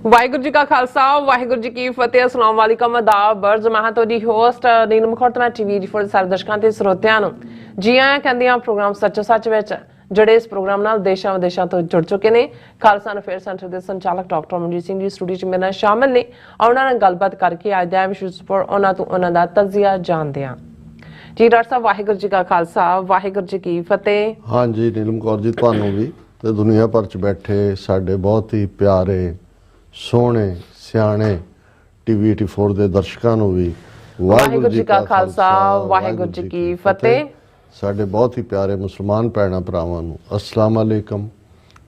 ਵਾਹਿਗੁਰੂ ਜੀ ਕਾ ਖਾਲਸਾ ਵਾਹਿਗੁਰੂ ਜੀ ਕੀ ਫਤਿਹ। ਅਸਲਾਮ ਵਾਲੇਕਮ ਆਦਾਬ ਬਰਜ ਮੈਂ ਤੁਹਾਡੀ ਹੋਸਟ ਨੀਲਮ ਖੋਟਨਾ ਟੀਵੀ ਦੀ ਫੋਰ ਸਾਰੇ ਦਰਸ਼ਕਾਂ ਤੇ ਸਰੋਤਿਆਂ ਨੂੰ ਜੀ ਆਇਆਂ ਕਹਿੰਦੀਆਂ ਪ੍ਰੋਗਰਾਮ ਸੱਚੋ ਸੱਚ ਵਿੱਚ ਜਿਹੜੇ ਇਸ ਪ੍ਰੋਗਰਾਮ ਨਾਲ ਦੇਸ਼ਾਂ ਵਿਦੇਸ਼ਾਂ ਤੋਂ ਜੁੜ ਚੁੱਕੇ ਨੇ। ਖਾਲਸਾ ਅਫੇਅਰ ਸੈਂਟਰ ਦੇ ਸੰਚਾਲਕ ਡਾਕਟਰ ਮਨਜੀਤ ਸਿੰਘ ਜੀ ਸਟੂਡੀਓ 'ਚ ਮੇਰੇ ਨਾਲ ਸ਼ਾਮਿਲ ਨੇ। ਉਹਨਾਂ ਨਾਲ ਗੱਲਬਾਤ ਕਰਕੇ ਅੱਜ ਦਾ ਵਿਸ਼ੇਸ਼ ਪਰ ਉਹਨਾਂ ਤੋਂ ਉਹਨਾਂ ਦਾ ਤਜਜ਼ੀਆ ਜਾਣਦੇ ਹਾਂ। ਜੀ ਡਾਕਟਰ ਸਾਹਿਬ ਵਾਹਿਗੁਰੂ ਜੀ ਕਾ ਖਾਲਸਾ ਵਾਹਿਗੁਰੂ ਜੀ ਕੀ ਫਤਿਹ। हाँ जी नीलम कौर जी ਤੁਹਾਨੂੰ ਵੀ ਤੇ ਦੁਨੀਆ ਭਰ ਚ ਬੈਠੇ ਸਾਡੇ ਬਹੁਤ ਹੀ ਪਿਆਰੇ ਸੋਹਣੇ ਸਿਆਣੇ ਟੀਵੀ 84 ਦੇ ਦਰਸ਼ਕਾਂ ਨੂੰ ਵੀ ਵਾਹਿਗੁਰੂ ਜੀ ਕਾ ਖਾਲਸਾ ਵਾਹਿਗੁਰੂ ਜੀ ਕੀ ਫਤਿਹ। ਸਾਡੇ ਬਹੁਤ ਹੀ ਪਿਆਰੇ ਮੁਸਲਮਾਨ ਭੈਣਾਂ ਭਰਾਵਾਂ ਨੂੰ अस्सलाम वालेकुम।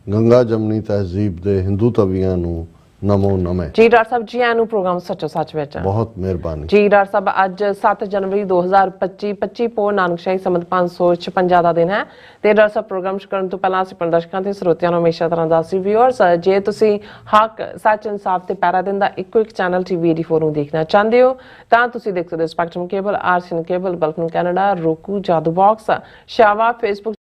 ਗੰਗਾ ਜਮਨੀ ਤਹਿਜ਼ੀਬ ਦੇ ਹਿੰਦੂ ਤਵੀਆਂ ਨੂੰ ਨਮੋ ਨਮੇ। ਜੀ ਡਾਕਟਰ ਸਾਹਿਬ ਜੀ ਆਇਆਂ ਨੂੰ ਪ੍ਰੋਗਰਾਮ ਸੱਚੋ ਸੱਚ ਵਿੱਚ ਬਹੁਤ ਮਿਹਰਬਾਨੀ ਜੀ ਡਾਕਟਰ ਸਾਹਿਬ। ਅੱਜ 7 ਜਨਵਰੀ 2025 ਪੋ ਨਾਨਕਸ਼ਾਹੀ ਸੰਮਤ 556 ਦਾ ਦਿਨ ਹੈ ਤੇ ਡਾਕਟਰ ਸਾਹਿਬ ਪ੍ਰੋਗਰਾਮ ਸ਼ੁਰੂ ਕਰਨ ਤੋਂ ਪਹਿਲਾਂ ਅਸੀਂ ਪ੍ਰਦਰਸ਼ਕਾਂ ਤੇ ਸਰੋਤਿਆਂ ਨੂੰ ਹਮੇਸ਼ਾ ਤਰ੍ਹਾਂ ਦੱਸੀ ਵਿਊਅਰਸ ਜੇ ਤੁਸੀਂ ਹੱਕ ਸੱਚ ਇਨਸਾਫ ਤੇ ਪੈਰਾ ਦਿਨ ਦਾ ਇੱਕੋ ਇੱਕ ਚੈਨਲ ਟੀਵੀ 84 ਨੂੰ ਦੇਖਣਾ ਚਾਹੁੰਦੇ ਹੋ ਤਾਂ ਤੁਸੀਂ ਦੇਖ ਸਕਦੇ ਹੋ ਸਪੈਕਟਰਮ ਕੇਬਲ, ਆਰਸੀਐਨ ਕੇਬਲ, ਬਲਕਨ ਕੈਨੇਡਾ, roku, ਜਾਦੂ ਬਾਕਸ, ਸ਼ਾਵਾ, ਫੇਸਬੁੱਕ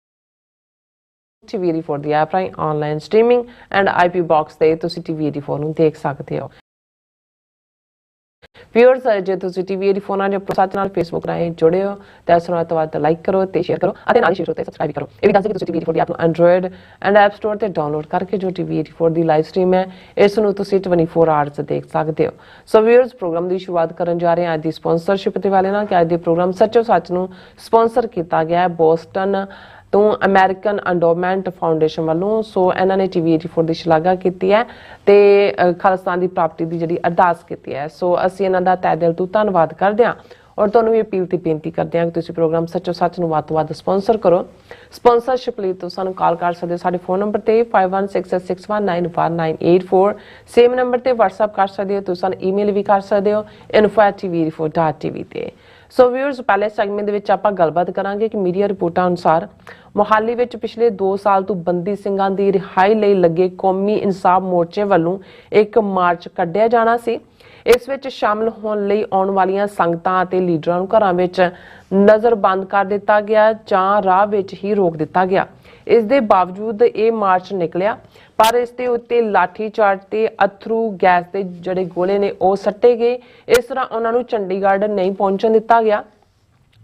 TV 84 ਦੀ ਐਪ ਰਾਹੀਂ online streaming and IP box ਤੇ ਤੁਸੀਂ TV 84 ਨੂੰ ਦੇਖ ਸਕਦੇ ਹੋ। ਵਿਊਅਰਸ ਜੇ ਤੁਸੀਂ TV 84 ਨਾਲ ਪ੍ਰਸਾਦ ਨਾਲ ਫੇਸਬੁੱਕ ਰਾਹੀਂ ਜੁੜੇ ਹੋ ਤਾਂ ਇਸ ਨੂੰ ਵੱਧ ਲਾਈਕ ਕਰੋ ਤੇ ਸ਼ੇਅਰ ਕਰੋ ਅਤੇ ਨਾਲ ਹੀ ਸ਼ੇਅਰ ਤੇ ਸਬਸਕ੍ਰਾਈਬ ਕਰੋ। ਇਹ ਵੀ ਦੱਸ ਦਿਓ ਕਿ ਤੁਸੀਂ TV 84 ਦੀ ਐਪ ਨੂੰ ਐਂਡਰੋਇਡ ਐਂਡ ਐਪ ਸਟੋਰ ਤੇ ਡਾਊਨਲੋਡ ਕਰਕੇ ਜੋ TV 84 ਦੀ ਲਾਈਵ ਸਟ੍ਰੀਮ ਹੈ ਇਸ ਨੂੰ ਤੁਸੀਂ 24 ਆਵਰਸ ਦੇਖ ਸਕਦੇ ਹੋ। ਸੋ ਵਿਊਅਰਸ ਪ੍ਰੋਗਰਾਮ ਦੀ ਸ਼ੁਰੂਆਤ ਕਰਨ ਜਾ ਰਹੇ ਹਾਂ ਅੱਜ ਦੀ ਸਪਾਂਸਰਸ਼ਿਪ ਦੇ ਵਾਲੇ ਨਾਲ ਕਿ ਅੱਜ ਦੇ ਪ੍ਰੋਗਰਾਮ ਸੱਚੋ ਸੱਚ ਨੂੰ ਸਪਾਂਸਰ ਕੀਤਾ ਗਿਆ ਹੈ ਬੋਸਟਨ ਤੋਂ ਅਮਰੀਕਨ ਐਂਡੋਮੈਂਟ ਫਾਊਂਡੇਸ਼ਨ ਵੱਲੋਂ। ਸੋ ਇਹਨਾਂ ਨੇ TV 84 ਦੀ ਸ਼ਲਾਘਾ ਕੀਤੀ ਹੈ ਤੇ ਖਾਲਿਸਤਾਨ ਦੀ ਪ੍ਰਾਪਤੀ ਦੀ ਜਿਹੜੀ ਅਰਦਾਸ ਕੀਤੀ ਹੈ। ਸੋ ਅਸੀਂ ਇਹਨਾਂ ਦਾ ਤਹਿ ਦਿਲ ਤੋਂ ਧੰਨਵਾਦ ਕਰਦੇ ਹਾਂ ਔਰ ਤੁਹਾਨੂੰ ਵੀ ਅਪੀਲ ਤੇ ਬੇਨਤੀ ਕਰਦੇ ਹਾਂ ਕਿ ਤੁਸੀਂ ਪ੍ਰੋਗਰਾਮ ਸੱਚੋ ਸੱਚ ਨੂੰ ਵੱਧ ਤੋਂ ਵੱਧ ਸਪਾਂਸਰ ਕਰੋ। ਸਪਾਂਸਰਸ਼ਿਪ ਲਈ ਤੁਸੀਂ ਸਾਨੂੰ ਕਾਲ ਕਰ ਸਕਦੇ ਹੋ ਸਾਡੇ ਫੋਨ ਨੰਬਰ ਤੇ 5166619184। ਸੇਮ ਨੰਬਰ ਤੇ WhatsApp ਕਰ ਸਕਦੇ ਹੋ। ਤੁਸੀਂ ਸਾਨੂੰ ਈਮੇਲ ਵੀ ਕਰ ਸਕਦੇ ਹੋ info@tv84.tv ਤੇ। ਸੋ ਵਿਊਅਰਸ ਪਹਿਲੇ ਸੈਗਮੈਂਟ ਦੇ ਵਿੱਚ ਆਪਾਂ ਗੱਲਬਾਤ ਕਰਾਂਗੇ ਕਿ ਮੀਡੀਆ ਰਿਪੋਰਟਾਂ ਅਨੁਸਾਰ ਮੋਹਾਲੀ ਵਿੱਚ ਪਿਛਲੇ 2 ਸਾਲ ਤੋਂ ਬੰਦੀ ਸਿੰਘਾਂ ਦੀ ਰਿਹਾਈ ਲਈ ਲੱਗੇ ਕੌਮੀ ਇਨਸਾਫ ਮੋਰਚੇ ਵੱਲੋਂ ਇੱਕ ਮਾਰਚ ਕੱਢਿਆ ਜਾਣਾ ਸੀ। ਇਸ ਵਿੱਚ ਸ਼ਾਮਲ ਹੋਣ ਲਈ ਆਉਣ ਵਾਲੀਆਂ ਸੰਗਤਾਂ ਅਤੇ ਲੀਡਰਾਂ ਨੂੰ ਘਰਾਂ ਵਿੱਚ ਨਜ਼ਰਬੰਦ ਕਰ ਦਿੱਤਾ ਗਿਆ ਜਾਂ ਰਾਹ ਵਿੱਚ ਹੀ ਰੋਕ ਦਿੱਤਾ ਗਿਆ। ਇਸ ਦੇ ਬਾਵਜੂਦ ਇਹ ਮਾਰਚ ਨਿਕਲਿਆ ਪਰ ਇਸ ਦੇ ਉੱਤੇ ਲਾਠੀ ਚਾਰਜ ਤੇ ਅਥਰੂ ਗੈਸ ਦੇ ਜਿਹੜੇ ਗੋਲੇ ਨੇ ਉਹ ਸੱਟੇ ਗਏ। ਇਸ ਤਰ੍ਹਾਂ ਉਹਨਾਂ ਨੂੰ ਚੰਡੀਗੜ੍ਹ ਨਹੀਂ ਪਹੁੰਚਣ ਦਿੱਤਾ ਗਿਆ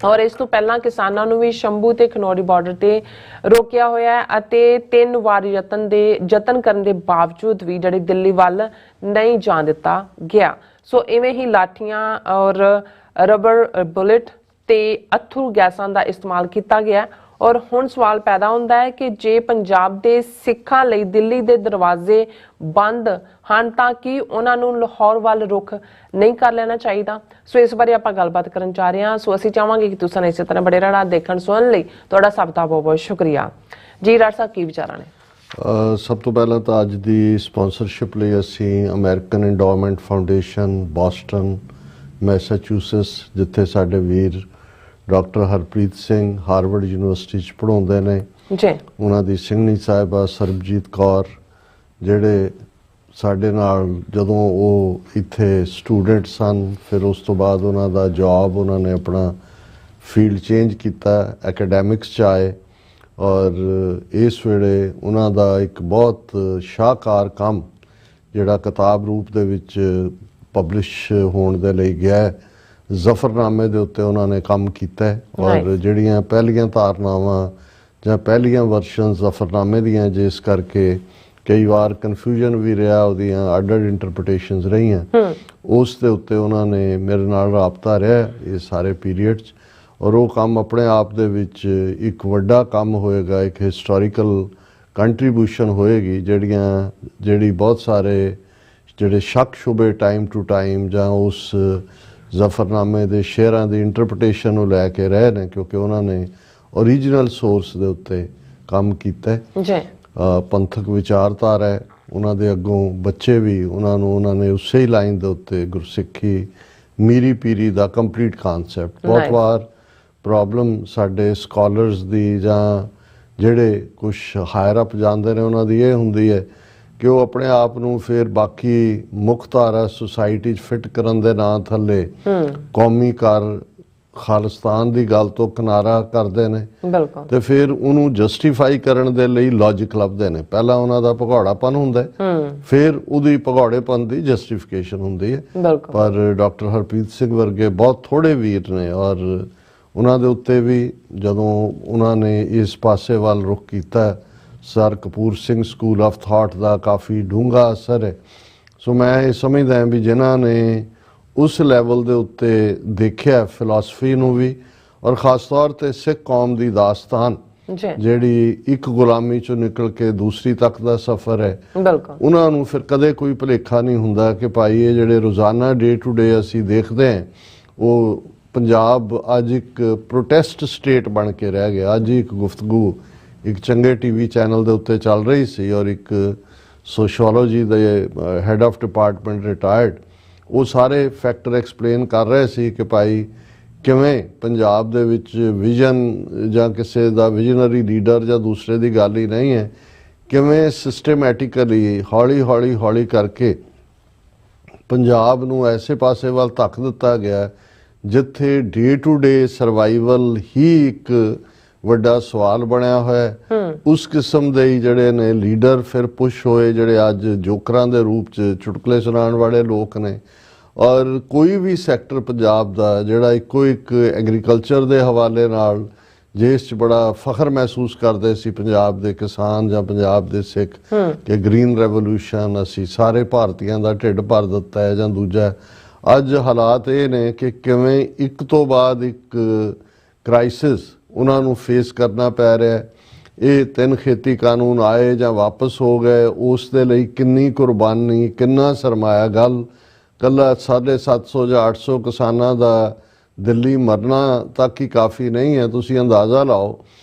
ਔਰ ਇਸ ਤੋਂ ਪਹਿਲਾਂ ਕਿਸਾਨਾਂ ਨੂੰ ਵੀ ਸ਼ੰਭੂ ਤੇ ਖਨੌਰੀ ਬਾਰਡਰ ਤੇ ਰੋਕਿਆ ਹੋਇਆ ਹੈ ਅਤੇ 3 ਵਾਰ ਯਤਨ ਕਰਨ ਦੇ ਬਾਵਜੂਦ ਵੀ ਜਿਹੜੇ ਦਿੱਲੀ ਵੱਲ ਨਹੀਂ ਜਾਣ ਦਿੱਤਾ ਗਿਆ। ਸੋ ਇਵੇਂ ਹੀ ਲਾਠੀਆਂ ਔਰ ਰਬਰ ਬੁਲੇਟ ਤੇ ਅਥਰੂ ਗੈਸਾਂ ਦਾ ਇਸਤੇਮਾਲ ਕੀਤਾ ਗਿਆ ਔਰ ਹੁਣ ਸਵਾਲ ਪੈਦਾ ਹੁੰਦਾ ਹੈ ਕਿ ਜੇ ਪੰਜਾਬ ਦੇ ਸਿੱਖਾਂ ਲਈ ਦਿੱਲੀ ਦੇ ਦਰਵਾਜ਼ੇ ਬੰਦ ਹਨ ਤਾਂ ਕੀ ਉਹਨਾਂ ਨੂੰ ਲਾਹੌਰ ਵੱਲ ਰੁਖ ਨਹੀਂ ਕਰ ਲੈਣਾ ਚਾਹੀਦਾ। ਸੋ ਇਸ ਬਾਰੇ ਆਪਾਂ ਗੱਲਬਾਤ ਕਰਨ ਜਾ ਰਹੇ ਹਾਂ। ਸੋ ਅਸੀਂ ਚਾਹਾਂਗੇ ਕਿ ਤੁਸੀਂ ਇਸੇ ਤਰ੍ਹਾਂ ਬੜੇ ਰਹਿਣਾ ਦੇਖਣ ਸੁਣਨ ਲਈ ਤੁਹਾਡਾ ਸਭ ਦਾ ਬਹੁਤ ਬਹੁਤ ਸ਼ੁਕਰੀਆ। ਜੀ ਡਾਕਟਰ ਸਾਹਿਬ ਕੀ ਵਿਚਾਰਾਂ ਨੇ? ਸਭ ਤੋਂ ਪਹਿਲਾਂ ਤਾਂ ਅੱਜ ਦੀ ਸਪਾਂਸਰਸ਼ਿਪ ਲਈ ਅਸੀਂ American endowment foundation Boston Massachusetts ਜਿੱਥੇ ਸਾਡੇ ਵੀਰ doctor Harpreet Singh Harvard University 'ਚ ਪੜ੍ਹਾਉਂਦੇ ਨੇ ਜੀ, ਉਹਨਾਂ ਦੀ ਸਿੰਘਣੀ ਸਾਹਿਬਾ ਸਰਬਜੀਤ ਕੌਰ ਜਿਹੜੇ ਸਾਡੇ ਨਾਲ ਜਦੋਂ ਉਹ ਇੱਥੇ ਸਟੂਡੈਂਟ ਸਨ ਫਿਰ ਉਸ ਤੋਂ ਬਾਅਦ ਉਹਨਾਂ ਦਾ ਜੌਬ ਉਹਨਾਂ ਨੇ ਆਪਣਾ ਫੀਲਡ ਚੇਂਜ ਕੀਤਾ ਐਕੈਡੈਮਿਕਸ 'ਚ ਆਏ ਔਰ ਇਸ ਵੇਲੇ ਉਹਨਾਂ ਦਾ ਇੱਕ ਬਹੁਤ ਸ਼ਾਹਕਾਰ ਕੰਮ ਜਿਹੜਾ ਕਿਤਾਬ ਰੂਪ ਦੇ ਵਿੱਚ ਪਬਲਿਸ਼ ਹੋਣ ਦੇ ਲਈ ਗਿਆ ਜ਼ਫਰਨਾਮੇ ਦੇ ਉੱਤੇ ਉਹਨਾਂ ਨੇ ਕੰਮ ਕੀਤਾ ਔਰ ਜਿਹੜੀਆਂ ਪਹਿਲੀਆਂ ਧਾਰਨਾਵਾਂ ਜਾਂ ਪਹਿਲੀਆਂ ਵਰਸ਼ਨ ਜ਼ਫਰਨਾਮੇ ਦੀਆਂ ਜਿਸ ਕਰਕੇ ਕਈ ਵਾਰ ਕਨਫਿਊਜ਼ਨ ਵੀ ਰਿਹਾ ਉਹਦੀਆਂ ਅੱਡ ਇੰਟਰਪ੍ਰੀਟੇਸ਼ਨਸ ਰਹੀਆਂ ਉਸ ਦੇ ਉੱਤੇ ਉਹਨਾਂ ਨੇ ਮੇਰੇ ਨਾਲ ਰਾਬਤਾ ਰਿਹਾ ਇਹ ਸਾਰੇ ਪੀਰੀਅਡ 'ਚ ਔਰ ਉਹ ਕੰਮ ਆਪਣੇ ਆਪ ਦੇ ਵਿੱਚ ਇੱਕ ਵੱਡਾ ਕੰਮ ਹੋਏਗਾ ਇੱਕ ਹਿਸਟੋਰੀਕਲ ਕੰਟਰੀਬਿਊਸ਼ਨ ਹੋਏਗੀ ਜਿਹੜੀ ਬਹੁਤ ਸਾਰੇ ਜਿਹੜੇ ਸ਼ੱਕ ਸ਼ੁਬੇ ਟਾਈਮ ਟੂ ਟਾਈਮ ਜਾਂ ਉਸ ਜ਼ਫਰਨਾਮੇ ਦੇ ਸ਼ੇਅਰਾਂ ਦੀ ਇੰਟਰਪ੍ਰੀਟੇਸ਼ਨ ਨੂੰ ਲੈ ਕੇ ਰਹੇ ਨੇ ਕਿਉਂਕਿ ਉਹਨਾਂ ਨੇ ਓਰੀਜਨਲ ਸੋਰਸ ਦੇ ਉੱਤੇ ਕੰਮ ਕੀਤਾ ਜੀ। ਪੰਥਕ ਵਿਚਾਰਧਾਰਾ ਹੈ ਉਹਨਾਂ ਦੇ ਅੱਗੋਂ ਬੱਚੇ ਵੀ ਉਹਨਾਂ ਨੇ ਉਸੇ ਹੀ ਲਾਈਨ ਦੇ ਉੱਤੇ ਗੁਰਸਿੱਖੀ ਮੀਰੀ ਪੀਰੀ ਦਾ ਕੰਪਲੀਟ ਕਾਨਸੈਪਟ ਬਹੁਤ ਵਾਰ ਪ੍ਰੋਬਲਮ ਸਾਡੇ ਸਕਾਲਰਸ ਦੀ ਜਾਂ ਜਿਹੜੇ ਕੁਝ ਹਾਇਰ ਅਪ ਜਾਂਦੇ ਨੇ ਉਹਨਾਂ ਦੀ ਇਹ ਹੁੰਦੀ ਹੈ ਕਿ ਉਹ ਆਪਣੇ ਆਪ ਨੂੰ ਫਿਰ ਬਾਕੀ ਮੁੱਖ ਧਾਰਾ ਸੁਸਾਇਟੀ 'ਚ ਫਿੱਟ ਕਰਨ ਦੇ ਨਾਂ ਥੱਲੇ ਕੌਮੀ ਕਾਰ ਖਾਲਿਸਤਾਨ ਦੀ ਗੱਲ ਤੋਂ ਕਿਨਾਰਾ ਕਰਦੇ ਨੇ ਬਿਲਕੁਲ ਤੇ ਫਿਰ ਉਹਨੂੰ ਜਸਟੀਫਾਈ ਕਰਨ ਦੇ ਲਈ ਲੌਜੀਕ ਲੱਭਦੇ ਨੇ। ਪਹਿਲਾਂ ਉਹਨਾਂ ਦਾ ਭਗੌੜਾਪਨ ਹੁੰਦਾ ਹੈ, ਫਿਰ ਉਹਦੀ ਭਗੌੜੇਪਨ ਦੀ ਜਸਟੀਫਿਕੇਸ਼ਨ ਹੁੰਦੀ ਹੈ। ਬਿਲਕੁਲ ਪਰ ਡਾਕਟਰ ਹਰਪ੍ਰੀਤ ਸਿੰਘ ਵਰਗੇ ਬਹੁਤ ਥੋੜੇ ਵੀਰ ਨੇ, ਔਰ ਉਹਨਾਂ ਦੇ ਉੱਤੇ ਵੀ ਜਦੋਂ ਉਹਨਾਂ ਨੇ ਇਸ ਪਾਸੇ ਵੱਲ ਰੁਖ ਕੀਤਾ, sir Kapur Singh school of thought ਦਾ ਕਾਫੀ ਡੂੰਘਾ ਅਸਰ ਹੈ। ਸੋ ਮੈਂ ਇਹ ਸਮਝਦਾ ਹਾਂ ਵੀ ਜਿਨ੍ਹਾਂ ਨੇ ਉਸ ਲੈਵਲ ਦੇ ਉੱਤੇ ਦੇਖਿਆ ਫਿਲਾਸਫੀ ਨੂੰ ਵੀ, ਔਰ ਖਾਸ ਤੌਰ ਤੇ ਸਿੱਖ ਕੌਮ ਦੀ ਦਾਸਤਾਨ ਜੀ ਜਿਹੜੀ ਇੱਕ ਗੁਲਾਮੀ ਚੋਂ ਨਿਕਲ ਕੇ ਦੂਸਰੀ ਤੱਕ ਦਾ ਸਫ਼ਰ ਹੈ, ਬਿਲਕੁਲ ਉਹਨਾਂ ਨੂੰ ਫਿਰ ਕਦੇ ਕੋਈ ਭੁਲੇਖਾ ਨਹੀਂ ਹੁੰਦਾ ਕਿ ਭਾਈ ਇਹ ਜਿਹੜੇ ਰੋਜ਼ਾਨਾ ਡੇ ਟੂ ਡੇ ਅਸੀਂ ਦੇਖਦੇ ਹਾਂ, ਉਹ ਪੰਜਾਬ ਅੱਜ ਇੱਕ ਪ੍ਰੋਟੈਸਟ ਸਟੇਟ ਬਣ ਕੇ ਰਹਿ ਗਿਆ। ਅੱਜ ਇੱਕ ਗੁਫ਼ਤਗੂ ਇੱਕ ਚੰਗੇ ਟੀਵੀ ਚੈਨਲ ਦੇ ਉੱਤੇ ਚੱਲ ਰਹੀ ਸੀ, ਔਰ ਇੱਕ ਸੋਸ਼ੀਓਲੋਜੀ ਦੇ ਹੈਡ ਆਫ ਡਿਪਾਰਟਮੈਂਟ ਰਿਟਾਇਰਡ, ਉਹ ਸਾਰੇ ਫੈਕਟਰ ਐਕਸਪਲੇਨ ਕਰ ਰਹੇ ਸੀ ਕਿ ਭਾਈ ਕਿਵੇਂ ਪੰਜਾਬ ਦੇ ਵਿੱਚ ਵਿਜ਼ਨ ਜਾਂ ਕਿਸੇ ਦਾ ਵਿਜ਼ਨਰੀ ਲੀਡਰ ਜਾਂ ਦੂਸਰੇ ਦੀ ਗੱਲ ਹੀ ਨਹੀਂ ਹੈ, ਕਿਵੇਂ ਸਿਸਟੇਮੈਟਿਕਲੀ ਹੌਲੀ ਕਰਕੇ ਪੰਜਾਬ ਨੂੰ ਐਸੇ ਪਾਸੇ ਵੱਲ ਧੱਕ ਦਿੱਤਾ ਗਿਆ ਜਿੱਥੇ ਡੇ ਟੂ ਡੇ ਸਰਵਾਈਵਲ ਹੀ ਇੱਕ ਵੱਡਾ ਸਵਾਲ ਬਣਿਆ ਹੋਇਆ ਹੈ। ਉਸ ਕਿਸਮ ਦੇ ਹੀ ਜਿਹੜੇ ਨੇ ਲੀਡਰ ਫਿਰ ਪੁਸ਼ ਹੋਏ, ਜਿਹੜੇ ਅੱਜ ਜੋਕਰਾਂ ਦੇ ਰੂਪ 'ਚ ਚੁਟਕਲੇ ਸੁਣਾਉਣ ਵਾਲੇ ਲੋਕ ਨੇ। ਔਰ ਕੋਈ ਵੀ ਸੈਕਟਰ ਪੰਜਾਬ ਦਾ ਜਿਹੜਾ ਇੱਕੋ ਇੱਕ ਐਗਰੀਕਲਚਰ ਦੇ ਹਵਾਲੇ ਨਾਲ ਜਿਸ 'ਚ ਬੜਾ ਫਖਰ ਮਹਿਸੂਸ ਕਰਦੇ ਸੀ ਪੰਜਾਬ ਦੇ ਕਿਸਾਨ ਜਾਂ ਪੰਜਾਬ ਦੇ ਸਿੱਖ ਕਿ ਗ੍ਰੀਨ ਰੈਵੋਲੂਸ਼ਨ ਅਸੀਂ ਸਾਰੇ ਭਾਰਤੀਆਂ ਦਾ ਢਿੱਡ ਭਰ ਦਿੱਤਾ ਹੈ, ਜਾਂ ਦੂਜਾ ਅੱਜ ਹਾਲਾਤ ਇਹ ਨੇ ਕਿ ਕਿਵੇਂ ਇੱਕ ਤੋਂ ਬਾਅਦ ਇੱਕ ਕ੍ਰਾਈਸਿਸ ਉਹਨਾਂ ਨੂੰ ਫੇਸ ਕਰਨਾ ਪੈ ਰਿਹਾ। ਇਹ 3 ਖੇਤੀ ਕਾਨੂੰਨ ਆਏ ਜਾਂ ਵਾਪਸ ਹੋ ਗਏ, ਉਸ ਦੇ ਲਈ ਕਿੰਨੀ ਕੁਰਬਾਨੀ, ਕਿੰਨਾ ਸਰਮਾਇਆ। ਗੱਲ ਕੱਲਾ 750 ਜਾਂ 800 ਕਿਸਾਨਾਂ ਦਾ ਦਿੱਲੀ ਮਰਨਾ ਤੱਕ ਹੀ ਕਾਫੀ ਨਹੀਂ ਹੈ। ਤੁਸੀਂ ਅੰਦਾਜ਼ਾ ਲਾਓ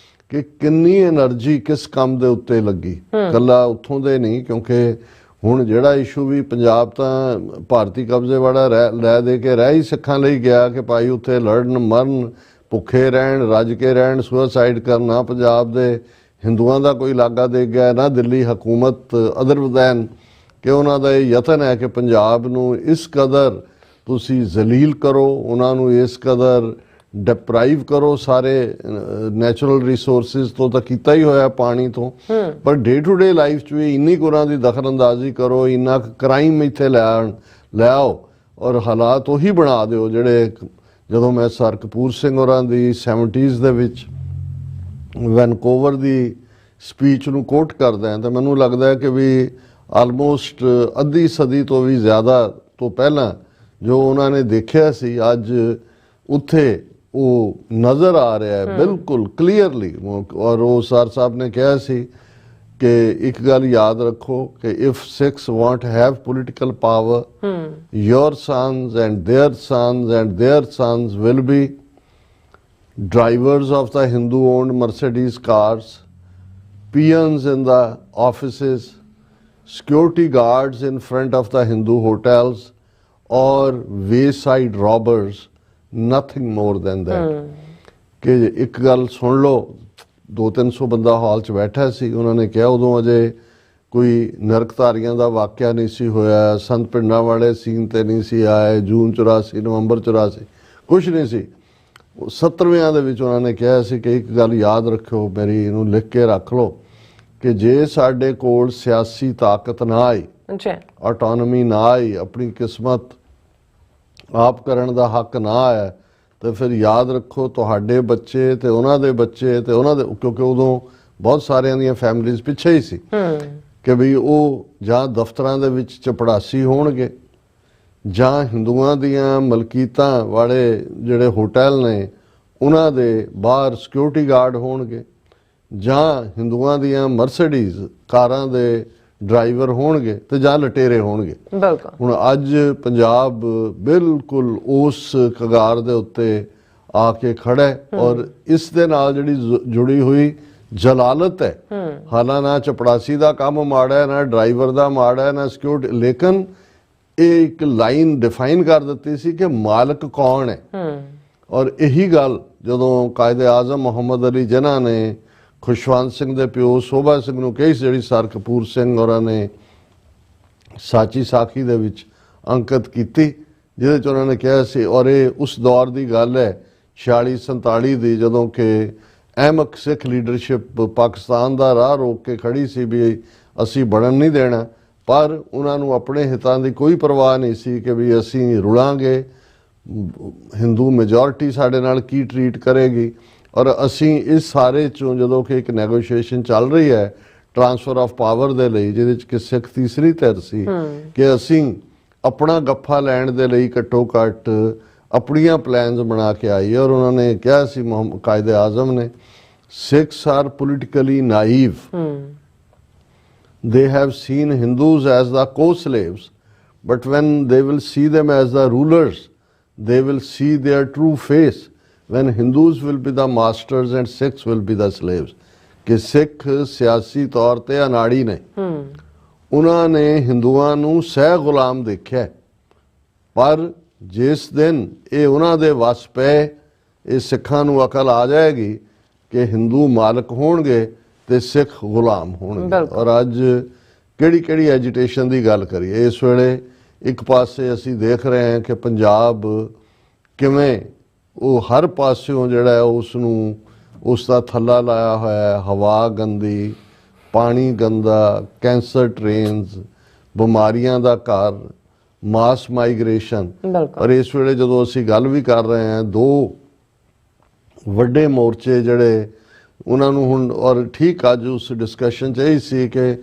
ਕਿ ਕਿੰਨੀ એનર્ਜੀ ਕਿਸ ਕੰਮ ਦੇ ਉੱਤੇ ਲੱਗੀ, ਕੱਲਾ ਉੱਥੋਂ ਦੇ ਨਹੀਂ, ਕਿਉਂਕਿ ਹੁਣ ਜਿਹੜਾ ਇਸ਼ੂ ਵੀ ਪੰਜਾਬ ਤਾਂ ਭਾਰਤੀ ਕਬਜ਼ੇ ਵਾਲਾ ਲੈ ਦੇ ਕੇ ਰਹਿ ਹੀ ਸਿੱਖਾਂ ਲਈ ਗਿਆ ਕਿ ਭਾਈ ਉੱਥੇ ਲੜਨ ਮਰਨ, ਭੁੱਖੇ ਰਹਿਣ, ਰੱਜ ਕੇ ਰਹਿਣ, ਸੁਸਾਈਡ ਕਰਨਾ। ਪੰਜਾਬ ਦੇ ਹਿੰਦੂਆਂ ਦਾ ਕੋਈ ਲਾਗਾ ਦੇ ਗਿਆ ਨਾ ਦਿੱਲੀ ਹਕੂਮਤ ਅਦਰ ਦੈਨ ਕਿ ਉਹਨਾਂ ਦਾ ਇਹ ਯਤਨ ਹੈ ਕਿ ਪੰਜਾਬ ਨੂੰ ਇਸ ਕਦਰ ਤੁਸੀਂ ਜ਼ਲੀਲ ਕਰੋ, ਉਹਨਾਂ ਨੂੰ ਇਸ ਕਦਰ ਡਿਪਰਾਈਵ ਕਰੋ ਸਾਰੇ ਨੈਚੁਰਲ ਰਿਸੋਰਸਿਸ ਤੋਂ, ਤਾਂ ਕੀਤਾ ਹੀ ਹੋਇਆ ਪਾਣੀ ਤੋਂ, ਪਰ ਡੇ ਟੂ ਡੇ ਲਾਈਫ 'ਚ ਵੀ ਇੰਨੀ ਗੁਰਾਂ ਦੀ ਦਖਲਅੰਦਾਜ਼ੀ ਕਰੋ, ਇੰਨਾ ਕ੍ਰਾਈਮ ਇੱਥੇ ਲੈ ਆਓ ਔਰ ਹਾਲਾਤ ਉਹੀ ਬਣਾ ਦਿਓ ਜਿਹੜੇ ਜਦੋਂ ਮੈਂ ਸਰ ਕਪੂਰ ਸਿੰਘ ਹੋਰਾਂ ਦੀ 70s ਦੇ ਵਿੱਚ ਵੈਨਕੂਵਰ ਦੀ ਸਪੀਚ ਨੂੰ ਕੋਟ ਕਰਦਾ ਹਾਂ ਤਾਂ ਮੈਨੂੰ ਲੱਗਦਾ ਹੈ ਕਿ ਵੀ ਆਲਮੋਸਟ ਅੱਧੀ ਸਦੀ ਤੋਂ ਵੀ ਜ਼ਿਆਦਾ ਤੋਂ ਪਹਿਲਾਂ ਜੋ ਉਹਨਾਂ ਨੇ ਦੇਖਿਆ ਸੀ ਅੱਜ ਉੱਥੇ ਉਹ ਨਜ਼ਰ ਆ ਰਿਹਾ ਹੈ ਬਿਲਕੁਲ ਕਲੀਅਰਲੀ। ਔਰ ਉਹ ਸਰ ਸਾਹਿਬ ਨੇ ਕਿਹਾ ਸੀ ਕਿ ਇੱਕ ਗੱਲ ਯਾਦ ਰੱਖੋ ਕਿ if Sikhs want have political power, your sons and their sons will be drivers of the Hindu-owned Mercedes cars, peons in the offices, security guards in front of the Hindu hotels, or wayside robbers, nothing more than that. ਕਿ ਇੱਕ ਗੱਲ ਸੁਣ ਲਓ, 200-300 ਬੰਦਾ ਹਾਲ 'ਚ ਬੈਠਾ ਸੀ, ਉਹਨਾਂ ਨੇ ਕਿਹਾ ਉਦੋਂ ਅਜੇ ਕੋਈ ਨਰਕਧਾਰੀਆਂ ਦਾ ਵਾਕਿਆ ਨਹੀਂ ਸੀ ਹੋਇਆ, ਸੰਤ ਪਿੰਡਾਂ ਵਾਲੇ ਸੀਨ ਤੇ ਨਹੀਂ ਸੀ ਆਏ, ਜੂਨ 84 ਨਵੰਬਰ 84 ਕੁਛ ਨਹੀਂ ਸੀ। 70ਵਿਆਂ ਦੇ ਵਿੱਚ ਉਹਨਾਂ ਨੇ ਕਿਹਾ ਸੀ ਕਿ ਇੱਕ ਗੱਲ ਯਾਦ ਰੱਖਿਓ, ਮੇਰੀ ਇਹਨੂੰ ਲਿਖ ਕੇ ਰੱਖ ਲਓ ਕਿ ਜੇ ਸਾਡੇ ਕੋਲ ਸਿਆਸੀ ਤਾਕਤ ਨਾ ਆਈ, ਆਟੋਨਮੀ ਨਾ ਆਈ, ਆਪਣੀ ਕਿਸਮਤ ਆਪ ਕਰਨ ਦਾ ਹੱਕ ਨਾ ਆਇਆ, ਤੇ ਫਿਰ ਯਾਦ ਰੱਖੋ ਤੁਹਾਡੇ ਬੱਚੇ ਤੇ ਉਹਨਾਂ ਦੇ ਬੱਚੇ ਤੇ ਉਹਨਾਂ ਦੇ, ਕਿਉਂਕਿ ਉਦੋਂ ਬਹੁਤ ਸਾਰਿਆਂ ਦੀਆਂ ਫੈਮਿਲੀਜ਼ ਪਿੱਛੇ ਹੀ ਸੀ ਕਿ ਵੀ ਉਹ ਜਾਂ ਦਫ਼ਤਰਾਂ ਦੇ ਵਿੱਚ ਚਪੜਾਸੀ ਹੋਣਗੇ, ਜਾਂ ਹਿੰਦੂਆਂ ਦੀਆਂ ਮਲਕੀਤਾਂ ਵਾਲੇ ਜਿਹੜੇ ਹੋਟਲ ਨੇ ਉਹਨਾਂ ਦੇ ਬਾਹਰ ਸਿਕਿਉਰਿਟੀ ਗਾਰਡ ਹੋਣਗੇ, ਜਾਂ ਹਿੰਦੂਆਂ ਦੀਆਂ ਮਰਸੀਡੀਜ਼ ਕਾਰਾਂ ਦੇ ਡਰਾਈਵਰ ਹੋਣਗੇ, ਤੇ ਜਾਂ ਲਟੇਰੇ ਹੋਣਗੇ। ਹੁਣ ਅੱਜ ਪੰਜਾਬ ਬਿਲਕੁਲ ਉਸ ਕਗਾਰ ਦੇ ਉੱਤੇ ਆ ਕੇ ਖੜਾ ਹੈ, ਔਰ ਇਸ ਦੇ ਨਾਲ ਜਿਹੜੀ ਜੁੜੀ ਹੋਈ ਜਲਾਲਤ ਹੈ, ਹਾਲਾਂ ਨਾ ਚਪੜਾਸੀ ਦਾ ਕੰਮ ਮਾੜਾ ਹੈ, ਨਾ ਡਰਾਈਵਰ ਦਾ ਮਾੜਾ ਹੈ, ਨਾ ਸਿਕਿਉਰਿਟੀ, ਲੇਕਿਨ ਇਹ ਇੱਕ ਲਾਈਨ ਡਿਫਾਈਨ ਕਰ ਦਿੱਤੀ ਸੀ ਕਿ ਮਾਲਕ ਕੌਣ ਹੈ। ਔਰ ਇਹੀ ਗੱਲ ਜਦੋਂ ਕਾਇਦੇ ਆਜ਼ਮ ਮੁਹੰਮਦ ਅਲੀ ਜਿਨ੍ਹਾਂ ਨੇ ਖੁਸ਼ਵੰਤ ਸਿੰਘ ਦੇ ਪਿਓ ਸੋਭਾ ਸਿੰਘ ਨੂੰ ਕਹੀ, ਜਿਹੜੀ ਸਰ ਕਪੂਰ ਸਿੰਘ ਹੋਰਾਂ ਨੇ ਸਾਚੀ ਸਾਖੀ ਦੇ ਵਿੱਚ ਅੰਕਿਤ ਕੀਤੀ, ਜਿਹਦੇ 'ਚ ਉਹਨਾਂ ਨੇ ਕਿਹਾ ਸੀ, ਔਰ ਇਹ ਉਸ ਦੌਰ ਦੀ ਗੱਲ ਹੈ 46-47 ਦੀ, ਜਦੋਂ ਕਿ ਅਹਿਮਕ ਸਿੱਖ ਲੀਡਰਸ਼ਿਪ ਪਾਕਿਸਤਾਨ ਦਾ ਰਾਹ ਰੋਕ ਕੇ ਖੜੀ ਸੀ ਵੀ ਅਸੀਂ ਬਣਨ ਨਹੀਂ ਦੇਣਾ, ਪਰ ਉਹਨਾਂ ਨੂੰ ਆਪਣੇ ਹਿੱਤਾਂ ਦੀ ਕੋਈ ਪਰਵਾਹ ਨਹੀਂ ਸੀ ਕਿ ਵੀ ਅਸੀਂ ਰੁਲਾਂਗੇ, ਹਿੰਦੂ ਮੈਜੋਰਿਟੀ ਸਾਡੇ ਨਾਲ ਕੀ ਟਰੀਟ ਕਰੇਗੀ। ਔਰ ਅਸੀਂ ਇਸ ਸਾਰੇ ਚੋਂ ਜਦੋਂ ਕਿ ਇੱਕ ਨੈਗੋਸ਼ੀਏਸ਼ਨ ਚੱਲ ਰਹੀ ਹੈ ਟ੍ਰਾਂਸਫਰ ਆਫ ਪਾਵਰ ਦੇ ਲਈ, ਜਿਹਦੇ ਚ ਕਿ ਸਿੱਖ ਤੀਸਰੀ ਧਿਰ ਸੀ, ਕਿ ਅਸੀਂ ਆਪਣਾ ਗੱਫਾ ਲੈਣ ਦੇ ਲਈ ਘੱਟੋ ਘੱਟ ਆਪਣੀਆਂ ਪਲਾਨਸ ਬਣਾ ਕੇ ਆਈ। ਔਰ ਉਹਨਾਂ ਨੇ ਕਿਹਾ ਸੀ ਕਾਇਦੇ ਆਜ਼ਮ ਨੇ, Sikhs are politically naive, they have seen Hindus as the co-slaves, but when they will see them as the rulers, they will see their true face, when Hindus will be the masters and Sikhs will be the slaves। ਕਿ ਸਿੱਖ ਸਿਆਸੀ ਤੌਰ ਤੇ ਅਨਾੜੀ ਨੇ, ਉਹਨਾਂ ਨੇ ਹਿੰਦੂਆਂ ਨੂੰ ਸਹਿ ਗੁਲਾਮ ਦੇਖਿਆ, ਪਰ ਜਿਸ ਦਿਨ ਇਹ ਉਹਨਾਂ ਦੇ ਵਸ ਪਏ, ਇਹ ਸਿੱਖਾਂ ਨੂੰ ਅਕਲ ਆ ਜਾਏਗੀ ਕਿ ਹਿੰਦੂ ਮਾਲਕ ਹੋਣਗੇ ਤੇ ਸਿੱਖ ਗੁਲਾਮ ਹੋਣਗੇ। ਔਰ ਅੱਜ ਕਿਹੜੀ ਕਿਹੜੀ ਐਜੀਟੇਸ਼ਨ ਦੀ ਗੱਲ ਕਰੀਏ, ਇਸ ਵੇਲੇ ਇੱਕ ਪਾਸੇ ਅਸੀਂ ਦੇਖ ਰਹੇ ਹਾਂ ਕਿ ਪੰਜਾਬ ਕਿਵੇਂ ਉਹ ਹਰ ਪਾਸਿਓਂ ਜਿਹੜਾ ਉਸ ਨੂੰ ਉਸ ਦਾ ਥੱਲਾ ਲਾਇਆ ਹੋਇਆ ਹੈ, ਹਵਾ ਗੰਦੀ, ਪਾਣੀ ਗੰਦਾ, ਕੈਂਸਰ ਟ੍ਰੇਨਸ, ਬਿਮਾਰੀਆਂ ਦਾ ਘਰ, ਮਾਸ ਮਾਈਗ੍ਰੇਸ਼ਨ। ਔਰ ਇਸ ਵੇਲੇ ਜਦੋਂ ਅਸੀਂ ਗੱਲ ਵੀ ਕਰ ਰਹੇ ਹਾਂ, ਦੋ ਵੱਡੇ ਮੋਰਚੇ ਜਿਹੜੇ ਉਹਨਾਂ ਨੂੰ ਹੁਣ, ਔਰ ਠੀਕ ਅੱਜ ਉਸ ਡਿਸਕਸ਼ਨ 'ਚ ਇਹ ਸੀ ਕਿ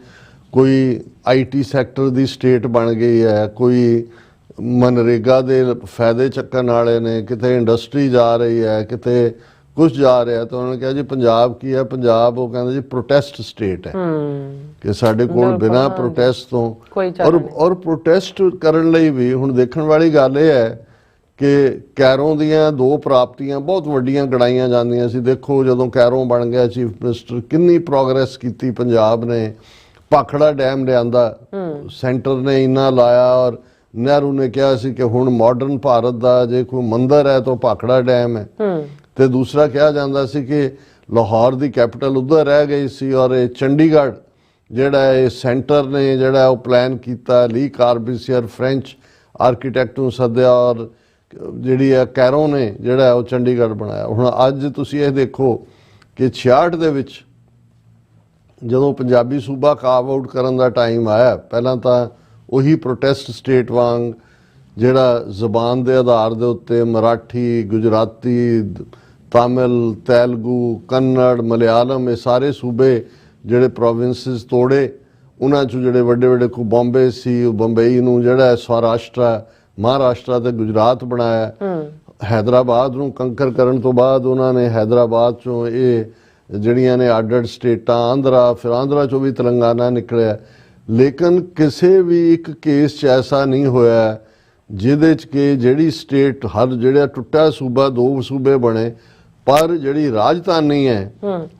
ਕੋਈ IT ਸੈਕਟਰ ਦੀ ਸਟੇਟ ਬਣ ਗਈ ਹੈ, ਕੋਈ ਮਨਰੇਗਾ ਦੇ ਫਾਇਦੇ ਚੱਕਣ ਵਾਲੇ ਨੇ, ਕਿਤੇ ਇੰਡਸਟਰੀ ਜਾ ਰਹੀ ਹੈ, ਕਿਤੇ ਕੁਝ ਜਾ ਰਿਹਾ। ਤਾਂ ਉਹਨਾਂ ਨੇ ਕਿਹਾ ਜੀ ਪੰਜਾਬ ਕੀ ਹੈ, ਪੰਜਾਬ ਉਹ ਕਹਿੰਦੇ ਜੀ ਪ੍ਰੋਟੈਸਟ ਸਟੇਟ ਹੈ, ਕਿ ਸਾਡੇ ਕੋਲ ਬਿਨਾਂ ਪ੍ਰੋਟੈਸਟ ਤੋਂ ਔਰ ਪ੍ਰੋਟੈਸਟ ਕਰਨ ਲਈ ਵੀ ਹੁਣ ਦੇਖਣ ਵਾਲੀ ਗੱਲ ਇਹ ਹੈ ਕਿ ਕੈਰੋਂ ਦੀਆਂ ਦੋ ਪ੍ਰਾਪਤੀਆਂ ਬਹੁਤ ਵੱਡੀਆਂ ਗਣਾਈਆਂ ਜਾਂਦੀਆਂ ਸੀ। ਦੇਖੋ ਜਦੋਂ ਕੈਰੋਂ ਬਣ ਗਿਆ ਚੀਫ ਮਿਨਿਸਟਰ, ਕਿੰਨੀ ਪ੍ਰੋਗਰੈਸ ਕੀਤੀ ਪੰਜਾਬ ਨੇ, ਭਾਖੜਾ ਡੈਮ ਲਿਆਂਦਾ, ਸੈਂਟਰ ਨੇ ਇੰਨਾ ਲਾਇਆ, ਔਰ ਨਹਿਰੂ ਨੇ ਕਿਹਾ ਸੀ ਕਿ ਹੁਣ ਮਾਡਰਨ ਭਾਰਤ ਦਾ ਜੇ ਕੋਈ ਮੰਦਰ ਹੈ ਤਾਂ ਭਾਖੜਾ ਡੈਮ ਹੈ। ਤੇ ਦੂਸਰਾ ਕਿਹਾ ਜਾਂਦਾ ਸੀ ਕਿ ਲਾਹੌਰ ਦੀ ਕੈਪੀਟਲ ਉੱਧਰ ਰਹਿ ਗਈ ਸੀ, ਔਰ ਇਹ ਚੰਡੀਗੜ੍ਹ ਜਿਹੜਾ ਇਹ ਸੈਂਟਰ ਨੇ ਜਿਹੜਾ ਉਹ ਪਲਾਨ ਕੀਤਾ, ਲੀ ਕਾਰਬੂਸੀਅਰ ਫ੍ਰੈਂਚ ਆਰਕੀਟੈਕਟ ਨੂੰ ਸੱਦਿਆ, ਔਰ ਜਿਹੜੀ ਹੈ ਕੈਰੋਂ ਨੇ ਜਿਹੜਾ ਉਹ ਚੰਡੀਗੜ੍ਹ ਬਣਾਇਆ। ਹੁਣ ਅੱਜ ਤੁਸੀਂ ਇਹ ਦੇਖੋ ਕਿ 66 ਦੇ ਵਿੱਚ ਜਦੋਂ ਪੰਜਾਬੀ ਸੂਬਾ ਕਾਰਵ ਆਊਟ ਕਰਨ ਦਾ ਟਾਈਮ ਆਇਆ, ਪਹਿਲਾਂ ਤਾਂ ਉਹੀ ਪ੍ਰੋਟੈਸਟ ਸਟੇਟ ਵਾਂਗ ਜਿਹੜਾ ਜ਼ਬਾਨ ਦੇ ਆਧਾਰ ਦੇ ਉੱਤੇ ਮਰਾਠੀ, ਗੁਜਰਾਤੀ, ਤਾਮਿਲ, ਤੇਲਗੂ, ਕੰਨੜ, ਮਲਿਆਲਮ, ਇਹ ਸਾਰੇ ਸੂਬੇ ਜਿਹੜੇ ਪ੍ਰੋਵਿੰਸਿਸ ਤੋੜੇ, ਉਹਨਾਂ 'ਚੋਂ ਜਿਹੜੇ ਵੱਡੇ ਵੱਡੇ ਕੋ ਬੰਬੇ ਸੀ, ਬੰਬਈ ਨੂੰ ਜਿਹੜਾ ਸੌਰਾਸ਼ਟਰਾ, ਮਹਾਰਾਸ਼ਟਰਾ ਤੇ ਗੁਜਰਾਤ ਬਣਾਇਆ। ਹੈਦਰਾਬਾਦ ਨੂੰ ਕੰਕਰ ਕਰਨ ਤੋਂ ਬਾਅਦ ਉਹਨਾਂ ਨੇ ਹੈਦਰਾਬਾਦ 'ਚੋਂ ਇਹ ਜਿਹੜੀਆਂ ਨੇ ਅੱਡ-ਅੱਡ ਸਟੇਟਾਂ, ਆਂਧਰਾ, ਫਿਰ ਆਂਧਰਾ 'ਚੋਂ ਵੀ ਤੇਲੰਗਾਨਾ ਨਿਕਲਿਆ। ਲੇਕਿਨ ਕਿਸੇ ਵੀ ਇੱਕ ਕੇਸ 'ਚ ਐਸਾ ਨਹੀਂ ਹੋਇਆ ਜਿਹਦੇ 'ਚ ਕਿ ਜਿਹੜੀ ਸਟੇਟ ਹਰ ਜਿਹੜਾ ਟੁੱਟਾ ਸੂਬਾ ਦੋ ਸੂਬੇ ਬਣੇ, ਪਰ ਜਿਹੜੀ ਰਾਜਧਾਨੀ ਹੈ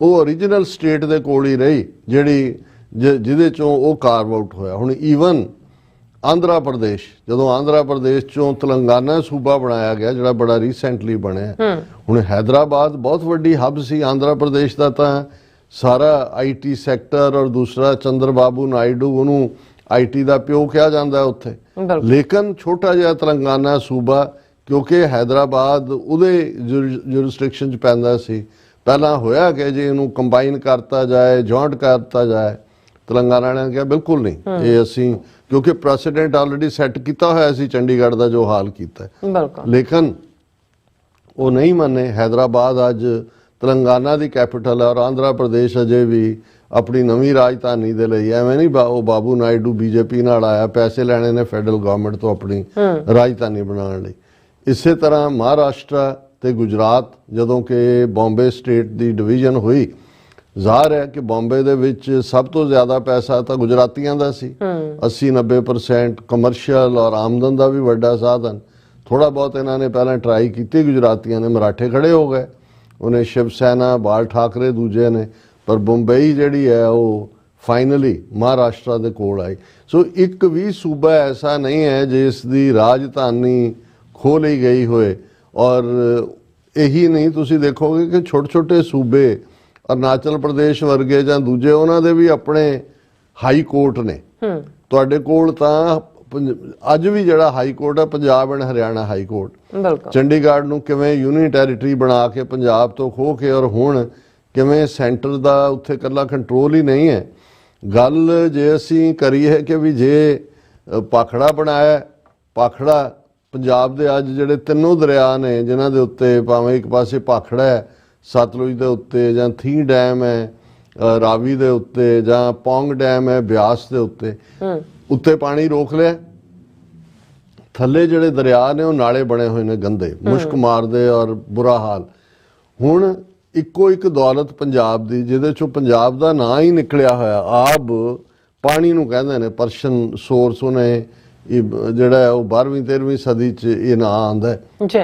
ਉਹ ਓਰੀਜਨਲ ਸਟੇਟ ਦੇ ਕੋਲ ਹੀ ਰਹੀ, ਜਿਹੜੀ ਜਿਹਦੇ ਚੋਂ ਉਹ ਕਾਰਵ ਆਊਟ ਹੋਇਆ। ਹੁਣ ਈਵਨ ਆਂਧਰਾ ਪ੍ਰਦੇਸ਼, ਜਦੋਂ ਆਂਧਰਾ ਪ੍ਰਦੇਸ਼ ਚੋਂ ਤੇਲੰਗਾਨਾ ਸੂਬਾ ਬਣਾਇਆ ਗਿਆ ਜਿਹੜਾ ਬੜਾ ਰੀਸੈਂਟਲੀ ਬਣਿਆ, ਹੁਣ ਹੈਦਰਾਬਾਦ ਬਹੁਤ ਵੱਡੀ ਹੱਬ ਸੀ ਆਂਧਰਾ ਪ੍ਰਦੇਸ਼ ਦਾ, ਤਾਂ ਸਾਰਾ IT ਸੈਕਟਰ, ਔਰ ਦੂਸਰਾ ਚੰਦਰ ਬਾਬੂ ਨਾਇਡੂ, ਉਹਨੂੰ IT ਦਾ ਪਿਓ ਕਿਹਾ ਜਾਂਦਾ ਉੱਥੇ। ਲੇਕਿਨ ਛੋਟਾ ਜਿਹਾ ਤੇਲੰਗਾਨਾ ਸੂਬਾ, ਕਿਉਂਕਿ ਹੈਦਰਾਬਾਦ ਉਹਦੇ ਜੁਰਿਸਡਿਕਸ਼ਨ 'ਚ ਪੈਂਦਾ ਸੀ, ਪਹਿਲਾਂ ਹੋਇਆ ਕਿ ਜੇ ਇਹਨੂੰ ਕੰਬਾਈਨ ਕਰਤਾ ਜਾਏ, ਜੁਆਇੰਟ ਕਰਤਾ ਜਾਏ, ਤੇਲੰਗਾਨਾ ਵਾਲਿਆਂ ਨੇ ਕਿਹਾ ਬਿਲਕੁਲ ਨਹੀਂ, ਇਹ ਅਸੀਂ ਕਿਉਂਕਿ ਪ੍ਰੈਸੀਡੈਂਟ ਆਲਰੇਡੀ ਸੈੱਟ ਕੀਤਾ ਹੋਇਆ ਸੀ ਚੰਡੀਗੜ੍ਹ ਦਾ ਜੋ ਹਾਲ ਕੀਤਾ, ਲੇਕਿਨ ਉਹ ਨਹੀਂ ਮੰਨੇ। ਹੈਦਰਾਬਾਦ ਅੱਜ ਤੇਲੰਗਾਨਾ ਦੀ ਕੈਪੀਟਲ ਹੈ, ਔਰ ਆਂਧਰਾ ਪ੍ਰਦੇਸ਼ ਅਜੇ ਵੀ ਆਪਣੀ ਨਵੀਂ ਰਾਜਧਾਨੀ ਦੇ ਲਈ ਐਵੇਂ ਨਹੀਂ ਉਹ ਬਾਬੂ ਨਾਇਡੂ BJP ਨਾਲ ਆਇਆ, ਪੈਸੇ ਲੈਣੇ ਨੇ ਫੈਡਰਲ ਗਵਰਨਮੈਂਟ ਤੋਂ ਆਪਣੀ ਰਾਜਧਾਨੀ ਬਣਾਉਣ ਲਈ। ਇਸੇ ਤਰ੍ਹਾਂ ਮਹਾਰਾਸ਼ਟਰਾ ਤੇ ਗੁਜਰਾਤ, ਜਦੋਂ ਕਿ ਬੰਬੇ ਸਟੇਟ ਦੀ ਡਿਵੀਜ਼ਨ ਹੋਈ, ਜ਼ਾਹਰ ਹੈ ਕਿ ਬੰਬੇ ਦੇ ਵਿੱਚ ਸਭ ਤੋਂ ਜ਼ਿਆਦਾ ਪੈਸਾ ਤਾਂ ਗੁਜਰਾਤੀਆਂ ਦਾ ਸੀ, 80-90% ਕਮਰਸ਼ੀਅਲ ਔਰ ਆਮਦਨ ਦਾ ਵੀ ਵੱਡਾ ਸਾਧਨ। ਥੋੜਾ ਬਹੁਤ ਇਹਨਾਂ ਨੇ ਪਹਿਲਾਂ ਟਰਾਈ ਕੀਤੀ ਗੁਜਰਾਤੀਆਂ ਨੇ, ਮਰਾਠੇ ਖੜੇ ਹੋ ਗਏ, ਉਹਨੇ ਸ਼ਿਵ ਸੈਨਾ, ਬਾਲ ਠਾਕਰੇ ਦੂਜੇ ਨੇ, ਪਰ ਬੰਬਈ ਜਿਹੜੀ ਹੈ ਉਹ ਫਾਈਨਲੀ ਮਹਾਰਾਸ਼ਟਰਾ ਦੇ ਕੋਲ ਆਈ। ਸੋ ਇੱਕ ਵੀ ਸੂਬਾ ਐਸਾ ਨਹੀਂ ਹੈ ਜਿਸ ਦੀ ਰਾਜਧਾਨੀ ਖੋਹ ਲਈ ਗਈ ਹੋਏ। ਔਰ ਇਹੀ ਨਹੀਂ, ਤੁਸੀਂ ਦੇਖੋਗੇ ਕਿ ਛੋਟੇ ਛੋਟੇ ਸੂਬੇ, ਅਰੁਣਾਚਲ ਪ੍ਰਦੇਸ਼ ਵਰਗੇ ਜਾਂ ਦੂਜੇ, ਉਹਨਾਂ ਦੇ ਵੀ ਆਪਣੇ ਹਾਈ ਕੋਰਟ ਨੇ। ਤੁਹਾਡੇ ਕੋਲ ਤਾਂ ਅੱਜ ਵੀ ਜਿਹੜਾ ਹਾਈ ਕੋਰਟ ਹੈ Punjab and Haryana high court, ਬਿਲਕੁਲ ਚੰਡੀਗੜ੍ਹ ਨੂੰ ਕਿਵੇਂ ਯੂਨੀਅਨ ਟੈਰੀਟਰੀ ਬਣਾ ਕੇ ਪੰਜਾਬ ਤੋਂ ਖੋਹ ਕੇ ਔਰ ਹੁਣ ਕਿਵੇਂ ਸੈਂਟਰ ਦਾ ਉੱਥੇ ਇਕੱਲਾ ਕੰਟਰੋਲ ਹੀ ਨਹੀਂ ਹੈ। ਗੱਲ ਜੇ ਅਸੀਂ ਕਰੀਏ ਕਿ ਵੀ ਜੇ ਭਾਖੜਾ ਬਣਾਇਆ, ਭਾਖੜਾ ਪੰਜਾਬ ਦੇ ਅੱਜ ਜਿਹੜੇ ਤਿੰਨੋਂ ਦਰਿਆ ਨੇ ਜਿਨ੍ਹਾਂ ਦੇ ਉੱਤੇ ਭਾਵੇਂ ਇੱਕ ਪਾਸੇ ਭਾਖੜਾ ਹੈ ਸਤਲੁਜ ਦੇ ਉੱਤੇ, ਜਾਂ ਥੀ ਡੈਮ ਹੈ ਰਾਵੀ ਦੇ ਉੱਤੇ, ਜਾਂ ਪੌਂਗ ਡੈਮ ਹੈ ਬਿਆਸ ਦੇ ਉੱਤੇ ਪਾਣੀ ਰੋਕ ਲਿਆ। ਥੱਲੇ ਜਿਹੜੇ ਦਰਿਆ ਨੇ ਉਹ ਨਾਲੇ ਬਣੇ ਹੋਏ ਨੇ ਗੰਦੇ, ਮੁਸ਼ਕ ਮਾਰਦੇ ਔਰ ਬੁਰਾ ਹਾਲ। ਹੁਣ ਇੱਕੋ ਇੱਕ ਦੌਲਤ ਪੰਜਾਬ ਦੀ ਜਿਹਦੇ ਚੋਂ ਪੰਜਾਬ ਦਾ ਨਾਂ ਹੀ ਨਿਕਲਿਆ ਹੋਇਆ, ਆਬ ਪਾਣੀ ਨੂੰ ਕਹਿੰਦੇ ਨੇ, ਪਰਸ਼ੀਅਨ ਸੋਰਸ ਉਹਨੇ ਜਿਹੜਾ ਉਹ 12ਵੀਂ 13ਵੀਂ ਸਦੀ 'ਚ ਇਹ ਨਾਂ ਆਉਂਦਾ ਜੀ।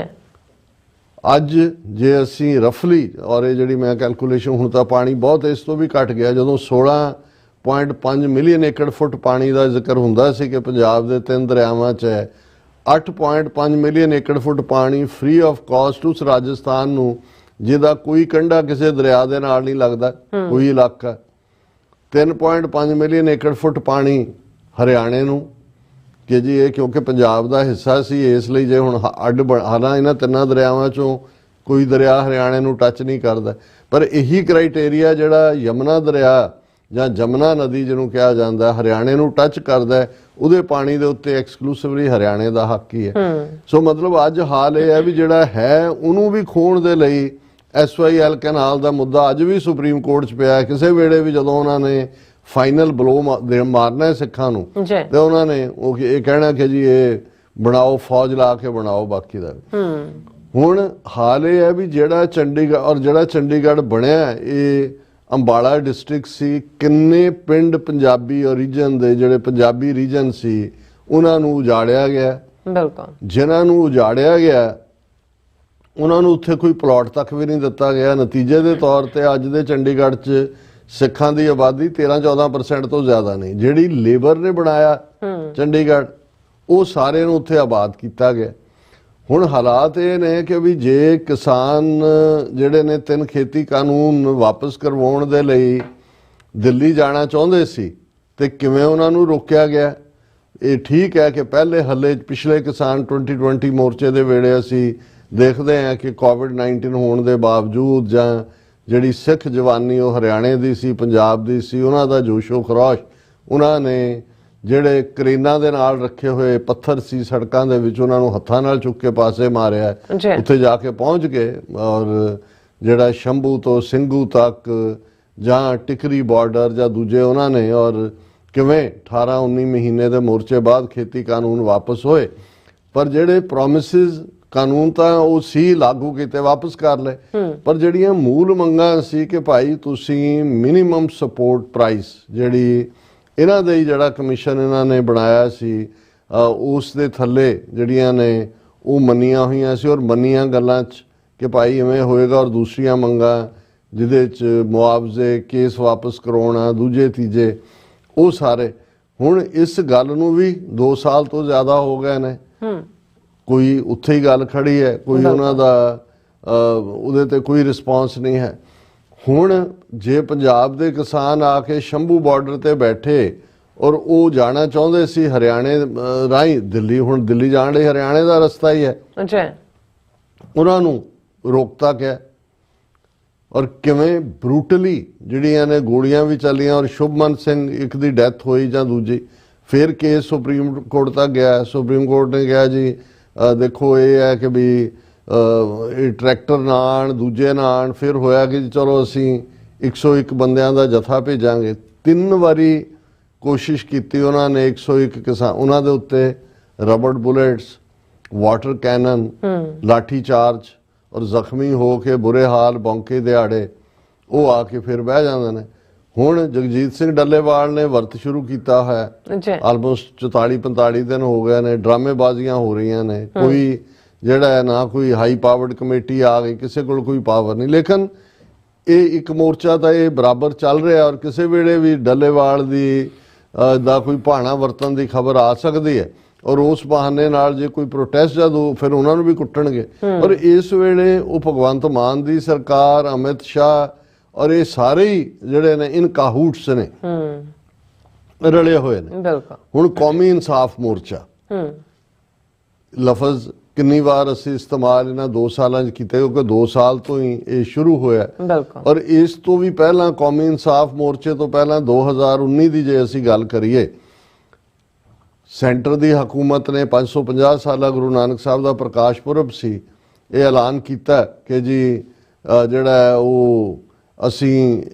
ਅੱਜ ਜੇ ਅਸੀਂ ਰਫਲੀ ਔਰ ਇਹ ਜਿਹੜੀ ਮੈਂ ਕੈਲਕੂਲੇਸ਼ਨ, ਹੁਣ ਤਾਂ ਪਾਣੀ ਬਹੁਤ ਇਸ ਤੋਂ ਵੀ ਘਟ ਗਿਆ, ਜਦੋਂ 16.5 ਮਿਲੀਅਨ ਏਕੜ ਫੁੱਟ ਪਾਣੀ ਦਾ ਜ਼ਿਕਰ ਹੁੰਦਾ ਸੀ ਕਿ ਪੰਜਾਬ ਦੇ 3 ਦਰਿਆਵਾਂ 'ਚ ਹੈ, 8.5 ਮਿਲੀਅਨ ਏਕੜ ਫੁੱਟ ਪਾਣੀ ਫ੍ਰੀ ਆਫ ਕਾਸਟ ਉਸ ਰਾਜਸਥਾਨ ਨੂੰ ਜਿਹਦਾ ਕੋਈ ਕੰਢਾ ਕਿਸੇ ਦਰਿਆ ਦੇ ਨਾਲ ਨਹੀਂ ਲੱਗਦਾ, ਕੋਈ ਇਲਾਕਾ। 3.5 ਮਿਲੀਅਨ ਏਕੜ ਫੁੱਟ ਪਾਣੀ ਹਰਿਆਣੇ ਨੂੰ ਕਿ ਜੀ ਇਹ ਕਿਉਂਕਿ ਪੰਜਾਬ ਦਾ ਹਿੱਸਾ ਸੀ, ਇਸ ਲਈ ਜੇ ਹੁਣ ਅੱਡ ਹਾਲਾਂ ਇਹਨਾਂ ਤਿੰਨਾਂ ਦਰਿਆਵਾਂ 'ਚੋਂ ਕੋਈ ਦਰਿਆ ਹਰਿਆਣੇ ਨੂੰ ਟੱਚ ਨਹੀਂ ਕਰਦਾ। ਪਰ ਇਹੀ ਕ੍ਰਾਈਟੇਰੀਆ ਜਿਹੜਾ ਯਮਨਾ ਦਰਿਆ ਜਾਂ ਜਮਨਾ ਨਦੀ ਜਿਹਨੂੰ ਕਿਹਾ ਜਾਂਦਾ ਹਰਿਆਣੇ ਨੂੰ ਟੱਚ ਕਰਦਾ, ਉਹਦੇ ਪਾਣੀ ਦੇ ਉੱਤੇ ਐਕਸਕਲੂਸਿਵਲੀ ਹਰਿਆਣੇ ਦਾ ਹੱਕ ਹੀ ਹੈ। ਸੋ ਮਤਲਬ ਅੱਜ ਹਾਲ ਇਹ ਹੈ ਵੀ ਜਿਹੜਾ ਹੈ ਉਹਨੂੰ ਵੀ ਖੋਣ ਦੇ ਲਈ SYL ਕੈਨਾਲ ਦਾ ਮੁੱਦਾ ਅੱਜ ਵੀ ਸੁਪਰੀਮ ਕੋਰਟ 'ਚ ਪਿਆ। ਕਿਸੇ ਵੇਲੇ ਵੀ ਜਦੋਂ ਉਹਨਾਂ ਨੇ ਫਾਈਨਲ ਬਲੋ ਮਾਰਨਾ ਸਿੱਖਾਂ ਨੂੰ ਤੇ ਉਹਨਾਂ ਨੇ ਉਹ ਇਹ ਕਹਿਣਾ ਕਿ ਜੀ ਇਹ ਬਣਾਓ, ਫੌਜ ਲਾ ਕੇ ਬਣਾਓ ਬਾਕੀ ਦਾ। ਹੁਣ ਹਾਲ ਇਹ ਹੈ ਵੀ ਜਿਹੜਾ ਚੰਡੀਗੜ੍ਹ ਬਣਿਆ ਇਹ ਅੰਬਾਲਾ ਡਿਸਟ੍ਰਿਕਟ ਸੀ, ਕਿੰਨੇ ਪਿੰਡ ਪੰਜਾਬੀ ਓਰੀਜਨ ਦੇ ਜਿਹੜੇ ਪੰਜਾਬੀ ਰੀਜਨ ਸੀ ਉਹਨਾਂ ਨੂੰ ਉਜਾੜਿਆ ਗਿਆ। ਬਿਲਕੁਲ ਜਿਨ੍ਹਾਂ ਨੂੰ ਉਜਾੜਿਆ ਗਿਆ ਉਹਨਾਂ ਨੂੰ ਉੱਥੇ ਕੋਈ ਪਲਾਟ ਤੱਕ ਵੀ ਨਹੀਂ ਦਿੱਤਾ ਗਿਆ। ਨਤੀਜੇ ਦੇ ਤੌਰ ਤੇ ਅੱਜ ਦੇ ਚੰਡੀਗੜ੍ਹ 'ਚ ਸਿੱਖਾਂ ਦੀ ਆਬਾਦੀ 13-14% ਤੋਂ ਜ਼ਿਆਦਾ ਨਹੀਂ। ਜਿਹੜੀ ਲੇਬਰ ਨੇ ਬਣਾਇਆ ਚੰਡੀਗੜ੍ਹ ਉਹ ਸਾਰੇ ਨੂੰ ਉੱਥੇ ਆਬਾਦ ਕੀਤਾ ਗਿਆ। ਹੁਣ ਹਾਲਾਤ ਇਹ ਨੇ ਕਿ ਵੀ ਜੇ ਕਿਸਾਨ ਜਿਹੜੇ ਨੇ 3 ਖੇਤੀ ਕਾਨੂੰਨ ਵਾਪਸ ਕਰਵਾਉਣ ਦੇ ਲਈ ਦਿੱਲੀ ਜਾਣਾ ਚਾਹੁੰਦੇ ਸੀ ਤੇ ਕਿਵੇਂ ਉਹਨਾਂ ਨੂੰ ਰੋਕਿਆ ਗਿਆ। ਇਹ ਠੀਕ ਹੈ ਕਿ ਪਹਿਲੇ ਹੱਲੇ ਪਿਛਲੇ ਕਿਸਾਨ 2020 ਮੋਰਚੇ ਦੇ ਵੇਲੇ ਅਸੀਂ ਦੇਖਦੇ ਹਾਂ ਕਿ ਕੋਵਿਡ-19 ਹੋਣ ਦੇ ਬਾਵਜੂਦ ਜਾਂ ਜਿਹੜੀ ਸਿੱਖ ਜਵਾਨੀ ਉਹ ਹਰਿਆਣੇ ਦੀ ਸੀ, ਪੰਜਾਬ ਦੀ ਸੀ, ਉਹਨਾਂ ਦਾ ਜੋਸ਼ੋ ਖਰੋਸ਼, ਉਹਨਾਂ ਨੇ ਜਿਹੜੇ ਕਰੇਨਾਂ ਦੇ ਨਾਲ ਰੱਖੇ ਹੋਏ ਪੱਥਰ ਸੀ ਸੜਕਾਂ ਦੇ ਵਿੱਚ ਉਹਨਾਂ ਨੂੰ ਹੱਥਾਂ ਨਾਲ ਚੁੱਕ ਕੇ ਪਾਸੇ ਮਾਰਿਆ, ਉੱਥੇ ਜਾ ਕੇ ਪਹੁੰਚ ਗਏ। ਔਰ ਜਿਹੜਾ ਸ਼ੰਭੂ ਤੋਂ ਸਿੰਘੂ ਤੱਕ ਜਾਂ ਟਿਕਰੀ ਬਾਰਡਰ ਜਾਂ ਦੂਜੇ ਉਹਨਾਂ ਨੇ, ਔਰ ਕਿਵੇਂ 18-19 ਮਹੀਨੇ ਦੇ ਮੋਰਚੇ ਬਾਅਦ ਖੇਤੀ ਕਾਨੂੰਨ ਵਾਪਸ ਹੋਏ। ਪਰ ਜਿਹੜੇ ਪ੍ਰੋਮਿਸਿਸ ਕਾਨੂੰਨ ਤਾਂ ਉਹ ਸੀ ਲਾਗੂ ਕੀਤੇ, ਵਾਪਸ ਕਰ ਲਏ, ਪਰ ਜਿਹੜੀਆਂ ਮੂਲ ਮੰਗਾਂ ਸੀ ਕਿ ਭਾਈ ਤੁਸੀਂ ਮਿਨੀਮਮ ਸਪੋਰਟ ਪ੍ਰਾਈਸ ਜਿਹੜੀ ਇਹਨਾਂ ਦੇ ਜਿਹੜਾ ਕਮਿਸ਼ਨ ਇਹਨਾਂ ਨੇ ਬਣਾਇਆ ਸੀ ਉਸ ਦੇ ਥੱਲੇ ਜਿਹੜੀਆਂ ਨੇ ਉਹ ਮੰਨੀਆਂ ਹੋਈਆਂ ਸੀ ਔਰ ਮੰਨੀਆਂ ਗੱਲਾਂ 'ਚ ਕਿ ਭਾਈ ਇਵੇਂ ਹੋਏਗਾ। ਔਰ ਦੂਸਰੀਆਂ ਮੰਗਾਂ ਜਿਹਦੇ 'ਚ ਮੁਆਵਜ਼ੇ, ਕੇਸ ਵਾਪਸ ਕਰਾਉਣਾ, ਦੂਜੇ ਤੀਜੇ, ਉਹ ਸਾਰੇ ਹੁਣ ਇਸ ਗੱਲ ਨੂੰ ਵੀ 2 ਸਾਲ ਤੋਂ ਜ਼ਿਆਦਾ ਹੋ ਗਏ ਨੇ। ਕੋਈ ਉੱਥੇ ਹੀ ਗੱਲ ਖੜੀ ਹੈ, ਕੋਈ ਉਹਨਾਂ ਦਾ ਉਹਦੇ ਤੇ ਕੋਈ ਰਿਸਪੌਂਸ ਨਹੀਂ ਹੈ। ਹੁਣ ਜੇ ਪੰਜਾਬ ਦੇ ਕਿਸਾਨ ਆ ਕੇ ਸ਼ੰਭੂ ਬਾਰਡਰ ਤੇ ਬੈਠੇ ਔਰ ਉਹ ਜਾਣਾ ਚਾਹੁੰਦੇ ਸੀ ਹਰਿਆਣੇ ਰਾਹੀਂ ਦਿੱਲੀ, ਹੁਣ ਦਿੱਲੀ ਜਾਣ ਲਈ ਹਰਿਆਣੇ ਦਾ ਰਸਤਾ ਹੀ ਹੈ, ਉਹਨਾਂ ਨੂੰ ਰੋਕਤਾ ਗਿਆ। ਔਰ ਕਿਵੇਂ ਬਰੂਟਲੀ ਜਿਹੜੀਆਂ ਨੇ ਗੋਲੀਆਂ ਵੀ ਚੱਲੀਆਂ ਔਰ ਸ਼ੁਭਮਨ ਸਿੰਘ ਇੱਕ ਦੀ ਡੈਥ ਹੋਈ ਜਾਂ ਦੂਜੀ, ਫਿਰ ਕੇਸ ਸੁਪਰੀਮ ਕੋਰਟ ਤੱਕ ਗਿਆ। ਸੁਪਰੀਮ ਕੋਰਟ ਨੇ ਕਿਹਾ ਜੀ ਦੇਖੋ ਇਹ ਹੈ ਕਿ ਵੀ ਇਹ ਟਰੈਕਟਰ ਨਾ ਆਉਣ, ਦੂਜੇ ਨਾ ਆਉਣ। ਫਿਰ ਹੋਇਆ ਕਿ ਚਲੋ ਅਸੀਂ 101 ਬੰਦਿਆਂ ਦਾ ਜਥਾ ਭੇਜਾਂਗੇ। 3 ਵਾਰੀ ਕੋਸ਼ਿਸ਼ ਕੀਤੀ ਉਹਨਾਂ ਨੇ 101 ਕਿਸਾਨ, ਉਹਨਾਂ ਦੇ ਉੱਤੇ ਰਬੜ ਬੁਲੇਟਸ, ਵਾਟਰ ਕੈਨਨ, ਲਾਠੀ ਚਾਰਜ ਔਰ ਜ਼ਖਮੀ ਹੋ ਕੇ ਬੁਰੇ ਹਾਲ ਬੌਂਕੇ ਦਿਹਾੜੇ ਉਹ ਆ ਕੇ ਫਿਰ ਬਹਿ ਜਾਂਦੇ ਨੇ। ਹੁਣ ਜਗਜੀਤ ਸਿੰਘ ਡੱਲੇਵਾਲ ਨੇ ਵਰਤ ਸ਼ੁਰੂ ਕੀਤਾ ਹੈ, ਆਲਮੋਸਟ 44-45 ਦਿਨ ਹੋ ਗਏ ਨੇ, ਡਰਾਮੇਬਾਜ਼ੀਆਂ ਹੋ ਰਹੀਆਂ ਨੇ। ਕੋਈ ਜਿਹੜਾ ਹੈ ਨਾ ਕੋਈ ਹਾਈ ਪਾਵਰਡ ਕਮੇਟੀ ਆ ਗਈ, ਕਿਸੇ ਕੋਲ ਕੋਈ ਪਾਵਰ ਨਹੀਂ। ਲੇਕਿਨ ਇਹ ਇੱਕ ਮੋਰਚਾ ਤਾਂ ਇਹ ਬਰਾਬਰ ਚੱਲ ਰਿਹਾ ਔਰ ਕਿਸੇ ਵੇਲੇ ਵੀ ਡੱਲੇਵਾਲ ਦਾ ਕੋਈ ਭਾਣਾ ਵਰਤਨ ਦੀ ਖਬਰ ਆ ਸਕਦੀ ਹੈ ਔਰ ਉਸ ਬਹਾਨੇ ਨਾਲ ਜੇ ਕੋਈ ਪ੍ਰੋਟੈਸਟ ਜਦੋਂ ਫਿਰ ਉਹਨਾਂ ਨੂੰ ਵੀ ਕੁੱਟਣਗੇ। ਔਰ ਇਸ ਵੇਲੇ ਉਹ ਭਗਵੰਤ ਮਾਨ ਦੀ ਸਰਕਾਰ, ਅਮਿਤ ਸ਼ਾਹ ਔਰ ਇਹ ਸਾਰੇ ਹੀ ਜਿਹੜੇ ਨੇ ਇਨ ਕਾਹੂਟਸ ਨੇ। ਰਲੇ ਹੋਏ ਨੇ। ਬਿਲਕੁਲ। ਹੁਣ ਕੌਮੀ ਇਨਸਾਫ ਮੋਰਚਾ ਲਫ਼ਜ਼ ਕਿੰਨੀ ਵਾਰ ਅਸੀਂ ਇਸਤੇਮਾਲ ਇਹਨਾਂ 2 ਸਾਲਾਂ 'ਚ ਕੀਤਾ, ਕਿਉਂਕਿ 2 ਸਾਲ ਤੋਂ ਹੀ ਇਹ ਸ਼ੁਰੂ ਹੋਇਆ। ਬਿਲਕੁਲ। ਔਰ ਇਸ ਤੋਂ ਵੀ ਪਹਿਲਾਂ ਕੌਮੀ ਇਨਸਾਫ ਮੋਰਚੇ ਤੋਂ ਪਹਿਲਾਂ 2019 ਦੀ ਜੇ ਅਸੀਂ ਗੱਲ ਕਰੀਏ, ਸੈਂਟਰ ਦੀ ਹਕੂਮਤ ਨੇ 550 ਸਾਲਾ ਗੁਰੂ ਨਾਨਕ ਸਾਹਿਬ ਦਾ ਪ੍ਰਕਾਸ਼ ਪੁਰਬ ਸੀ, ਇਹ ਐਲਾਨ ਕੀਤਾ ਕਿ ਜੀ ਜਿਹੜਾ ਹੈ ਉਹ ਅਸੀਂ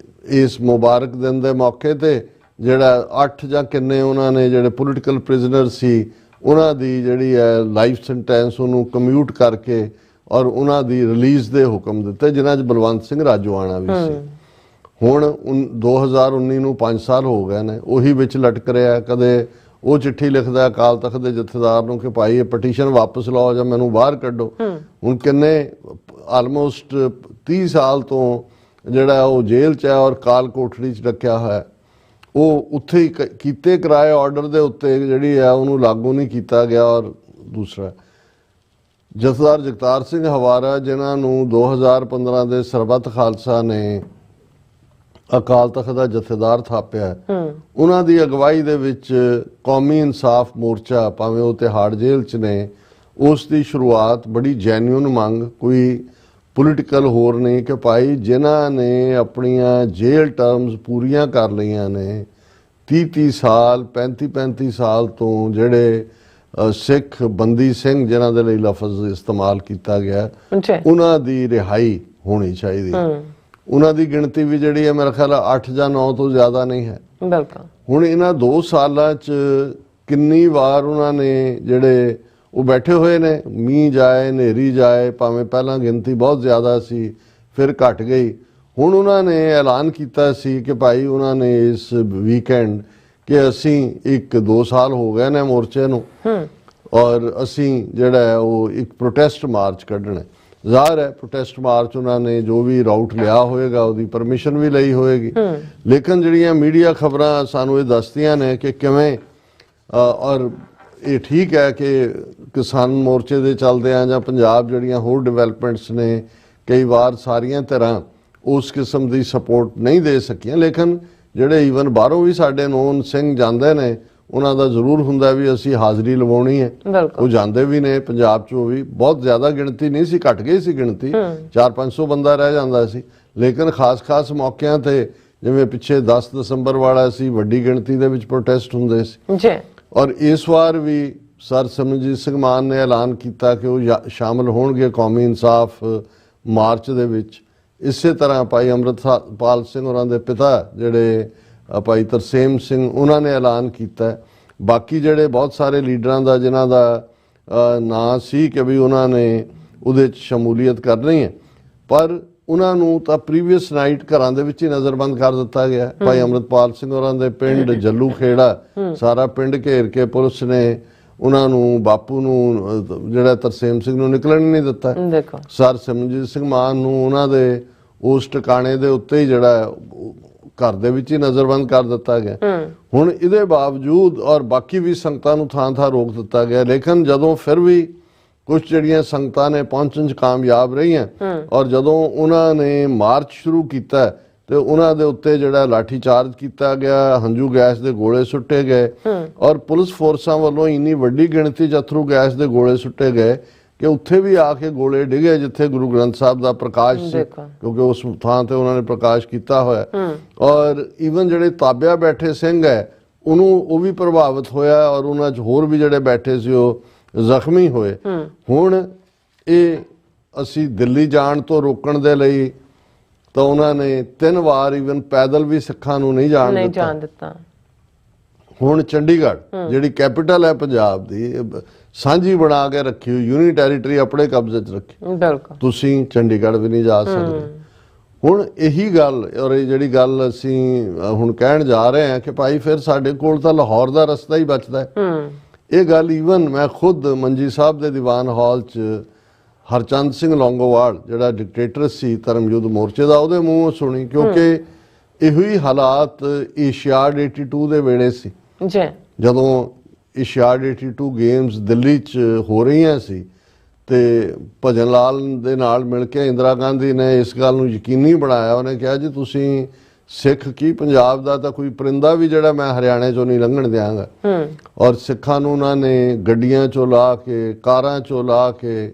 ਇਸ ਮੁਬਾਰਕ ਦਿਨ ਦੇ ਮੌਕੇ ਤੇ ਜਿਹੜਾ 8 ਜਾਂ ਕਿੰਨੇ ਉਹਨਾਂ ਨੇ ਜਿਹੜੇ ਪੋਲੀਟੀਕਲ ਪ੍ਰਿਜ਼ਨਰ ਸੀ ਉਹਨਾਂ ਦੀ ਜਿਹੜੀ ਹੈ ਲਾਈਫ ਸੈਂਟੈਂਸ ਉਹਨੂੰ ਕਮਿਊਟ ਕਰਕੇ ਔਰ ਉਹਨਾਂ ਦੀ ਰਿਲੀਜ਼ ਦੇ ਹੁਕਮ ਦਿੱਤੇ, ਜਿਨ੍ਹਾਂ 'ਚ ਬਲਵੰਤ ਸਿੰਘ ਰਾਜੋਆਣਾ ਵੀ ਸੀ। ਹੁਣ 2019 ਨੂੰ 5 ਸਾਲ ਹੋ ਗਏ ਨੇ, ਉਹੀ ਵਿੱਚ ਲਟਕ ਰਿਹਾ। ਕਦੇ ਉਹ ਚਿੱਠੀ ਲਿਖਦਾ ਅਕਾਲ ਤਖਤ ਦੇ ਜਥੇਦਾਰ ਨੂੰ ਕਿ ਭਾਈ ਇਹ ਪਟੀਸ਼ਨ ਵਾਪਸ ਲਓ ਜਾਂ ਮੈਨੂੰ ਬਾਹਰ ਕੱਢੋ। ਹੁਣ ਕਿੰਨੇ ਆਲਮੋਸਟ 30 ਸਾਲ ਤੋਂ ਜਿਹੜਾ ਉਹ ਜੇਲ੍ਹ 'ਚ ਹੈ ਔਰ ਕਾਲ ਕੋਠੜੀ 'ਚ ਰੱਖਿਆ ਹੋਇਆ। ਉਹ ਉੱਥੇ ਹੀ ਕੀਤੇ ਕਿਰਾਏ ਆਰਡਰ ਦੇ ਉੱਤੇ ਜਿਹੜੀ ਹੈ ਉਹਨੂੰ ਲਾਗੂ ਨਹੀਂ ਕੀਤਾ ਗਿਆ। ਔਰ ਦੂਸਰਾ ਜਥੇਦਾਰ ਜਗਤਾਰ ਸਿੰਘ ਹਵਾਰਾ, ਜਿਨ੍ਹਾਂ ਨੂੰ 2015 ਦੇ ਸਰਬੱਤ ਖਾਲਸਾ ਨੇ ਅਕਾਲ ਤਖਤ ਦਾ ਜਥੇਦਾਰ ਥਾਪਿਆ, ਉਹਨਾਂ ਦੀ ਅਗਵਾਈ ਦੇ ਵਿੱਚ ਕੌਮੀ ਇਨਸਾਫ ਮੋਰਚਾ, ਭਾਵੇਂ ਉਹ ਤਿਹਾੜ ਜੇਲ੍ਹ 'ਚ ਨੇ, ਉਸ ਦੀ ਸ਼ੁਰੂਆਤ ਬੜੀ ਜੈਨੂਇਨ ਮੰਗ, ਕੋਈ ਪੋਲੀਟੀਕਲ ਹੋਰ ਨਹੀਂ, ਕਿ ਭਾਈ ਜਿਨ੍ਹਾਂ ਨੇ ਆਪਣੀਆਂ ਜੇਲ੍ਹ ਟਰਮਸ ਪੂਰੀਆਂ ਕਰ ਲਈਆਂ ਨੇ 30 ਸਾਲ 35 ਸਾਲ ਤੋਂ, ਜਿਹੜੇ ਸਿੱਖ ਬੰਦੀ ਸਿੰਘ ਜਿਨ੍ਹਾਂ ਦੇ ਲਈ ਲਫ਼ਜ਼ ਇਸਤੇਮਾਲ ਕੀਤਾ ਗਿਆ, ਉਹਨਾਂ ਦੀ ਰਿਹਾਈ ਹੋਣੀ ਚਾਹੀਦੀ। ਉਹਨਾਂ ਦੀ ਗਿਣਤੀ ਵੀ ਜਿਹੜੀ ਹੈ ਮੇਰੇ ਖਿਆਲ 8 ਜਾਂ 9 ਤੋਂ ਜ਼ਿਆਦਾ ਨਹੀਂ ਹੈ। ਬਿਲਕੁਲ। ਹੁਣ ਇਹਨਾਂ 2 ਸਾਲਾਂ 'ਚ ਕਿੰਨੀ ਵਾਰ ਉਹਨਾਂ ਨੇ ਜਿਹੜੇ ਉਹ ਬੈਠੇ ਹੋਏ ਨੇ, ਮੀਂਹ ਜਾਏ ਹਨੇਰੀ ਜਾਏ, ਭਾਵੇਂ ਪਹਿਲਾਂ ਗਿਣਤੀ ਬਹੁਤ ਜ਼ਿਆਦਾ ਸੀ ਫਿਰ ਘਟ ਗਈ। ਹੁਣ ਉਹਨਾਂ ਨੇ ਐਲਾਨ ਕੀਤਾ ਸੀ ਕਿ ਭਾਈ ਉਹਨਾਂ ਨੇ ਇਸ ਵੀਕਐਂਡ ਕਿ ਅਸੀਂ 1-2 ਸਾਲ ਹੋ ਗਏ ਨੇ ਮੋਰਚੇ ਨੂੰ ਔਰ ਅਸੀਂ ਜਿਹੜਾ ਹੈ ਉਹ ਇੱਕ ਪ੍ਰੋਟੈਸਟ ਮਾਰਚ ਕੱਢਣਾ। ਜ਼ਾਹਰ ਹੈ ਪ੍ਰੋਟੈਸਟ ਮਾਰਚ ਉਹਨਾਂ ਨੇ ਜੋ ਵੀ ਰਾਊਟ ਲਿਆ ਹੋਏਗਾ ਉਹਦੀ ਪਰਮਿਸ਼ਨ ਵੀ ਲਈ ਹੋਏਗੀ, ਲੇਕਿਨ ਜਿਹੜੀਆਂ ਮੀਡੀਆ ਖਬਰਾਂ ਸਾਨੂੰ ਇਹ ਦੱਸਦੀਆਂ ਨੇ ਕਿ ਕਿਵੇਂ ਔਰ ਇਹ ਠੀਕ ਹੈ ਕਿ ਕਿਸਾਨ ਮੋਰਚੇ ਦੇ ਚੱਲਦਿਆਂ ਜਾਂ ਪੰਜਾਬ ਜਿਹੜੀਆਂ ਹੋਰ ਡਿਵੈਲਪਮੈਂਟਸ ਨੇ ਕਈ ਵਾਰ ਸਾਰੀਆਂ ਤਰ੍ਹਾਂ ਉਸ ਕਿਸਮ ਦੀ ਸਪੋਰਟ ਨਹੀਂ ਦੇ ਸਕੀਆਂ, ਲੇਕਿਨ ਜਿਹੜੇ ਈਵਨ ਬਾਹਰੋਂ ਵੀ ਸਾਡੇ ਨੋਨ ਸਿੰਘ ਜਾਂਦੇ ਨੇ ਉਹਨਾਂ ਦਾ ਜ਼ਰੂਰ ਹੁੰਦਾ ਵੀ ਅਸੀਂ ਹਾਜ਼ਰੀ ਲਵਾਉਣੀ ਹੈ। ਉਹ ਜਾਂਦੇ ਵੀ ਨੇ, ਪੰਜਾਬ 'ਚੋਂ ਵੀ ਬਹੁਤ ਜ਼ਿਆਦਾ ਗਿਣਤੀ ਨਹੀਂ ਸੀ, ਘਟ ਗਈ ਸੀ ਗਿਣਤੀ, 400-500 ਬੰਦਾ ਰਹਿ ਜਾਂਦਾ ਸੀ, ਲੇਕਿਨ ਖਾਸ ਮੌਕਿਆਂ ਤੇ ਜਿਵੇਂ ਪਿੱਛੇ 10 ਦਸੰਬਰ ਵਾਲਾ ਸੀ, ਵੱਡੀ ਗਿਣਤੀ ਦੇ ਵਿੱਚ ਪ੍ਰੋਟੈਸਟ ਹੁੰਦੇ ਸੀ। ਔਰ ਇਸ ਵਾਰ ਵੀ ਸਰ ਸਿਮਰਨਜੀਤ ਸਿੰਘ ਮਾਨ ਨੇ ਐਲਾਨ ਕੀਤਾ ਕਿ ਉਹ ਸ਼ਾਮਲ ਹੋਣਗੇ ਕੌਮੀ ਇਨਸਾਫ ਮਾਰਚ ਦੇ ਵਿੱਚ। ਇਸੇ ਤਰ੍ਹਾਂ ਭਾਈ ਅੰਮ੍ਰਿਤਪਾਲ ਸਿੰਘ ਹੋਰਾਂ ਦੇ ਪਿਤਾ ਜਿਹੜੇ ਭਾਈ ਤਰਸੇਮ ਸਿੰਘ, ਉਹਨਾਂ ਨੇ ਐਲਾਨ ਕੀਤਾ। ਬਾਕੀ ਜਿਹੜੇ ਬਹੁਤ ਸਾਰੇ ਲੀਡਰਾਂ ਦਾ ਜਿਨ੍ਹਾਂ ਦਾ ਨਾਂ ਸੀ ਕਿ ਵੀ ਉਹਨਾਂ ਨੇ ਉਹਦੇ 'ਚ ਸ਼ਮੂਲੀਅਤ ਕਰਨੀ ਹੈ, ਪਰ ਉਹਨਾਂ ਨੂੰ ਤਾਂ ਪ੍ਰੀਵੀਅਸ ਨਾਈਟ ਘਰਾਂ ਦੇ ਵਿੱਚ ਹੀ ਨਜ਼ਰਬੰਦ ਕਰ ਦਿੱਤਾ ਗਿਆ। ਭਾਈ ਅੰਮ੍ਰਿਤਪਾਲ ਸਿੰਘ ਹੋਰਾਂ ਦੇ ਪਿੰਡ ਜੱਲੂ ਖੇੜਾ, ਸਾਰਾ ਪਿੰਡ ਘੇਰ ਕੇ ਪੁਲਿਸ ਨੇ ਉਹਨਾਂ ਨੂੰ, ਬਾਪੂ ਨੂੰ, ਜਿਹੜਾ ਤਰਸੇਮ ਸਿੰਘ ਨੂੰ ਨਿਕਲਣ ਨਹੀਂ ਦਿੱਤਾ। ਸਰ ਸਿਮਰਨਜੀਤ ਸਿੰਘ ਮਾਨ ਨੂੰ ਉਹਨਾਂ ਦੇ ਉਸ ਟਿਕਾਣੇ ਦੇ ਉੱਤੇ ਹੀ ਜਿਹੜਾ ਘਰ ਦੇ ਵਿੱਚ ਹੀ ਨਜ਼ਰਬੰਦ ਕਰ ਦਿੱਤਾ ਗਿਆ। ਹੁਣ ਇਹਦੇ ਬਾਵਜੂਦ ਔਰ ਬਾਕੀ ਵੀ ਸੰਗਤਾਂ ਨੂੰ ਥਾਂ ਰੋਕ ਦਿੱਤਾ ਗਿਆ, ਲੇਕਿਨ ਜਦੋਂ ਫਿਰ ਵੀ ਕੁਝ ਜਿਹੜੀਆਂ ਸੰਗਤਾਂ ਨੇ ਪਹੁੰਚਣ 'ਚ ਕਾਮਯਾਬ ਰਹੀਆਂ ਔਰ ਜਦੋਂ ਉਹਨਾਂ ਨੇ ਮਾਰਚ ਸ਼ੁਰੂ ਕੀਤਾ ਤੇ ਉਹਨਾਂ ਦੇ ਉੱਤੇ ਜਿਹੜਾ ਲਾਠੀ ਚਾਰਜ ਕੀਤਾ ਗਿਆ, ਹੰਝੂ ਗੈਸ ਦੇ ਗੋਲੇ ਸੁੱਟੇ ਗਏ ਔਰ ਪੁਲਿਸ ਫੋਰਸਾਂ ਵੱਲੋਂ ਇੰਨੀ ਵੱਡੀ ਗਿਣਤੀ 'ਚ ਅਥਰੂ ਗੈਸ ਦੇ ਗੋਲੇ ਸੁੱਟੇ ਗਏ ਕਿ ਉੱਥੇ ਵੀ ਆ ਕੇ ਗੋਲੇ ਡਿੱਗੇ ਜਿੱਥੇ ਗੁਰੂ ਗ੍ਰੰਥ ਸਾਹਿਬ ਦਾ ਪ੍ਰਕਾਸ਼ ਸੀ, ਕਿਉਂਕਿ ਉਸ ਥਾਂ ਤੇ ਉਹਨਾਂ ਨੇ ਪ੍ਰਕਾਸ਼ ਕੀਤਾ ਹੋਇਆ। ਔਰ ਈਵਨ ਜਿਹੜੇ ਤਾਬਿਆ ਬੈਠੇ ਸਿੰਘ ਹੈ ਉਹ ਵੀ ਪ੍ਰਭਾਵਿਤ ਹੋਇਆ ਔਰ ਉਹਨਾਂ 'ਚ ਹੋਰ ਵੀ ਜਿਹੜੇ ਬੈਠੇ ਸੀ ਉਹ ਜ਼ਖਮੀ ਹੋਏ। ਹੁਣ ਇਹ ਅਸੀਂ ਦਿੱਲੀ ਜਾਣ ਤੋਂ ਰੋਕਣ ਦੇ ਲਈ ਤਾਂ ਉਹਨਾਂ ਨੇ 3 ਵਾਰ ਈਵਨ ਪੈਦਲ ਵੀ ਸਿੱਖਾਂ ਨੂੰ ਨਹੀਂ ਜਾਣ ਦਿੱਤਾ। ਹੁਣ ਚੰਡੀਗੜ੍ਹ ਜਿਹੜੀ ਕੈਪੀਟਲ ਹੈ ਪੰਜਾਬ ਦੀ, ਸਾਂਝੀ ਬਣਾ ਕੇ ਰੱਖੀ ਹੋਈ, ਯੂਨੀ ਟੈਰੀਟਰੀ ਆਪਣੇ ਕਬਜ਼ੇ 'ਚ ਰੱਖੀ, ਤੁਸੀਂ ਚੰਡੀਗੜ੍ਹ ਵੀ ਨਹੀਂ ਜਾ ਸਕਦੇ। ਹੁਣ ਇਹੀ ਗੱਲ ਔਰ ਇਹ ਜਿਹੜੀ ਗੱਲ ਅਸੀਂ ਹੁਣ ਕਹਿਣ ਜਾ ਰਹੇ ਹਾਂ ਕਿ ਭਾਈ ਫਿਰ ਸਾਡੇ ਕੋਲ ਤਾਂ ਲਾਹੌਰ ਦਾ ਰਸਤਾ ਹੀ ਬਚਦਾ ਹੈ। ਇਹ ਗੱਲ ਈਵਨ ਮੈਂ ਖੁਦ ਮੰਜੀ ਸਾਹਿਬ ਦੇ ਦੀਵਾਨ ਹਾਲ 'ਚ ਹਰਚੰਦ ਸਿੰਘ ਲੌਂਗੋਵਾਲ ਜਿਹੜਾ ਡਿਕਟੇਟਰ ਸੀ ਧਰਮ ਯੁੱਧ ਮੋਰਚੇ ਦਾ, ਉਹਦੇ ਮੂੰਹੋਂ ਸੁਣੀ, ਕਿਉਂਕਿ ਇਹੋ ਹੀ ਹਾਲਾਤ ਏਸ਼ੀਆਡ 82 ਦੇ ਵੇਲੇ ਸੀ। ਜਦੋਂ ਏਸ਼ੀਆਡ 82 ਗੇਮਸ ਦਿੱਲੀ 'ਚ ਹੋ ਰਹੀਆਂ ਸੀ ਤੇ ਭਜਨ ਲਾਲ ਦੇ ਨਾਲ ਮਿਲ ਕੇ ਇੰਦਰਾ ਗਾਂਧੀ ਨੇ ਇਸ ਗੱਲ ਨੂੰ ਯਕੀਨੀ ਬਣਾਇਆ। ਉਹਨੇ ਕਿਹਾ ਜੀ ਤੁਸੀਂ ਸਿੱਖ ਕੀ ਪੰਜਾਬ ਦਾ ਤਾਂ ਕੋਈ ਪਰਿੰਦਾ ਵੀ ਜਿਹੜਾ ਮੈਂ ਹਰਿਆਣੇ ਚੋਂ ਨਹੀਂ ਲੰਘਣ ਦਿਆਂਗਾ। ਔਰ ਸਿੱਖਾਂ ਨੂੰ ਉਹਨਾਂ ਨੇ ਗੱਡੀਆਂ ਚੋਂ ਲਾ ਕੇ, ਕਾਰਾਂ ਚੋਂ ਲਾ ਕੇ,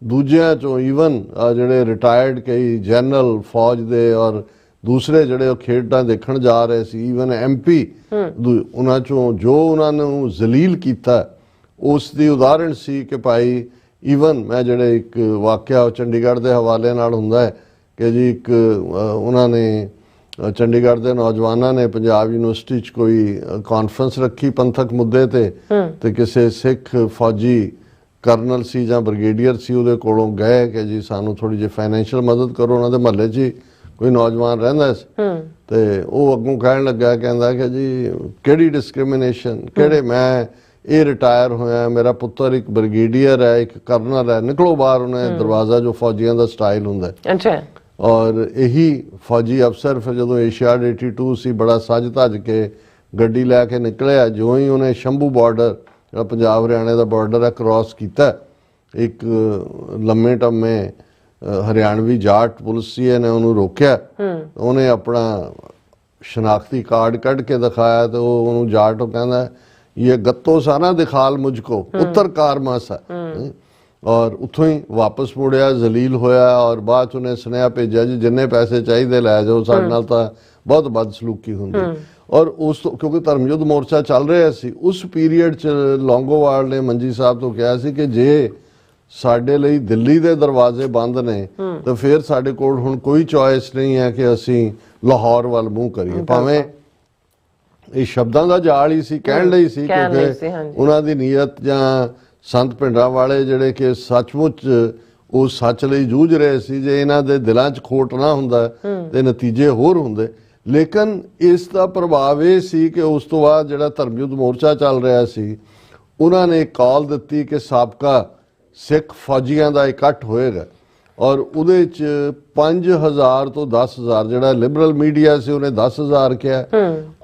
ਦੂਜਿਆਂ ਚੋਂ ਈਵਨ ਜਿਹੜੇ ਰਿਟਾਇਰਡ ਕਈ ਜਨਰਲ ਫੌਜ ਦੇ ਔਰ ਦੂਸਰੇ ਜਿਹੜੇ ਉਹ ਖੇਡਾਂ ਦੇਖਣ ਜਾ ਰਹੇ ਸੀ, ਈਵਨ MP ਉਹਨਾਂ ਚੋਂ ਜੋ ਉਹਨਾਂ ਨੂੰ ਜ਼ਲੀਲ ਕੀਤਾ, ਉਸ ਦੀ ਉਦਾਹਰਣ ਸੀ ਕਿ ਭਾਈ ਈਵਨ ਮੈਂ ਜਿਹੜੇ ਇੱਕ ਵਾਕਿਆ ਚੰਡੀਗੜ੍ਹ ਦੇ ਹਵਾਲੇ ਨਾਲ ਹੁੰਦਾ ਹੈ ਕਿ ਜੀ ਇੱਕ ਉਹਨਾਂ ਨੇ ਚੰਡੀਗੜ੍ਹ ਦੇ ਨੌਜਵਾਨਾਂ ਨੇ ਪੰਜਾਬ ਯੂਨੀਵਰਸਿਟੀ 'ਚ ਕੋਈ ਕਾਨਫਰੰਸ ਰੱਖੀ ਪੰਥਕ ਮੁੱਦੇ ਤੇ ਕਿਸੇ ਸਿੱਖ ਫੌਜੀ ਕਰਨਲ ਸੀ ਜਾਂ ਬ੍ਰਿਗੇਡੀਅਰ ਸੀ ਉਹਦੇ ਕੋਲੋਂ ਗਏ ਕਿ ਜੀ ਸਾਨੂੰ ਥੋੜੀ ਜਿਹੀ ਫਾਈਨੈਂਸ਼ੀਅਲ ਮਦਦ ਕਰੋ। ਉਹਨਾਂ ਦੇ ਮਹੱਲੇ 'ਚ ਕੋਈ ਨੌਜਵਾਨ ਰਹਿੰਦਾ ਸੀ ਤੇ ਉਹ ਅੱਗੋਂ ਕਹਿਣ ਲੱਗਾ, ਕਹਿੰਦਾ ਕਿ ਜੀ ਕਿਹੜੀ ਡਿਸਕ੍ਰਿਮੀਨੇਸ਼ਨ, ਕਿਹੜੇ ਮੈਂ ਇਹ ਰਿਟਾਇਰ ਹੋਇਆ, ਮੇਰਾ ਪੁੱਤਰ ਇੱਕ ਬ੍ਰਿਗੇਡੀਅਰ ਹੈ, ਇੱਕ ਕਰਨਲ ਹੈ, ਨਿਕਲੋ ਬਾਹਰ। ਉਹਨੇ ਦਰਵਾਜ਼ਾ ਜੋ ਫੌਜੀਆਂ ਦਾ ਸਟਾਈਲ ਹੁੰਦਾ ਅੱਛਾ, ਔਰ ਇਹੀ ਫੌਜੀ ਅਫਸਰ ਫਿਰ ਜਦੋਂ ਏਸ਼ੀਆਡ 82 ਸੀ ਬੜਾ ਸੱਜ ਧੱਜ ਕੇ ਗੱਡੀ ਲੈ ਕੇ ਨਿਕਲਿਆ। ਜਿਉਂ ਹੀ ਉਹਨੇ ਸ਼ੰਭੂ ਬਾਰਡਰ ਜਿਹੜਾ ਪੰਜਾਬ ਹਰਿਆਣੇ ਦਾ ਬਾਰਡਰ ਹੈ ਕ੍ਰਾਸ ਕੀਤਾ, ਇੱਕ ਲੰਮੇ ਟੰਮੇ ਹਰਿਆਣਵੀ ਜਾਟ ਪੁਲਿਸੀਏ ਨੇ ਉਹਨੂੰ ਰੋਕਿਆ। ਉਹਨੇ ਆਪਣਾ ਸ਼ਨਾਖਤੀ ਕਾਰਡ ਕੱਢ ਕੇ ਦਿਖਾਇਆ ਤੇ ਉਹ ਉਹਨੂੰ ਜਾਟ ਉਹ ਕਹਿੰਦਾ ਇਹ ਗੱਤੋ ਸਾਨਾ ਦਿਖਾਲ ਮੁਝਕੋ ਉੱਤਰਕਾਰ ਮਾਸਾ, ਔਰ ਉੱਥੋਂ ਹੀ ਵਾਪਸ ਮੁੜਿਆ, ਜ਼ਲੀਲ ਹੋਇਆ। ਔਰ ਬਾਅਦ 'ਚ ਉਹਨੇ ਸੁਨੇਹਾ ਭੇਜਿਆ ਜੀ ਜਿੰਨੇ ਪੈਸੇ ਚਾਹੀਦੇ ਲੈ ਜਾਓ, ਸਾਡੇ ਨਾਲ ਤਾਂ ਬਹੁਤ ਬਦਸਲੂਕੀ ਹੁੰਦੀ। ਔਰ ਉਸ ਤੋਂ ਕਿਉਂਕਿ ਧਰਮਯੁੱਧ ਮੋਰਚਾ ਚੱਲ ਰਿਹਾ ਸੀ ਉਸ ਪੀਰੀਅਡ 'ਚ ਲੌਂਗੋਵਾਲ ਨੇ ਮੰਜੀ ਸਾਹਿਬ ਤੋਂ ਕਿਹਾ ਸੀ ਕਿ ਜੇ ਸਾਡੇ ਲਈ ਦਿੱਲੀ ਦੇ ਦਰਵਾਜ਼ੇ ਬੰਦ ਨੇ ਤਾਂ ਫਿਰ ਸਾਡੇ ਕੋਲ ਹੁਣ ਕੋਈ ਚੋਇਸ ਨਹੀਂ ਹੈ ਕਿ ਅਸੀਂ ਲਾਹੌਰ ਵੱਲ ਮੂੰਹ ਕਰੀਏ। ਭਾਵੇਂ ਇਹ ਸ਼ਬਦਾਂ ਦਾ ਜਾਲ ਹੀ ਸੀ, ਕਹਿਣ ਲਈ ਸੀ, ਕਿਉਂਕਿ ਉਹਨਾਂ ਦੀ ਨੀਅਤ ਜਾਂ ਸੰਤ ਭਿੰਡਰਾਂ ਵਾਲੇ ਜਿਹੜੇ ਕਿ ਸੱਚਮੁੱਚ ਉਸ ਸੱਚ ਲਈ ਜੂਝ ਰਹੇ ਸੀ, ਜੇ ਇਹਨਾਂ ਦੇ ਦਿਲਾਂ 'ਚ ਖੋਟ ਨਾ ਹੁੰਦਾ ਤੇ ਨਤੀਜੇ ਹੋਰ ਹੁੰਦੇ। ਲੇਕਿਨ ਇਸ ਦਾ ਪ੍ਰਭਾਵ ਇਹ ਸੀ ਕਿ ਉਸ ਤੋਂ ਬਾਅਦ ਜਿਹੜਾ ਧਰਮਯੁੱਧ ਮੋਰਚਾ ਚੱਲ ਰਿਹਾ ਸੀ, ਉਹਨਾਂ ਨੇ ਕਾਲ ਦਿੱਤੀ ਕਿ ਸਾਬਕਾ ਸਿੱਖ ਫੌਜੀਆਂ ਦਾ ਇਕੱਠ ਹੋਏਗਾ ਔਰ ਉਹਦੇ 'ਚ 5000 ਤੋਂ 10000, ਜਿਹੜਾ ਲਿਬਰਲ ਮੀਡੀਆ ਸੀ ਉਹਨੇ 10000 ਕਿਹਾ,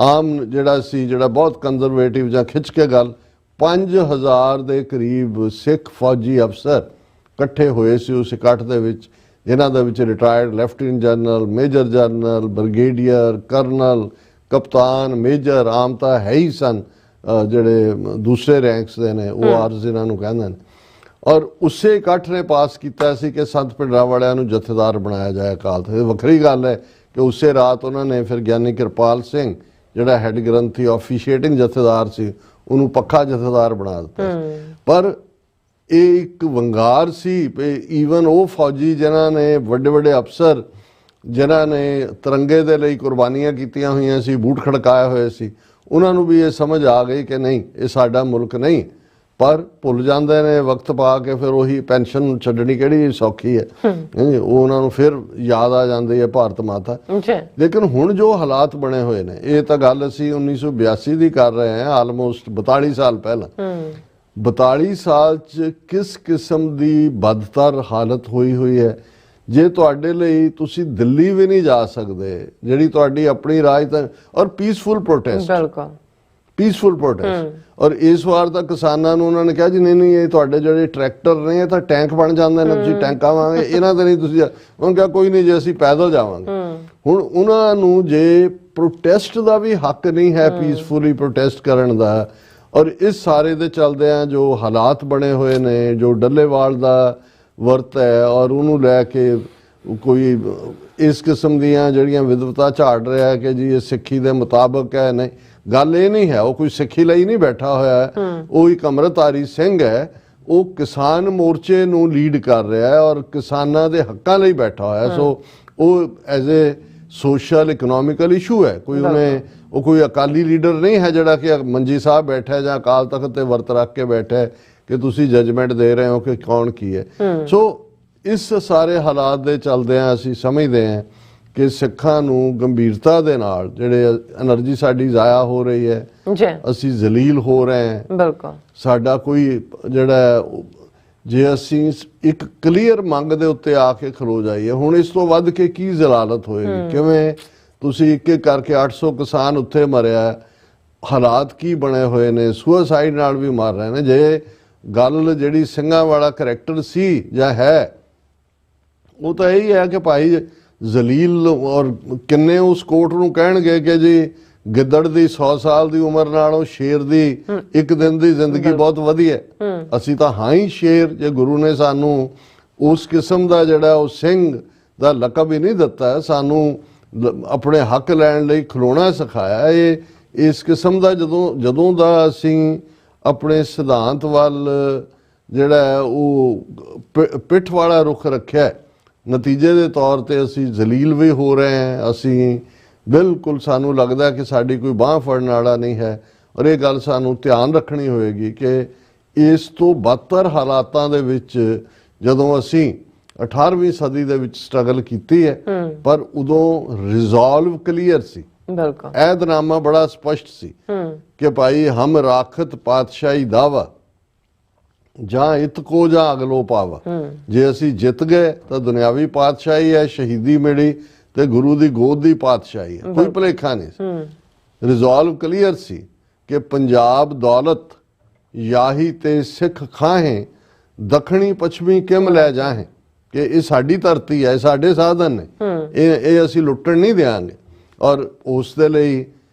ਆਮ ਜਿਹੜਾ ਸੀ ਜਿਹੜਾ ਬਹੁਤ ਕੰਜ਼ਰਵੇਟਿਵ ਜਾਂ ਖਿੱਚ ਕੇ ਗੱਲ 5000 ਦੇ ਕਰੀਬ ਸਿੱਖ ਫੌਜੀ ਅਫਸਰ ਇਕੱਠੇ ਹੋਏ ਸੀ ਉਸ ਇਕੱਠ ਦੇ ਵਿੱਚ, ਜਿਨ੍ਹਾਂ ਦੇ ਵਿੱਚ retired lieutenant general, major general, brigadier, colonel, ਕਪਤਾਨ, ਮੇਜਰ, ਆਮ ਤਾਂ ਹੈ ਹੀ ਸਨ ਜਿਹੜੇ ਦੂਸਰੇ ਰੈਂਕਸ ਦੇ ਨੇ, ORs ਇਹਨਾਂ ਨੂੰ ਕਹਿੰਦੇ ਨੇ। ਔਰ ਉਸੇ ਇਕੱਠ ਨੇ ਪਾਸ ਕੀਤਾ ਸੀ ਕਿ ਸੰਤ ਭਿੰਡਰਾਂ ਵਾਲਿਆਂ ਨੂੰ ਜਥੇਦਾਰ ਬਣਾਇਆ ਜਾਏ ਅਕਾਲ ਤਖਤ। ਵੱਖਰੀ ਗੱਲ ਹੈ ਕਿ ਉਸੇ ਰਾਤ ਉਹਨਾਂ ਨੇ ਫਿਰ ਗਿਆਨੀ ਕਿਰਪਾਲ ਸਿੰਘ ਜਿਹੜਾ ਹੈੱਡ ਗ੍ਰੰਥੀ ਆਫੀਸ਼ੀਏਟਿੰਗ ਜਥੇਦਾਰ ਸੀ ਉਹਨੂੰ ਪੱਕਾ ਜਥੇਦਾਰ ਬਣਾ ਦਿੱਤਾ। ਪਰ ਇਹ ਇੱਕ ਵੰਗਾਰ ਸੀ। ਈਵਨ ਉਹ ਫੌਜੀ ਜਿਨ੍ਹਾਂ ਨੇ ਵੱਡੇ ਵੱਡੇ ਅਫਸਰ ਜਿਨ੍ਹਾਂ ਨੇ ਤਿਰੰਗੇ ਦੇ ਲਈ ਕੁਰਬਾਨੀਆਂ ਕੀਤੀਆਂ ਹੋਈਆਂ ਸੀ, ਬੂਟ ਖੜਕਾਏ ਹੋਏ ਸੀ, ਉਹਨਾਂ ਨੂੰ ਵੀ ਇਹ ਸਮਝ ਆ ਗਈ ਕਿ ਨਹੀਂ ਇਹ ਸਾਡਾ ਮੁਲਕ ਨਹੀਂ। ਪਰ ਭੁੱਲ ਜਾਂਦੇ ਨੇ ਵਕਤ ਪਾ ਕੇ, ਫਿਰ ਉਹੀ ਪੈਨਸ਼ਨ ਛੱਡਣੀ ਕਿਹੜੀ ਸੌਖੀ ਹੈ, ਉਹ ਉਹਨਾਂ ਨੂੰ ਫਿਰ ਯਾਦ ਆ ਜਾਂਦੀ ਹੈ ਭਾਰਤ ਮਾਤਾ। ਲੇਕਿਨ ਹੁਣ ਜੋ ਹਾਲਾਤ ਬਣੇ ਹੋਏ ਨੇ, ਇਹ ਤਾਂ ਗੱਲ ਅਸੀਂ 1982 ਦੀ ਕਰ ਰਹੇ ਹਾਂ, ਆਲਮੋਸਟ 42 ਸਾਲ ਪਹਿਲਾਂ। 42 ਸਾਲ 'ਚ ਕਿਸ ਕਿਸਮ ਦੀ ਬਦਤਰ ਹਾਲਤ ਹੋਈ ਹੈ। ਜੇ ਤੁਹਾਡੇ ਲਈ ਤੁਸੀਂ ਦਿੱਲੀ ਵੀ ਨਹੀਂ ਜਾ ਸਕਦੇ, ਜਿਹੜੀ ਤੁਹਾਡੀ ਆਪਣੀ ਰਾਜਧਾਨੀ, ਔਰ ਪੀਸਫੁਲ ਪ੍ਰੋਟੈਸਟ, ਪੀਸਫੁਲ ਪ੍ਰੋਟੈਸਟ। ਔਰ ਇਸ ਵਾਰ ਤਾਂ ਕਿਸਾਨਾਂ ਨੂੰ ਉਹਨਾਂ ਨੇ ਕਿਹਾ ਜੀ ਨਹੀਂ ਇਹ ਤੁਹਾਡੇ ਜਿਹੜੇ ਟਰੈਕਟਰ ਨੇ ਇਹ ਤਾਂ ਟੈਂਕ ਬਣ ਜਾਂਦੇ ਨੇ, ਤੁਸੀਂ ਟੈਂਕਾਂ ਵਾਂਗੇ ਇਹਨਾਂ ਤੇ ਨਹੀਂ ਤੁਸੀਂ। ਉਹਨਾਂ ਕਿਹਾ ਕੋਈ ਨਹੀਂ ਜੀ ਅਸੀਂ ਪੈਦਲ ਜਾਵਾਂਗੇ। ਹੁਣ ਉਹਨਾਂ ਨੂੰ ਜੇ ਪ੍ਰੋਟੈਸਟ ਦਾ ਵੀ ਹੱਕ ਨਹੀਂ ਹੈ, ਪੀਸਫੁਲੀ ਪ੍ਰੋਟੈਸਟ ਕਰਨ ਦਾ। ਔਰ ਇਸ ਸਾਰੇ ਦੇ ਚੱਲਦਿਆਂ ਜੋ ਹਾਲਾਤ ਬਣੇ ਹੋਏ ਨੇ, ਜੋ ਡੱਲੇਵਾਲ ਦਾ ਵਰਤ ਹੈ ਔਰ ਉਹਨੂੰ ਲੈ ਕੇ ਕੋਈ ਇਸ ਕਿਸਮ ਦੀਆਂ ਜਿਹੜੀਆਂ ਵਿਦਵਤਾ ਝਾੜ ਰਿਹਾ ਕਿ ਜੀ ਇਹ ਸਿੱਖੀ ਦੇ ਮੁਤਾਬਕ ਹੈ, ਨਹੀਂ ਗੱਲ ਇਹ ਨਹੀਂ ਹੈ। ਉਹ ਕੋਈ ਸਿੱਖੀ ਲਈ ਨਹੀਂ ਬੈਠਾ ਹੋਇਆ, ਉਹ ਇੱਕ ਅੰਮ੍ਰਿਤਧਾਰੀ ਸਿੰਘ ਹੈ, ਉਹ ਕਿਸਾਨ ਮੋਰਚੇ ਨੂੰ ਲੀਡ ਕਰ ਰਿਹਾ ਹੈ ਔਰ ਕਿਸਾਨਾਂ ਦੇ ਹੱਕਾਂ ਲਈ ਬੈਠਾ ਹੋਇਆ। ਸੋ ਉਹ as a social economical issue ਹੈ। ਉਹ ਕੋਈ ਅਕਾਲੀ ਲੀਡਰ ਨਹੀਂ ਹੈ ਜਿਹੜਾ ਕਿ ਮੰਜੀ ਸਾਹਿਬ ਬੈਠਾ ਜਾਂ ਅਕਾਲ ਤਖਤ ਤੇ ਵਰਤ ਰੱਖ ਕੇ ਬੈਠਾ ਕਿ ਤੁਸੀਂ ਜਜਮੈਂਟ ਦੇ ਰਹੇ ਹੋ ਕਿ ਕੌਣ ਕੀ ਹੈ। ਸੋ ਇਸ ਸਾਰੇ ਹਾਲਾਤ ਦੇ ਚੱਲਦਿਆਂ ਅਸੀਂ ਸਮਝਦੇ ਹਾਂ ਕਿ ਸਿੱਖਾਂ ਨੂੰ ਗੰਭੀਰਤਾ ਦੇ ਨਾਲ ਜਿਹੜੇ એનર્ਜੀ ਸਾਡੀ ਜ਼ਾਇਆ ਹੋ ਰਹੀ ਹੈ, ਅਸੀਂ ਜ਼ਲੀਲ ਹੋ ਰਹੇ ਹਾਂ। ਬਿਲਕੁਲ ਸਾਡਾ ਕੋਈ ਜਿਹੜਾ ਜੇ ਅਸੀਂ ਇੱਕ ਕਲੀਅਰ ਮੰਗ ਦੇ ਉੱਤੇ ਆ ਕੇ ਖਲੋ ਜਾਈਏ, ਹੁਣ ਇਸ ਤੋਂ ਵੱਧ ਕੇ ਕੀ ਜ਼ਲਾਲਤ ਹੋਏਗੀ? ਕਿਵੇਂ ਤੁਸੀਂ ਇੱਕ ਇੱਕ ਕਰਕੇ 800 ਕਿਸਾਨ ਉੱਥੇ ਮਰਿਆ, ਹਾਲਾਤ ਕੀ ਬਣੇ ਹੋਏ ਨੇ, ਸੁਸਾਈਡ ਨਾਲ ਵੀ ਮਰ ਰਹੇ ਨੇ। ਜੇ ਗੱਲ ਜਿਹੜੀ ਸਿੰਘਾਂ ਵਾਲਾ ਕਰੈਕਟਰ ਸੀ ਜਾਂ ਹੈ, ਉਹ ਤਾਂ ਇਹੀ ਹੈ ਕਿ ਭਾਈ ਜ਼ਲੀਲ ਔਰ ਕਿੰਨੇ ਉਸ ਕੋਰਟ ਨੂੰ ਕਹਿਣਗੇ ਕਿ ਜੀ ਗਿੱਦੜ ਦੀ 100 ਸਾਲ ਦੀ ਉਮਰ ਨਾਲੋਂ ਸ਼ੇਰ ਦੀ ਇੱਕ ਦਿਨ ਦੀ ਜ਼ਿੰਦਗੀ ਬਹੁਤ ਵਧੀਆ ਹੈ। ਅਸੀਂ ਤਾਂ ਹਾਂ ਹੀ ਸ਼ੇਰ, ਜੇ ਗੁਰੂ ਨੇ ਸਾਨੂੰ ਉਸ ਕਿਸਮ ਦਾ ਜਿਹੜਾ ਉਹ ਸਿੰਘ ਦਾ ਲਕਬ ਹੀ ਨਹੀਂ ਦਿੱਤਾ, ਸਾਨੂੰ ਆਪਣੇ ਹੱਕ ਲੈਣ ਲਈ ਖਲੋਣਾ ਸਿਖਾਇਆ। ਇਹ ਇਸ ਕਿਸਮ ਦਾ ਜਦੋਂ ਦਾ ਅਸੀਂ ਆਪਣੇ ਸਿਧਾਂਤ ਵੱਲ ਜਿਹੜਾ ਉਹ ਪਿੱਠ ਵਾਲਾ ਰੁਖ ਰੱਖਿਆ, ਨਤੀਜੇ ਦੇ ਤੌਰ ਤੇ ਅਸੀਂ ਜ਼ਲੀਲ ਵੀ ਹੋ ਰਹੇ ਹਾਂ। ਅਸੀਂ ਬਿਲਕੁਲ ਸਾਨੂੰ ਲੱਗਦਾ ਕਿ ਸਾਡੀ ਕੋਈ ਬਾਂਹ ਫੜਨ ਵਾਲਾ ਨਹੀਂ ਹੈ। ਔਰ ਇਹ ਗੱਲ ਸਾਨੂੰ ਧਿਆਨ ਰੱਖਣੀ ਹੋਏਗੀ ਕਿ ਇਸ ਤੋਂ ਬਦਤਰ ਹਾਲਾਤਾਂ ਦੇ ਵਿੱਚ ਜਦੋਂ ਅਸੀਂ 18ਵੀਂ ਸਦੀ ਦੇ ਵਿੱਚ ਸਟਰਗਲ ਕੀਤੀ ਹੈ, ਪਰ ਉਦੋਂ ਰਿਜ਼ੋਲਵ ਕਲੀਅਰ ਸੀ, ਬਿਲਕੁਲ ਐਦਨਾਮਾ ਬੜਾ ਸਪਸ਼ਟ ਸੀ ਕਿ ਭਾਈ ਹਮ ਰਾਖਤ ਪਾਤਸ਼ਾਹੀ ਦਾਵਾ ਜਾਂ ਇਤਕੋ ਜਾਂ ਅਗਲੋ ਪਾਵਾ। ਜੇ ਅਸੀਂ ਜਿੱਤ ਗਏ ਤਾਂ ਦੁਨਿਆਵੀ ਪਾਤਸ਼ਾਹੀ ਹੈ, ਸ਼ਹੀਦੀ ਮਿਲੀ ਤੇ ਗੁਰੂ ਦੀ ਗੋਦ ਦੀ ਪਾਤਸ਼ਾਹੀ ਹੈ, ਕੋਈ ਭੁਲੇਖਾ ਨਹੀਂ ਸੀ। ਰਿਜ਼ੋਲਵ ਕਲੀਅਰ ਸੀ ਕਿ ਪੰਜਾਬ ਦੌਲਤ ਯਾਹੀ ਤੇ ਸਿੱਖ ਖਾਹੇ ਦੱਖਣੀ ਪੱਛਮੀ ਕਿਮ ਲੈ ਜਾਹੇ, ਕਿ ਇਹ ਸਾਡੀ ਧਰਤੀ ਹੈ, ਸਾਡੇ ਸਾਧਨ ਨੇ, ਇਹ ਅਸੀਂ ਲੁੱਟਣ ਨਹੀਂ ਦਿਆਂਗੇ। ਔਰ ਉਸ ਦੇ ਲਈ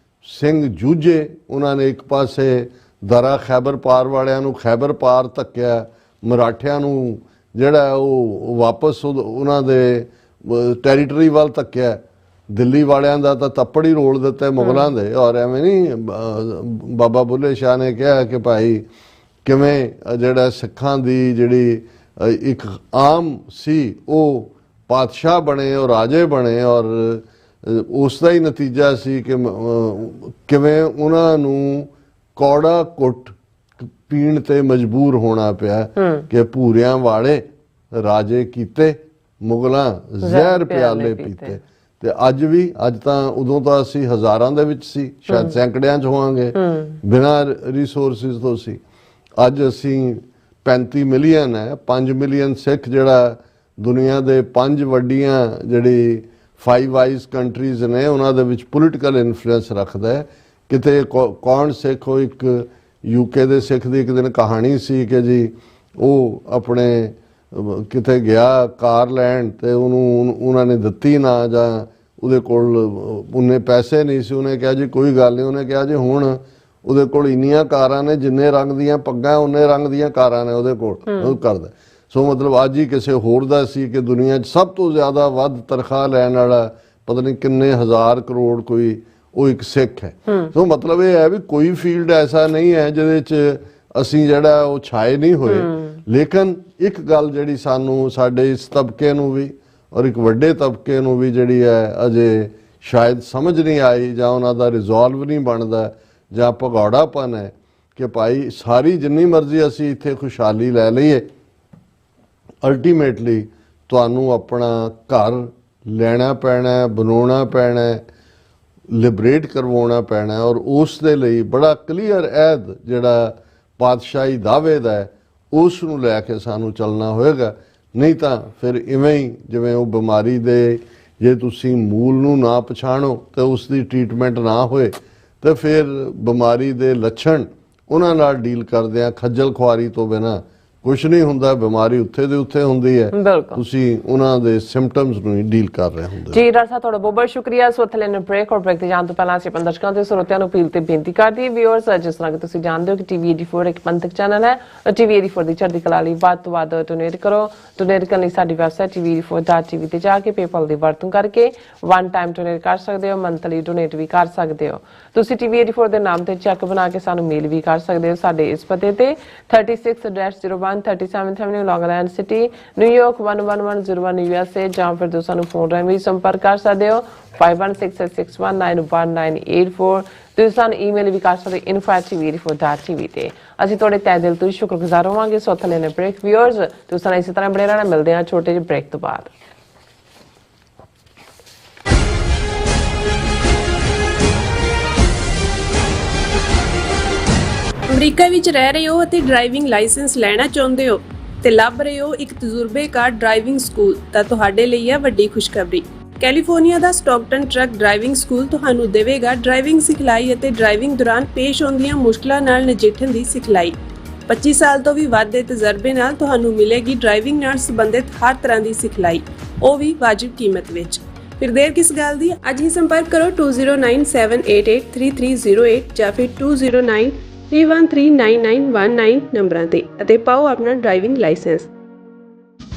ਸਿੰਘ ਜੂਝੇ, ਉਹਨਾਂ ਨੇ ਇੱਕ ਪਾਸੇ ਦਰਾ ਖੈਬਰ ਪਾਰ ਵਾਲਿਆਂ ਨੂੰ ਖੈਬਰ ਪਾਰ ਧੱਕਿਆ, ਮਰਾਠਿਆਂ ਨੂੰ ਜਿਹੜਾ ਉਹ ਵਾਪਸ ਉਹਨਾਂ ਦੇ ਟੈਰੀਟਰੀ ਵੱਲ ਧੱਕਿਆ, ਦਿੱਲੀ ਵਾਲਿਆਂ ਦਾ ਤਾਂ ਤੱਪੜ ਹੀ ਰੋਲ ਦਿੱਤਾ ਮੁਗਲਾਂ ਦੇ। ਔਰ ਐਵੇਂ ਨਹੀਂ ਬਾਬਾ ਬੁੱਲੇ ਸ਼ਾਹ ਨੇ ਕਿਹਾ ਕਿ ਭਾਈ ਕਿਵੇਂ ਜਿਹੜਾ ਸਿੱਖਾਂ ਦੀ ਜਿਹੜੀ ਇੱਕ ਆਮ ਸੀ ਉਹ ਪਾਤਸ਼ਾਹ ਬਣੇ ਔਰ ਰਾਜੇ ਬਣੇ, ਔਰ ਉਸ ਦਾ ਹੀ ਨਤੀਜਾ ਸੀ ਕਿ ਕਿਵੇਂ ਉਹਨਾਂ ਨੂੰ ਕੌੜਾ ਕੁੱਟ ਪੀਣ ਤੇ ਮਜਬੂਰ ਹੋਣਾ ਪਿਆ ਕਿ ਭੂਰਿਆਂ ਵਾਲੇ ਰਾਜੇ ਕੀਤੇ, ਮੁਗਲਾਂ ਜ਼ਹਿਰ ਪਿਆਲੇ ਪੀਤੇ। ਤੇ ਅੱਜ ਤਾਂ ਉਦੋਂ ਤਾਂ ਅਸੀਂ ਹਜ਼ਾਰਾਂ ਦੇ ਵਿੱਚ ਸੀ, ਸ਼ਾਇਦ ਸੈਂਕੜਿਆਂ 'ਚ ਹੋਵਾਂਗੇ, ਬਿਨਾਂ ਰਿਸੋਰਸਿਸ ਤੋਂ ਸੀ। ਅੱਜ ਅਸੀਂ 35 ਮਿਲੀਅਨ ਹੈ, 5 ਮਿਲੀਅਨ ਸਿੱਖ ਜਿਹੜਾ ਦੁਨੀਆ ਦੇ 5 ਵੱਡੀਆਂ ਜਿਹੜੀ 5 ਵਾਈਜ਼ ਕੰਟਰੀਜ਼ ਨੇ ਉਹਨਾਂ ਦੇ ਵਿੱਚ ਪੋਲੀਟੀਕਲ ਇਨਫਲੂਐਂਸ ਰੱਖਦਾ ਹੈ। ਕਿਤੇ ਕੌਣ ਸਿੱਖ, ਉਹ ਇੱਕ ਯੂਕੇ ਦੇ ਸਿੱਖ ਦੀ ਇੱਕ ਦਿਨ ਕਹਾਣੀ ਸੀ ਕਿ ਜੀ ਉਹ ਆਪਣੇ ਕਿਤੇ ਗਿਆ ਕਾਰ ਲੈਣ ਤੇ ਉਹਨਾਂ ਨੇ ਦਿੱਤੀ ਨਾ, ਜਾਂ ਉਹਦੇ ਕੋਲ ਉਹਨੇ ਪੈਸੇ ਨਹੀਂ ਸੀ। ਉਹਨੇ ਕਿਹਾ ਜੀ ਕੋਈ ਗੱਲ ਨਹੀਂ, ਉਹਨੇ ਕਿਹਾ ਜੀ ਹੁਣ ਉਹਦੇ ਕੋਲ ਇੰਨੀਆਂ ਕਾਰਾਂ ਨੇ, ਜਿੰਨੇ ਰੰਗ ਦੀਆਂ ਪੱਗਾਂ ਉਨੇ ਰੰਗ ਦੀਆਂ ਕਾਰਾਂ ਨੇ ਉਹਦੇ ਕੋਲ, ਉਹ ਕਰਦਾ। ਸੋ ਮਤਲਬ ਅੱਜ ਹੀ ਕਿਸੇ ਹੋਰ ਦਾ ਸੀ ਕਿ ਦੁਨੀਆ 'ਚ ਸਭ ਤੋਂ ਜ਼ਿਆਦਾ ਵੱਧ ਤਨਖਾਹ ਲੈਣ ਵਾਲਾ ਪਤਾ ਨਹੀਂ ਕਿੰਨੇ ਹਜ਼ਾਰ ਕਰੋੜ ਕੋਈ, ਉਹ ਇੱਕ ਸਿੱਖ ਹੈ। ਸੋ ਮਤਲਬ ਇਹ ਹੈ ਵੀ ਕੋਈ ਫੀਲਡ ਐਸਾ ਨਹੀਂ ਹੈ ਜਿਹਦੇ 'ਚ ਅਸੀਂ ਜਿਹੜਾ ਉਹ ਛਾਏ ਨਹੀਂ ਹੋਏ। ਲੇਕਿਨ ਇੱਕ ਗੱਲ ਜਿਹੜੀ ਸਾਨੂੰ ਸਾਡੇ ਇਸ ਤਬਕੇ ਨੂੰ ਵੀ ਔਰ ਇੱਕ ਵੱਡੇ ਤਬਕੇ ਨੂੰ ਵੀ ਜਿਹੜੀ ਹੈ ਅਜੇ ਸ਼ਾਇਦ ਸਮਝ ਨਹੀਂ ਆਈ, ਜਾਂ ਉਹਨਾਂ ਦਾ ਰਿਜ਼ੋਲਵ ਨਹੀਂ ਬਣਦਾ, ਜਾਂ ਭਗੌੜਾਪਨ ਹੈ ਕਿ ਭਾਈ ਸਾਰੀ ਜਿੰਨੀ ਮਰਜ਼ੀ ਅਸੀਂ ਇੱਥੇ ਖੁਸ਼ਹਾਲੀ ਲੈ ਲਈਏ, ਅਲਟੀਮੇਟਲੀ ਤੁਹਾਨੂੰ ਆਪਣਾ ਘਰ ਲੈਣਾ ਪੈਣਾ, ਬਣਾਉਣਾ ਪੈਣਾ, ਲਿਬਰੇਟ ਕਰਵਾਉਣਾ ਪੈਣਾ। ਔਰ ਉਸ ਦੇ ਲਈ ਬੜਾ ਕਲੀਅਰ ਐਦ ਜਿਹੜਾ ਪਾਤਸ਼ਾਹੀ ਦਾਅਵੇ ਦਾ ਹੈ, ਉਸ ਨੂੰ ਲੈ ਕੇ ਸਾਨੂੰ ਚੱਲਣਾ ਹੋਏਗਾ। ਨਹੀਂ ਤਾਂ ਫਿਰ ਇਵੇਂ ਹੀ ਜਿਵੇਂ ਉਹ ਬਿਮਾਰੀ ਦੇ ਜੇ ਤੁਸੀਂ ਮੂਲ ਨੂੰ ਨਾ ਪਛਾਣੋ ਤੇ ਉਸ ਦੀ ਟ੍ਰੀਟਮੈਂਟ ਨਾ ਹੋਏ ਤੇ ਫਿਰ ਬਿਮਾਰੀ ਦੇ ਲੱਛਣ ਉਹਨਾਂ ਨਾਲ ਡੀਲ ਕਰਦੇ ਆ ਖੱਜਲ ਖੁਆਰੀ ਤੋਂ ਬਿਨਾਂ ਕੁਛ ਨਹੀਂ ਹੁੰਦਾ। ਬਿਮਾਰੀ ਉੱਥੇ ਦੇ ਉੱਥੇ ਹੁੰਦੀ ਹੈ, ਤੁਸੀਂ ਉਹਨਾਂ ਦੇ ਸਿੰਪਟਮਸ ਨੂੰ ਹੀ ਡੀਲ ਕਰ ਰਹੇ ਹੁੰਦੇ। ਜੀ ਡਾਕਟਰ ਸਾਹਿਬ ਤੁਹਾਡਾ ਬਹੁਤ ਬਹੁਤ ਸ਼ੁਕਰੀਆ। ਸੋ ਥਲੇ ਨੇ ਬ੍ਰੇਕ ਔਰ ਬ੍ਰੇਕ ਤੇ ਜਾਣ ਤੋਂ ਪਹਿਲਾਂ ਅਸੀਂ ਆਪਣੇ ਦਰਸ਼ਕਾਂ ਤੇ ਸਰੋਤਿਆਂ ਨੂੰ ਅਪੀਲ ਤੇ ਬੇਨਤੀ ਕਰਦੀ ਹਾਂ ਵਿਊਅਰਸ, ਜਿਸ ਤਰ੍ਹਾਂ ਕਿ ਤੁਸੀਂ ਜਾਣਦੇ ਹੋ ਕਿ ਟੀਵੀ 84 ਇੱਕ ਪੰਥਕ ਚੈਨਲ ਹੈ। ਟੀਵੀ 84 ਦੀ ਚੜ੍ਹਦੀ ਕਲਾ ਲਈ ਵੱਧ ਤੋਂ ਵੱਧ ਡੋਨੇਟ ਕਰੋ। ਡੋਨੇਟ ਕਰਨ ਲਈ ਸਾਡੀ ਵੈਬਸਾਈਟ tv84.tv ਤੇ ਜਾ ਕੇ ਪੇਪਲ ਦੀ ਵਰਤੋਂ ਕਰਕੇ ਵਨ ਟਾਈਮ ਡੋਨੇਟ ਕਰ ਸਕਦੇ ਹੋ, ਮੰਥਲੀ ਡੋਨੇਟ ਵੀ ਕਰ ਸਕਦੇ ਹੋ। ਤੁਸੀਂ ਟੀਵੀ 84 ਦੇ ਨਾਮ ਤੇ ਚੈੱਕ ਬਣਾ ਕੇ ਸਾਨੂੰ ਮੇਲ ਵੀ ਕਰ ਸਕਦੇ ਹੋ ਸਾਡੇ ਇਸ ਪਤੇ ਤੇ 36-01 37th Avenue, Long Island City, New York 11101 USA, ਜਾਂ ਫਿਰ ਤੁਸੀਂ ਸਾਨੂੰ ਫੋਨ ਰਾਹੀਂ ਵੀ ਸੰਪਰਕ ਕਰ ਸਕਦੇ ਹੋ 5166619184। ਤੁਸੀਂ ਸਾਨੂੰ ਈਮੇਲ ਵੀ ਕਰ ਸਕਦੇ info@tv84.tv ਤੇ। ਅਸੀਂ ਤੁਹਾਡੇ ਤਹਿ ਦਿਲ ਤੋਂ ਸ਼ੁਕਰਗੁਜ਼ਾਰ ਹੋਵਾਂਗੇ। ਸੋ ਥਲੇ ਨੇ ਬ੍ਰੇਕ ਵਿਊਅਰਸ, ਤੁਸੀਂ ਇਸੇ ਤਰ੍ਹਾਂ ਬਣੇ ਰਹਿਣਾ। ਮਿਲਦੇ ਹਾਂ ਛੋਟੇ ਜਿਹੇ ਬ੍ਰੇਕ ਤੋਂ ਬਾਅਦ। ਅਮਰੀਕਾ ਵਿੱਚ ਰਹਿ ਰਹੇ ਹੋ ਅਤੇ ਡਰਾਈਵਿੰਗ ਲਾਇਸੈਂਸ ਲੈਣਾ ਚਾਹੁੰਦੇ ਹੋ ਤੇ ਲੱਭ ਰਹੇ ਹੋ ਇੱਕ ਤਜਰਬੇਕਾਰ ਡਰਾਈਵਿੰਗ ਸਕੂਲ, ਤਾਂ ਤੁਹਾਡੇ ਲਈ ਹੈ ਵੱਡੀ ਖੁਸ਼ਖਬਰੀ। ਕੈਲੀਫੋਰਨੀਆ ਦਾ ਸਟਾਕਟਨ ਟਰੱਕ ਡਰਾਈਵਿੰਗ ਸਕੂਲ ਤੁਹਾਨੂੰ ਦੇਵੇਗਾ ਡਰਾਈਵਿੰਗ ਸਿਖਲਾਈ ਅਤੇ ਡਰਾਈਵਿੰਗ ਦੌਰਾਨ ਪੇਸ਼ ਆਉਂਦੀਆਂ ਮੁਸ਼ਕਲਾਂ ਨਾਲ ਨਜਿੱਠਣ ਦੀ ਸਿਖਲਾਈ। 25 ਸਾਲ ਤੋਂ ਵੀ ਵੱਧ ਦੇ ਤਜਰਬੇ ਨਾਲ ਤੁਹਾਨੂੰ ਮਿਲੇਗੀ ਡਰਾਈਵਿੰਗ ਨਾਲ ਸੰਬੰਧਿਤ ਹਰ ਤਰ੍ਹਾਂ ਦੀ ਸਿਖਲਾਈ, ਉਹ ਵੀ ਵਾਜਿਬ ਕੀਮਤ ਵਿੱਚ। ਫਿਰ ਦੇਰ ਕਿਸ ਗੱਲ ਦੀ? ਅੱਜ ਹੀ ਸੰਪਰਕ ਕਰੋ 2097883308 ਜਾਂ ਫਿਰ 2093139919 ਨੰਬਰਾਂ ਤੇ ਅਤੇ ਪਾਓ ਆਪਣਾ ਡਰਾਈਵਿੰਗ ਲਾਇਸੈਂਸ।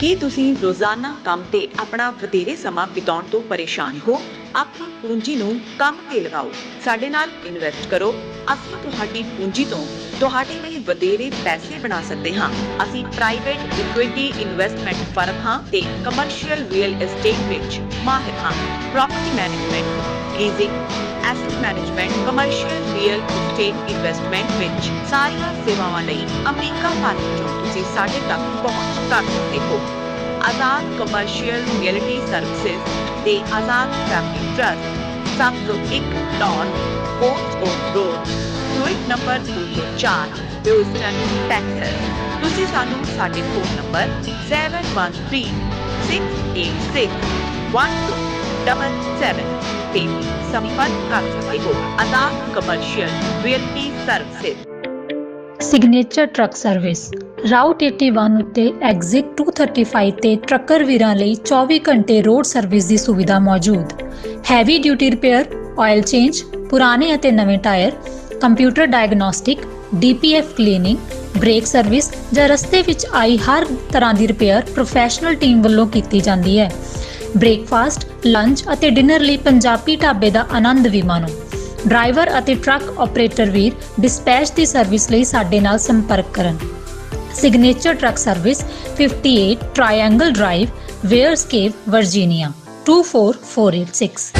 ਕੀ ਤੁਸੀਂ ਰੋਜ਼ਾਨਾ ਕੰਮ ਤੇ ਆਪਣਾ ਵਧੇਰੇ ਸਮਾਂ ਬਿਤਾਉਣ ਤੋਂ ਪਰੇਸ਼ਾਨ ਹੋ? ਆਪਣੀ ਪੂੰਜੀ ਨੂੰ ਕੰਮ ਤੇ ਲਗਾਓ, ਸਾਡੇ ਨਾਲ ਇਨਵੈਸਟ ਕਰੋ। ਅਸੀਂ ਤੁਹਾਡੀ ਪੂੰਜੀ ਤੋਂ ਤੁਹਾਡੇ ਲਈ ਵਧੇਰੇ ਪੈਸੇ ਬਣਾ ਸਕਦੇ ਹਾਂ। ਅਸੀਂ ਪ੍ਰਾਈਵੇਟ ਇਕੁਇਟੀ ਇਨਵੈਸਟਮੈਂਟ ਫਰਮ ਹਾਂ ਤੇ ਕਮਰਸ਼ੀਅਲ ਰੀਅਲ ਐਸਟੇਟ ਵਿੱਚ ਮਾਹਿਰ ਹਾਂ। Property management, leasing, asset management, commercial real estate investment ਵਿੱਚ ਸਾਰੀਆਂ ਸੇਵਾਵਾਂ ਲਈ ਅਮਰੀਕਾ ਭਰ ਵਿੱਚੋਂ ਤੁਸੀਂ ਸਾਡੇ ਤੱਕ ਪਹੁੰਚ ਕਰ ਸਕਦੇ ਹੋ। ਆਜ਼ਾਦ ਕਮਰਸ਼ੀਅਲ ਰਿਐਲਿਟੀ ਸਰਵਿਸਿਜ਼ ਦੇ Azad family trust 701 Don Coast road, suite number 204, Houston, Texas. ਤੁਸੀਂ ਸਾਨੂੰ ਸਾਡੇ ਫੋਨ ਨੰਬਰ 7136861277 ਤੇ ਸੰਪਰਕ ਕਰ ਸਕਦੇ ਹੋ। Azad commercial realty services. Signature truck service route 81 ਉੱਤੇ ਐਗਜ਼ਿਟ 235 ਤੇ ਟਰੱਕਰ ਵੀਰਾਂ ਲਈ 24 ਘੰਟੇ ਰੋਡ ਸਰਵਿਸ ਦੀ ਸੁਵਿਧਾ ਮੌਜੂਦ। Heavy duty repair, oil change, ਪੁਰਾਣੇ ਅਤੇ ਨਵੇਂ tyre, computer diagnostic, DPF cleaning, brake service ਜਾਂ ਰਸਤੇ ਵਿੱਚ ਆਈ ਹਰ ਤਰ੍ਹਾਂ ਦੀ ਰਿਪੇਅਰ ਪ੍ਰੋਫੈਸ਼ਨਲ ਟੀਮ ਵੱਲੋਂ ਕੀਤੀ ਜਾਂਦੀ ਹੈ। ਬ੍ਰੇਕਫਾਸਟ, ਲੰਚ ਅਤੇ ਡਿਨਰ ਲਈ ਪੰਜਾਬੀ ਢਾਬੇ ਦਾ ਆਨੰਦ ਵੀ ਮਾਣੋ। ਡਰਾਈਵਰ ਅਤੇ ਟਰੱਕ ਆਪਰੇਟਰ ਵੀਰ ਡਿਸਪੈਚ ਦੀ ਸਰਵਿਸ ਲਈ ਸਾਡੇ ਨਾਲ ਸੰਪਰਕ ਕਰਨ। Signature truck service 58 triangle drive, Weyers Cave, Virginia 24486।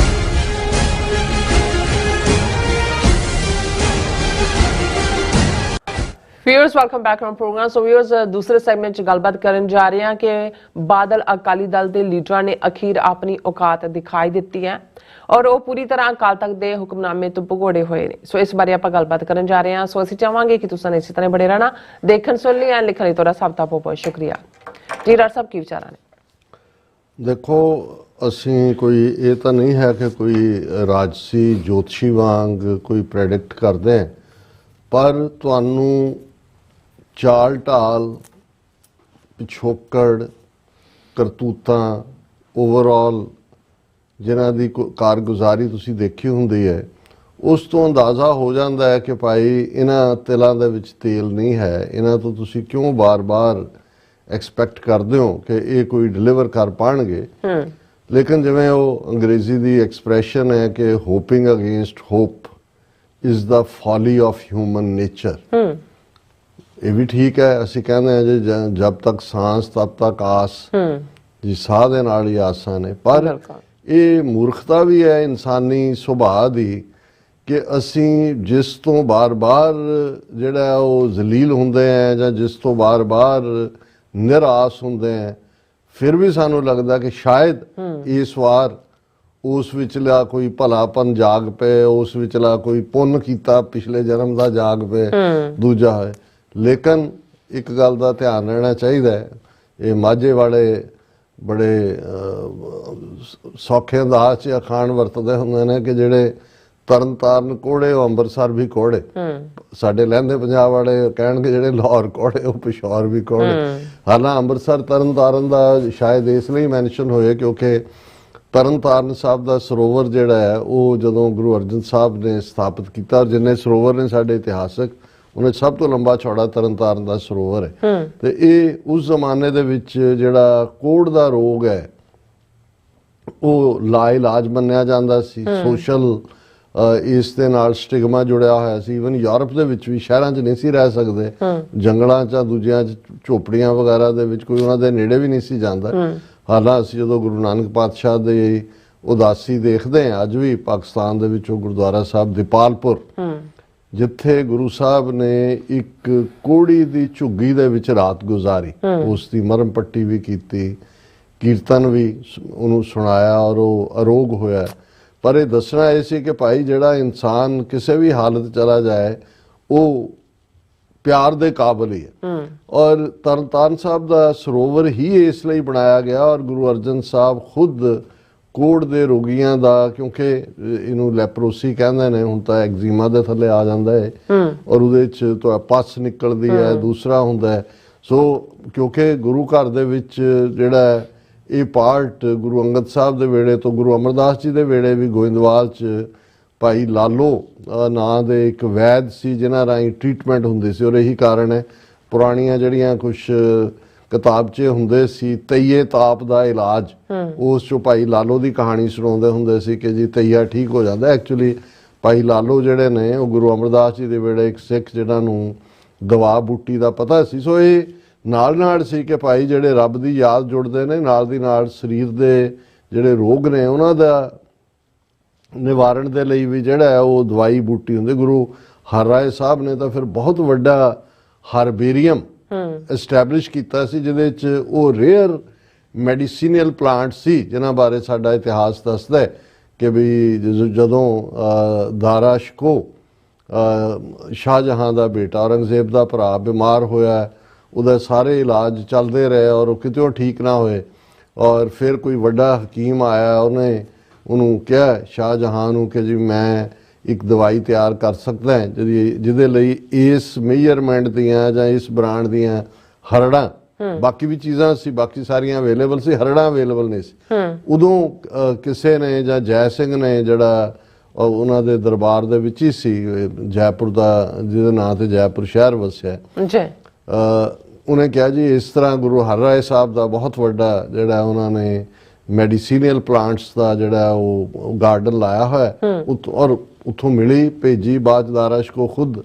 Viewers welcome back on program. So viewers ਦੂਸਰੇ ਸੈਗਮੈਂਟ 'ਚ ਗੱਲਬਾਤ ਕਰਨ ਜਾ ਰਹੇ ਹਾਂ ਕਿ ਬਾਦਲ ਅਕਾਲੀ ਦਲ ਦੇ ਲੀਡਰਾਂ ਨੇ ਅਖੀਰ ਆਪਣੀ ਔਕਾਤ ਦਿਖਾਈ ਦਿੱਤੀ ਹੈ ਔਰ ਉਹ ਪੂਰੀ ਤਰ੍ਹਾਂ ਅਕਾਲ ਤਖਤ ਦੇ ਹੁਕਮਨਾਮੇ ਤੋਂ ਭਗੌੜੇ ਹੋਏ ਨੇ। ਸੋ ਇਸ ਬਾਰੇ ਆਪਾਂ ਗੱਲਬਾਤ ਕਰਨ ਜਾ ਰਹੇ ਹਾਂ। ਸੋ ਅਸੀਂ ਚਾਹਾਂਗੇ ਕਿ ਤੁਸੀਂ ਇਸੇ ਤਰ੍ਹਾਂ ਬੜੇ ਰਹਿਣਾ। ਦੇਖਣ ਸੁਣ ਲਈ ਐਂਡ ਲਿਖਣ ਲਈ ਤੁਹਾਡਾ ਸਭ ਦਾ ਬਹੁਤ ਸ਼ੁਕਰੀਆ ਜੀ। ਡਾਕਟਰ ਸਾਹਿਬ ਕੀ ਵਿਚਾਰਾਂ ਨੇ? ਦੇਖੋ, ਅਸੀਂ ਕੋਈ ਇਹ ਤਾਂ ਨਹੀਂ ਹੈ ਕਿ ਕੋਈ ਰਾਜਸੀ ਜੋਤਸ਼ੀ ਵਾਂਗ ਕੋਈ ਪ੍ਰੈਡਿਕਟ ਕਰਦੇ ਹਾਂ, ਪਰ ਤੁਹਾਨੂੰ ਚਾਲ ਢਾਲ, ਪਿਛੋਕੜ, ਕਰਤੂਤਾਂ, ਓਵਰਆਲ ਜਿਨ੍ਹਾਂ ਦੀ ਕਾਰਗੁਜ਼ਾਰੀ ਤੁਸੀਂ ਦੇਖੀ ਹੁੰਦੀ ਹੈ, ਉਸ ਤੋਂ ਅੰਦਾਜ਼ਾ ਹੋ ਜਾਂਦਾ ਹੈ ਕਿ ਭਾਈ ਇਹਨਾਂ ਤਿਲਾਂ ਦੇ ਵਿੱਚ ਤੇਲ ਨਹੀਂ ਹੈ। ਇਹਨਾਂ ਤੋਂ ਤੁਸੀਂ ਕਿਉਂ ਬਾਰ-ਬਾਰ ਐਕਸਪੈਕਟ ਕਰਦੇ ਹੋ ਕਿ ਇਹ ਕੋਈ ਡਿਲੀਵਰ ਕਰ ਪਾਣਗੇ। ਲੇਕਿਨ ਜਿਵੇਂ ਉਹ ਅੰਗਰੇਜ਼ੀ ਦੀ ਐਕਸਪ੍ਰੈਸ਼ਨ ਹੈ ਕਿ hoping against hope is the folly of human nature. ਇਹ ਵੀ ਠੀਕ ਹੈ। ਅਸੀਂ ਕਹਿੰਦੇ ਹਾਂ ਜੀ ਜਬ ਤੱਕ ਸਾਂਸ ਤਬ ਤੱਕ ਆਸ, ਜੀ ਸਾਹ ਦੇ ਨਾਲ ਹੀ ਆਸਾਂ ਨੇ। ਪਰ ਇਹ ਮੂਰਖਤਾ ਵੀ ਹੈ ਇਨਸਾਨੀ ਸੁਭਾਅ ਦੀ ਕਿ ਅਸੀਂ ਜਿਸ ਤੋਂ ਬਾਰ-ਬਾਰ ਜਿਹੜਾ ਉਹ ਜ਼ਲੀਲ ਹੁੰਦੇ ਆ ਜਾਂ ਜਿਸ ਤੋਂ ਬਾਰ-ਬਾਰ ਨਿਰਾਸ਼ ਹੁੰਦੇ ਆ, ਫਿਰ ਵੀ ਸਾਨੂੰ ਲੱਗਦਾ ਕਿ ਸ਼ਾਇਦ ਇਸ ਵਾਰ ਉਸ ਵਿਚਲਾ ਕੋਈ ਭਲਾਪਨ ਜਾਗ ਪਏ, ਉਸ ਵਿਚਲਾ ਕੋਈ ਪੁੰਨ ਕੀਤਾ ਪਿਛਲੇ ਜਨਮ ਦਾ ਜਾਗ ਪਏ, ਦੂਜਾ ਹੈ। ਲੇਕਿਨ ਇੱਕ ਗੱਲ ਦਾ ਧਿਆਨ ਰਹਿਣਾ ਚਾਹੀਦਾ ਹੈ, ਇਹ ਮਾਝੇ ਵਾਲੇ ਬੜੇ ਸੌਖੇ ਅੰਦਾਜ਼ 'ਚ ਅਖਾਣ ਵਰਤਦੇ ਹੁੰਦੇ ਨੇ ਕਿ ਜਿਹੜੇ ਤਰਨ ਤਾਰਨ ਕੋੜੇ ਉਹ ਅੰਮ੍ਰਿਤਸਰ ਵੀ ਕੋੜੇ। ਸਾਡੇ ਲਹਿੰਦੇ ਪੰਜਾਬ ਵਾਲੇ ਕਹਿਣਗੇ ਜਿਹੜੇ ਲਾਹੌਰ ਕੋੜੇ ਉਹ ਪਿਸ਼ੌਰ ਵੀ ਕੋੜੇ। ਹਾਲਾਂ ਅੰਮ੍ਰਿਤਸਰ ਤਰਨ ਤਾਰਨ ਦਾ ਸ਼ਾਇਦ ਇਸ ਲਈ ਮੈਂਸ਼ਨ ਹੋਏ ਕਿਉਂਕਿ ਤਰਨ ਤਾਰਨ ਸਾਹਿਬ ਦਾ ਸਰੋਵਰ ਜਿਹੜਾ ਹੈ ਉਹ ਜਦੋਂ ਗੁਰੂ ਅਰਜਨ ਸਾਹਿਬ ਨੇ ਸਥਾਪਿਤ ਕੀਤਾ, ਜਿੰਨੇ ਸਰੋਵਰ ਨੇ ਸਾਡੇ ਇਤਿਹਾਸਕ, ਉਹਨਾਂ ਸਭ ਤੋਂ ਲੰਬਾ ਚੌੜਾ ਤਰਨ ਤਾਰਨ ਦਾ ਸਰੋਵਰ ਹੈ। ਤੇ ਇਹ ਉਸ ਜ਼ਮਾਨੇ ਦੇ ਵਿੱਚ ਜਿਹੜਾ ਕੋੜ ਦਾ ਰੋਗ ਹੈ ਉਹ ਲਾ ਇਲਾਜ ਮੰਨਿਆ ਜਾਂਦਾ ਸੀ। ਸੋਸ਼ਲ ਇਸ ਦੇ ਨਾਲ ਸਟਿਗਮਾ ਜੁੜਿਆ ਹੋਇਆ ਸੀ। ਈਵਨ ਯੂਰਪ ਦੇ ਵਿੱਚ ਵੀ ਸ਼ਹਿਰਾਂ 'ਚ ਨਹੀਂ ਸੀ ਰਹਿ ਸਕਦੇ, ਜੰਗਲਾਂ 'ਚ ਦੂਜਿਆਂ 'ਚ ਝੋਪੜੀਆਂ ਵਗੈਰਾ ਦੇ ਵਿੱਚ ਕੋਈ ਉਹਨਾਂ ਦੇ ਨੇੜੇ ਵੀ ਨਹੀਂ ਸੀ ਜਾਂਦਾ। ਹਾਲਾਂ ਅਸੀਂ ਜਦੋਂ ਗੁਰੂ ਨਾਨਕ ਪਾਤਸ਼ਾਹ ਦੇ ਉਦਾਸੀ ਦੇਖਦੇ ਹਾਂ ਅੱਜ ਵੀ ਪਾਕਿਸਤਾਨ ਦੇ ਵਿੱਚ, ਉਹ ਗੁਰਦੁਆਰਾ ਸਾਹਿਬ ਦੀਪਾਲਪੁਰ ਜਿੱਥੇ ਗੁਰੂ ਸਾਹਿਬ ਨੇ ਇੱਕ ਕੋੜੀ ਦੀ ਝੁੱਗੀ ਦੇ ਵਿੱਚ ਰਾਤ ਗੁਜ਼ਾਰੀ, ਉਸ ਦੀ ਮਰਮ ਪੱਟੀ ਵੀ ਕੀਤੀ, ਕੀਰਤਨ ਵੀ ਉਹਨੂੰ ਸੁਣਾਇਆ ਔਰ ਉਹ ਅਰੋਗ ਹੋਇਆ। ਪਰ ਇਹ ਦੱਸਣਾ ਇਹ ਸੀ ਕਿ ਭਾਈ ਜਿਹੜਾ ਇਨਸਾਨ ਕਿਸੇ ਵੀ ਹਾਲਤ ਚਲਾ ਜਾਏ ਉਹ ਪਿਆਰ ਦੇ ਕਾਬਲ ਹੀ ਹੈ। ਔਰ ਤਰਨਤਾਰਨ ਸਾਹਿਬ ਦਾ ਸਰੋਵਰ ਹੀ ਇਸ ਲਈ ਬਣਾਇਆ ਗਿਆ ਔਰ ਗੁਰੂ ਅਰਜਨ ਸਾਹਿਬ ਖੁਦ ਕੋੜ ਦੇ ਰੋਗੀਆਂ ਦਾ, ਕਿਉਂਕਿ ਇਹਨੂੰ ਲੈਪਰੋਸੀ ਕਹਿੰਦੇ ਨੇ, ਹੁਣ ਤਾਂ ਐਗਜ਼ੀਮਾ ਦੇ ਥੱਲੇ ਆ ਜਾਂਦਾ ਹੈ ਔਰ ਉਹਦੇ 'ਚ ਤਾਂ ਪਸ ਨਿਕਲਦੀ ਹੈ, ਦੂਸਰਾ ਹੁੰਦਾ ਹੈ। ਸੋ ਕਿਉਂਕਿ ਗੁਰੂ ਘਰ ਦੇ ਵਿੱਚ ਜਿਹੜਾ ਇਹ ਪਾਰਟ ਗੁਰੂ ਅੰਗਦ ਸਾਹਿਬ ਦੇ ਵੇਲੇ ਤੋਂ ਗੁਰੂ ਅਮਰਦਾਸ ਜੀ ਦੇ ਵੇਲੇ ਵੀ ਗੋਇੰਦਵਾਲ 'ਚ ਭਾਈ ਲਾਲੋ ਨਾਂ ਦੇ ਇੱਕ ਵੈਦ ਸੀ ਜਿਨ੍ਹਾਂ ਰਾਹੀਂ ਟ੍ਰੀਟਮੈਂਟ ਹੁੰਦੀ ਸੀ। ਔਰ ਇਹੀ ਕਾਰਨ ਹੈ ਪੁਰਾਣੀਆਂ ਜਿਹੜੀਆਂ ਕੁਛ ਕਿਤਾਬਚੇ ਹੁੰਦੇ ਸੀ ਤਈਏ ਤਾਪ ਦਾ ਇਲਾਜ, ਉਸ 'ਚੋਂ ਭਾਈ ਲਾਲੋ ਦੀ ਕਹਾਣੀ ਸੁਣਾਉਂਦੇ ਹੁੰਦੇ ਸੀ ਕਿ ਜੀ ਤਈਆ ਠੀਕ ਹੋ ਜਾਂਦਾ। ਐਕਚੁਅਲੀ ਭਾਈ ਲਾਲੋ ਜਿਹੜੇ ਨੇ ਉਹ ਗੁਰੂ ਅਮਰਦਾਸ ਜੀ ਦੇ ਵੇਲੇ ਇੱਕ ਸਿੱਖ ਜਿਹਨਾਂ ਨੂੰ ਦਵਾ ਬੂਟੀ ਦਾ ਪਤਾ ਸੀ। ਸੋ ਇਹ ਨਾਲ ਸੀ ਕਿ ਭਾਈ ਜਿਹੜੇ ਰੱਬ ਦੀ ਯਾਦ ਜੁੜਦੇ ਨੇ ਨਾਲ ਦੀ ਨਾਲ ਸਰੀਰ ਦੇ ਜਿਹੜੇ ਰੋਗ ਨੇ ਉਹਨਾਂ ਦਾ ਨਿਵਾਰਣ ਦੇ ਲਈ ਵੀ ਜਿਹੜਾ ਹੈ ਉਹ ਦਵਾਈ ਬੂਟੀ ਹੁੰਦੀ। ਗੁਰੂ ਹਰਰਾਏ ਸਾਹਿਬ ਨੇ ਤਾਂ ਫਿਰ ਬਹੁਤ ਵੱਡਾ ਹਰਬੇਰੀਅਮ ਐਸਟੈਬਲਿਸ਼ ਕੀਤਾ ਸੀ ਜਿਹਦੇ 'ਚ ਉਹ ਰੇਅਰ ਮੈਡੀਸੀਨਲ ਪਲਾਂਟ ਸੀ ਜਿਨ੍ਹਾਂ ਬਾਰੇ ਸਾਡਾ ਇਤਿਹਾਸ ਦੱਸਦਾ ਹੈ ਕਿ ਵੀ ਜਦੋਂ ਦਾਰਾ ਸ਼ਿਕੋ ਸ਼ਾਹਜਹਾਂ ਦਾ ਬੇਟਾ ਔਰੰਗਜ਼ੇਬ ਦਾ ਭਰਾ ਬਿਮਾਰ ਹੋਇਆ, ਉਹਦਾ ਸਾਰੇ ਇਲਾਜ ਚੱਲਦੇ ਰਹੇ ਔਰ ਉਹ ਕਿਤੇ ਠੀਕ ਨਾ ਹੋਏ। ਔਰ ਫਿਰ ਕੋਈ ਵੱਡਾ ਹਕੀਮ ਆਇਆ, ਉਹਨੇ ਉਹਨੂੰ ਕਿਹਾ ਸ਼ਾਹਜਹਾਂ ਨੂੰ ਕਿ ਜੀ ਮੈਂ ਇੱਕ ਦਵਾਈ ਤਿਆਰ ਕਰ ਸਕਦਾ ਜਿਹਦੇ ਲਈ ਇਸ ਮੇਜਰਮੈਂਟ ਦੀਆਂ ਜਾਂ ਇਸ ਬ੍ਰਾਂਡ ਦੀਆਂ ਹਰੜਾਂ, ਬਾਕੀ ਵੀ ਚੀਜ਼ਾਂ ਸੀ, ਬਾਕੀ ਸਾਰੀਆਂ ਅਵੇਲੇਬਲ ਸੀ, ਹਰੜਾਂ ਅਵੇਲੇਬਲ ਨਹੀਂ ਸੀ। ਉਦੋਂ ਕਿਸੇ ਨੇ ਜਾਂ ਜੈ ਸਿੰਘ ਨੇ ਜਿਹੜਾ ਉਹਨਾਂ ਦੇ ਦਰਬਾਰ ਦੇ ਵਿੱਚ ਹੀ ਸੀ ਜੈਪੁਰ ਦਾ, ਜਿਹਦੇ ਨਾਂ ਤੇ ਜੈਪੁਰ ਸ਼ਹਿਰ ਵਸਿਆ ਜੀ, ਉਹਨੇ ਕਿਹਾ ਜੀ ਇਸ ਤਰ੍ਹਾਂ ਗੁਰੂ ਹਰਰਾਏ ਸਾਹਿਬ ਦਾ ਬਹੁਤ ਵੱਡਾ ਜਿਹੜਾ ਉਹਨਾਂ ਨੇ ਮੈਡੀਸੀਨਲ ਪਲਾਂਟਸ ਦਾ ਜਿਹੜਾ ਉਹ ਗਾਰਡਨ ਲਾਇਆ ਹੋਇਆ ਔਰ ਉੱਥੋਂ ਮਿਲੀ ਭੇਜੀ ਬਾਜਦਾਰਸ਼ ਕੋ ਖੁਦ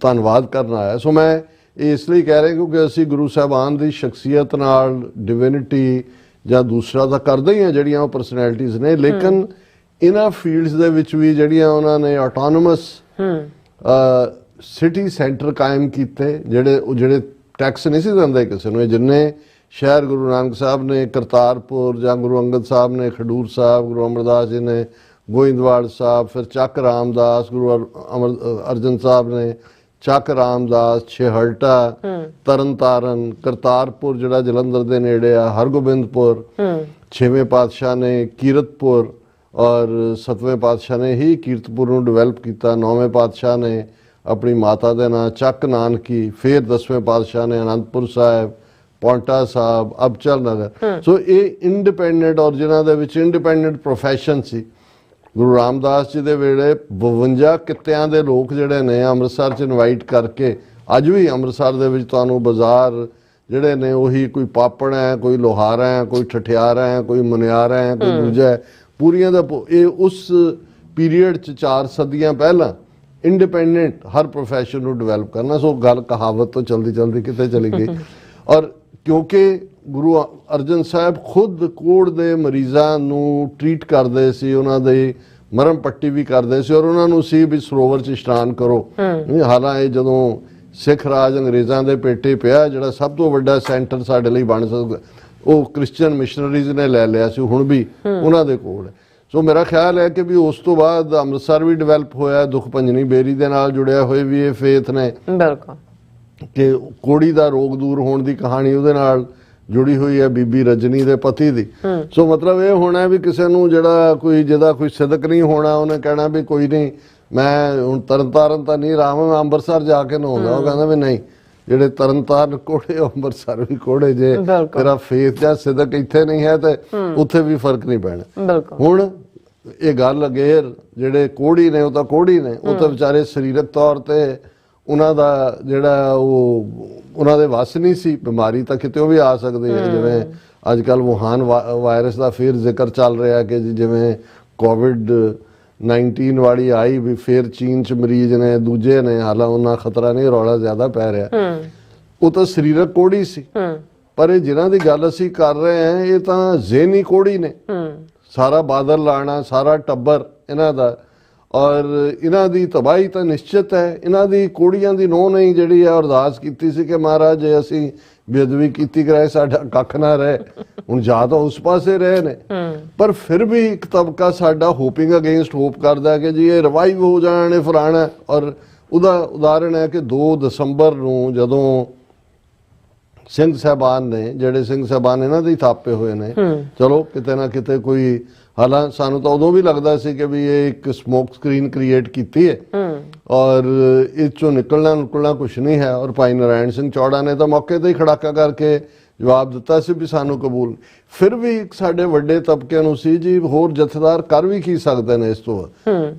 ਧੰਨਵਾਦ ਕਰਨ ਆਇਆ। ਸੋ ਮੈਂ ਇਸ ਲਈ ਕਹਿ ਰਿਹਾ ਕਿਉਂਕਿ ਅਸੀਂ ਗੁਰੂ ਸਾਹਿਬਾਨ ਦੀ ਸ਼ਖਸੀਅਤ ਨਾਲ ਡਿਵਿਨਿਟੀ ਜਾਂ ਦੂਸਰਾ ਤਾਂ ਕਰਦੇ ਹੀ ਆ ਜਿਹੜੀਆਂ ਉਹ ਪਰਸਨੈਲਿਟੀਜ਼ ਨੇ, ਲੇਕਿਨ ਇਹਨਾਂ ਫੀਲਡਸ ਦੇ ਵਿੱਚ ਵੀ ਜਿਹੜੀਆਂ ਉਹਨਾਂ ਨੇ ਆਟੋਨੋਮਸ ਸਿਟੀ ਸੈਂਟਰ ਕਾਇਮ ਕੀਤੇ ਜਿਹੜੇ ਟੈਕਸ ਨਹੀਂ ਸੀ ਦਿੰਦੇ ਕਿਸੇ ਨੂੰ। ਜਿੰਨੇ ਸ਼ਹਿਰ ਗੁਰੂ ਨਾਨਕ ਸਾਹਿਬ ਨੇ ਕਰਤਾਰਪੁਰ ਜਾਂ ਗੁਰੂ ਅੰਗਦ ਸਾਹਿਬ ਨੇ ਖਡੂਰ ਸਾਹਿਬ, ਗੁਰੂ ਅਮਰਦਾਸ ਜੀ ਨੇ ਗੋਇੰਦਵਾਲ ਸਾਹਿਬ, ਫਿਰ ਚੱਕ ਰਾਮਦਾਸ, ਗੁਰੂ ਅਰਜਨ ਸਾਹਿਬ ਨੇ ਚੱਕ ਰਾਮਦਾਸ, ਛੇਹਲਟਾ, ਤਰਨ ਤਾਰਨ, ਕਰਤਾਰਪੁਰ ਜਿਹੜਾ ਜਲੰਧਰ ਦੇ ਨੇੜੇ ਆ, ਹਰਗੋਬਿੰਦਪੁਰ, 6ਵੇਂ ਪਾਤਸ਼ਾਹ ਨੇ ਕੀਰਤਪੁਰ ਔਰ 7ਵੇਂ ਪਾਤਸ਼ਾਹ ਨੇ ਹੀ ਕੀਰਤਪੁਰ ਨੂੰ ਡਿਵੈਲਪ ਕੀਤਾ, 9ਵੇਂ ਪਾਤਸ਼ਾਹ ਨੇ ਆਪਣੀ ਮਾਤਾ ਦੇ ਨਾਂ ਚੱਕ ਨਾਨਕੀ, ਫਿਰ 10ਵੇਂ ਪਾਤਸ਼ਾਹ ਨੇ ਅਨੰਦਪੁਰ ਸਾਹਿਬ, ਪੌਂਟਾ ਸਾਹਿਬ, ਅਬਚਲ ਨਗਰ। ਸੋ ਇਹ ਇੰਡੀਪੈਂਡੈਂਟ ਔਰ ਜਿਨ੍ਹਾਂ ਦੇ ਵਿੱਚ ਇੰਡੀਪੈਂਡੈਂਟ ਪ੍ਰੋਫੈਸ਼ਨ ਸੀ। ਗੁਰੂ ਰਾਮਦਾਸ ਜੀ ਦੇ ਵੇਲੇ 52 ਕਿੱਤਿਆਂ ਦੇ ਲੋਕ ਜਿਹੜੇ ਨੇ ਅੰਮ੍ਰਿਤਸਰ 'ਚ ਇਨਵਾਈਟ ਕਰਕੇ, ਅੱਜ ਵੀ ਅੰਮ੍ਰਿਤਸਰ ਦੇ ਵਿੱਚ ਤੁਹਾਨੂੰ ਬਾਜ਼ਾਰ ਜਿਹੜੇ ਨੇ ਉਹੀ ਕੋਈ ਪਾਪੜ ਹੈ, ਕੋਈ ਲੋਹਾਰਾ ਹੈ, ਕੋਈ ਠਠਿਆਰਾ ਹੈ, ਕੋਈ ਮੁਨਿਆਰਾ ਹੈ, ਕੋਈ ਦੂਜਾ ਹੈ, ਪੂਰੀਆਂ ਦਾ ਇਹ ਉਸ ਪੀਰੀਅਡ 'ਚ 4 ਸਦੀਆਂ ਪਹਿਲਾਂ ਇੰਡੀਪੈਂਡੈਂਟ ਹਰ ਪ੍ਰੋਫੈਸ਼ਨ ਨੂੰ ਡਿਵੈਲਪ ਕਰਨਾ। ਸੋ ਗੱਲ ਕਹਾਵਤ ਤੋਂ ਚਲਦੀ ਕਿਤੇ ਚਲੀ ਗਈ। ਔਰ ਕਿਉਂਕਿ ਗੁਰੂ ਅਰਜਨ ਸਾਹਿਬ ਖੁਦ ਕੋੜ ਦੇ ਮਰੀਜ਼ਾਂ ਨੂੰ ਟ੍ਰੀਟ ਕਰਦੇ ਸੀ, ਉਹਨਾਂ ਦੇ ਮਰਮ ਪੱਟੀ ਵੀ ਕਰਦੇ ਸੀ ਔਰ ਉਹਨਾਂ ਨੂੰ ਸੀ ਵੀ ਸਰੋਵਰ 'ਚ ਇਸ਼ਨਾਨ ਕਰੋ। ਹਾਲਾਂਕਿ ਜਦੋਂ ਸਿੱਖ ਰਾਜ ਅੰਗਰੇਜ਼ਾਂ ਦੇ ਪੇਟੇ ਪਿਆ, ਜਿਹੜਾ ਸਭ ਤੋਂ ਵੱਡਾ ਸੈਂਟਰ ਸਾਡੇ ਲਈ ਬਣ ਸਕਦਾ ਉਹ ਕ੍ਰਿਸਚੀਅਨ ਮਿਸ਼ਨਰੀਜ਼ ਨੇ ਲੈ ਲਿਆ ਸੀ, ਹੁਣ ਵੀ ਉਹਨਾਂ ਦੇ ਕੋਲ ਹੈ। ਸੋ ਮੇਰਾ ਖਿਆਲ ਹੈ ਕਿ ਵੀ ਉਸ ਤੋਂ ਬਾਅਦ ਅੰਮ੍ਰਿਤਸਰ ਵੀ ਡਿਵੈਲਪ ਹੋਇਆ, ਦੁੱਖ ਭੰਜਨੀ ਬੇਰੀ ਦੇ ਨਾਲ ਜੁੜਿਆ ਹੋਏ ਵੀ ਇਹ ਫੇਥ ਨੇ, ਬਿਲਕੁਲ ਕਿ ਕੋੜੀ ਦਾ ਰੋਗ ਦੂਰ ਹੋਣ ਦੀ ਕਹਾਣੀ ਉਹਦੇ ਨਾਲ ਜੁੜੀ ਹੋਈ ਹੈ, ਬੀਬੀ ਰਜਨੀ ਦੇ ਪਤੀ ਦੀ। ਸੋ ਮਤਲਬ ਇਹ ਹੋਣਾ ਵੀ ਕਿਸੇ ਨੂੰ ਜਿਹਦਾ ਕੋਈ ਸਿਦਕ ਨਹੀਂ ਹੋਣਾ, ਉਹਨੇ ਕਹਿਣਾ ਵੀ ਕੋਈ ਨਹੀਂ ਮੈਂ ਹੁਣ ਤਰਨਤਾਰਨ ਤਾਂ ਨਹੀਂ ਰਹਾ, ਮੈਂ ਅੰਮ੍ਰਿਤਸਰ ਜਾ ਕੇ ਨਹਾਉਂਦਾ। ਉਹ ਕਹਿੰਦਾ ਵੀ ਨਹੀਂ, ਜਿਹੜੇ ਤਰਨਤਾਰਨ ਕੋੜੇ ਅੰਮ੍ਰਿਤਸਰ ਵੀ ਕੋੜੇ, ਜੇ ਤੇਰਾ ਫੇਥ ਜਾਂ ਸਿਦਕ ਇੱਥੇ ਨਹੀਂ ਹੈ ਤੇ ਉੱਥੇ ਵੀ ਫਰਕ ਨਹੀਂ ਪੈਣਾ। ਹੁਣ ਇਹ ਗੱਲ ਅਗੇਰ ਜਿਹੜੇ ਕੋੜੀ ਨੇ ਉਹ ਤਾਂ ਕੋੜੀ ਨੇ, ਉਹ ਤਾਂ ਵਿਚਾਰੇ ਸਰੀਰਕ ਤੌਰ ਤੇ ਉਹਨਾਂ ਦਾ ਜਿਹੜਾ ਉਹ ਉਹਨਾਂ ਦੇ ਵੱਸ ਨਹੀਂ ਸੀ, ਬਿਮਾਰੀ ਤਾਂ ਕਿਤੇ ਵੀ ਆ ਸਕਦੀ ਹੈ। ਜਿਵੇਂ ਅੱਜ ਕੱਲ੍ਹ ਵੁਹਾਨ ਵਾਇਰਸ ਦਾ ਫਿਰ ਜ਼ਿਕਰ ਚੱਲ ਰਿਹਾ ਕਿ ਜਿਵੇਂ COVID-19 ਵਾਲੀ ਆਈ ਵੀ ਫਿਰ ਚੀਨ 'ਚ ਮਰੀਜ਼ ਨੇ, ਦੂਜੇ ਨੇ, ਹਾਲਾਂਕਿ ਉਹਨਾਂ ਖਤਰਾ ਨਹੀਂ, ਰੌਲਾ ਜ਼ਿਆਦਾ ਪੈ ਰਿਹਾ। ਉਹ ਤਾਂ ਸਰੀਰਕ ਕੋੜੀ ਸੀ, ਪਰ ਇਹ ਜਿਨ੍ਹਾਂ ਦੀ ਗੱਲ ਅਸੀਂ ਕਰ ਰਹੇ ਹਾਂ ਇਹ ਤਾਂ ਜ਼ਹਿਨੀ ਕੋੜੀ ਨੇ। ਸਾਰਾ ਬਾਦਲ ਲਾਣਾ, ਸਾਰਾ ਟੱਬਰ ਇਹਨਾਂ ਦਾ, ਔਰ ਇਹਨਾਂ ਦੀ ਤਬਾਹੀ ਤਾਂ ਨਿਸ਼ਚਿਤ ਹੈ। ਇਹਨਾਂ ਦੀ ਕੋੜੀਆਂ ਦੀ ਨੋਹ ਨਹੀਂ ਜਿਹੜੀ ਹੈ ਅਰਦਾਸ ਕੀਤੀ ਸੀ ਕਿ ਮਹਾਰਾਜ ਜੇ ਅਸੀਂ ਬੇਅਦਬੀ ਕੀਤੀ ਕਰਾਏ ਸਾਡਾ ਕੱਖ ਨਾ ਰਹੇ। ਹੁਣ ਜਾਂ ਤਾਂ ਉਸ ਪਾਸੇ ਰਹੇ ਨੇ, ਪਰ ਫਿਰ ਵੀ ਇੱਕ ਤਬਕਾ ਸਾਡਾ ਹੋਪਿੰਗ ਅਗੇਂਸਟ ਹੋਪ ਕਰਦਾ ਕਿ ਜੀ ਇਹ ਰਿਵਾਈਵ ਹੋ ਜਾਣ, ਇਹ ਫਲਾਣਾ। ਔਰ ਉਹਦਾ ਉਦਾਹਰਣ ਹੈ ਕਿ 2 ਦਸੰਬਰ ਨੂੰ ਜਦੋਂ ਸਿੰਘ ਸਾਹਿਬਾਨ ਨੇ, ਜਿਹੜੇ ਸਿੰਘ ਸਾਹਿਬਾਨ ਇਹਨਾਂ ਦੇ ਥਾਪੇ ਹੋਏ ਨੇ, ਚਲੋ ਕਿਤੇ ਨਾ ਕਿਤੇ ਕੋਈ ਹਾਲਾਂ ਸਾਨੂੰ ਤਾਂ ਉਦੋਂ ਵੀ ਲੱਗਦਾ ਸੀ ਕਿ ਵੀ ਇਹ ਇੱਕ ਸਮੋਕ ਸਕਰੀਨ ਕ੍ਰੀਏਟ ਕੀਤੀ ਹੈ ਔਰ ਇਹ ਚੋਂ ਨਿਕਲਣਾ ਕੁਛ ਨਹੀਂ ਹੈ। ਔਰ ਭਾਈ ਨਾਰਾਇਣ ਸਿੰਘ ਚੌੜਾ ਨੇ ਤਾਂ ਮੌਕੇ ਤੇ ਹੀ ਖੜਾਕਾ ਕਰਕੇ ਜਵਾਬ ਦਿੱਤਾ ਸੀ ਵੀ ਸਾਨੂੰ ਕਬੂਲ। ਫਿਰ ਵੀ ਸਾਡੇ ਵੱਡੇ ਤਬਕੇ ਨੂੰ ਸੀ ਜੀ ਹੋਰ ਜਥੇਦਾਰ ਕਰ ਵੀ ਕੀ ਸਕਦੇ ਨੇ ਇਸ ਤੋਂ,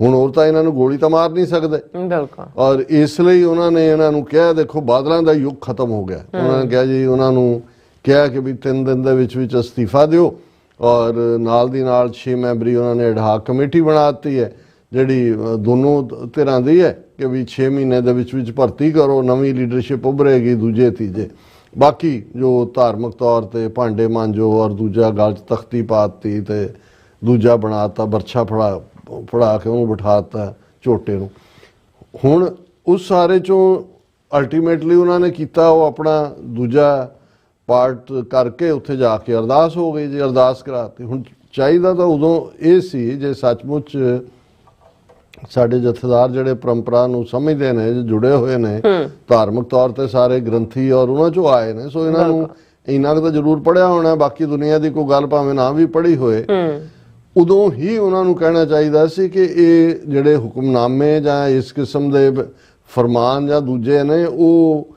ਹੁਣ ਹੋਰ ਤਾਂ ਇਹਨਾਂ ਨੂੰ ਗੋਲੀ ਤਾਂ ਮਾਰ ਨਹੀਂ ਸਕਦੇ। ਬਿਲਕੁਲ। ਔਰ ਇਸ ਲਈ ਉਹਨਾਂ ਨੇ ਇਹਨਾਂ ਨੂੰ ਕਿਹਾ ਦੇਖੋ ਬਾਦਲਾਂ ਦਾ ਯੁੱਗ ਖਤਮ ਹੋ ਗਿਆ। ਉਹਨਾਂ ਨੇ ਕਿਹਾ ਜੀ ਉਹਨਾਂ ਨੂੰ ਕਿਹਾ ਕਿ ਵੀ 3 ਦਿਨ ਦੇ ਵਿੱਚ ਅਸਤੀਫਾ ਦਿਓ ਔਰ ਨਾਲ ਦੀ ਨਾਲ 6 ਮੈਂਬਰੀ ਉਹਨਾਂ ਨੇ ਐਡਹਾਕ ਕਮੇਟੀ ਬਣਾ ਦਿੱਤੀ ਹੈ ਜਿਹੜੀ ਦੋਨੋਂ ਧਿਰਾਂ ਦੀ ਹੈ ਕਿ ਵੀ 6 ਮਹੀਨੇ ਦੇ ਵਿੱਚ ਭਰਤੀ ਕਰੋ, ਨਵੀਂ ਲੀਡਰਸ਼ਿਪ ਉੱਭਰੇਗੀ ਦੂਜੇ ਤੀਜੇ। ਬਾਕੀ ਜੋ ਧਾਰਮਿਕ ਤੌਰ ਤੇ ਭਾਂਡੇ ਮਾਂਜੋ ਔਰ ਦੂਜਾ ਗਲ 'ਚ ਤਖਤੀ ਪਾਤੀ ਤੇ ਦੂਜਾ ਬਣਾਤਾ ਬਰਛਾ ਫੜਾ ਕੇ ਉਹਨੂੰ ਬਿਠਾਤਾ ਝੋਟੇ ਨੂੰ। ਹੁਣ ਉਸ ਸਾਰੇ ਚੋਂ ਅਲਟੀਮੇਟਲੀ ਉਹਨਾਂ ਨੇ ਕੀਤਾ ਉਹ ਆਪਣਾ ਦੂਜਾ ਪਾਰਟ ਕਰਕੇ ਉੱਥੇ ਜਾ ਕੇ ਅਰਦਾਸ ਹੋ ਗਈ ਜੀ, ਅਰਦਾਸ ਕਰਾਤੀ। ਹੁਣ ਚਾਹੀਦਾ ਤਾਂ ਉਦੋਂ ਇਹ ਸੀ ਜੇ ਸੱਚਮੁੱਚ ਸਾਡੇ ਜਥੇਦਾਰ ਜਿਹੜੇ ਪਰੰਪਰਾ ਨੂੰ ਸਮਝਦੇ ਨੇ, ਜੁੜੇ ਹੋਏ ਨੇ ਧਾਰਮਿਕ ਤੌਰ ਤੇ ਸਾਰੇ ਗ੍ਰੰਥੀ ਔਰ ਉਹਨਾਂ ਚੋਂ ਆਏ ਨੇ, ਸੋ ਇਹਨਾਂ ਨੂੰ ਇੰਨਾ ਕੁ ਤਾਂ ਜ਼ਰੂਰ ਪੜਿਆ ਹੋਣਾ, ਬਾਕੀ ਦੁਨੀਆ ਦੀ ਕੋਈ ਗੱਲ ਭਾਵੇਂ ਨਾ ਵੀ ਪੜ੍ਹੀ ਹੋਏ, ਉਦੋਂ ਹੀ ਉਹਨਾਂ ਨੂੰ ਕਹਿਣਾ ਚਾਹੀਦਾ ਸੀ ਕਿ ਇਹ ਜਿਹੜੇ ਹੁਕਮਨਾਮੇ ਜਾਂ ਇਸ ਕਿਸਮ ਦੇ ਫਰਮਾਨ ਜਾਂ ਦੂਜੇ ਨੇ ਉਹ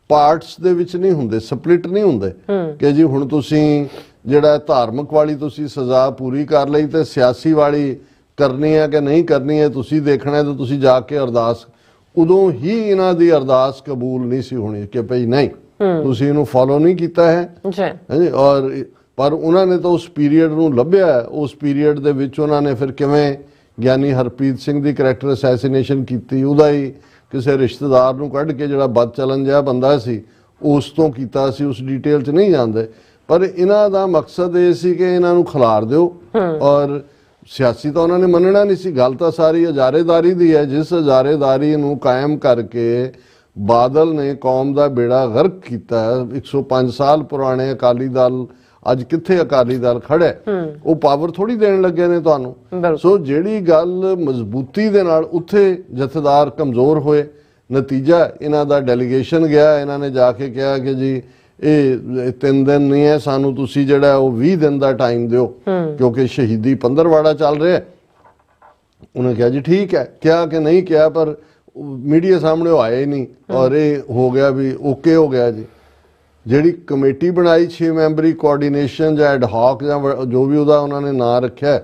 ਪਾਰਟਸ ਦੇ ਵਿੱਚ ਨਹੀਂ ਹੁੰਦੇ, ਸਪਲਿਟ ਨਹੀਂ ਹੁੰਦੇ ਕਿ ਜੀ ਹੁਣ ਤੁਸੀਂ ਜਿਹੜਾ ਧਾਰਮਿਕ ਵਾਲੀ ਤੁਸੀਂ ਸਜ਼ਾ ਪੂਰੀ ਕਰ ਲਈ ਤੇ ਸਿਆਸੀ ਵਾਲੀ ਕਰਨੀ ਹੈ ਕਿ ਨਹੀਂ ਕਰਨੀ ਹੈ ਤੁਸੀਂ ਦੇਖਣਾ ਤੇ ਤੁਸੀਂ ਜਾ ਕੇ ਅਰਦਾਸ। ਉਦੋਂ ਹੀ ਇਹਨਾਂ ਦੀ ਅਰਦਾਸ ਕਬੂਲ ਨਹੀਂ ਸੀ ਹੋਣੀ ਕਿ ਭਈ ਨਹੀਂ ਤੁਸੀਂ ਇਹਨੂੰ ਫੋਲੋ ਨਹੀਂ ਕੀਤਾ ਹੈ ਜੀ। ਔਰ ਪਰ ਉਹਨਾਂ ਨੇ ਤਾਂ ਉਸ ਪੀਰੀਅਡ ਨੂੰ ਲੱਭਿਆ, ਉਸ ਪੀਰੀਅਡ ਦੇ ਵਿੱਚ ਉਹਨਾਂ ਨੇ ਫਿਰ ਕਿਵੇਂ ਗਿਆਨੀ ਹਰਪ੍ਰੀਤ ਸਿੰਘ ਦੀ ਕਰੈਕਟਰ ਅਸੈਸੀਨੇਸ਼ਨ ਕੀਤੀ, ਉਹਦਾ ਹੀ ਕਿਸੇ ਰਿਸ਼ਤੇਦਾਰ ਨੂੰ ਕੱਢ ਕੇ ਜਿਹੜਾ ਬਦ ਚੱਲਣ ਜਿਹਾ ਬੰਦਾ ਸੀ ਉਸ ਤੋਂ ਕੀਤਾ ਸੀ, ਉਸ ਡਿਟੇਲ 'ਚ ਨਹੀਂ ਜਾਂਦੇ। ਪਰ ਇਹਨਾਂ ਦਾ ਮਕਸਦ ਇਹ ਸੀ ਕਿ ਇਹਨਾਂ ਨੂੰ ਖਿਲਾਰ ਦਿਓ ਔਰ ਸਿਆਸੀ ਤਾਂ ਉਹਨਾਂ ਨੇ ਮੰਨਣਾ ਨਹੀਂ ਸੀ। ਗੱਲ ਤਾਂ ਸਾਰੀ ਹਜ਼ਾਰੇਦਾਰੀ ਦੀ ਹੈ, ਜਿਸ ਹਜ਼ਾਰੇਦਾਰੀ ਨੂੰ ਕਾਇਮ ਕਰਕੇ ਬਾਦਲ ਨੇ ਕੌਮ ਦਾ ਬੇੜਾ ਗਰਕ ਕੀਤਾ। 105 ਸਾਲ ਪੁਰਾਣੇ ਅਕਾਲੀ ਦਲ ਅੱਜ ਕਿੱਥੇ ਅਕਾਲੀ ਦਲ ਖੜਾ, ਉਹ ਪਾਵਰ ਥੋੜੀ ਦੇਣ ਲੱਗੇ ਨੇ ਤੁਹਾਨੂੰ। ਸੋ ਜਿਹੜੀ ਗੱਲ ਮਜ਼ਬੂਤੀ ਦੇ ਨਾਲ ਉੱਥੇ ਜਥੇਦਾਰ ਕਮਜ਼ੋਰ ਹੋਏ, ਨਤੀਜਾ ਇਹਨਾਂ ਦਾ ਡੈਲੀਗੇਸ਼ਨ ਗਿਆ, ਇਹਨਾਂ ਨੇ ਜਾ ਕੇ ਕਿਹਾ ਕਿ ਜੀ ਇਹ 3 ਦਿਨ ਨਹੀਂ ਹੈ, ਸਾਨੂੰ ਤੁਸੀਂ ਜਿਹੜਾ ਉਹ 20 ਦਿਨ ਦਾ ਟਾਈਮ ਦਿਓ ਕਿਉਂਕਿ ਸ਼ਹੀਦੀ ਪੰਦਰਵਾੜਾ ਚੱਲ ਰਿਹਾ। ਉਹਨੇ ਕਿਹਾ ਜੀ ਠੀਕ ਹੈ, ਕਿਹਾ ਕਿ ਨਹੀਂ ਕਿਹਾ, ਪਰ ਮੀਡੀਆ ਸਾਹਮਣੇ ਉਹ ਆਇਆ ਹੀ ਨਹੀਂ ਔਰ ਇਹ ਹੋ ਗਿਆ ਵੀ ਓਕੇ ਹੋ ਗਿਆ ਜੀ। ਜਿਹੜੀ ਕਮੇਟੀ ਬਣਾਈ 6 ਮੈਂਬਰੀ ਕੋਆਰਡੀਨੇਸ਼ਨ ਜਾਂ ਐਡਹਾਕ ਜਾਂ ਜੋ ਵੀ ਉਹਦਾ ਉਹਨਾਂ ਨੇ ਨਾਂ ਰੱਖਿਆ,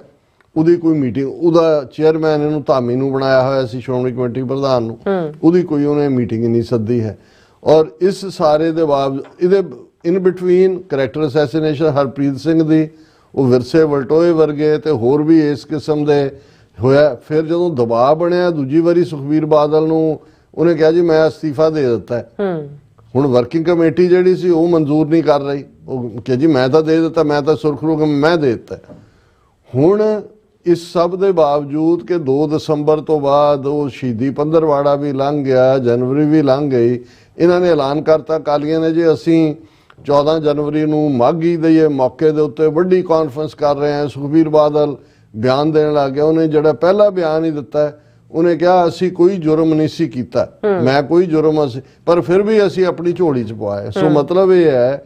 ਉਹਦੀ ਕੋਈ ਮੀਟਿੰਗ, ਉਹਦਾ ਚੇਅਰਮੈਨ ਇਹਨੂੰ ਧਾਮੀ ਨੂੰ ਬਣਾਇਆ ਹੋਇਆ ਸੀ, ਸ਼੍ਰੋਮਣੀ ਕਮੇਟੀ ਪ੍ਰਧਾਨ ਨੂੰ, ਉਹਦੀ ਕੋਈ ਉਹਨੇ ਮੀਟਿੰਗ ਹੀ ਨਹੀਂ ਸੱਦੀ ਹੈ। ਔਰ ਇਸ ਸਾਰੇ ਦੇ ਬਾਵਜੂਦ ਇਹਦੇ in between character assassination Harpreet Singh ਦੀ, ਉਹ ਵਿਰਸੇ ਵਲਟੋਏ ਵਰਗੇ ਤੇ ਹੋਰ ਵੀ ਇਸ ਕਿਸਮ ਦੇ ਹੋਇਆ। ਫਿਰ ਜਦੋਂ ਦਬਾਅ ਬਣਿਆ ਦੂਜੀ ਵਾਰੀ ਸੁਖਬੀਰ ਬਾਦਲ ਨੂੰ, ਉਹਨੇ ਕਿਹਾ ਜੀ ਮੈਂ ਅਸਤੀਫਾ ਦੇ ਦਿੱਤਾ ਹੈ। ਹੁਣ ਵਰਕਿੰਗ ਕਮੇਟੀ ਜਿਹੜੀ ਸੀ ਉਹ ਮਨਜ਼ੂਰ ਨਹੀਂ ਕਰ ਰਹੀ, ਉਹ ਕਿ ਜੀ ਮੈਂ ਤਾਂ ਦੇ ਦਿੱਤਾ, ਮੈਂ ਤਾਂ ਸੁਰਖਰੂ ਮੈਂ ਦੇ ਦਿੱਤਾ। ਹੁਣ ਇਸ ਸਭ ਦੇ ਬਾਵਜੂਦ ਕਿ 2 ਦਸੰਬਰ ਤੋਂ ਬਾਅਦ ਉਹ ਸ਼ਹੀਦੀ ਪੰਦਰਵਾੜਾ ਵੀ ਲੰਘ ਗਿਆ, ਜਨਵਰੀ ਵੀ ਲੰਘ ਗਈ, ਇਹਨਾਂ ਨੇ ਐਲਾਨ ਕਰਤਾ ਅਕਾਲੀਆਂ ਨੇ ਜੀ ਅਸੀਂ 14 ਜਨਵਰੀ ਨੂੰ ਮਾਘੀ ਦੇ ਮੌਕੇ ਦੇ ਉੱਤੇ ਵੱਡੀ ਕਾਨਫਰੰਸ ਕਰ ਰਹੇ ਹਾਂ। ਸੁਖਬੀਰ ਬਾਦਲ ਬਿਆਨ ਦੇਣ ਲੱਗ ਗਿਆ, ਉਹਨੇ ਜਿਹੜਾ ਪਹਿਲਾ ਬਿਆਨ ਹੀ ਦਿੱਤਾ, ਉਹਨੇ ਕਿਹਾ ਅਸੀਂ ਕੋਈ ਜੁਰਮ ਨਹੀਂ ਸੀ ਕੀਤਾ, ਮੈਂ ਕੋਈ ਜੁਰਮ ਅਸੀਂ, ਪਰ ਫਿਰ ਵੀ ਅਸੀਂ ਆਪਣੀ ਝੋਲੀ 'ਚ ਪਵਾਇਆ। ਸੋ ਮਤਲਬ ਇਹ ਹੈ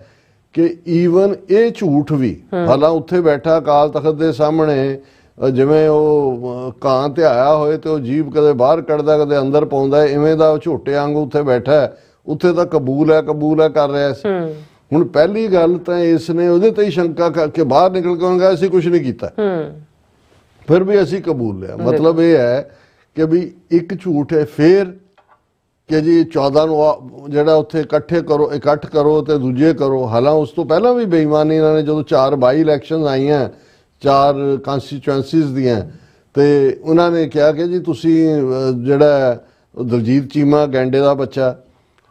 ਕਿ ਈਵਨ ਇਹ ਝੂਠ ਵੀ, ਹਾਲਾਂ ਉੱਥੇ ਬੈਠਾ ਅਕਾਲ ਤਖਤ ਦੇ ਸਾਹਮਣੇ ਜਿਵੇਂ ਉਹ ਕਾਂ ਤੇ ਆਇਆ ਹੋਏ ਤੇ ਉਹ ਜੀਭ ਕਦੇ ਬਾਹਰ ਕੱਢਦਾ ਕਦੇ ਅੰਦਰ ਪਾਉਂਦਾ, ਇਵੇਂ ਦਾ ਝੋਟੇ ਵਾਂਗੂ ਉੱਥੇ ਬੈਠਾ, ਉੱਥੇ ਤਾਂ ਕਬੂਲ ਹੈ ਕਰ ਰਿਹਾ ਸੀ। ਹੁਣ ਪਹਿਲੀ ਗੱਲ ਤਾਂ ਇਸ ਨੇ ਉਹਦੇ ਤੇ ਹੀ ਸ਼ੰਕਾ ਕਰਕੇ ਬਾਹਰ ਨਿਕਲ ਕੇ ਉਹਨੇ ਅਸੀਂ ਕੁਝ ਨਹੀਂ ਕੀਤਾ, ਫਿਰ ਵੀ ਅਸੀਂ ਕਬੂਲ ਲਿਆ। ਮਤਲਬ ਇਹ ਹੈ ਕਿ ਵੀ ਇੱਕ ਝੂਠ ਹੈ ਫਿਰ ਕਿ ਜੀ 14 ਨੂੰ ਜਿਹੜਾ ਉੱਥੇ ਇਕੱਠ ਕਰੋ ਤੇ ਦੂਜੇ ਕਰੋ। ਹਾਲਾਂ ਉਸ ਤੋਂ ਪਹਿਲਾਂ ਵੀ ਬੇਈਮਾਨੀ ਇਹਨਾਂ ਨੇ, ਜਦੋਂ 4 ਬਾਈ ਇਲੈਕਸ਼ਨਸ ਆਈਆਂ 4 ਕਨਸਟੀਚੁਐਂਸੀਜ਼ ਦੀਆਂ, ਤੇ ਉਹਨਾਂ ਨੇ ਕਿਹਾ ਕਿ ਜੀ ਤੁਸੀਂ ਜਿਹੜਾ ਦਲਜੀਤ ਚੀਮਾ ਗੈਂਡੇ ਦਾ ਬੱਚਾ,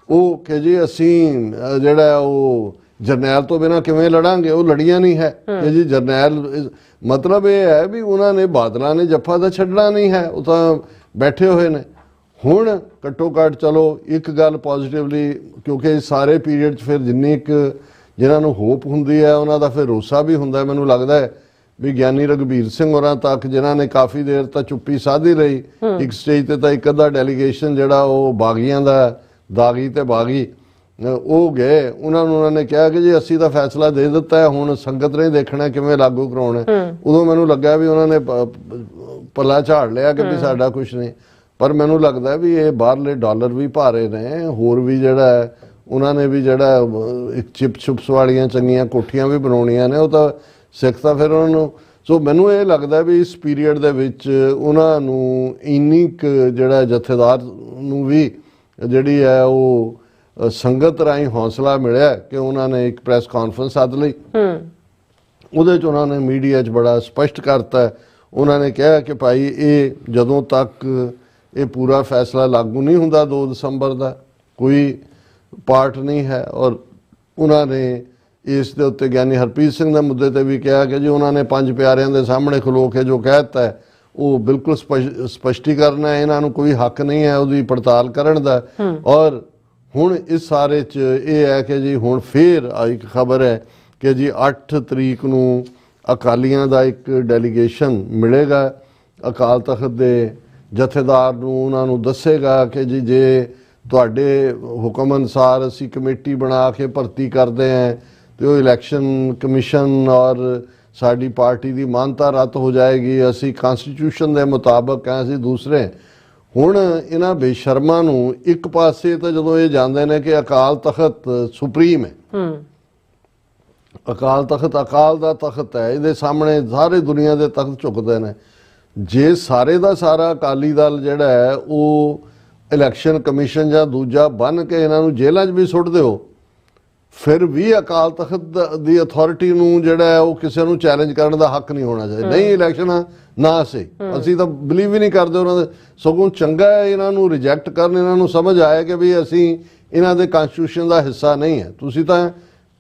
ਉਹ ਕਿ ਜੀ ਅਸੀਂ ਜਿਹੜਾ ਉਹ ਜਰਨੈਲ ਤੋਂ ਬਿਨਾਂ ਕਿਵੇਂ ਲੜਾਂਗੇ, ਉਹ ਲੜੀਆਂ ਨਹੀਂ ਹੈ ਕਿ ਜੀ ਜਰਨੈਲ। ਮਤਲਬ ਇਹ ਹੈ ਵੀ ਉਹਨਾਂ ਨੇ ਬਾਦਲਾਂ ਨੇ ਜੱਫਾ ਤਾਂ ਛੱਡਣਾ ਨਹੀਂ ਹੈ, ਉਹ ਤਾਂ ਬੈਠੇ ਹੋਏ ਨੇ। ਹੁਣ ਘੱਟੋ ਘੱਟ ਚਲੋ ਇੱਕ ਗੱਲ ਪੋਜ਼ਿਟਿਵਲੀ, ਕਿਉਂਕਿ ਸਾਰੇ ਪੀਰੀਅਡ 'ਚ ਫਿਰ ਜਿੰਨੀ ਜਿਹਨਾਂ ਨੂੰ ਹੋਪ ਹੁੰਦੀ ਹੈ ਉਹਨਾਂ ਦਾ ਫਿਰ ਰੋਸਾ ਵੀ ਹੁੰਦਾ। ਮੈਨੂੰ ਲੱਗਦਾ ਹੈ ਵੀ ਗਿਆਨੀ ਰਘਬੀਰ ਸਿੰਘ ਹੋਰਾਂ ਤੱਕ ਜਿਨ੍ਹਾਂ ਨੇ ਕਾਫੀ ਦੇਰ ਤੱਕ ਚੁੱਪੀ ਸਾਧੀ ਰਹੀ, ਇੱਕ ਸਟੇਜ ਤੇ ਤਾਂ ਇੱਕ ਅੱਧਾ ਡੈਲੀਗੇਸ਼ਨ ਜਿਹੜਾ ਉਹ ਬਾਗੀਆਂ ਦਾ ਦਾਗੀ ਤੇ ਬਾਗੀ ਉਹ ਗਏ, ਉਹਨਾਂ ਨੇ ਕਿਹਾ ਕਿ ਜੀ ਅਸੀਂ ਤਾਂ ਫੈਸਲਾ ਦੇ ਦਿੱਤਾ ਹੈ, ਹੁਣ ਸੰਗਤ ਨੇ ਦੇਖਣਾ ਕਿਵੇਂ ਲਾਗੂ ਕਰਾਉਣਾ। ਉਦੋਂ ਮੈਨੂੰ ਲੱਗਾ ਵੀ ਉਹਨਾਂ ਨੇ ਪੱਲਾ ਝਾੜ ਲਿਆ ਕਿ ਵੀ ਸਾਡਾ ਕੁਝ ਨਹੀਂ। ਪਰ ਮੈਨੂੰ ਲੱਗਦਾ ਵੀ ਇਹ ਬਾਹਰਲੇ ਡਾਲਰ ਵੀ ਭਾਰੇ ਨੇ, ਹੋਰ ਵੀ ਜਿਹੜਾ ਹੈ ਉਹਨਾਂ ਨੇ ਵੀ ਜਿਹੜਾ ਇੱਕ ਚਿਪਸ ਵਾਲੀਆਂ ਚੰਗੀਆਂ ਕੋਠੀਆਂ ਵੀ ਬਣਾਉਣੀਆਂ ਨੇ, ਉਹ ਤਾਂ ਸਿੱਖ ਤਾਂ ਫਿਰ ਉਹਨਾਂ ਨੂੰ। ਸੋ ਮੈਨੂੰ ਇਹ ਲੱਗਦਾ ਵੀ ਇਸ ਪੀਰੀਅਡ ਦੇ ਵਿੱਚ ਉਹਨਾਂ ਨੂੰ ਇੰਨੀ ਕੁ ਜਿਹੜਾ ਜਥੇਦਾਰ ਨੂੰ ਵੀ ਜਿਹੜੀ ਹੈ ਉਹ ਸੰਗਤ ਰਾਹੀਂ ਹੌਸਲਾ ਮਿਲਿਆ ਕਿ ਉਹਨਾਂ ਨੇ ਇੱਕ ਪ੍ਰੈਸ ਕਾਨਫਰੰਸ ਸੱਦ ਲਈ। ਉਹਦੇ 'ਚ ਉਹਨਾਂ ਨੇ ਮੀਡੀਆ 'ਚ ਬੜਾ ਸਪਸ਼ਟ ਕਰਤਾ। ਉਹਨਾਂ ਨੇ ਕਿਹਾ ਕਿ ਭਾਈ ਇਹ ਜਦੋਂ ਤੱਕ ਇਹ ਪੂਰਾ ਫੈਸਲਾ ਲਾਗੂ ਨਹੀਂ ਹੁੰਦਾ 2 ਦਸੰਬਰ ਦਾ, ਕੋਈ ਪਾਰਟ ਨਹੀਂ ਹੈ। ਔਰ ਉਹਨਾਂ ਨੇ ਇਸ ਦੇ ਉੱਤੇ ਗਿਆਨੀ ਹਰਪ੍ਰੀਤ ਸਿੰਘ ਦੇ ਮੁੱਦੇ ਤੇ ਵੀ ਕਿਹਾ ਕਿ ਜੀ ਉਹਨਾਂ ਨੇ 5 ਪਿਆਰਿਆਂ ਦੇ ਸਾਹਮਣੇ ਖਲੋ ਕੇ ਜੋ ਕਹਿ ਦਿੱਤਾ ਹੈ ਉਹ ਬਿਲਕੁਲ ਸਪਸ਼ਟੀਕਰਨ ਹੈ, ਇਹਨਾਂ ਨੂੰ ਕੋਈ ਹੱਕ ਨਹੀਂ ਹੈ ਉਹਦੀ ਪੜਤਾਲ ਕਰਨ ਦਾ। ਔਰ ਹੁਣ ਇਸ ਸਾਰੇ 'ਚ ਇਹ ਹੈ ਕਿ ਜੀ ਹੁਣ ਫੇਰ ਇੱਕ ਖਬਰ ਹੈ ਕਿ ਜੀ 8 ਤਰੀਕ ਨੂੰ ਅਕਾਲੀਆਂ ਦਾ ਇੱਕ ਡੈਲੀਗੇਸ਼ਨ ਮਿਲੇਗਾ ਅਕਾਲ ਤਖਤ ਦੇ ਜਥੇਦਾਰ ਨੂੰ। ਉਹਨਾਂ ਨੂੰ ਦੱਸੇਗਾ ਕਿ ਜੀ ਜੇ ਤੁਹਾਡੇ ਹੁਕਮ ਅਨੁਸਾਰ ਅਸੀਂ ਕਮੇਟੀ ਬਣਾ ਕੇ ਭਰਤੀ ਕਰਦੇ ਹਾਂ ਤੇ ਉਹ ਇਲੈਕਸ਼ਨ ਕਮਿਸ਼ਨ ਔਰ ਸਾਡੀ ਪਾਰਟੀ ਦੀ ਮਾਨਤਾ ਰੱਦ ਹੋ ਜਾਏਗੀ, ਅਸੀਂ ਕਨਸਟੀਟਿਊਸ਼ਨ ਦੇ ਮੁਤਾਬਕ ਹਾਂ, ਅਸੀਂ ਦੂਸਰੇ। ਹੁਣ ਇਹਨਾਂ ਬੇਸ਼ਰਮਾਂ ਨੂੰ ਇੱਕ ਪਾਸੇ ਤਾਂ ਜਦੋਂ ਇਹ ਜਾਂਦੇ ਨੇ ਕਿ ਅਕਾਲ ਤਖਤ ਸੁਪਰੀਮ ਹੈ, ਅਕਾਲ ਤਖਤ ਅਕਾਲ ਦਾ ਤਖਤ ਹੈ, ਇਹਦੇ ਸਾਹਮਣੇ ਸਾਰੇ ਦੁਨੀਆ ਦੇ ਤਖਤ ਝੁਕਦੇ ਨੇ। ਜੇ ਸਾਰੇ ਦਾ ਸਾਰਾ ਅਕਾਲੀ ਦਲ ਜਿਹੜਾ ਹੈ ਉਹ ਇਲੈਕਸ਼ਨ ਕਮਿਸ਼ਨ ਜਾਂ ਦੂਜਾ ਬਣ ਕੇ ਇਹਨਾਂ ਨੂੰ ਜੇਲ੍ਹਾਂ 'ਚ ਵੀ ਸੁੱਟ ਦਿਓ, ਫਿਰ ਵੀ ਅਕਾਲ ਤਖਤ ਦੀ ਅਥਾਰਟੀ ਨੂੰ ਜਿਹੜਾ ਹੈ ਉਹ ਕਿਸੇ ਨੂੰ ਚੈਲੰਜ ਕਰਨ ਦਾ ਹੱਕ ਨਹੀਂ ਹੋਣਾ ਚਾਹੀਦਾ। ਨਹੀਂ ਇਲੈਕਸ਼ਨ ਨਾ ਅਸੀਂ ਤਾਂ ਬਿਲੀਵ ਹੀ ਨਹੀਂ ਕਰਦੇ ਉਹਨਾਂ ਦੇ, ਸਗੋਂ ਚੰਗਾ ਹੈ ਇਹਨਾਂ ਨੂੰ ਰਿਜੈਕਟ ਕਰਨ। ਇਹਨਾਂ ਨੂੰ ਸਮਝ ਆਇਆ ਕਿ ਵੀ ਅਸੀਂ ਇਹਨਾਂ ਦੇ ਕਨਸਟੀਟਿਊਸ਼ਨ ਦਾ ਹਿੱਸਾ ਨਹੀਂ ਹੈ। ਤੁਸੀਂ ਤਾਂ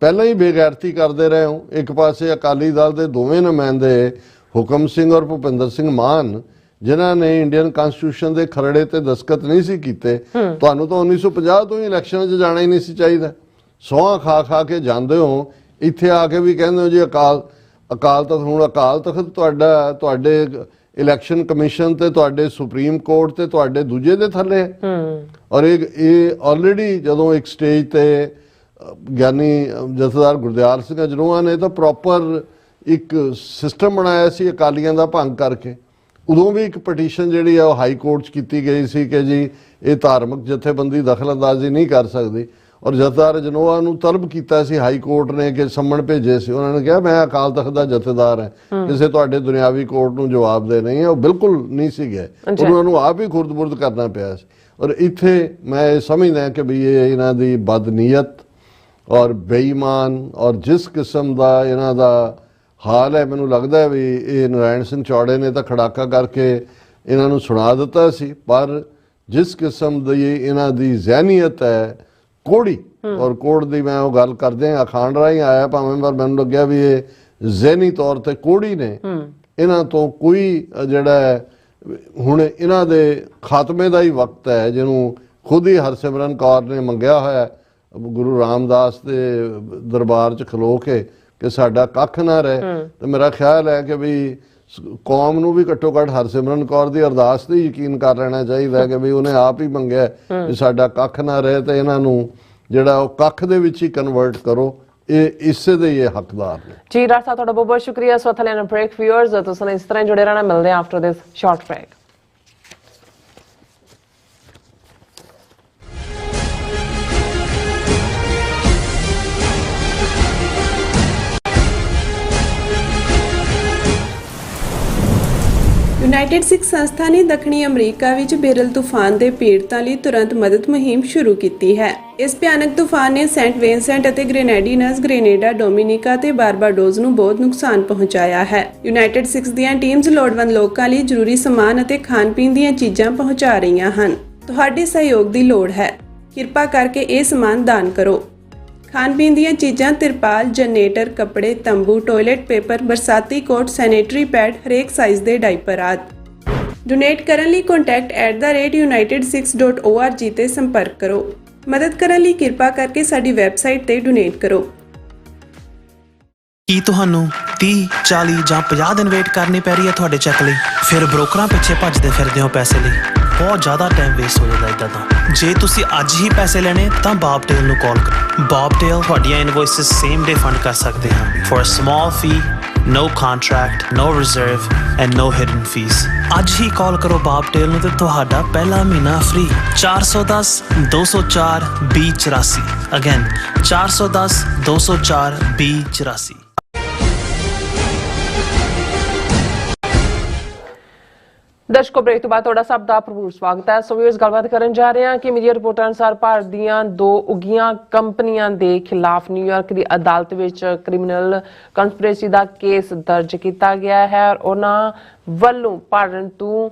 ਪਹਿਲਾਂ ਹੀ ਬੇਗੈਰਤੀ ਕਰਦੇ ਰਹੇ ਹੋ। ਇੱਕ ਪਾਸੇ ਅਕਾਲੀ ਦਲ ਦੇ ਦੋਵੇਂ ਨੁਮਾਇੰਦੇ ਹੁਕਮ ਸਿੰਘ ਔਰ ਭੁਪਿੰਦਰ ਸਿੰਘ ਮਾਨ ਜਿਨ੍ਹਾਂ ਨੇ ਇੰਡੀਅਨ ਕਨਸਟੀਟਿਊਸ਼ਨ ਦੇ ਖਰੜੇ ਤੇ ਦਸਤਖਤ ਨਹੀਂ ਸੀ ਕੀਤੇ, ਤੁਹਾਨੂੰ ਤਾਂ 1950 ਤੋਂ ਹੀ ਇਲੈਕਸ਼ਨ 'ਚ ਜਾਣਾ ਹੀ ਨਹੀਂ ਸੀ ਚਾਹੀਦਾ। ਸੌਂਹਾਂ ਖਾ ਕੇ ਜਾਂਦੇ ਹੋ, ਇੱਥੇ ਆ ਕੇ ਵੀ ਕਹਿੰਦੇ ਹੋ ਜੀ ਅਕਾਲ ਤਖਤ। ਹੁਣ ਅਕਾਲ ਤਖਤ ਤੁਹਾਡੇ ਇਲੈਕਸ਼ਨ ਕਮਿਸ਼ਨ ਤੇ ਤੁਹਾਡੇ ਸੁਪਰੀਮ ਕੋਰਟ ਤੇ ਤੁਹਾਡੇ ਦੂਜੇ ਦੇ ਥੱਲੇ ਹੈ। ਔਰ ਇਹ ਆਲਰੇਡੀ ਜਦੋਂ ਇੱਕ ਸਟੇਜ ਤੇ ਗਿਆਨੀ ਜਥੇਦਾਰ ਗੁਰਦਿਆਲ ਸਿੰਘ ਅਜਨੋਆ ਨੇ ਤਾਂ ਪ੍ਰੋਪਰ ਇੱਕ ਸਿਸਟਮ ਬਣਾਇਆ ਸੀ ਅਕਾਲੀਆਂ ਦਾ ਭੰਗ ਕਰਕੇ। ਉਦੋਂ ਵੀ ਇੱਕ ਪਟੀਸ਼ਨ ਜਿਹੜੀ ਆ ਉਹ ਹਾਈ ਕੋਰਟ 'ਚ ਕੀਤੀ ਗਈ ਸੀ ਕਿ ਜੀ ਇਹ ਧਾਰਮਿਕ ਜਥੇਬੰਦੀ ਦਖਲਅੰਦਾਜ਼ੀ ਨਹੀਂ ਕਰ ਸਕਦੀ। ਔਰ ਜਥੇਦਾਰ ਅਜਨੋਆ ਨੂੰ ਤਲਬ ਕੀਤਾ ਸੀ ਹਾਈ ਕੋਰਟ ਨੇ ਕਿ ਸੰਮਣ ਭੇਜੇ ਸੀ। ਉਹਨਾਂ ਨੇ ਕਿਹਾ ਮੈਂ ਅਕਾਲ ਤਖਤ ਦਾ ਜਥੇਦਾਰ ਹਾਂ, ਕਿਸੇ ਤੁਹਾਡੇ ਦੁਨਿਆਵੀ ਕੋਰਟ ਨੂੰ ਜਵਾਬ ਦੇ ਨਹੀਂ ਹੈ। ਉਹ ਬਿਲਕੁਲ ਨਹੀਂ ਸੀ ਗਏ, ਉਹਨਾਂ ਨੂੰ ਆਪ ਹੀ ਖੁਰਦ-ਬੁਰਦ ਕਰਨਾ ਪਿਆ ਸੀ। ਔਰ ਇੱਥੇ ਮੈਂ ਇਹ ਸਮਝਦਾ ਕਿ ਵੀ ਇਹ ਇਹਨਾਂ ਦੀ ਬਦਨੀਅਤ ਔਰ ਬੇਈਮਾਨ ਔਰ ਜਿਸ ਕਿਸਮ ਦਾ ਇਹਨਾਂ ਦਾ ਹਾਲ ਹੈ, ਮੈਨੂੰ ਲੱਗਦਾ ਵੀ ਇਹ ਨਾਰਾਇਣ ਸਿੰਘ ਚੌੜੇ ਨੇ ਤਾਂ ਖੜਾਕਾ ਕਰਕੇ ਇਹਨਾਂ ਨੂੰ ਸੁਣਾ ਦਿੱਤਾ ਸੀ। ਪਰ ਜਿਸ ਕਿਸਮ ਦੀ ਇਹਨਾਂ ਦੀ ਜ਼ਹਿਨੀਅਤ ਹੈ ਕੋੜੀ, ਔਰ ਕੋੜ ਦੀ ਮੈਂ ਉਹ ਗੱਲ ਕਰਦੇ ਹਾਂ ਅਖਾਣ ਰਾਹੀਂ ਆਇਆ ਭਾਵੇਂ, ਪਰ ਮੈਨੂੰ ਲੱਗਿਆ ਵੀ ਇਹ ਜ਼ਹਿਨੀ ਤੌਰ ਤੇ ਕੋੜੀ ਨੇ। ਇਹਨਾਂ ਤੋਂ ਕੋਈ ਜਿਹੜਾ ਹੈ ਹੁਣ ਇਹਨਾਂ ਦੇ ਖਾਤਮੇ ਦਾ ਹੀ ਵਕਤ ਹੈ, ਜਿਹਨੂੰ ਖੁਦ ਹੀ ਹਰਸਿਮਰਨ ਕੌਰ ਨੇ ਮੰਗਿਆ ਹੋਇਆ ਗੁਰੂ ਰਾਮਦਾਸ ਦੇ ਦਰਬਾਰ 'ਚ ਖਲੋ ਕੇ ਕਿ ਸਾਡਾ ਕੱਖ ਨਾ ਰਹੇ। ਤੇ ਮੇਰਾ ਖਿਆਲ ਹੈ ਕਿ ਵੀ ਕੌਮ ਨੂੰ ਵੀ ਘੱਟੋ ਘੱਟ ਹਰਸਿਮਰਨ ਕੌਰ ਦੀ ਅਰਦਾਸ ਤੇ ਯਕੀਨ ਕਰ ਲੈਣਾ ਚਾਹੀਦਾ ਕਿ ਵੀ ਉਹਨੇ ਆਪ ਹੀ ਮੰਗਿਆ ਕਿ ਸਾਡਾ ਕੱਖ ਨਾ ਰਹੇ ਤੇ ਇਹਨਾਂ ਨੂੰ ਜਿਹੜਾ ਉਹ ਕੱਖ ਦੇ ਵਿੱਚ ਹੀ ਕਨਵਰਟ ਕਰੋ। ਇਹ ਇਸੇ ਦੇ ਇਹ ਹੱਕਦਾਰ ਨੇ। ਜੀ ਡਾਕਟਰ ਸਾਹਿਬ ਤੁਹਾਡਾ ਬਹੁਤ ਬਹੁਤ ਸ਼ੁਕਰੀਆ। ਸੋ ਥਲੇ ਨਾ ਬ੍ਰੇਕ ਵਿਊਅਰਸ ਤੁਸੀਂ ਇਸ ਤਰ੍ਹਾਂ ਜੁੜੇ ਰਹਿਣਾ। ਮਿਲਦੇ ਹਾਂ after this short break. United Sikh ਸੰਸਥਾ ਨੇ ਦੱਖਣੀ ਅਮਰੀਕਾ ਵਿੱਚ ਬੇਰਲ ਤੂਫਾਨ ਦੇ ਪੀੜਤਾਂ ਲਈ ਤੁਰੰਤ ਮਦਦ ਮੁਹਿੰਮ ਸ਼ੁਰੂ ਕੀਤੀ ਹੈ। ਇਸ ਭਿਆਨਕ ਤੂਫਾਨ ਨੇ ਸੈਂਟ ਵਿੰਸੈਂਟ ਅਤੇ ਗ੍ਰੇਨੇਡੀਨਸ, ਗ੍ਰੇਨੇਡਾ, ਡੋਮਿਨਿਕਾ ਤੇ ਬਾਰਬਾਡੋਸ ਨੂੰ ਬਹੁਤ ਨੁਕਸਾਨ ਪਹੁੰਚਾਇਆ ਹੈ। ਯੂਨਾਈਟਿਡ ਸਿੱਖ ਦੀਆਂ ਟੀਮਜ਼ ਲੋੜਵੰਦ ਲੋਕਾਂ ਲਈ ਜ਼ਰੂਰੀ ਸਮਾਨ ਅਤੇ ਖਾਣ-ਪੀਣ ਦੀਆਂ ਚੀਜ਼ਾਂ ਪਹੁੰਚਾ ਰਹੀਆਂ ਹਨ। ਤੁਹਾਡੇ ਸਹਿਯੋਗ ਦੀ ਲੋੜ ਹੈ। ਕਿਰਪਾ ਕਰਕੇ ਇਹ ਸਮਾਨ ਦਾਨ ਕਰੋ। ਖਾਣ-ਪੀਣ ਦੀਆਂ ਚੀਜ਼ਾਂ, ਤਿਰਪਾਲ, ਜਨਰੇਟਰ, ਕੱਪੜੇ, ਤੰਬੂ, ਟਾਇਲਟ ਪੇਪਰ, ਬਰਸਾਤੀ ਕੋਟ, ਸੈਨੇਟਰੀ ਪੈਡ, ਹਰੇਕ ਸਾਈਜ਼ ਦੇ ਡਾਈਪਰ ਆਦਿ। ਡੋਨੇਟ ਕਰਨ ਲਈ contact@unitedsikhs.org ਤੇ ਸੰਪਰਕ ਕਰੋ। ਮਦਦ ਕਰਨ ਲਈ ਕਿਰਪਾ ਕਰਕੇ ਸਾਡੀ ਵੈਬਸਾਈਟ ਤੇ ਡੋਨੇਟ ਕਰੋ। ਕੀ ਤੁਹਾਨੂੰ 30, 40 ਜਾਂ 50 ਦਿਨ ਵੇਟ ਕਰਨੀ ਪੈ ਰਹੀ ਹੈ ਤੁਹਾਡੇ ਚੈੱਕ ਲਈ? ਫਿਰ ਬ੍ਰੋਕਰਾਂ ਪਿੱਛੇ ਭੱਜਦੇ ਫਿਰਦੇ ਹੋ ਪੈਸੇ ਲਈ। ਬਹੁਤ ਜ਼ਿਆਦਾ ਟਾਈਮ ਵੇਸਟ ਹੋ ਜਾਂਦਾ ਇੱਦਾਂ ਤਾਂ। ਜੇ ਤੁਸੀਂ ਅੱਜ ਹੀ ਪੈਸੇ ਲੈਣੇ ਤਾਂ ਬੌਬਟੇਲ ਨੂੰ ਕਾਲ ਕਰੋ। ਬੌਬਟੇਲ ਤੁਹਾਡੀਆਂ ਇਨਵੋਇਸਿਸ ਸੇਮ ਡੇ ਫੰਡ ਕਰ ਸਕਦੇ ਹਨ for a small fee, no contract, no reserve and no hidden fees। ਅੱਜ ਹੀ ਕਾਲ ਕਰੋ ਬੌਬਟੇਲ ਨੂੰ ਤੇ ਤੁਹਾਡਾ ਪਹਿਲਾ ਮਹੀਨਾ ਫ੍ਰੀ। 410 204 2084 ਅਗੇਨ 410 204 2084। ਦਰਸ਼ਕੋ, ਬ੍ਰੇਕ ਤੋਂ ਬਾਅਦ ਤੁਹਾਡਾ ਸਭ ਦਾ ਭਰਪੂਰ ਸਵਾਗਤ ਹੈ। ਸੋ ਵੀਅਰਸ, ਗੱਲਬਾਤ ਕਰਨ ਜਾ ਰਹੇ ਹਾਂ ਕਿ ਮੀਡੀਆ ਰਿਪੋਰਟਾਂ ਅਨੁਸਾਰ ਭਾਰਤ ਦੀਆਂ 2 ਉੱਘੀਆਂ ਕੰਪਨੀਆਂ ਦੇ ਖਿਲਾਫ ਨਿਊਯਾਰਕ ਦੀ ਅਦਾਲਤ ਵਿੱਚ ਕ੍ਰਿਮੀਨਲ ਕੰਸਪੀਰੇਸੀ ਦਾ ਕੇਸ ਦਰਜ ਕੀਤਾ ਗਿਆ ਹੈ ਔਰ ਉਹਨਾਂ ਵੱਲੋਂ ਭਾਰਤ ਤੋਂ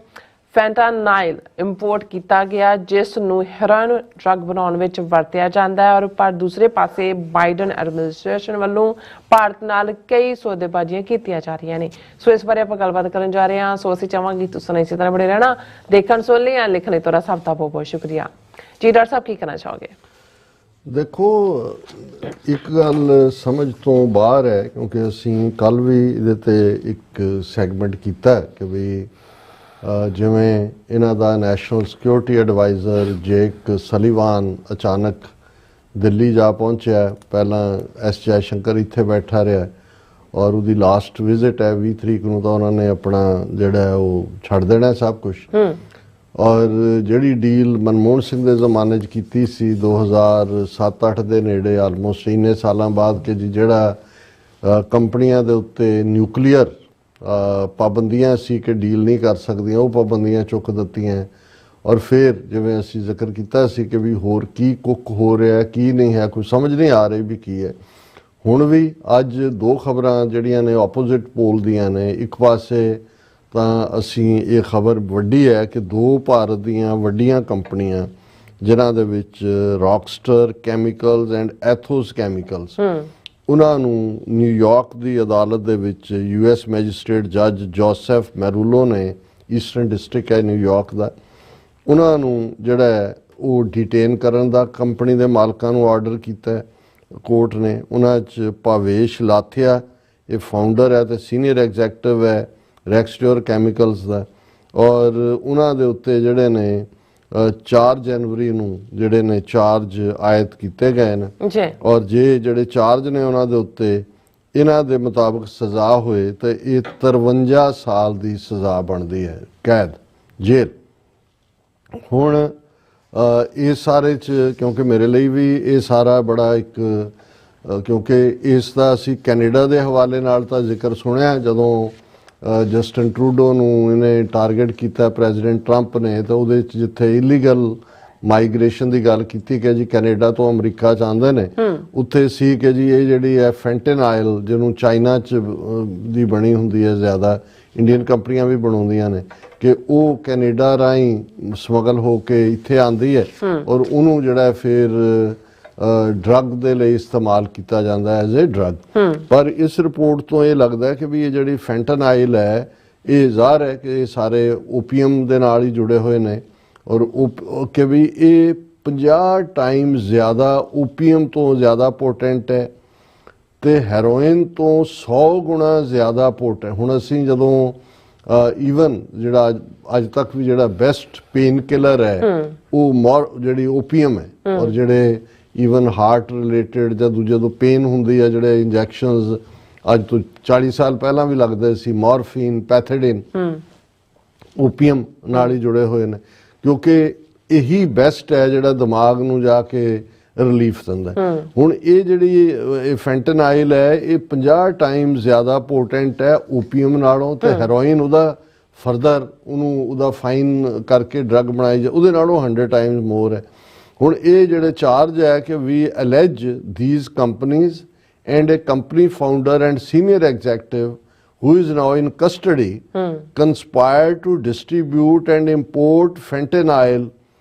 ਫੈਂਟਾਨਾਈਲ ਇੰਪੋਰਟ ਕੀਤਾ ਗਿਆ, ਜਿਸ ਨੂੰ ਹੈਰੋਇਨ ਡਰੱਗ ਬਣਾਉਣ ਵਿੱਚ ਵਰਤਿਆ ਜਾਂਦਾ ਹੈ। ਔਰ ਪਰ ਦੂਸਰੇ ਪਾਸੇ ਬਾਈਡਨ ਐਡਮਿਨਿਸਟ੍ਰੇਸ਼ਨ ਵੱਲੋਂ ਭਾਰਤ ਨਾਲ ਕਈ ਸੌਦੇਬਾਜ਼ੀਆਂ ਕੀਤੀਆਂ ਜਾ ਰਹੀਆਂ ਨੇ। ਸੋ ਇਸ ਬਾਰੇ ਆਪਾਂ ਗੱਲਬਾਤ ਕਰਨ ਜਾ ਰਹੇ ਹਾਂ। ਸੋ ਅਸੀਂ ਚਾਹਾਂਗੇ ਤੁਸੀਂ ਇਸੇ ਤਰ੍ਹਾਂ ਬਣੇ ਰਹਿਣਾ, ਦੇਖਣ ਸੁਣ ਲਈ ਲਿਖਣ ਲਈ ਤੁਹਾਡਾ ਸਭ ਦਾ ਬਹੁਤ ਬਹੁਤ ਸ਼ੁਕਰੀਆ ਜੀ। ਡਾਕਟਰ ਸਾਹਿਬ, ਕੀ ਕਹਿਣਾ ਚਾਹੋਗੇ? ਦੇਖੋ, ਇੱਕ ਗੱਲ ਸਮਝ ਤੋਂ ਬਾਹਰ ਹੈ, ਕਿਉਂਕਿ ਅਸੀਂ ਕੱਲ ਵੀ ਇਹਦੇ ਤੇ ਇੱਕ ਸੈਗਮੈਂਟ ਕੀਤਾ ਕਿ ਵੀ ਜਿਵੇਂ ਇਹਨਾਂ ਦਾ ਨੈਸ਼ਨਲ ਸਿਕਿਉਰਿਟੀ ਐਡਵਾਈਜ਼ਰ ਜੇਕ ਸਲੀਵਾਨ ਅਚਾਨਕ ਦਿੱਲੀ ਜਾ ਪਹੁੰਚਿਆ। ਪਹਿਲਾਂ ਐਸ ਜੈ ਸ਼ੰਕਰ ਇੱਥੇ ਬੈਠਾ ਰਿਹਾ ਔਰ ਉਹਦੀ ਲਾਸਟ ਵਿਜ਼ਿਟ ਹੈ 20 ਤਰੀਕ ਨੂੰ, ਤਾਂ ਉਹਨਾਂ ਨੇ ਆਪਣਾ ਜਿਹੜਾ ਉਹ ਛੱਡ ਦੇਣਾ ਸਭ ਕੁਝ। ਔਰ ਜਿਹੜੀ ਡੀਲ ਮਨਮੋਹਨ ਸਿੰਘ ਦੇ ਜ਼ਮਾਨੇ 'ਚ ਕੀਤੀ ਸੀ 2007-8 ਦੇ ਨੇੜੇ, ਆਲਮੋਸਟ ਇੰਨੇ ਸਾਲਾਂ ਬਾਅਦ, ਕਿ ਜਿਹੜਾ ਕੰਪਨੀਆਂ ਦੇ ਉੱਤੇ ਨਿਊਕਲੀਅਰ ਪਾਬੰਦੀਆਂ ਸੀ ਕਿ ਡੀਲ ਨਹੀਂ ਕਰ ਸਕਦੀਆਂ, ਉਹ ਪਾਬੰਦੀਆਂ ਚੁੱਕ ਦਿੱਤੀਆਂ। ਔਰ ਫਿਰ ਜਿਵੇਂ ਅਸੀਂ ਜ਼ਿਕਰ ਕੀਤਾ ਸੀ ਕਿ ਵੀ ਹੋਰ ਕੀ ਕੁੱਕ ਹੋ ਰਿਹਾ, ਕੀ ਨਹੀਂ ਹੈ, ਕੋਈ ਸਮਝ ਨਹੀਂ ਆ ਰਹੀ ਵੀ ਕੀ ਹੈ। ਹੁਣ ਵੀ ਅੱਜ 2 ਖਬਰਾਂ ਜਿਹੜੀਆਂ ਨੇ ਆਪੋਜ਼ਿਟ ਪੋਲ ਦੀਆਂ ਨੇ। ਇੱਕ ਪਾਸੇ ਤਾਂ ਅਸੀਂ ਇਹ ਖਬਰ ਵੱਡੀ ਹੈ ਕਿ 2 ਭਾਰਤ ਦੀਆਂ ਵੱਡੀਆਂ ਕੰਪਨੀਆਂ, ਜਿਨ੍ਹਾਂ ਦੇ ਵਿੱਚ ਰੌਕਸਟਰ ਕੈਮੀਕਲਸ ਐਂਡ ਐਥੋਸ ਕੈਮੀਕਲਸ, ਉਹਨਾਂ ਨੂੰ ਨਿਊਯਾਰਕ ਦੀ ਅਦਾਲਤ ਦੇ ਵਿੱਚ US ਮੈਜਿਸਟ੍ਰੇਟ ਜੱਜ ਜੋਸੈਫ ਮੈਰੂਲੋ ਨੇ, ਈਸਟਰਨ ਡਿਸਟ੍ਰਿਕਟ ਹੈ ਨਿਊਯਾਰਕ ਦਾ, ਉਹਨਾਂ ਨੂੰ ਜਿਹੜਾ ਉਹ ਡਿਟੇਨ ਕਰਨ ਦਾ ਕੰਪਨੀ ਦੇ ਮਾਲਕਾਂ ਨੂੰ ਆਰਡਰ ਕੀਤਾ ਕੋਰਟ ਨੇ। ਉਹਨਾਂ 'ਚ ਭਾਵੇਸ਼ ਲਾਥੀਆ, ਇਹ ਫਾਊਂਡਰ ਹੈ ਤੇ ਸੀਨੀਅਰ ਐਗਜ਼ੈਕਟਿਵ ਹੈ ਰੈਕਸਟਿਓਰ ਕੈਮੀਕਲਸ ਦਾ। ਔਰ ਉਹਨਾਂ ਦੇ ਉੱਤੇ ਜਿਹੜੇ ਨੇ 4 ਜਨਵਰੀ ਨੂੰ ਜਿਹੜੇ ਨੇ ਚਾਰਜ ਆਇਦ ਕੀਤੇ ਗਏ ਨੇ। ਔਰ ਜੇ ਜਿਹੜੇ ਚਾਰਜ ਨੇ ਉਹਨਾਂ ਦੇ ਉੱਤੇ ਇਹਨਾਂ ਦੇ ਮੁਤਾਬਕ ਸਜ਼ਾ ਹੋਏ ਤਾਂ ਇਹ 53 ਸਾਲ ਦੀ ਸਜ਼ਾ ਬਣਦੀ ਹੈ, ਕੈਦ, ਜੇਲ੍ਹ। ਹੁਣ ਇਸ ਸਾਰੇ 'ਚ ਕਿਉਂਕਿ ਮੇਰੇ ਲਈ ਵੀ ਇਹ ਸਾਰਾ ਬੜਾ ਇੱਕ, ਕਿਉਂਕਿ ਇਸ ਦਾ ਅਸੀਂ ਕੈਨੇਡਾ ਦੇ ਹਵਾਲੇ ਨਾਲ ਤਾਂ ਜ਼ਿਕਰ ਸੁਣਿਆ, ਜਦੋਂ ਜਸਟਿਨ ਟਰੂਡੋ ਨੂੰ ਇਹਨੇ ਟਾਰਗੇਟ ਕੀਤਾ ਪ੍ਰੈਜ਼ੀਡੈਂਟ ਟਰੰਪ ਨੇ, ਤਾਂ ਉਹਦੇ 'ਚ ਜਿੱਥੇ ਇਲੀਗਲ ਮਾਈਗ੍ਰੇਸ਼ਨ ਦੀ ਗੱਲ ਕੀਤੀ ਕਿ ਜੀ ਕੈਨੇਡਾ ਤੋਂ ਅਮਰੀਕਾ 'ਚ ਆਉਂਦੇ ਨੇ, ਉੱਥੇ ਸੀ ਕਿ ਜੀ ਇਹ ਜਿਹੜੀ ਹੈ ਫੈਂਟੇਨਾਈਲ, ਜਿਹਨੂੰ ਚਾਈਨਾ 'ਚ ਦੀ ਬਣੀ ਹੁੰਦੀ ਹੈ, ਜ਼ਿਆਦਾ ਇੰਡੀਅਨ ਕੰਪਨੀਆਂ ਵੀ ਬਣਾਉਂਦੀਆਂ ਨੇ, ਕਿ ਉਹ ਕੈਨੇਡਾ ਰਾਹੀਂ ਸਮਗਲ ਹੋ ਕੇ ਇੱਥੇ ਆਉਂਦੀ ਹੈ ਔਰ ਉਹਨੂੰ ਜਿਹੜਾ ਫਿਰ ਡਰੱਗ ਦੇ ਲਈ ਇਸਤੇਮਾਲ ਕੀਤਾ ਜਾਂਦਾ ਐਜ਼ ਏ ਡਰੱਗ। ਪਰ ਇਸ ਰਿਪੋਰਟ ਤੋਂ ਇਹ ਲੱਗਦਾ ਕਿ ਵੀ ਇਹ ਜਿਹੜੀ ਫੈਂਟਨਾਈਲ ਹੈ, ਇਹ ਜ਼ਾਹਰ ਹੈ ਕਿ ਇਹ ਸਾਰੇ ਓਪੀਅਮ ਦੇ ਨਾਲ ਹੀ ਜੁੜੇ ਹੋਏ ਨੇ ਔਰ ਕਿ ਵੀ ਇਹ 50 ਟਾਈਮ ਜ਼ਿਆਦਾ ਓਪੀਅਮ ਤੋਂ ਜ਼ਿਆਦਾ ਪੋਟੈਂਟ ਹੈ ਤੇ ਹੈਰੋਇਨ ਤੋਂ 100 ਗੁਣਾ ਜ਼ਿਆਦਾ ਪੋਟੈਂਟ। ਹੁਣ ਅਸੀਂ ਜਦੋਂ ਈਵਨ ਜਿਹੜਾ ਅੱਜ ਤੱਕ ਵੀ ਜਿਹੜਾ ਬੈਸਟ ਪੇਨ ਕਿਲਰ ਹੈ ਉਹ ਜਿਹੜੀ ਓਪੀਅਮ ਹੈ, ਔਰ ਜਿਹੜੇ ਈਵਨ ਹਾਰਟ ਰਿਲੇਟਡ ਜਾਂ ਦੂਜੇ ਤੋਂ ਪੇਨ ਹੁੰਦੀ ਹੈ, ਜਿਹੜੇ ਇੰਜੈਕਸ਼ਨਸ ਅੱਜ ਤੋਂ 40 ਸਾਲ ਪਹਿਲਾਂ ਵੀ ਲੱਗਦੇ ਸੀ, ਮੋਰਫੀਨ, ਪੈਥੇਡਿਨ, ਓਪੀਅਮ ਨਾਲ ਹੀ ਜੁੜੇ ਹੋਏ ਨੇ, ਕਿਉਂਕਿ ਇਹੀ ਬੈਸਟ ਹੈ ਜਿਹੜਾ ਦਿਮਾਗ ਨੂੰ ਜਾ ਕੇ ਰਿਲੀਫ ਦਿੰਦਾ। ਹੁਣ ਇਹ ਜਿਹੜੀ ਫੈਂਟਨਾਈਲ ਹੈ, ਇਹ 50 ਟਾਈਮ ਜ਼ਿਆਦਾ ਪੋਟੈਂਟ ਹੈ ਓਪੀਅਮ ਨਾਲੋਂ, ਤੇ ਹੈਰੋਇਨ ਉਹਦਾ ਫਰਦਰ ਉਹਦਾ ਫਾਈਨ ਕਰਕੇ ਡਰੱਗ ਬਣਾਈ ਉਹਦੇ ਨਾਲੋਂ 100 ਟਾਈਮਸ ਮੋਰ ਹੈ। ਹੁਣ ਇਹ ਜਿਹੜੇ ਚਾਰਜ ਹੈ ਕਿ ਵੀ allege these companies and a company founder and senior executive who is now in custody conspired to distribute and import fentanyl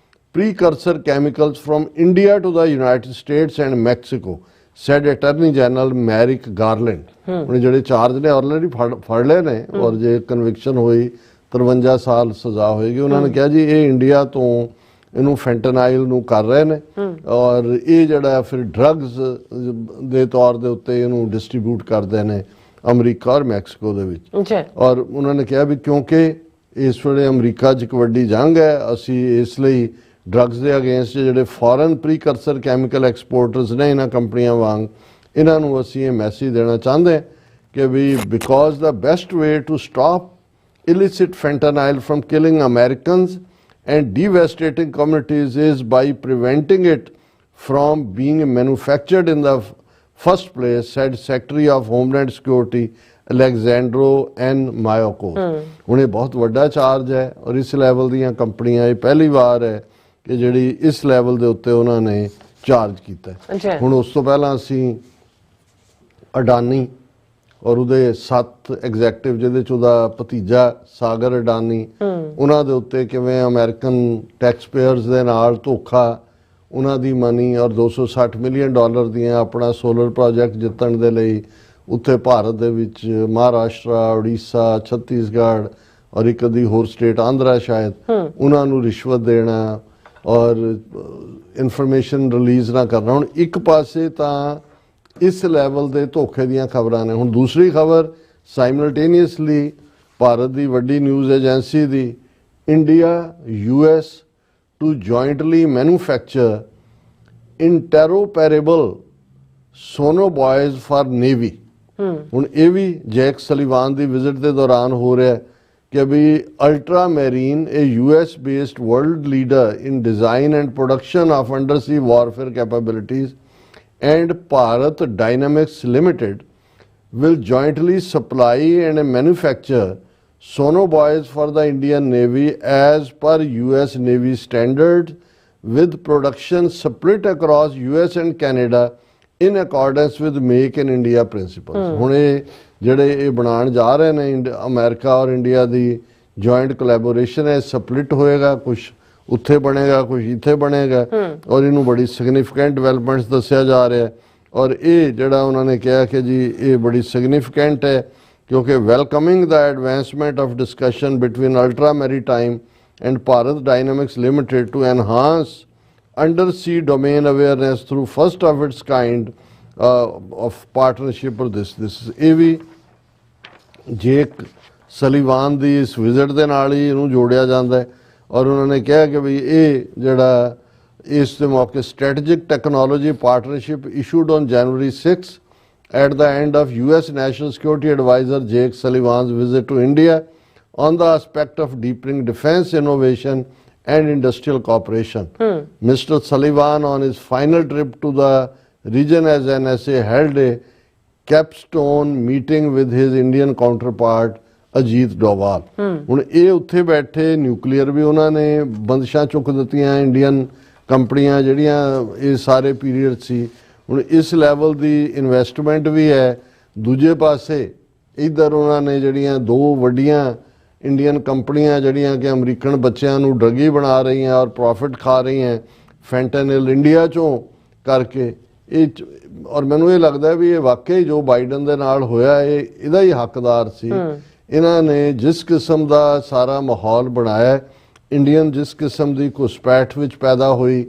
precursor chemicals from India to the United States and Mexico, said Attorney General Merrick Garland। ਹੁਣ ਜਿਹੜੇ charge ਨੇ already ਫੜ ਲਏ ਨੇ ਔਰ ਜੇ conviction ਹੋਈ 53 ਸਾਲ ਸਜ਼ਾ ਹੋਏਗੀ। ਉਹਨਾਂ ਨੇ ਕਿਹਾ ਜੀ ਇਹ ਇੰਡੀਆ ਤੋਂ ਇਹਨੂੰ ਫੈਂਟਨਾਈਲ ਨੂੰ ਕਰ ਰਹੇ ਨੇ ਔਰ ਇਹ ਜਿਹੜਾ ਫਿਰ ਡਰੱਗਸ ਦੇ ਤੌਰ ਦੇ ਉੱਤੇ ਇਹਨੂੰ ਡਿਸਟਰੀਬਿਊਟ ਕਰਦੇ ਨੇ ਅਮਰੀਕਾ ਔਰ ਮੈਕਸੀਕੋ ਦੇ ਵਿੱਚ। ਔਰ ਉਹਨਾਂ ਨੇ ਕਿਹਾ ਵੀ ਕਿਉਂਕਿ ਇਸ ਵੇਲੇ ਅਮਰੀਕਾ 'ਚ ਇੱਕ ਵੱਡੀ ਜੰਗ ਹੈ। ਅਸੀਂ ਇਸ ਲਈ ਡਰੱਗਸ ਦੇ ਅਗੇਂਸਟ ਜਿਹੜੇ ਫੋਰਨ ਪ੍ਰੀਕਰਸਰ ਕੈਮੀਕਲ ਐਕਸਪੋਰਟਰਸ ਨੇ ਇਹਨਾਂ ਕੰਪਨੀਆਂ ਵਾਂਗ, ਇਹਨਾਂ ਨੂੰ ਅਸੀਂ ਇਹ ਮੈਸੇਜ ਦੇਣਾ ਚਾਹੁੰਦੇ ਹਾਂ ਕਿ ਵੀ because the best way to stop illicit fentanyl from killing Americans and devastating communities is by preventing it from being manufactured in the first place, said Secretary of Homeland Security Alexandro N. Mayorkas। ਹੁਣ ਇਹ ਬਹੁਤ ਵੱਡਾ charge ਹੈ ਔਰ ਇਸ level ਦੀਆਂ ਕੰਪਨੀਆਂ, ਇਹ ਪਹਿਲੀ ਵਾਰ ਹੈ ਕਿ ਜਿਹੜੀ ਇਸ ਲੈਵਲ ਦੇ ਉੱਤੇ ਉਹਨਾਂ ਨੇ ਚਾਰਜ ਕੀਤਾ ਹੈ। ਹੁਣ ਉਸ ਤੋਂ ਪਹਿਲਾਂ ਅਸੀਂ ਅਡਾਨੀ ਔਰ ਉਹਦੇ 7 ਐਗਜ਼ੈਕਟਿਵ ਜਿਹਦੇ 'ਚ ਉਹਦਾ ਭਤੀਜਾ ਸਾਗਰ ਅਡਾਨੀ, ਉਹਨਾਂ ਦੇ ਉੱਤੇ ਕਿਵੇਂ ਅਮਰੀਕਨ ਟੈਕਸ ਪੇਅਰਸ ਦੇ ਨਾਲ ਧੋਖਾ, ਉਹਨਾਂ ਦੀ ਮਨੀ ਔਰ $260 ਮਿਲੀਅਨ ਦੀਆਂ ਆਪਣਾ ਸੋਲਰ ਪ੍ਰੋਜੈਕਟ ਜਿੱਤਣ ਦੇ ਲਈ ਉੱਥੇ ਭਾਰਤ ਦੇ ਵਿੱਚ ਮਹਾਰਾਸ਼ਟਰਾ, ਉੜੀਸਾ, ਛੱਤੀਸਗੜ੍ਹ ਔਰ ਇੱਕ ਅੱਧੀ ਹੋਰ ਸਟੇਟ ਆਂਧਰਾ ਸ਼ਾਇਦ, ਉਹਨਾਂ ਨੂੰ ਰਿਸ਼ਵਤ ਦੇਣਾ ਔਰ ਇਨਫੋਰਮੇਸ਼ਨ ਰਿਲੀਜ਼ ਨਾ ਕਰਨਾ। ਹੁਣ ਇੱਕ ਪਾਸੇ ਤਾਂ ਇਸ ਲੈਵਲ ਦੇ ਧੋਖੇ ਦੀਆਂ ਖਬਰਾਂ ਨੇ। ਹੁਣ ਦੂਸਰੀ ਖਬਰ ਸਾਈਮਲਟੇਨੀਅਸਲੀ ਭਾਰਤ ਦੀ ਵੱਡੀ ਨਿਊਜ਼ ਏਜੰਸੀ ਦੀ, India US to jointly manufacture interoperable sonobuoys for navy. ਹੁਣ ਇਹ ਵੀ ਜੈਕ ਸਲੀਵਾਨ ਦੀ ਵਿਜ਼ਿਟ ਦੇ ਦੌਰਾਨ ਹੋ ਰਿਹਾ ਕਿ ਵੀ ਅਲਟਰਾ ਮੈਰੀਨ ਇਹ US based world leader in design and production of undersea warfare capabilities and Bharat Dynamics Limited will jointly supply and manufacture sonobuoys for the Indian Navy as per US Navy standards, with production split across US and Canada in accordance with Make in India principles। ਹੁਣ ਇਹ ਜਿਹੜੇ ਇਹ ਬਣਾਉਣ ਜਾ ਰਹੇ ਨੇ America ਔਰ India ਦੀ joint collaboration ਹੈ, ਸਪਲਿਟ ਹੋਏਗਾ, ਕੁਛ ਉੱਥੇ ਬਣੇਗਾ, ਕੁਛ ਇੱਥੇ ਬਣੇਗਾ ਔਰ ਇਹਨੂੰ ਬੜੀ ਸਿਗਨੀਫਿਕੈਂਟ ਡਿਵੈਲਪਮੈਂਟਸ ਦੱਸਿਆ ਜਾ ਰਿਹਾ ਹੈ। ਔਰ ਇਹ ਜਿਹੜਾ ਉਹਨਾਂ ਨੇ ਕਿਹਾ ਕਿ ਜੀ ਇਹ ਬੜੀ ਸਿਗਨੀਫਿਕੈਂਟ ਹੈ ਕਿਉਂਕਿ welcoming the advancement of discussion between Ultra Maritime and Bharat Dynamics Limited to enhance undersea domain awareness through first of its kind of partnership ਔਰ ਦਿਸ ਇਹ ਵੀ ਜੇਕ ਸਲੀਵਾਨ ਦੀ ਇਸ ਵਿਜ਼ਿਟ ਦੇ ਨਾਲ ਹੀ ਇਹਨੂੰ ਜੋੜਿਆ ਜਾਂਦਾ ਹੈ। ਔਰ ਉਹਨਾਂ ਨੇ ਕਿਹਾ ਕਿ ਵੀ ਇਹ ਜਿਹੜਾ ਇਸ ਦੇ ਮੌਕੇ strategic technology partnership issued on January 6 at the end of US National Security Advisor Jake Sullivan's visit to India on the aspect of deepening defense innovation and industrial cooperation. Mr. Sullivan on his final trip to the region as NSA held a capstone meeting with his Indian counterpart Ajit Doval. ਹੁਣ ਇਹ ਉੱਥੇ ਬੈਠੇ nuclear ਵੀ ਉਹਨਾਂ ਨੇ ਬੰਦਸ਼ਾਂ ਚੁੱਕ ਦਿੱਤੀਆਂ, Indian ਕੰਪਨੀਆਂ ਜਿਹੜੀਆਂ ਇਹ ਸਾਰੇ ਪੀਰੀਅਡ ਸੀ। ਹੁਣ ਇਸ ਲੈਵਲ ਦੀ ਇਨਵੈਸਟਮੈਂਟ ਵੀ ਹੈ। ਦੂਜੇ ਪਾਸੇ ਇੱਧਰ ਉਹਨਾਂ ਨੇ ਜਿਹੜੀਆਂ 2 ਵੱਡੀਆਂ ਇੰਡੀਅਨ ਕੰਪਨੀਆਂ ਜਿਹੜੀਆਂ ਕਿ ਅਮਰੀਕਨ ਬੱਚਿਆਂ ਨੂੰ ਡਰੱਗੀ ਬਣਾ ਰਹੀਆਂ ਔਰ ਪ੍ਰੋਫਿਟ ਖਾ ਰਹੀਆਂ ਫੈਂਟਨਿਲ ਇੰਡੀਆ 'ਚੋਂ ਕਰਕੇ, ਇਹ ਔਰ ਮੈਨੂੰ ਇਹ ਲੱਗਦਾ ਵੀ ਇਹ ਵਾਕਈ ਜੋ ਬਾਈਡਨ ਦੇ ਨਾਲ ਹੋਇਆ ਇਹਦਾ ਹੀ ਹੱਕਦਾਰ ਸੀ। ਇਹਨਾਂ ਨੇ ਜਿਸ ਕਿਸਮ ਦਾ ਸਾਰਾ ਮਾਹੌਲ ਬਣਾਇਆ, ਇੰਡੀਅਨ ਜਿਸ ਕਿਸਮ ਦੀ ਘੁਸਪੈਠ ਵਿੱਚ ਪੈਦਾ ਹੋਈ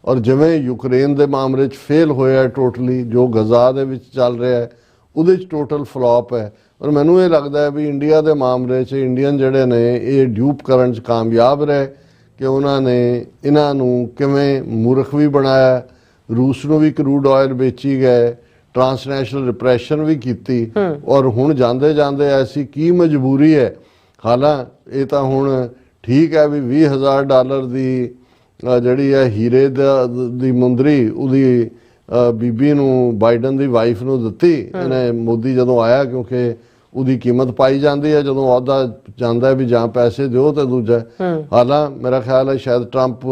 ਔਰ ਜਿਵੇਂ ਯੂਕਰੇਨ ਦੇ ਮਾਮਲੇ 'ਚ ਫੇਲ ਹੋਇਆ ਟੋਟਲੀ, ਜੋ ਗਜ਼ਾ ਦੇ ਵਿੱਚ ਚੱਲ ਰਿਹਾ ਹੈ ਉਹਦੇ 'ਚ ਟੋਟਲ ਫਲॉप ਹੈ। ਔਰ ਮੈਨੂੰ ਇਹ ਲੱਗਦਾ ਹੈ ਵੀ ਇੰਡੀਆ ਦੇ ਮਾਮਲੇ 'ਚ ਇੰਡੀਅਨ ਜਿਹੜੇ ਨੇ ਇਹ ਡਿਊਪ ਕਰਨ 'ਚ ਕਾਮਯਾਬ ਰਹੇ ਕਿ ਉਹਨਾਂ ਨੇ ਇਹਨਾਂ ਨੂੰ ਕਿਵੇਂ ਮੂਰਖ ਵੀ ਬਣਾਇਆ, ਰੂਸ ਨੂੰ ਵੀ ਕਰੂਡ ਆਇਲ ਵੇਚੀ ਗਏ, ਟ੍ਰਾਂਸਨੈਸ਼ਨਲ ਰਿਪਰੈਸ਼ਨ ਵੀ ਕੀਤੀ ਔਰ ਹੁਣ ਜਾਂਦੇ ਜਾਂਦੇ ਐਸੀ ਕੀ ਮਜਬੂਰੀ ਹੈ। ਹਾਲਾਂ ਇਹ ਤਾਂ ਹੁਣ ਠੀਕ ਹੈ ਵੀ $20,000 ਦੀ ਜਿਹੜੀ ਹੈ ਹੀਰੇ ਦੀ ਮੁੰਦਰੀ ਉਹਦੀ ਬੀਬੀ ਨੂੰ, ਬਾਈਡਨ ਦੀ ਵਾਈਫ ਨੂੰ ਦਿੱਤੀ ਇਹਨੇ ਮੋਦੀ ਜਦੋਂ ਆਇਆ, ਕਿਉਂਕਿ ਉਹਦੀ ਕੀਮਤ ਪਾਈ ਜਾਂਦੀ ਹੈ ਜਦੋਂ ਅਹੁਦਾ ਜਾਂਦਾ ਵੀ ਜਾਂ ਪੈਸੇ ਦਿਓ ਤੇ ਦੂਜਾ। ਹਾਲਾਂ ਮੇਰਾ ਖਿਆਲ ਹੈ ਸ਼ਾਇਦ ਟਰੰਪ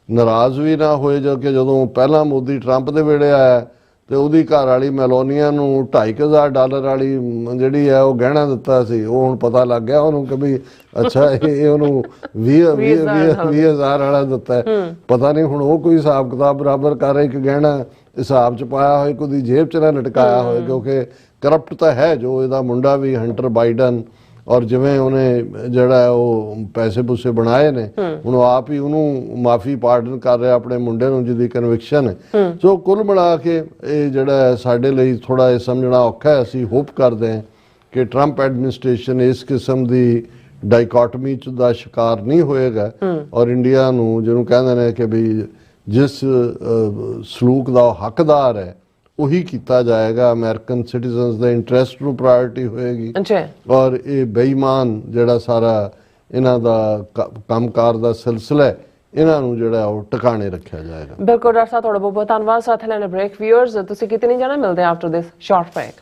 ਨਾਰਾਜ਼ ਵੀ ਨਾ ਹੋਏ ਕਿ ਜਦੋਂ ਪਹਿਲਾਂ ਮੋਦੀ ਟਰੰਪ ਦੇ ਵੇਲੇ ਆਇਆ ਤੇ ਉਹਦੀ ਘਰ ਵਾਲੀ ਮੈਲੋਨੀਆ ਨੂੰ $2,500 ਵਾਲੀ ਜਿਹੜੀ ਹੈ ਉਹ ਗਹਿਣਾ ਦਿੱਤਾ ਸੀ। ਉਹ ਹੁਣ ਪਤਾ ਲੱਗ ਗਿਆ ਉਹਨੂੰ ਕਿ ਵੀ ਅੱਛਾ ਇਹ ਉਹਨੂੰ 20,000 ਵਾਲਾ ਦਿੱਤਾ ਹੈ। ਪਤਾ ਨਹੀਂ ਹੁਣ ਉਹ ਕੋਈ ਹਿਸਾਬ ਕਿਤਾਬ ਬਰਾਬਰ ਕਰ ਰਿਹਾ ਕਿ ਗਹਿਣਾ ਹਿਸਾਬ 'ਚ ਪਾਇਆ ਹੋਏ, ਕੋਈ ਜੇਬ 'ਚ ਨਾ ਲਟਕਾਇਆ ਹੋਏ, ਕਿਉਂਕਿ ਕਰਪਟ ਤਾਂ ਹੈ ਜੋ ਇਹਦਾ ਮੁੰਡਾ ਵੀ ਹੰਟਰ ਬਾਈਡਨ ਔਰ ਜਿਵੇਂ ਉਹਨੇ ਜਿਹੜਾ ਉਹ ਪੈਸੇ ਪੂਸੇ ਬਣਾਏ ਨੇ ਹੁਣ ਉਹ ਆਪ ਹੀ ਉਹਨੂੰ ਮਾਫੀ ਪਾਰਡਨ ਕਰ ਰਿਹਾ ਆਪਣੇ ਮੁੰਡੇ ਨੂੰ ਜਿਹਦੀ ਕਨਵਿਕਸ਼ਨ ਹੈ। ਸੋ ਕੁੱਲ ਮਿਲਾ ਕੇ ਇਹ ਜਿਹੜਾ ਸਾਡੇ ਲਈ ਥੋੜਾ ਇਹ ਸਮਝਣਾ ਔਖਾ ਹੈ। ਅਸੀਂ ਹੋਪ ਕਰਦੇ ਹਾਂ ਕਿ ਟਰੰਪ ਐਡਮਿਨਿਸਟ੍ਰੇਸ਼ਨ ਇਸ ਕਿਸਮ ਦੀ ਡਾਈਕੋਟਮੀ ਦਾ ਸ਼ਿਕਾਰ ਨਹੀਂ ਹੋਏਗਾ ਔਰ ਇੰਡੀਆ ਨੂੰ ਜਿਹਨੂੰ ਕਹਿੰਦੇ ਨੇ ਕਿ ਵੀ ਜਿਸ ਸਲੂਕ ਦਾ ਉਹ ਹੱਕਦਾਰ ਹੈ ਉਹੀ ਕੀਤਾ ਜਾਏਗਾ। ਅਮਰੀਕਨ ਸਿਟੀਜ਼ਨਸ ਦੇ ਇੰਟਰਸਟ ਨੂੰ ਪ੍ਰਾਇੋਰਟੀ ਹੋਏਗੀ ਔਰ ਇਹ ਬੇਈਮਾਨ ਜਿਹੜਾ ਸਾਰਾ ਇਹਨਾਂ ਦਾ ਕੰਮਕਾਰ ਦਾ ਸਿਲਸਿਲਾ ਹੈ ਇਹਨਾਂ ਨੂੰ ਜਿਹੜਾ ਉਹ ਟਿਕਾਣੇ ਰੱਖਿਆ ਜਾਏਗਾ। ਬਿਲਕੁਲ ਡਾਕਟਰ ਸਾਹਿਬ, ਤੁਹਾਡਾ ਬਹੁਤ ਬਹੁਤ ਧੰਨਵਾਦ। ਸਾਥ ਲੈਣ ਬ੍ਰੇਕ। ਵਿਊਅਰਸ, ਤੁਸੀਂ ਕਿਤੇ ਨਹੀਂ ਜਾਣਾ, ਮਿਲਦੇ ਆਫਟਰ ਦਿਸ ਸ਼ਾਰਟ ਬ੍ਰੇਕ।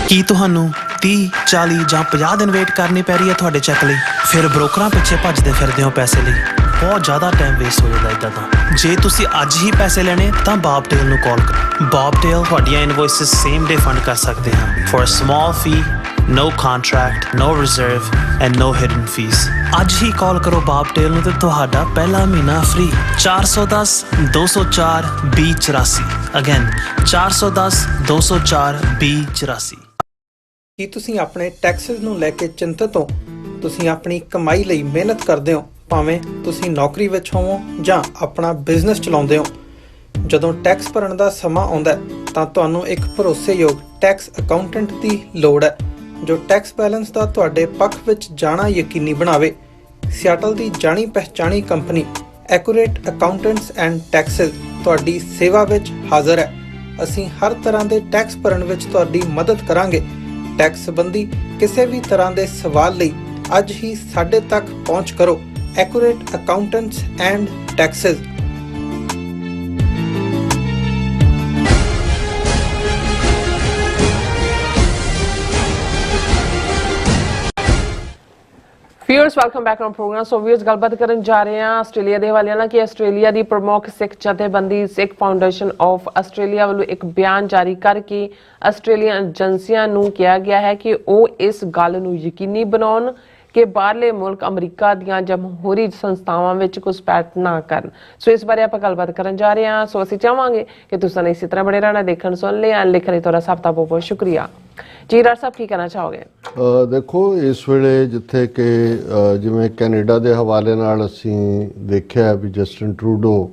ਕੀ ਤੁਹਾਨੂੰ 30, 40 ਜਾਂ 50 ਦਿਨ ਵੇਟ ਕਰਨੀ ਪੈ ਰਹੀ ਹੈ ਤੁਹਾਡੇ ਚੈੱਕ ਲਈ? ਫਿਰ ਬ੍ਰੋਕਰਾਂ ਪਿੱਛੇ ਭੱਜਦੇ ਫਿਰਦੇ ਹੋ ਪੈਸੇ ਲਈ, ਬਹੁਤ ਜ਼ਿਆਦਾ ਟਾਈਮ ਵੇਸਟ ਹੋ ਜਾਂਦਾ ਇੱਦਾਂ ਤਾਂ। ਜੇ ਤੁਸੀਂ ਅੱਜ ਹੀ ਪੈਸੇ ਲੈਣੇ ਤਾਂ ਬੌਬਟੇਲ ਨੂੰ ਕਾਲ ਕਰੋ। ਬੌਬਟੇਲ ਤੁਹਾਡੀਆਂ ਇਨਵੋਇਸਿਸ ਸੇਮ ਡੇ ਫੰਡ ਕਰ ਸਕਦੇ ਹਾਂ for a small fee, no contract, no reserve and no hidden fees। ਅੱਜ ਹੀ ਕਾਲ ਕਰੋ ਬੌਬਟੇਲ ਨੂੰ ਤੇ ਤੁਹਾਡਾ ਪਹਿਲਾ ਮਹੀਨਾ ਫ੍ਰੀ। 410 204 2084। ਅਗੇਨ 410 204 2084। ਕੀ ਤੁਸੀਂ ਆਪਣੇ ਟੈਕਸਿਸ ਨੂੰ ਲੈ ਕੇ ਚਿੰਤਤ ਹੋ? ਤੁਸੀਂ ਆਪਣੀ ਕਮਾਈ ਲਈ ਮਿਹਨਤ ਕਰਦੇ ਹੋ, ਭਾਵੇਂ ਤੁਸੀਂ ਨੌਕਰੀ ਵਿੱਚ ਹੋਵੋ ਜਾਂ ਆਪਣਾ ਬਿਜ਼ਨਸ ਚਲਾਉਂਦੇ ਹੋ। ਜਦੋਂ ਟੈਕਸ ਭਰਨ ਦਾ ਸਮਾਂ ਆਉਂਦਾ ਹੈ ਤਾਂ ਤੁਹਾਨੂੰ ਇੱਕ ਭਰੋਸੇਯੋਗ ਟੈਕਸ ਅਕਾਊਂਟੈਂਟ ਦੀ ਲੋੜ ਹੈ ਜੋ ਟੈਕਸ ਬੈਲੈਂਸ ਦਾ ਤੁਹਾਡੇ ਪੱਖ ਵਿੱਚ ਜਾਣਾ ਯਕੀਨੀ ਬਣਾਵੇ। ਸਿਆਟਲ ਦੀ ਜਾਣੀ ਪਛਾਣੀ company accurate accountants and taxes ਤੁਹਾਡੀ ਸੇਵਾ ਵਿੱਚ ਹਾਜ਼ਰ ਹੈ। ਅਸੀਂ ਹਰ ਤਰ੍ਹਾਂ ਦੇ ਟੈਕਸ ਭਰਨ ਵਿੱਚ ਤੁਹਾਡੀ ਮਦਦ ਕਰਾਂਗੇ। ਟੈਕਸ ਸੰਬੰਧੀ ਕਿਸੇ ਵੀ ਤਰ੍ਹਾਂ ਦੇ ਸਵਾਲ ਲਈ ਅੱਜ ਹੀ ਸਾਡੇ ਤੱਕ ਪਹੁੰਚ ਕਰੋ। Accurate accountants and taxes. Viewers, welcome back on program. So viewers, ਗੱਲਬਾਤ ਕਰਨ ਜਾ ਰਹੇ ਹਾਂ ਆਸਟ੍ਰੇਲੀਆ ਦੇ ਹਵਾਲੇ ਨਾਲ ਕਿ ਆਸਟ੍ਰੇਲੀਆ ਦੀ ਪ੍ਰਮੁੱਖ ਸਿੱਖ ਜਥੇਬੰਦੀ ਸਿੱਖ ਫਾਊਂਡੇਸ਼ਨ ਆਫ ਆਸਟ੍ਰੇਲੀਆ ਵੱਲੋਂ ਇੱਕ ਬਿਆਨ ਜਾਰੀ ਕਰਕੇ ਆਸਟ੍ਰੇਲੀਅਨ ਏਜੰਸੀਆਂ ਨੂੰ ਕਿਹਾ ਗਿਆ ਹੈ ਕਿ ਉਹ ਇਸ ਗੱਲ ਨੂੰ ਯਕੀਨੀ ਬਣਾਉਣ ਕਿ ਬਾਹਰਲੇ ਮੁਲਕ ਅਮਰੀਕਾ ਦੀਆਂ ਜਮਹੂਰੀ ਸੰਸਥਾਵਾਂ ਵਿੱਚ ਘੁਸਪੈਠ ਨਾ ਕਰਨ। ਸੋ ਇਸ ਬਾਰੇ ਆਪਾਂ ਗੱਲਬਾਤ ਕਰਨ ਜਾ ਰਹੇ ਹਾਂ। ਸੋ ਅਸੀਂ ਚਾਹਾਂਗੇ ਕਿ ਤੁਸੀਂ ਇਸੇ ਤਰ੍ਹਾਂ ਬਣੇ ਰਹਿਣਾ, ਦੇਖਣ ਸੁਣ ਲਿਆ, ਲਿਖਣ ਲਈ ਤੁਹਾਡਾ ਸਭ ਦਾ ਬਹੁਤ ਬਹੁਤ ਸ਼ੁਕਰੀਆ। ਜੀ ਡਾਕਟਰ ਸਾਹਿਬ, ਕੀ ਕਹਿਣਾ ਚਾਹੋਗੇ? ਦੇਖੋ, ਇਸ ਵੇਲੇ ਜਿੱਥੇ ਕਿ ਜਿਵੇਂ ਕੈਨੇਡਾ ਦੇ ਹਵਾਲੇ ਨਾਲ ਅਸੀਂ ਦੇਖਿਆ ਵੀ ਜਸਟਿਨ ਟਰੂਡੋ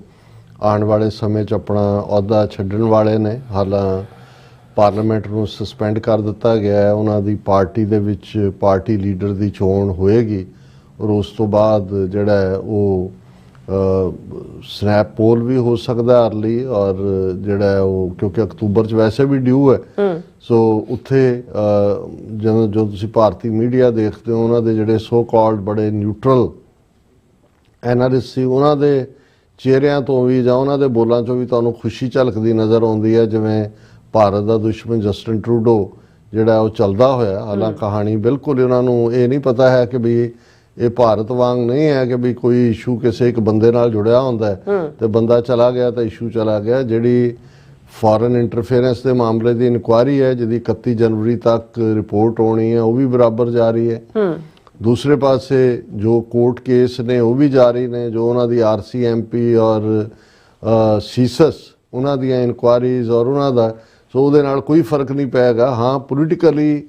ਆਉਣ ਵਾਲੇ ਸਮੇਂ 'ਚ ਆਪਣਾ ਅਹੁਦਾ ਛੱਡਣ ਵਾਲੇ ਨੇ। ਹਾਲਾਂ ਪਾਰਲੀਮੈਂਟ ਨੂੰ ਸਸਪੈਂਡ ਕਰ ਦਿੱਤਾ ਗਿਆ ਹੈ। ਉਹਨਾਂ ਦੀ ਪਾਰਟੀ ਦੇ ਵਿੱਚ ਪਾਰਟੀ ਲੀਡਰ ਦੀ ਚੋਣ ਹੋਏਗੀ ਔਰ ਉਸ ਤੋਂ ਬਾਅਦ ਜਿਹੜਾ ਹੈ ਉਹ ਸਨੈਪ ਪੋਲ ਵੀ ਹੋ ਸਕਦਾ ਅਰਲੀ ਔਰ ਜਿਹੜਾ ਹੈ ਉਹ ਕਿਉਂਕਿ ਅਕਤੂਬਰ 'ਚ ਵੈਸੇ ਵੀ ਡਿਊ ਹੈ। ਸੋ ਉੱਥੇ ਜਦੋਂ ਤੁਸੀਂ ਭਾਰਤੀ ਮੀਡੀਆ ਦੇਖਦੇ ਹੋ ਉਹਨਾਂ ਦੇ ਜਿਹੜੇ ਸੋ ਕਾਲਡ ਬੜੇ ਨਿਊਟਰਲ ਐਨਾਲਿਸਟ ਸੀ ਉਹਨਾਂ ਦੇ ਚਿਹਰਿਆਂ ਤੋਂ ਵੀ ਜਾਂ ਉਹਨਾਂ ਦੇ ਬੋਲਾਂ 'ਚੋਂ ਵੀ ਤੁਹਾਨੂੰ ਖੁਸ਼ੀ ਝਲਕਦੀ ਨਜ਼ਰ ਆਉਂਦੀ ਹੈ ਜਿਵੇਂ ਭਾਰਤ ਦਾ ਦੁਸ਼ਮਣ ਜਸਟਿਨ ਟਰੂਡੋ ਜਿਹੜਾ ਉਹ ਚੱਲਦਾ ਹੋਇਆ। ਹਾਲਾਂਕਿ ਕਹਾਣੀ ਬਿਲਕੁਲ ਉਹਨਾਂ ਨੂੰ ਇਹ ਨਹੀਂ ਪਤਾ ਹੈ ਕਿ ਵੀ ਇਹ ਭਾਰਤ ਵਾਂਗ ਨਹੀਂ ਹੈ ਕਿ ਵੀ ਕੋਈ ਇਸ਼ੂ ਕਿਸੇ ਇੱਕ ਬੰਦੇ ਨਾਲ ਜੁੜਿਆ ਹੁੰਦਾ ਹੈ ਤੇ ਬੰਦਾ ਚਲਾ ਗਿਆ ਤਾਂ ਇਸ਼ੂ ਚਲਾ ਗਿਆ। ਜਿਹੜੀ ਫੋਰਨ ਇੰਟਰਫੇਰੈਂਸ ਦੇ ਮਾਮਲੇ ਦੀ ਇਨਕੁਆਇਰੀ ਹੈ ਜਿਹਦੀ 31 ਜਨਵਰੀ ਤੱਕ ਰਿਪੋਰਟ ਆਉਣੀ ਹੈ ਉਹ ਵੀ ਬਰਾਬਰ ਜਾਰੀ ਹੈ। ਦੂਸਰੇ ਪਾਸੇ ਜੋ ਕੋਰਟ ਕੇਸ ਨੇ ਉਹ ਵੀ ਜਾਰੀ ਨੇ, ਜੋ ਉਹਨਾਂ ਦੀ RCMP ਔਰ ਸੀਸਸ ਉਹਨਾਂ ਦੀਆਂ ਇਨਕੁਆਇਰੀਜ਼ ਔਰ ਉਹਨਾਂ ਦਾ, ਸੋ ਉਹਦੇ ਨਾਲ ਕੋਈ ਫਰਕ ਨਹੀਂ ਪਏਗਾ। ਹਾਂ, ਪੋਲੀਟੀਕਲੀ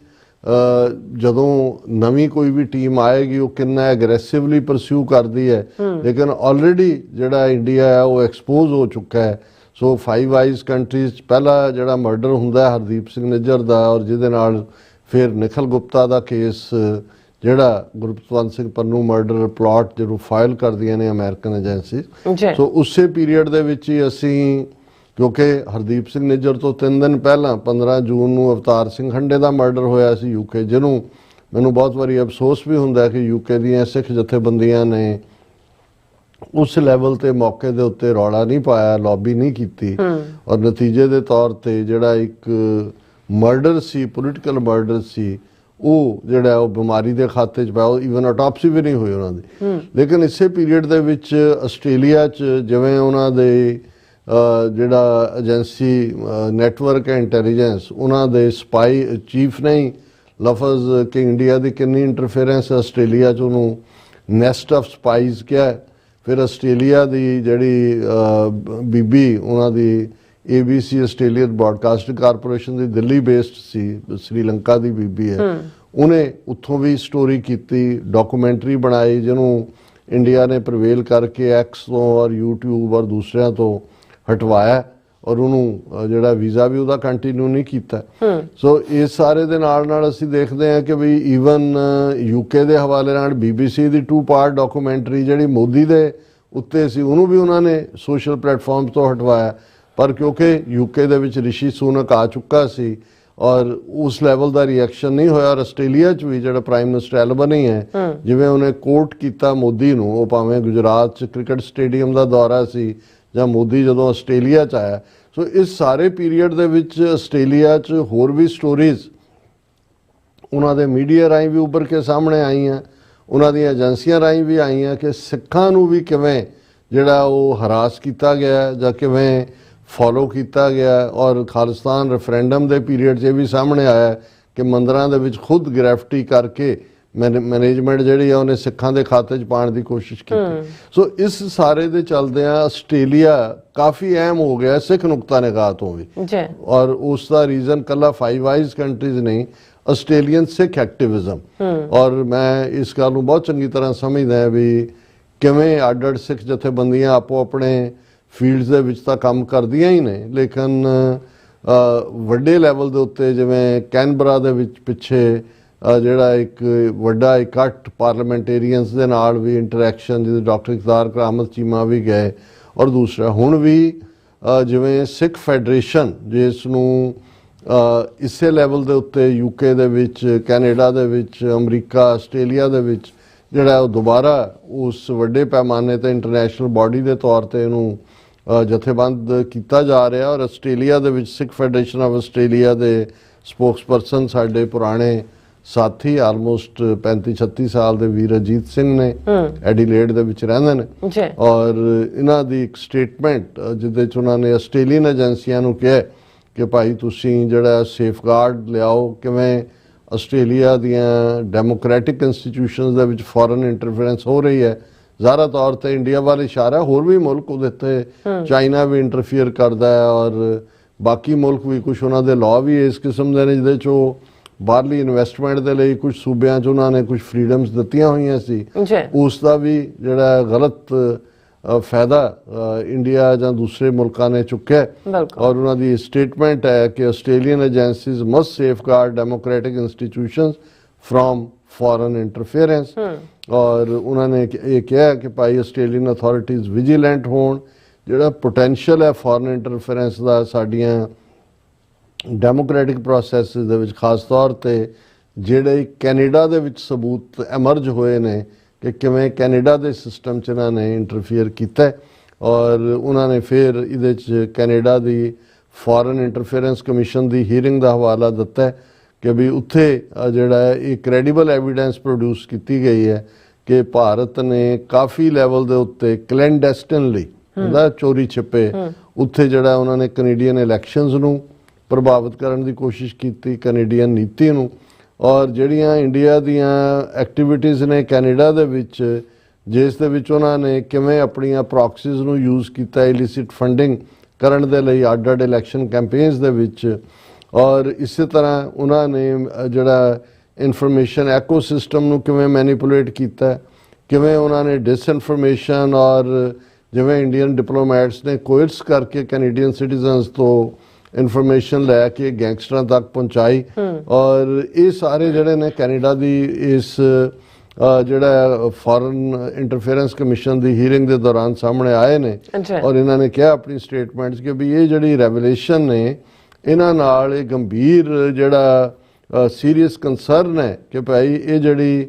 ਜਦੋਂ ਨਵੀਂ ਕੋਈ ਵੀ ਟੀਮ ਆਏਗੀ ਉਹ ਕਿੰਨਾ ਐਗਰੈਸਿਵਲੀ ਪਰਸਿਊ ਕਰਦੀ ਹੈ, ਲੇਕਿਨ ਆਲਰੇਡੀ ਜਿਹੜਾ ਇੰਡੀਆ ਹੈ ਉਹ ਐਕਸਪੋਜ਼ ਹੋ ਚੁੱਕਾ ਹੈ। ਸੋ ਫਾਈਵ ਆਈਜ਼ ਕੰਟਰੀਜ਼ 'ਚ ਪਹਿਲਾ ਜਿਹੜਾ ਮਰਡਰ ਹੁੰਦਾ ਹਰਦੀਪ ਸਿੰਘ ਨਿੱਜਰ ਦਾ ਔਰ ਜਿਹਦੇ ਨਾਲ ਫਿਰ ਨਿਖਲ ਗੁਪਤਾ ਦਾ ਕੇਸ ਜਿਹੜਾ ਗੁਰਪਤਵੰਤ ਸਿੰਘ ਪੰਨੂ ਮਰਡਰ ਪਲਾਟ ਜਦੋਂ ਫਾਈਲ ਕਰਦੀਆਂ ਨੇ ਅਮਰੀਕਨ ਏਜੰਸੀ। ਸੋ ਉਸੇ ਪੀਰੀਅਡ ਦੇ ਵਿੱਚ ਹੀ ਅਸੀਂ, ਕਿਉਂਕਿ ਹਰਦੀਪ ਸਿੰਘ ਨਿੱਜਰ ਤੋਂ 3 ਦਿਨ ਪਹਿਲਾਂ 15 ਜੂਨ ਨੂੰ ਅਵਤਾਰ ਸਿੰਘ ਹੰਡੇ ਦਾ ਮਰਡਰ ਹੋਇਆ ਸੀ UK, ਜਿਹਨੂੰ ਮੈਨੂੰ ਬਹੁਤ ਵਾਰੀ ਅਫਸੋਸ ਵੀ ਹੁੰਦਾ ਕਿ UK ਦੀਆਂ ਸਿੱਖ ਜਥੇਬੰਦੀਆਂ ਨੇ ਉਸ ਲੈਵਲ ਤੇ ਮੌਕੇ ਦੇ ਉੱਤੇ ਰੌਲਾ ਨਹੀਂ ਪਾਇਆ, ਲੌਬੀ ਨਹੀਂ ਕੀਤੀ ਔਰ ਨਤੀਜੇ ਦੇ ਤੌਰ ਤੇ ਜਿਹੜਾ ਇੱਕ ਮਰਡਰ ਸੀ, ਪੋਲੀਟੀਕਲ ਮਰਡਰ ਸੀ, ਉਹ ਜਿਹੜਾ ਉਹ ਬਿਮਾਰੀ ਦੇ ਖਾਤੇ 'ਚ ਪਾਇਆ। ਈਵਨ ਆਟੋਪਸੀ ਵੀ ਨਹੀਂ ਹੋਈ ਉਹਨਾਂ ਦੀ। ਲੇਕਿਨ ਇਸੇ ਪੀਰੀਅਡ ਦੇ ਵਿੱਚ ਆਸਟ੍ਰੇਲੀਆ 'ਚ ਜਿਵੇਂ ਉਹਨਾਂ ਦੇ ਜਿਹੜਾ ਏਜੰਸੀ ਨੈਟਵਰਕ ਇੰਟੈਲੀਜੈਂਸ ਉਹਨਾਂ ਦੇ ਸਪਾਈ ਚੀਫ ਨੇ ਲਫ਼ਜ਼ ਕਿ ਇੰਡੀਆ ਦੀ ਕਿੰਨੀ ਇੰਟਰਫੇਰੈਂਸ ਆਸਟ੍ਰੇਲੀਆ 'ਚ ਉਹਨੂੰ ਨੈਸਟ ਆਫ ਸਪਾਈਜ਼ ਕਿਹਾ। ਫਿਰ ਆਸਟ੍ਰੇਲੀਆ ਦੀ ਜਿਹੜੀ ਬੀਬੀ ਉਹਨਾਂ ਦੀ ABC ਆਸਟ੍ਰੇਲੀਅਨ ਬ੍ਰੌਡਕਾਸਟਿੰਗ ਕਾਰਪੋਰੇਸ਼ਨ ਦੀ ਦਿੱਲੀ ਬੇਸਡ ਸੀ, ਸ੍ਰੀਲੰਕਾ ਦੀ ਬੀਬੀ ਹੈ, ਉਹਨੇ ਉੱਥੋਂ ਵੀ ਸਟੋਰੀ ਕੀਤੀ, ਡਾਕੂਮੈਂਟਰੀ ਬਣਾਈ ਜਿਹਨੂੰ ਇੰਡੀਆ ਨੇ ਪ੍ਰਵੇਲ ਕਰਕੇ X ਤੋਂ ਔਰ YouTube ਔਰ ਦੂਸਰਿਆਂ ਤੋਂ ਹਟਵਾਇਆ ਔਰ ਉਹਨੂੰ ਜਿਹੜਾ ਵੀਜ਼ਾ ਵੀ ਉਹਦਾ ਕੰਟੀਨਿਊ ਨਹੀਂ ਕੀਤਾ। ਸੋ ਇਸ ਸਾਰੇ ਦੇ ਨਾਲ ਅਸੀਂ ਦੇਖਦੇ ਹਾਂ ਕਿ ਵੀ ਈਵਨ ਯੂਕੇ ਦੇ ਹਵਾਲੇ ਨਾਲ BBC ਦੀ 2 ਪਾਰਟ ਡਾਕੂਮੈਂਟਰੀ ਜਿਹੜੀ ਮੋਦੀ ਦੇ ਉੱਤੇ ਸੀ ਉਹਨੂੰ ਵੀ ਉਹਨਾਂ ਨੇ ਸੋਸ਼ਲ ਪਲੇਟਫਾਰਮ ਤੋਂ ਹਟਵਾਇਆ, ਪਰ ਕਿਉਂਕਿ ਯੂਕੇ ਦੇ ਵਿੱਚ ਰਿਸ਼ੀ ਸੁਨਕ ਆ ਚੁੱਕਾ ਸੀ ਔਰ ਉਸ ਲੈਵਲ ਦਾ ਰਿਐਕਸ਼ਨ ਨਹੀਂ ਹੋਇਆ। ਔਰ ਆਸਟ੍ਰੇਲੀਆ 'ਚ ਵੀ ਜਿਹੜਾ ਪ੍ਰਾਈਮ ਮਿਨਿਸਟਰ ਐਲਬਨੀ ਹੈ, ਜਿਵੇਂ ਉਹਨੇ ਕੋਰਟ ਕੀਤਾ ਮੋਦੀ ਨੂੰ, ਉਹ ਭਾਵੇਂ ਗੁਜਰਾਤ 'ਚ ਕ੍ਰਿਕਟ ਸਟੇਡੀਅਮ ਦਾ ਦੌਰਾ ਸੀ ਜਾਂ ਮੋਦੀ ਜਦੋਂ ਆਸਟ੍ਰੇਲੀਆ 'ਚ ਆਇਆ। ਸੋ ਇਸ ਸਾਰੇ ਪੀਰੀਅਡ ਦੇ ਵਿੱਚ ਆਸਟ੍ਰੇਲੀਆ 'ਚ ਹੋਰ ਵੀ ਸਟੋਰੀਜ਼ ਉਹਨਾਂ ਦੇ ਮੀਡੀਆ ਰਾਹੀਂ ਵੀ ਉੱਭਰ ਕੇ ਸਾਹਮਣੇ ਆਈਆਂ, ਉਹਨਾਂ ਦੀਆਂ ਏਜੰਸੀਆਂ ਰਾਹੀਂ ਵੀ ਆਈਆਂ ਕਿ ਸਿੱਖਾਂ ਨੂੰ ਵੀ ਕਿਵੇਂ ਜਿਹੜਾ ਉਹ ਹਰਾਸ ਕੀਤਾ ਗਿਆ ਜਾਂ ਕਿਵੇਂ ਫੋਲੋ ਕੀਤਾ ਗਿਆ। ਔਰ ਖਾਲਿਸਤਾਨ ਰੈਫਰੈਂਡਮ ਦੇ ਪੀਰੀਅਡ 'ਚ ਇਹ ਵੀ ਸਾਹਮਣੇ ਆਇਆ ਕਿ ਮੰਦਰਾਂ ਦੇ ਵਿੱਚ ਖੁਦ ਗ੍ਰੈਫਟੀ ਕਰਕੇ ਮੈਨੇਜਮੈਂਟ ਜਿਹੜੀ ਆ ਉਹਨੇ ਸਿੱਖਾਂ ਦੇ ਖਾਤੇ 'ਚ ਪਾਉਣ ਦੀ ਕੋਸ਼ਿਸ਼ ਕੀਤੀ। ਸੋ ਇਸ ਸਾਰੇ ਦੇ ਚੱਲਦਿਆਂ ਆਸਟ੍ਰੇਲੀਆ ਕਾਫੀ ਅਹਿਮ ਹੋ ਗਿਆ ਸਿੱਖ ਨੁਕਤਾ ਨਿਗਾਹ ਤੋਂ ਵੀ, ਔਰ ਉਸ ਦਾ ਰੀਜ਼ਨ ਕੱਲਾ ਫਾਈਵ ਆਈਜ਼ ਕੰਟਰੀਜ਼ ਨਹੀਂ, ਆਸਟ੍ਰੇਲੀਅਨ ਸਿੱਖ ਐਕਟਿਵਿਜ਼ਮ। ਔਰ ਮੈਂ ਇਸ ਗੱਲ ਨੂੰ ਬਹੁਤ ਚੰਗੀ ਤਰ੍ਹਾਂ ਸਮਝਦਾ ਵੀ ਕਿਵੇਂ ਅੱਡ-ਅੱਡ ਸਿੱਖ ਜਥੇਬੰਦੀਆਂ ਆਪੋ ਆਪਣੇ ਫੀਲਡਸ ਦੇ ਵਿੱਚ ਤਾਂ ਕੰਮ ਕਰਦੀਆਂ ਹੀ ਨੇ, ਲੇਕਿਨ ਵੱਡੇ ਲੈਵਲ ਦੇ ਉੱਤੇ ਜਿਵੇਂ ਕੈਨਬਰਾ ਦੇ ਵਿੱਚ ਪਿੱਛੇ ਜਿਹੜਾ ਇੱਕ ਵੱਡਾ ਇਕੱਠ ਪਾਰਲੀਮੈਂਟੇਰੀਅਨਸ ਦੇ ਨਾਲ ਵੀ ਇੰਟਰੈਕਸ਼ਨ, ਜਿਹਦੇ ਡਾਕਟਰ ਇਕਤਾਰ ਕਰਾਮਤ ਚੀਮਾ ਵੀ ਗਏ, ਔਰ ਦੂਸਰਾ ਹੁਣ ਵੀ ਜਿਵੇਂ ਸਿੱਖ ਫੈਡਰੇਸ਼ਨ ਜਿਸ ਨੂੰ ਇਸੇ ਲੈਵਲ ਦੇ ਉੱਤੇ ਯੂਕੇ ਦੇ ਵਿੱਚ, ਕੈਨੇਡਾ ਦੇ ਵਿੱਚ, ਅਮਰੀਕਾ, ਆਸਟ੍ਰੇਲੀਆ ਦੇ ਵਿੱਚ ਜਿਹੜਾ ਉਹ ਦੁਬਾਰਾ ਉਸ ਵੱਡੇ ਪੈਮਾਨੇ ਤੇ ਇੰਟਰਨੈਸ਼ਨਲ ਬਾਡੀ ਦੇ ਤੌਰ ਤੇ ਇਹਨੂੰ ਜਥੇਬੰਦ ਕੀਤਾ ਜਾ ਰਿਹਾ। ਔਰ ਆਸਟ੍ਰੇਲੀਆ ਦੇ ਵਿੱਚ ਸਿੱਖ ਫੈਡਰੇਸ਼ਨ ਆਫ ਆਸਟ੍ਰੇਲੀਆ ਦੇ ਸਪੋਕਸਪਰਸਨ ਸਾਡੇ ਪੁਰਾਣੇ ਸਾਥੀ ਆਲਮੋਸਟ 35-36 ਸਾਲ ਦੇ ਵੀਰ ਅਜੀਤ ਸਿੰਘ ਨੇ, ਐਡੀਲੇਡ ਦੇ ਵਿੱਚ ਰਹਿੰਦੇ ਨੇ। ਔਰ ਇਹਨਾਂ ਦੀ ਇੱਕ ਸਟੇਟਮੈਂਟ ਜਿਹਦੇ 'ਚ ਉਹਨਾਂ ਨੇ ਆਸਟ੍ਰੇਲੀਅਨ ਏਜੰਸੀਆਂ ਨੂੰ ਕਿਹਾ ਕਿ ਭਾਈ ਤੁਸੀਂ ਜਿਹੜਾ ਸੇਫਗਾਰਡ ਲਿਆਓ, ਕਿਵੇਂ ਆਸਟ੍ਰੇਲੀਆ ਦੀਆਂ ਡੈਮੋਕ੍ਰੈਟਿਕ ਇੰਸਟੀਟਿਊਸ਼ਨਸ ਦੇ ਵਿੱਚ ਫੋਰਨ ਇੰਟਰਫੇਰੈਂਸ ਹੋ ਰਹੀ ਹੈ। ਜ਼ਾਹਰਾ ਤੌਰ ਤੇ ਇੰਡੀਆ ਵੱਲ ਇਸ਼ਾਰਾ, ਹੋਰ ਵੀ ਮੁਲਕ ਉਹਦੇ ਤੇ ਚਾਈਨਾ ਵੀ ਇੰਟਰਫੀਅਰ ਕਰਦਾ ਹੈ ਔਰ ਬਾਕੀ ਮੁਲਕ ਵੀ ਕੁਝ ਉਹਨਾਂ ਦੇ ਲਾਅ ਵੀ ਇਸ ਕਿਸਮ ਦੇ ਨੇ ਜਿਹਦੇ 'ਚ ਉਹ ਬਾਹਰਲੀ ਇਨਵੈਸਟਮੈਂਟ ਦੇ ਲਈ ਕੁਝ ਸੂਬਿਆਂ 'ਚ ਉਹਨਾਂ ਨੇ ਕੁਝ ਫਰੀडम्स ਦਿੱਤੀਆਂ ਹੋਈਆਂ ਸੀ, ਉਸ ਦਾ ਵੀ ਜਿਹੜਾ ਗਲਤ ਫਾਇਦਾ ਇੰਡੀਆ ਜਾਂ ਦੂਸਰੇ ਮੁਲਕਾਂ ਨੇ ਚੁੱਕਿਆ। ਔਰ ਉਹਨਾਂ ਦੀ ਸਟੇਟਮੈਂਟ ਹੈ ਕਿ Australian agencies must safeguard democratic institutions from foreign interference. ਔਰ ਉਹਨਾਂ ਨੇ ਇਹ ਕਿਹਾ ਕਿ ਭਾਈ ਆਸਟ੍ਰੇਲੀਅਨ ਅਥਾਰਟੀਜ਼ ਵਿਜੀਲੈਂਟ ਹੋਣ, ਜਿਹੜਾ ਪੋਟੈਂਸ਼ੀਅਲ ਹੈ ਫੋਰਨ ਇੰਟਰਫੇਰੈਂਸ ਦਾ ਸਾਡੀਆਂ ਡੈਮੋਕ੍ਰੈਟਿਕ ਪ੍ਰੋਸੈਸ ਦੇ ਵਿੱਚ, ਖਾਸ ਤੌਰ ਤੇ ਜਿਹੜੇ ਕੈਨੇਡਾ ਦੇ ਵਿੱਚ ਸਬੂਤ ਐਮਰਜ ਹੋਏ ਨੇ ਕਿ ਕਿਵੇਂ ਕੈਨੇਡਾ ਦੇ ਸਿਸਟਮ 'ਚ ਇਹਨਾਂ ਨੇ ਇੰਟਰਫੀਅਰ ਕੀਤਾ। ਔਰ ਉਹਨਾਂ ਨੇ ਫਿਰ ਇਹਦੇ 'ਚ ਕੈਨੇਡਾ ਦੀ ਫੋਰਨ ਇੰਟਰਫੇਰੈਂਸ ਕਮਿਸ਼ਨ ਦੀ ਹੀਅਰਿੰਗ ਦਾ ਹਵਾਲਾ ਦਿੱਤਾ ਕਿ ਵੀ ਉੱਥੇ ਜਿਹੜਾ ਹੈ ਇਹ ਕ੍ਰੈਡੀਬਲ ਐਵੀਡੈਂਸ ਪ੍ਰੋਡਿਊਸ ਕੀਤੀ ਗਈ ਹੈ ਕਿ ਭਾਰਤ ਨੇ ਕਾਫੀ ਲੈਵਲ ਦੇ ਉੱਤੇ ਕਲੈਂਡੈਸਟਿਨਲੀ ਹੁੰਦਾ ਚੋਰੀ ਛਿਪੇ ਉੱਥੇ ਜਿਹੜਾ ਉਹਨਾਂ ਨੇ ਕੈਨੇਡੀਅਨ ਇਲੈਕਸ਼ਨਸ ਨੂੰ ਪ੍ਰਭਾਵਿਤ ਕਰਨ ਦੀ ਕੋਸ਼ਿਸ਼ ਕੀਤੀ, ਕੈਨੇਡੀਅਨ ਨੀਤੀ ਨੂੰ। ਔਰ ਜਿਹੜੀਆਂ ਇੰਡੀਆ ਦੀਆਂ ਐਕਟੀਵਿਟੀਜ਼ ਨੇ ਕੈਨੇਡਾ ਦੇ ਵਿੱਚ, ਜਿਸ ਦੇ ਵਿੱਚ ਉਹਨਾਂ ਨੇ ਕਿਵੇਂ ਆਪਣੀਆਂ ਪ੍ਰੋਕਸੀਜ਼ ਨੂੰ ਯੂਜ਼ ਕੀਤਾ ਇਲਿਸਿਟ ਫੰਡਿੰਗ ਕਰਨ ਦੇ ਲਈ ਅੱਡ-ਅੱਡ ਇਲੈਕਸ਼ਨ ਕੈਂਪੇਨਸ ਦੇ ਵਿੱਚ। ਔਰ ਇਸੇ ਤਰ੍ਹਾਂ ਉਹਨਾਂ ਨੇ ਜਿਹੜਾ ਇਨਫੋਰਮੇਸ਼ਨ ਐਕੋਸਿਸਟਮ ਨੂੰ ਕਿਵੇਂ ਮੈਨੀਪੂਲੇਟ ਕੀਤਾ, ਕਿਵੇਂ ਉਹਨਾਂ ਨੇ ਡਿਸਇਨਫੋਰਮੇਸ਼ਨ ਔਰ ਜਿਵੇਂ ਇੰਡੀਅਨ ਡਿਪਲੋਮੈਟਸ ਨੇ ਕੋਇਰਸ ਕਰਕੇ ਕੈਨੇਡੀਅਨ ਸਿਟੀਜ਼ਨਸ ਤੋਂ ਇਨਫੋਰਮੇਸ਼ਨ ਲੈ ਕੇ ਗੈਂਗਸਟਰਾਂ ਤੱਕ ਪਹੁੰਚਾਈ। ਔਰ ਇਹ ਸਾਰੇ ਜਿਹੜੇ ਨੇ ਕੈਨੇਡਾ ਦੀ ਇਸ ਜਿਹੜਾ ਫੋਰਨ ਇੰਟਰਫੇਰੈਂਸ ਕਮਿਸ਼ਨ ਦੀ ਹੀਅਰਿੰਗ ਦੇ ਦੌਰਾਨ ਸਾਹਮਣੇ ਆਏ ਨੇ। ਔਰ ਇਹਨਾਂ ਨੇ ਕਿਹਾ ਆਪਣੀ ਸਟੇਟਮੈਂਟਸ ਕਿ ਵੀ ਇਹ ਜਿਹੜੀ ਰੈਵਲੇਸ਼ਨ ਨੇ ਇਹਨਾਂ ਨਾਲ ਇਹ ਗੰਭੀਰ ਜਿਹੜਾ ਸੀਰੀਅਸ ਕੰਸਰਨ ਹੈ ਕਿ ਭਾਈ ਇਹ ਜਿਹੜੀ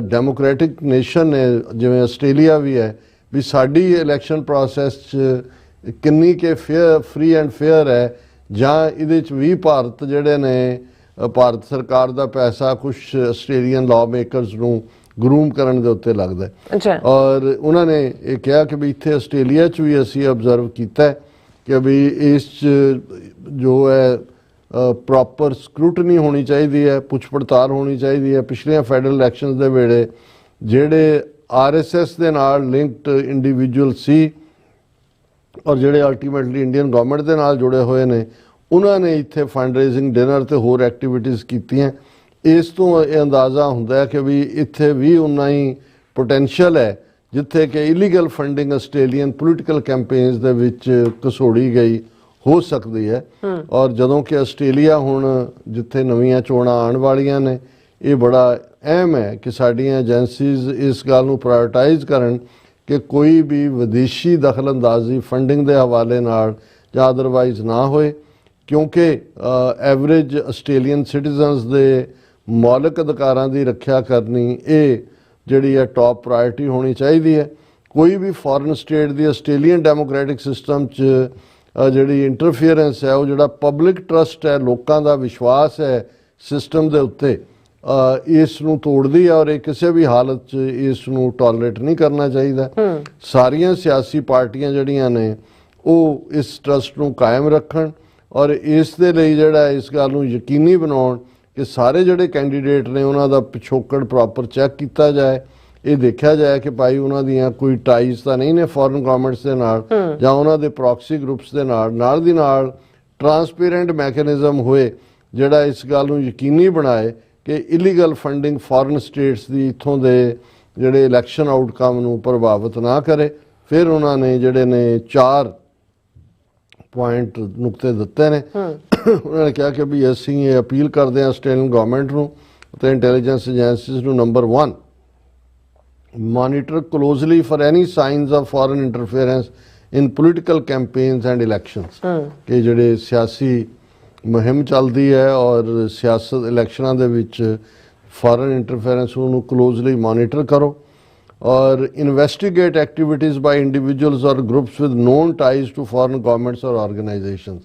ਡੈਮੋਕ੍ਰੈਟਿਕ ਨੇਸ਼ਨ ਨੇ ਜਿਵੇਂ ਆਸਟ੍ਰੇਲੀਆ ਵੀ ਹੈ, ਵੀ ਸਾਡੀ ਇਲੈਕਸ਼ਨ ਪ੍ਰੋਸੈਸ 'ਚ ਕਿੰਨੀ ਕਿ ਫ੍ਰੀ ਐਂਡ ਫੇਅਰ ਹੈ, ਜਾਂ ਇਹਦੇ 'ਚ ਵੀ ਭਾਰਤ ਜਿਹੜੇ ਨੇ ਭਾਰਤ ਸਰਕਾਰ ਦਾ ਪੈਸਾ ਕੁਝ ਆਸਟ੍ਰੇਲੀਅਨ ਲਾਅ ਮੇਕਰਸ ਨੂੰ ਗਰੂਮ ਕਰਨ ਦੇ ਉੱਤੇ ਲੱਗਦਾ ਹੈ। ਔਰ ਉਹਨਾਂ ਨੇ ਇਹ ਕਿਹਾ ਕਿ ਵੀ ਇੱਥੇ ਆਸਟ੍ਰੇਲੀਆ 'ਚ ਵੀ ਅਸੀਂ ਅਬਜ਼ਰਵ ਕੀਤਾ ਕਿ ਵੀ ਇਸ 'ਚ ਜੋ ਹੈ ਪ੍ਰੋਪਰ ਸਕਰੂਟਨੀ ਹੋਣੀ ਚਾਹੀਦੀ ਹੈ, ਪੁੱਛ ਪੜਤਾਲ ਹੋਣੀ ਚਾਹੀਦੀ ਹੈ। ਪਿਛਲੀਆਂ ਫੈਡਰਲ ਇਲੈਕਸ਼ਨਸ ਦੇ ਵੇਲੇ ਜਿਹੜੇ RSS ਦੇ ਨਾਲ ਲਿੰਕਡ ਇੰਡੀਵਿਜੂਅਲ ਸੀ ਔਰ ਜਿਹੜੇ ਅਲਟੀਮੇਟਲੀ ਇੰਡੀਅਨ ਗਵਰਨਮੈਂਟ ਦੇ ਨਾਲ ਜੁੜੇ ਹੋਏ ਨੇ, ਉਹਨਾਂ ਨੇ ਇੱਥੇ ਫੰਡ ਰੇਜ਼ਿੰਗ ਡਿਨਰ ਤੇ ਹੋਰ ਐਕਟੀਵਿਟੀਜ਼ ਕੀਤੀਆਂ। ਇਸ ਤੋਂ ਇਹ ਅੰਦਾਜ਼ਾ ਹੁੰਦਾ ਹੈ ਕਿ ਵੀ ਇੱਥੇ ਵੀ ਉਨਾ ਹੀ ਪੋਟੈਂਸ਼ੀਅਲ ਹੈ ਜਿੱਥੇ ਕਿ illegal funding Australian political campaigns ਦੇ ਵਿੱਚ ਘਸੋੜੀ ਗਈ ਹੋ ਸਕਦੀ ਹੈ। ਔਰ ਜਦੋਂ ਕਿ ਆਸਟ੍ਰੇਲੀਆ ਹੁਣ ਜਿੱਥੇ ਨਵੀਆਂ ਚੋਣਾਂ ਆਉਣ ਵਾਲੀਆਂ ਨੇ, ਇਹ ਬੜਾ ਅਹਿਮ ਹੈ ਕਿ ਸਾਡੀਆਂ ਏਜੰਸੀਜ਼ ਇਸ ਗੱਲ ਨੂੰ ਪ੍ਰਾਇਓਰਟਾਈਜ਼ ਕਰਨ ਕਿ ਕੋਈ ਵੀ ਵਿਦੇਸ਼ੀ ਦਖਲਅੰਦਾਜ਼ੀ ਫੰਡਿੰਗ ਦੇ ਹਵਾਲੇ ਨਾਲ ਜਾਂ ਅਦਰਵਾਈਜ਼ ਨਾ ਹੋਏ, ਕਿਉਂਕਿ ਐਵਰੇਜ ਆਸਟ੍ਰੇਲੀਅਨ ਸਿਟੀਜ਼ਨਸ ਦੇ ਮੌਲਿਕ ਅਧਿਕਾਰਾਂ ਦੀ ਰੱਖਿਆ ਕਰਨੀ ਇਹ ਜਿਹੜੀ ਹੈ ਟੌਪ ਪ੍ਰਾਇਰਟੀ ਹੋਣੀ ਚਾਹੀਦੀ ਹੈ। ਕੋਈ ਵੀ ਫੋਰਨ ਸਟੇਟ ਦੀ ਆਸਟ੍ਰੇਲੀਅਨ ਡੈਮੋਕ੍ਰੈਟਿਕ ਸਿਸਟਮ 'ਚ ਜਿਹੜੀ ਇੰਟਰਫੀਅਰੈਂਸ ਹੈ, ਉਹ ਜਿਹੜਾ ਪਬਲਿਕ ਟਰਸਟ ਹੈ, ਲੋਕਾਂ ਦਾ ਵਿਸ਼ਵਾਸ ਹੈ ਸਿਸਟਮ ਦੇ ਉੱਤੇ, ਇਸ ਨੂੰ ਤੋੜਦੀ ਹੈ ਔਰ ਇਹ ਕਿਸੇ ਵੀ ਹਾਲਤ 'ਚ ਇਸ ਨੂੰ ਟੋਲਰੇਟ ਨਹੀਂ ਕਰਨਾ ਚਾਹੀਦਾ। ਸਾਰੀਆਂ ਸਿਆਸੀ ਪਾਰਟੀਆਂ ਜਿਹੜੀਆਂ ਨੇ ਉਹ ਇਸ ਟਰਸਟ ਨੂੰ ਕਾਇਮ ਰੱਖਣ ਔਰ ਇਸ ਦੇ ਲਈ ਜਿਹੜਾ ਇਸ ਗੱਲ ਨੂੰ ਯਕੀਨੀ ਬਣਾਉਣ ਕਿ ਸਾਰੇ ਜਿਹੜੇ ਕੈਂਡੀਡੇਟ ਨੇ ਉਹਨਾਂ ਦਾ ਪਿਛੋਕੜ ਪ੍ਰੋਪਰ ਚੈੱਕ ਕੀਤਾ ਜਾਏ, ਇਹ ਦੇਖਿਆ ਜਾਏ ਕਿ ਭਾਈ ਉਹਨਾਂ ਦੀਆਂ ਕੋਈ ਟਾਈਜ਼ ਤਾਂ ਨਹੀਂ ਨੇ ਫੋਰਨ ਗਵਰਨਮੈਂਟਸ ਦੇ ਨਾਲ ਜਾਂ ਉਹਨਾਂ ਦੇ ਪ੍ਰੋਕਸੀ ਗਰੁੱਪਸ ਦੇ ਨਾਲ ਦੀ ਨਾਲ ਟਰਾਂਸਪੇਰੈਂਟ ਮੈਕੈਨਿਜ਼ਮ ਹੋਏ ਜਿਹੜਾ ਇਸ ਗੱਲ ਨੂੰ ਯਕੀਨੀ ਬਣਾਏ ਕਿ ਇਲੀਗਲ ਫੰਡਿੰਗ ਫੋਰਨ ਸਟੇਟਸ ਦੀ ਇੱਥੋਂ ਦੇ ਜਿਹੜੇ ਇਲੈਕਸ਼ਨ ਆਊਟਕਮ ਨੂੰ ਪ੍ਰਭਾਵਿਤ ਨਾ ਕਰੇ। ਫਿਰ ਉਹਨਾਂ ਨੇ ਜਿਹੜੇ ਨੇ 4 ਪੁਆਇੰਟ ਨੁਕਤੇ ਦਿੱਤੇ ਨੇ। ਉਹਨਾਂ ਨੇ ਕਿਹਾ ਕਿ ਵੀ ਅਸੀਂ ਇਹ ਅਪੀਲ ਕਰਦੇ ਹਾਂ ਆਸਟ੍ਰੇਲੀਅਨ ਗਵਰਨਮੈਂਟ ਨੂੰ ਅਤੇ ਇੰਟੈਲੀਜੈਂਸ ਏਜੰਸੀਜ਼ ਨੂੰ, number 1, monitor closely for any signs of foreign interference in political campaigns and elections ਕਿ ਜਿਹੜੇ ਸਿਆਸੀ ਮੁਹਿੰਮ ਚੱਲਦੀ ਹੈ ਔਰ ਸਿਆਸਤ ਇਲੈਕਸ਼ਨਾਂ ਦੇ ਵਿੱਚ ਫੋਰਨ ਇੰਟਰਫੇਰੈਂਸ ਨੂੰ ਕਲੋਜ਼ਲੀ ਮੋਨੀਟਰ ਕਰੋ ਔਰ ਇਨਵੈਸਟੀਗੇਟ ਐਕਟੀਵਿਟੀਜ਼ ਬਾਈ ਇੰਡੀਵਿਜੂਅਲਸ ਔਰ groups with known ties to foreign governments ਔਰ ਆਰਗੇਨਾਈਜੇਸ਼ਨਸ।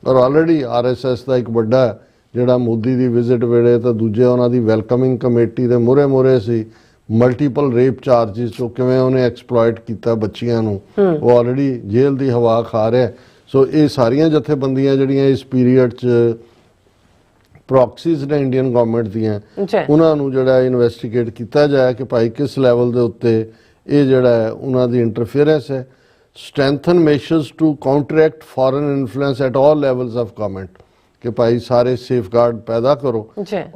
ਔਰ ਆਲਰੇਡੀ RSS ਦਾ ਇੱਕ ਵੱਡਾ ਜਿਹੜਾ ਮੋਦੀ ਦੀ ਵਿਜ਼ਿਟ ਵੇਲੇ ਤਾਂ ਦੂਜੇ ਉਹਨਾਂ ਦੀ ਵੈਲਕਮਿੰਗ ਕਮੇਟੀ ਦੇ ਮੂਹਰੇ ਸੀ ਮਲਟੀਪਲ ਰੇਪ ਚਾਰਜਿਸ ਤੋਂ ਕਿਵੇਂ ਉਹਨੇ ਐਕਸਪਲੋਇਟ ਕੀਤਾ ਬੱਚੀਆਂ ਨੂੰ, ਉਹ ਆਲਰੇਡੀ ਜੇਲ੍ਹ ਦੀ ਹਵਾ ਖਾ ਰਿਹਾ। ਸੋ ਇਹ ਸਾਰੀਆਂ ਜਥੇਬੰਦੀਆਂ ਜਿਹੜੀਆਂ ਇਸ ਪੀਰੀਅਡ 'ਚ ਪ੍ਰੋਕਸੀਜ਼ ਨੇ ਇੰਡੀਅਨ ਗਵਰਨਮੈਂਟ ਦੀਆਂ, ਉਹਨਾਂ ਨੂੰ ਜਿਹੜਾ ਇਨਵੈਸਟੀਗੇਟ ਕੀਤਾ ਜਾਏ ਕਿ ਭਾਈ ਕਿਸ ਲੈਵਲ ਦੇ ਉੱਤੇ ਇਹ ਜਿਹੜਾ ਹੈ ਉਹਨਾਂ ਦੀ ਇੰਟਰਫੀਅਰੈਂਸ ਹੈ। Strengthen measures to counteract foreign influence at all levels of government कि भाई सारे सेफगार्ड पैदा करो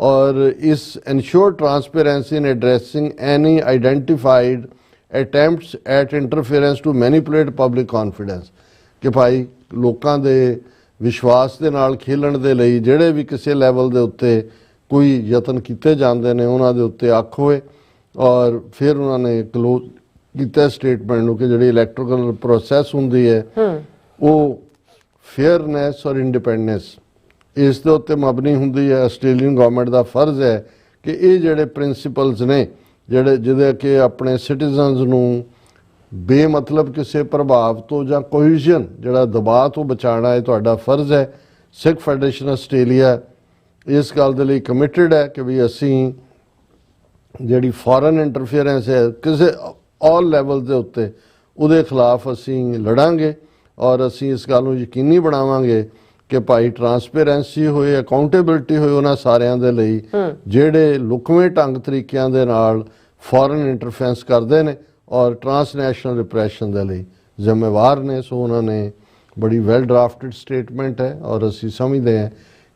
और इस ensure transparency in addressing any identified attempts at interference to manipulate public confidence कि भाई लोगों के विश्वास के नाल खेलण दे लई जिहड़े भी किसी लैवल के उत्ते कोई यतन किए जाते हैं उन्हां दे उत्ते अख होए और फिर उन्होंने क्लोज किया स्टेटमेंट नूं कि जिहड़ी इलैक्ट्रिकल प्रोसैस हुंदी है वो फेयरनैस और इंडिपेंडेंस ਇਸ ਦੇ ਉੱਤੇ ਮਬਨੀ ਹੁੰਦੀ ਹੈ। ਆਸਟ੍ਰੇਲੀਅਨ ਗਵਰਨਮੈਂਟ ਦਾ ਫਰਜ਼ ਹੈ ਕਿ ਇਹ ਜਿਹੜੇ ਪ੍ਰਿੰਸੀਪਲਸ ਨੇ ਜਿਹਦੇ ਕਿ ਆਪਣੇ ਸਿਟੀਜ਼ਨਸ ਨੂੰ ਬੇਮਤਲਬ ਕਿਸੇ ਪ੍ਰਭਾਵ ਤੋਂ ਜਾਂ ਕੋਹੀਜ਼ਨ ਜਿਹੜਾ ਦਬਾਅ ਤੋਂ ਬਚਾਉਣਾ, ਇਹ ਤੁਹਾਡਾ ਫਰਜ਼ ਹੈ। ਸਿੱਖ ਫੈਡਰੇਸ਼ਨ ਆਸਟ੍ਰੇਲੀਆ ਇਸ ਗੱਲ ਦੇ ਲਈ ਕਮਿਟਡ ਹੈ ਕਿ ਵੀ ਅਸੀਂ ਜਿਹੜੀ ਫੋਰਨ ਇੰਟਰਫੀਅਰੈਂਸ ਹੈ ਕਿਸੇ ਆਲ ਲੈਵਲ ਦੇ ਉੱਤੇ ਉਹਦੇ ਖਿਲਾਫ ਅਸੀਂ ਲੜਾਂਗੇ ਔਰ ਅਸੀਂ ਇਸ ਗੱਲ ਨੂੰ ਯਕੀਨੀ ਬਣਾਵਾਂਗੇ ਕਿ ਭਾਈ ਟਰਾਂਸਪੇਰੈਂਸੀ ਹੋਏ, ਅਕਾਊਂਟੇਬਿਲਿਟੀ ਹੋਏ ਉਹਨਾਂ ਸਾਰਿਆਂ ਦੇ ਲਈ ਜਿਹੜੇ ਲੁਕਵੇਂ ਢੰਗ ਤਰੀਕਿਆਂ ਦੇ ਨਾਲ ਫੋਰਨ ਇੰਟਰਫੇਰੈਂਸ ਕਰਦੇ ਨੇ ਔਰ ਟਰਾਂਸਨੈਸ਼ਨਲ ਰਿਪਰੈਸ਼ਨ ਦੇ ਲਈ ਜ਼ਿੰਮੇਵਾਰ ਨੇ। ਸੋ ਉਹਨਾਂ ਨੇ ਬੜੀ ਵੈਲ ਡਰਾਫਟਡ ਸਟੇਟਮੈਂਟ ਹੈ ਔਰ ਅਸੀਂ ਸਮਝਦੇ ਹਾਂ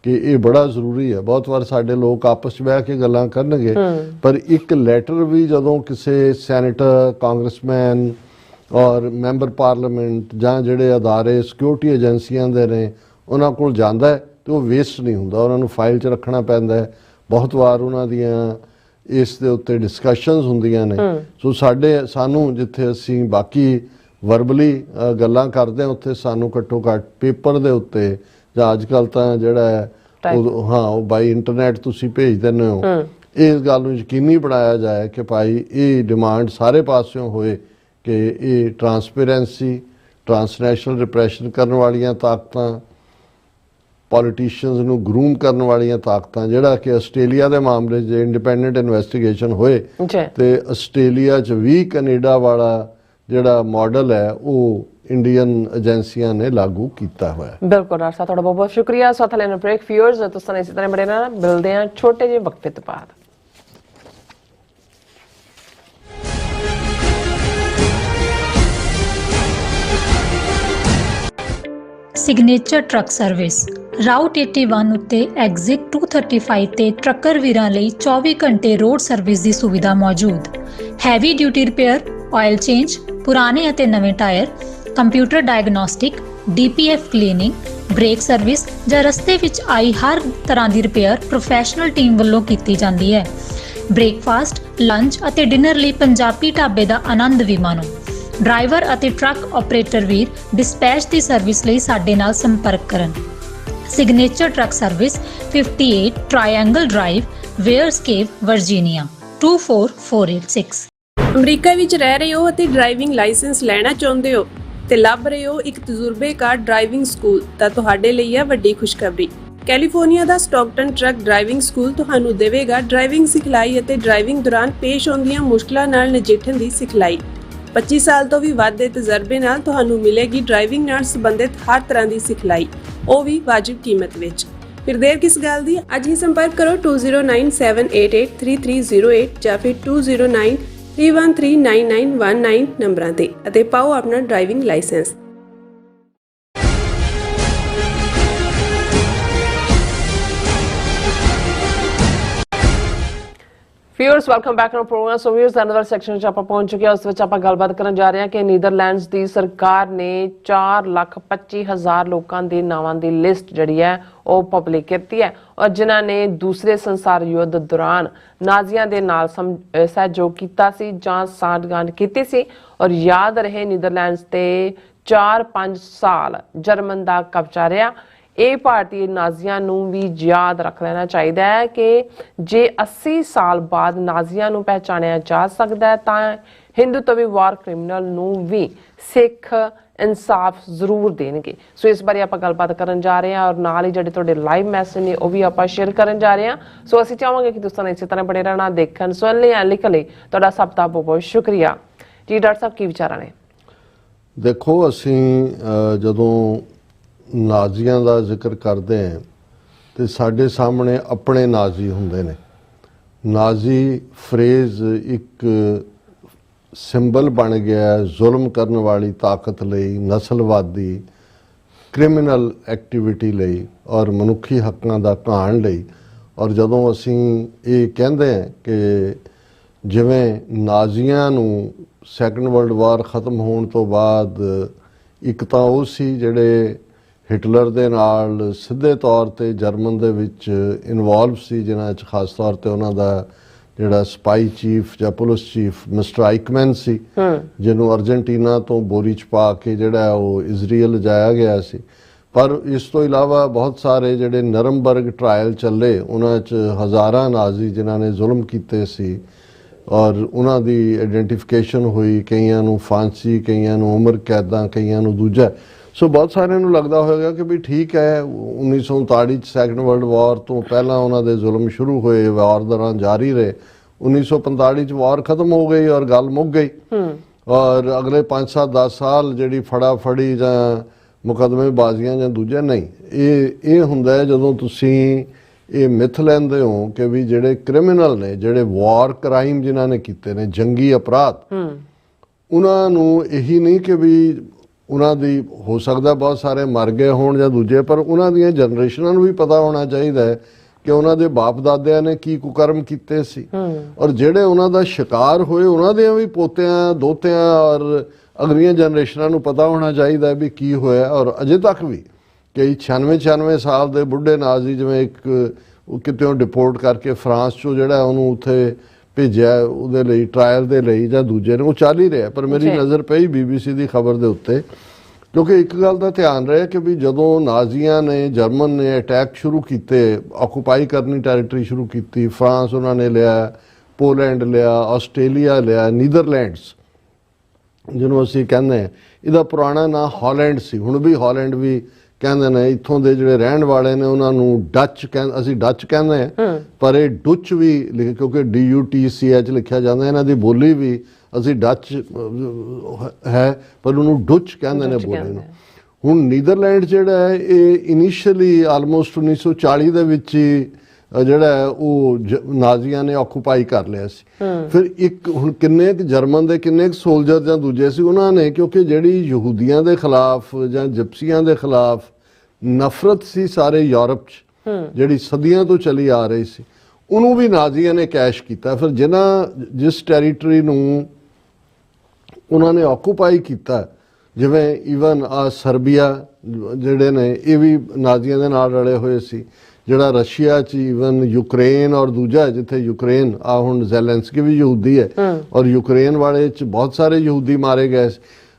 ਕਿ ਇਹ ਬੜਾ ਜ਼ਰੂਰੀ ਹੈ। ਬਹੁਤ ਵਾਰ ਸਾਡੇ ਲੋਕ ਆਪਸ 'ਚ ਬਹਿ ਕੇ ਗੱਲਾਂ ਕਰਨਗੇ ਪਰ ਇੱਕ ਲੈਟਰ ਵੀ ਜਦੋਂ ਕਿਸੇ ਸੈਨੇਟਰ, ਕਾਂਗਰਸਮੈਨ ਔਰ ਮੈਂਬਰ ਪਾਰਲੀਮੈਂਟ ਜਾਂ ਜਿਹੜੇ ਅਦਾਰੇ ਸਿਕਿਉਰਿਟੀ ਏਜੰਸੀਆਂ ਦੇ ਨੇ ਉਹਨਾਂ ਕੋਲ ਜਾਂਦਾ ਹੈ ਤੇ ਉਹ ਵੇਸਟ ਨਹੀਂ ਹੁੰਦਾ, ਉਹਨਾਂ ਨੂੰ ਫਾਈਲ 'ਚ ਰੱਖਣਾ ਪੈਂਦਾ ਹੈ। ਬਹੁਤ ਵਾਰ ਉਹਨਾਂ ਦੀਆਂ ਇਸ ਦੇ ਉੱਤੇ ਡਿਸਕਸ਼ਨਸ ਹੁੰਦੀਆਂ ਨੇ। ਸੋ ਸਾਨੂੰ ਜਿੱਥੇ ਅਸੀਂ ਬਾਕੀ ਵਰਬਲੀ ਗੱਲਾਂ ਕਰਦੇ ਹਾਂ ਉੱਥੇ ਸਾਨੂੰ ਘੱਟੋ ਘੱਟ ਪੇਪਰ ਦੇ ਉੱਤੇ ਜਾਂ ਅੱਜ ਕੱਲ੍ਹ ਤਾਂ ਜਿਹੜਾ ਹੈ ਉਹ ਬਾਈ ਇੰਟਰਨੈਟ ਤੁਸੀਂ ਭੇਜ ਦਿੰਦੇ ਹੋ, ਇਸ ਗੱਲ ਨੂੰ ਯਕੀਨੀ ਬਣਾਇਆ ਜਾਏ ਕਿ ਭਾਈ ਇਹ ਡਿਮਾਂਡ ਸਾਰੇ ਪਾਸਿਓਂ ਹੋਏ ਕਿ ਇਹ ਟਰਾਂਸਪੇਰੈਂਸੀ, ਟਰਾਂਸਨੈਸ਼ਨਲ ਰਿਪਰੈਸ਼ਨ ਕਰਨ ਵਾਲੀਆਂ ਤਾਕਤਾਂ, ਪੋਲੀਟੀਸ਼ੀਅਨਸ ਨੂੰ ਗਰੂਮ ਕਰਨ ਵਾਲੀਆਂ ਤਾਕਤਾਂ, ਜਿਹੜਾ ਕਿ ਆਸਟ੍ਰੇਲੀਆ ਦੇ ਮਾਮਲੇ 'ਚ ਇੰਡੀਪੈਂਡੈਂਟ ਇਨਵੈਸਟੀਗੇਸ਼ਨ ਹੋਏ ਤੇ ਆਸਟ੍ਰੇਲੀਆ 'ਚ ਵੀ ਕੈਨੇਡਾ ਵਾਲਾ ਜਿਹੜਾ ਮਾਡਲ ਹੈ ਉਹ ਇੰਡੀਅਨ ਏਜੰਸੀਆਂ ਨੇ ਲਾਗੂ ਕੀਤਾ ਹੋਇਆ। ਬਿਲਕੁਲ ਡਾਕਟਰ ਸਾਹਿਬ, ਤੁਹਾਡਾ ਬਹੁਤ ਬਹੁਤ ਸ਼ੁਕਰੀਆ। ਸਾਥ ਲੈਣ ਬ੍ਰੇਕ ਫਿਊਅਰਸ ਤੁਸੀਂ ਇਸੇ ਤਰ੍ਹਾਂ ਬੜੇ ਨਾਲ ਮਿਲਦੇ ਹਾਂ ਛੋਟੇ ਜਿਹੇ ਵਕਫੇ ਤੋਂ ਬਾਅਦ। ਸਿਗਨੇਚਰ ਟਰੱਕ ਸਰਵਿਸ ਰਾਊਟ 81 ਉੱਤੇ ਐਗਜ਼ਿਟ 235 ਤੇ ਟਰੱਕਰ ਵੀਰਾਂ ਲਈ 24 ਘੰਟੇ ਰੋਡ ਸਰਵਿਸ ਦੀ ਸੁਵਿਧਾ ਮੌਜੂਦ। Heavy duty repair, oil change, ਪੁਰਾਣੇ ਅਤੇ ਨਵੇਂ tyre, computer diagnostic, DPF cleaning, brake service ਜਾਂ ਰਸਤੇ ਵਿੱਚ ਆਈ ਹਰ ਤਰ੍ਹਾਂ ਦੀ ਰਿਪੇਅਰ ਪ੍ਰੋਫੈਸ਼ਨਲ ਟੀਮ ਵੱਲੋਂ ਕੀਤੀ ਜਾਂਦੀ ਹੈ। ਬ੍ਰੇਕਫਾਸਟ, ਲੰਚ ਅਤੇ ਡਿਨਰ ਲਈ ਪੰਜਾਬੀ ਢਾਬੇ ਦਾ ਆਨੰਦ ਵੀ ਮਾਣੋ। ਡਰਾਈਵਰ ਅਤੇ ਟਰੱਕ ਆਪਰੇਟਰ ਵੀਰ ਡਿਸਪੈਚ ਦੀ ਸਰਵਿਸ ਲਈ ਸਾਡੇ ਨਾਲ ਸੰਪਰਕ ਕਰਨ। Signature truck service 58 triangle drive, Weyers Cave, Virginia 24486। America ਵਿੱਚ ਰਹਿ ਰਹੇ ਹੋ ਅਤੇ ਡਰਾਈਵਿੰਗ ਲਾਇਸੈਂਸ ਲੈਣਾ ਚਾਹੁੰਦੇ ਹੋ ਤੇ ਲੱਭ ਰਹੇ ਹੋ ਇੱਕ ਤਜਰਬੇਕਾਰ ਡਰਾਈਵਿੰਗ ਸਕੂਲ ਤਾਂ ਤੁਹਾਡੇ ਲਈ ਹੈ ਵੱਡੀ ਖੁਸ਼ਖਬਰੀ। ਕੈਲੀਫੋਰਨੀਆ ਦਾ ਸਟਾਕਟਨ ਟਰੱਕ ਡਰਾਈਵਿੰਗ ਸਕੂਲ ਤੁਹਾਨੂੰ ਦੇਵੇਗਾ ਡਰਾਈਵਿੰਗ ਸਿਖਲਾਈ ਅਤੇ ਡਰਾਈਵਿੰਗ ਦੌਰਾਨ ਪੇਸ਼ ਆਉਂਦੀਆਂ ਮੁਸ਼ਕਲਾਂ ਨਾਲ ਨਜਿੱਠਣ ਦੀ ਸਿਖਲਾਈ। 25 ਸਾਲ ਤੋਂ ਵੀ ਵੱਧ ਦੇ ਤਜਰਬੇ ਨਾਲ ਤੁਹਾਨੂੰ ਮਿਲੇਗੀ ਡਰਾਈਵਿੰਗ ਨਾਲ ਸੰਬੰਧਿਤ ਹਰ ਤਰ੍ਹਾਂ ਦੀ ਸਿਖਲਾਈ, ਉਹ ਵੀ ਵਾਜਿਬ ਕੀਮਤ ਵਿੱਚ। ਫਿਰ ਦੇਰ ਕਿਸ ਗੱਲ ਦੀ, ਅੱਜ ਹੀ ਸੰਪਰਕ ਕਰੋ 2097883308 ਜਾਂ ਫਿਰ 2093139919 ਨੰਬਰਾਂ ਤੇ ਅਤੇ ਪਾਓ ਆਪਣਾ driving licence. Viewers welcome back to program. So viewers another section 'ਚ ਆਪਾਂ ਪਹੁੰਚ ਚੁੱਕੇ ਹਾਂ। ਉਸ ਵਿੱਚ ਆਪਾਂ ਗੱਲਬਾਤ ਕਰਨ ਜਾ ਰਹੇ ਹਾਂ ਕਿ ਨੀਦਰਲੈਂਡਸ ਦੀ ਸਰਕਾਰ ਨੇ 4,25,000 ਲੋਕਾਂ ਦੇ ਨਾਵਾਂ ਦੀ ਲਿਸਟ ਜਿਹੜੀ ਹੈ ਉਹ ਪਬਲਿਕ ਕੀਤੀ ਹੈ ਔਰ ਜਿਨ੍ਹਾਂ ਨੇ ਦੂਸਰੇ ਸੰਸਾਰ ਯੁੱਧ ਦੌਰਾਨ ਨਾਜ਼ੀਆਂ ਦੇ ਨਾਲ ਸਹਿਯੋਗ ਕੀਤਾ ਸੀ ਜਾਂ ਸਾਂਠਗਾਂਠ ਕੀਤੀ ਸੀ। ਔਰ ਯਾਦ ਰਹੇ ਨੀਦਰਲੈਂਡਸ ਤੇ 4-5 ਸਾਲ ਜਰਮਨ ਦਾ ਕਬਜ਼ਾ ਰਿਹਾ। ਇਹ ਭਾਰਤੀ ਨਾਜ਼ੀਆਂ ਨੂੰ ਵੀ ਯਾਦ ਰੱਖ ਲੈਣਾ ਚਾਹੀਦਾ ਹੈ ਕਿ ਜੇ 80 ਸਾਲ ਬਾਅਦ ਨਾਜ਼ੀਆਂ ਨੂੰ ਪਹਿਚਾਣਿਆ ਜਾ ਸਕਦਾ ਹੈ ਤਾਂ ਹਿੰਦੂਤਵੀ ਵਾਰ ਕ੍ਰਿਮੀਨਲ ਨੂੰ ਵੀ ਸਿੱਖ ਇਨਸਾਫ ਜ਼ਰੂਰ ਦੇਣਗੇ। ਸੋ ਇਸ ਬਾਰੇ ਆਪਾਂ ਗੱਲਬਾਤ ਕਰਨ ਜਾ ਰਹੇ ਹਾਂ ਔਰ ਨਾਲ ਹੀ ਜਿਹੜੇ ਤੁਹਾਡੇ ਲਾਈਵ ਮੈਸੇਜ ਨੇ ਉਹ ਵੀ ਆਪਾਂ ਸ਼ੇਅਰ ਕਰਨ ਜਾ ਰਹੇ ਹਾਂ। ਸੋ ਅਸੀਂ ਚਾਹਾਂਗੇ ਕਿ ਤੁਸੀਂ ਇਸੇ ਤਰ੍ਹਾਂ ਬਣੇ ਰਹਿਣਾ, ਦੇਖਣ ਸੁਣਨ ਲਈ ਲਿਖਣ ਲਈ ਤੁਹਾਡਾ ਸਭ ਦਾ ਬਹੁਤ ਬਹੁਤ ਸ਼ੁਕਰੀਆ ਜੀ। ਡਾਕਟਰ ਸਾਹਿਬ ਕੀ ਵਿਚਾਰਾਂ ਨੇ? ਦੇਖੋ, ਅਸੀਂ ਜਦੋਂ ਨਾਜ਼ੀਆਂ ਦਾ ਜ਼ਿਕਰ ਕਰਦੇ ਹਾਂ ਤੇ ਸਾਡੇ ਸਾਹਮਣੇ ਆਪਣੇ ਨਾਜ਼ੀ ਹੁੰਦੇ ਨੇ। ਨਾਜ਼ੀ ਫਰੇਜ਼ ਇੱਕ ਸਿੰਬਲ ਬਣ ਗਿਆ ਜ਼ੁਲਮ ਕਰਨ ਵਾਲੀ ਤਾਕਤ ਲਈ, ਨਸਲਵਾਦੀ ਕ੍ਰਿਮੀਨਲ ਐਕਟੀਵਿਟੀ ਲਈ ਔਰ ਮਨੁੱਖੀ ਹੱਕਾਂ ਦਾ ਘਾਣ ਲਈ। ਔਰ ਜਦੋਂ ਅਸੀਂ ਇਹ ਕਹਿੰਦੇ ਹਾਂ ਕਿ ਜਿਵੇਂ ਨਾਜ਼ੀਆਂ ਨੂੰ ਸੈਕੰਡ ਵਰਲਡ ਵਾਰ ਖਤਮ ਹੋਣ ਤੋਂ ਬਾਅਦ ਇੱਕ ਤਾਂ ਉਹ ਸੀ ਜਿਹੜੇ ਹਿਟਲਰ ਦੇ ਨਾਲ ਸਿੱਧੇ ਤੌਰ ਤੇ ਜਰਮਨ ਦੇ ਵਿੱਚ ਇਨਵੋਲਵ ਸੀ, ਜਿਨ੍ਹਾਂ 'ਚ ਖਾਸ ਤੌਰ ਤੇ ਉਹਨਾਂ ਦਾ ਜਿਹੜਾ ਸਪਾਈ ਚੀਫ ਜਾਂ ਪੁਲਿਸ ਚੀਫ ਮਿਸਟਰ ਆਈਕਮੈਨ ਸੀ, ਜਿਹਨੂੰ ਅਰਜਨਟੀਨਾ ਤੋਂ ਬੋਰੀ 'ਚ ਪਾ ਕੇ ਜਿਹੜਾ ਉਹ ਇਜ਼ਰਾਈਲ ਲਿਜਾਇਆ ਗਿਆ ਸੀ। ਪਰ ਇਸ ਤੋਂ ਇਲਾਵਾ ਬਹੁਤ ਸਾਰੇ ਜਿਹੜੇ ਨਰਮਬਰਗ ਟਰਾਇਲ ਚੱਲੇ, ਉਹਨਾਂ 'ਚ ਹਜ਼ਾਰਾਂ ਨਾਜ਼ੀ ਜਿਨ੍ਹਾਂ ਨੇ ਜ਼ੁਲਮ ਕੀਤੇ ਸੀ ਔਰ ਉਹਨਾਂ ਦੀ ਆਈਡੈਂਟੀਫਿਕੇਸ਼ਨ ਹੋਈ। ਕਈਆਂ ਨੂੰ ਫਾਂਸੀ, ਕਈਆਂ ਨੂੰ ਉਮਰ ਕੈਦਾਂ, ਕਈਆਂ ਨੂੰ ਦੂਜਾ। ਸੋ ਬਹੁਤ ਸਾਰਿਆਂ ਨੂੰ ਲੱਗਦਾ ਹੋਵੇਗਾ ਕਿ ਵੀ ਠੀਕ ਹੈ, 1939 'ਚ ਸੈਕੰਡ ਵਰਲਡ ਵਾਰ ਤੋਂ ਪਹਿਲਾਂ ਉਹਨਾਂ ਦੇ ਜ਼ੁਲਮ ਸ਼ੁਰੂ ਹੋਏ, ਵਾਰ ਦੌਰਾਨ ਜਾਰੀ ਰਹੇ। 1945 'ਚ ਵਾਰ ਖਤਮ ਹੋ ਗਈ ਔਰ ਗੱਲ ਮੁੱਕ ਗਈ। ਔਰ ਅਗਲੇ 5-7-10 ਸਾਲ ਜਿਹੜੀ ਫੜੀ ਜਾਂ ਮੁਕੱਦਮੇ ਬਾਜ਼ੀਆਂ ਜਾਂ ਦੂਜਾ ਨਹੀਂ, ਇਹ ਹੁੰਦਾ ਹੈ ਜਦੋਂ ਤੁਸੀਂ ਇਹ ਮਿੱਥ ਲੈਂਦੇ ਹੋ ਕਿ ਵੀ ਜਿਹੜੇ ਕ੍ਰਿਮੀਨਲ ਨੇ, ਜਿਹੜੇ ਵਾਰ ਕ੍ਰਾਈਮ ਜਿਨ੍ਹਾਂ ਨੇ ਕੀਤੇ ਨੇ, ਜੰਗੀ ਅਪਰਾਧ, ਉਹਨਾਂ ਨੂੰ ਇਹੀ ਨਹੀਂ ਕਿ ਵੀ ਉਹਨਾਂ ਦੀ ਹੋ ਸਕਦਾ ਬਹੁਤ ਸਾਰੇ ਮਰ ਗਏ ਹੋਣ ਜਾਂ ਦੂਜੇ, ਪਰ ਉਹਨਾਂ ਦੀਆਂ ਜਨਰੇਸ਼ਨਾਂ ਨੂੰ ਵੀ ਪਤਾ ਹੋਣਾ ਚਾਹੀਦਾ ਹੈ ਕਿ ਉਹਨਾਂ ਦੇ ਬਾਪ ਦਾਦਿਆਂ ਨੇ ਕੀ ਕੁਕਰਮ ਕੀਤੇ ਸੀ। ਔਰ ਜਿਹੜੇ ਉਹਨਾਂ ਦਾ ਸ਼ਿਕਾਰ ਹੋਏ ਉਹਨਾਂ ਦੇ ਵੀ ਪੋਤਿਆਂ, ਦੋਤਿਆਂ ਔਰ ਅਗਲੀਆਂ ਜਨਰੇਸ਼ਨਾਂ ਨੂੰ ਪਤਾ ਹੋਣਾ ਚਾਹੀਦਾ ਵੀ ਕੀ ਹੋਇਆ। ਔਰ ਅਜੇ ਤੱਕ ਵੀ ਕਈ 96 ਸਾਲ ਦੇ ਬੁੱਢੇ ਨਾਜ਼ੀ, ਜਿਵੇਂ ਇੱਕ ਕਿਤੇੋਂ ਡਿਪੋਰਟ ਕਰਕੇ ਫਰਾਂਸ 'ਚੋਂ ਜਿਹੜਾ ਉਹਨੂੰ ਉੱਥੇ ਭੇਜਿਆ ਉਹਦੇ ਲਈ ਟਰਾਇਲ ਦੇ ਲਈ ਜਾਂ ਦੂਜੇ ਨੇ, ਉਹ ਚੱਲ ਹੀ ਰਿਹਾ। ਪਰ ਮੇਰੀ ਨਜ਼ਰ ਪਈ BBC ਦੀ ਖਬਰ ਦੇ ਉੱਤੇ, ਕਿਉਂਕਿ ਇੱਕ ਗੱਲ ਦਾ ਧਿਆਨ ਰਿਹਾ ਕਿ ਵੀ ਜਦੋਂ ਨਾਜ਼ੀਆਂ ਨੇ, ਜਰਮਨ ਨੇ ਅਟੈਕ ਸ਼ੁਰੂ ਕੀਤੇ, ਆਕੂਪਾਈ ਕਰਨੀ ਟੈਰੀਟਰੀ ਸ਼ੁਰੂ ਕੀਤੀ, ਫਰਾਂਸ ਉਹਨਾਂ ਨੇ ਲਿਆ, ਪੋਲੈਂਡ ਲਿਆ, ਆਸਟ੍ਰੇਲੀਆ ਲਿਆ, ਨੀਦਰਲੈਂਡਸ ਜਿਹਨੂੰ ਅਸੀਂ ਕਹਿੰਦੇ ਹਾਂ, ਇਹਦਾ ਪੁਰਾਣਾ ਨਾਂ ਹਾਲੈਂਡ ਸੀ, ਹੁਣ ਵੀ ਹਾਲੈਂਡ ਵੀ ਕਹਿੰਦੇ ਨੇ। ਇੱਥੋਂ ਦੇ ਜਿਹੜੇ ਰਹਿਣ ਵਾਲੇ ਨੇ ਉਹਨਾਂ ਨੂੰ ਅਸੀਂ ਡੱਚ ਕਹਿੰਦੇ ਹਾਂ, ਪਰ ਇਹ ਡੁੱਚ ਵੀ ਕਿਉਂਕਿ DUTCH ਲਿਖਿਆ ਜਾਂਦਾ, ਇਹਨਾਂ ਦੀ ਬੋਲੀ ਵੀ ਅਸੀਂ ਡੱਚ ਹੈ ਪਰ ਉਹਨੂੰ ਡੁੱਚ ਕਹਿੰਦੇ ਨੇ ਬੋਲੀ ਨੂੰ। ਹੁਣ ਨੀਦਰਲੈਂਡ ਜਿਹੜਾ ਹੈ ਇਹ ਇਨੀਸ਼ੀਅਲੀ ਆਲਮੋਸਟ 1940 ਦੇ ਵਿੱਚ ਹੀ ਜਿਹੜਾ ਉਹ ਨਾਜ਼ੀਆਂ ਨੇ ਆਕੂਪਾਈ ਕਰ ਲਿਆ ਸੀ। ਫਿਰ ਇੱਕ ਹੁਣ ਕਿੰਨੇ ਕੁ ਜਰਮਨ ਦੇ ਕਿੰਨੇ ਕੁ ਸੋਲਜਰ ਜਾਂ ਦੂਜੇ ਸੀ, ਉਹਨਾਂ ਨੇ ਕਿਉਂਕਿ ਜਿਹੜੀ ਯਹੂਦੀਆਂ ਦੇ ਖਿਲਾਫ ਜਾਂ ਜਿਪਸੀਆਂ ਦੇ ਖਿਲਾਫ ਨਫ਼ਰਤ ਸੀ ਸਾਰੇ ਯੂਰਪ 'ਚ, ਜਿਹੜੀ ਸਦੀਆਂ ਤੋਂ ਚਲੀ ਆ ਰਹੀ ਸੀ, ਉਹਨੂੰ ਵੀ ਨਾਜ਼ੀਆਂ ਨੇ ਕੈਸ਼ ਕੀਤਾ। ਫਿਰ ਜਿਸ ਟੈਰੀਟਰੀ ਨੂੰ ਉਹਨਾਂ ਨੇ ਆਕੂਪਾਈ ਕੀਤਾ, ਜਿਵੇਂ ਈਵਨ ਆ ਸਰਬੀਆ ਜਿਹੜੇ ਨੇ ਇਹ ਵੀ ਨਾਜ਼ੀਆਂ ਦੇ ਨਾਲ ਰਲੇ ਹੋਏ ਸੀ। ਜਿਹੜਾ ਰਸ਼ੀਆ 'ਚ ਈਵਨ ਯੂਕਰੇਨ ਔਰ ਦੂਜਾ ਜਿੱਥੇ ਯੂਕਰੇਨ ਆ ਹੁਣ ਜ਼ੈਲੈਂਸਕੀ ਵੀ ਯਹੂਦੀ ਹੈ ਔਰ ਯੂਕਰੇਨ ਵਾਲੇ 'ਚ ਬਹੁਤ ਸਾਰੇ ਯਹੂਦੀ ਮਾਰੇ ਗਏ।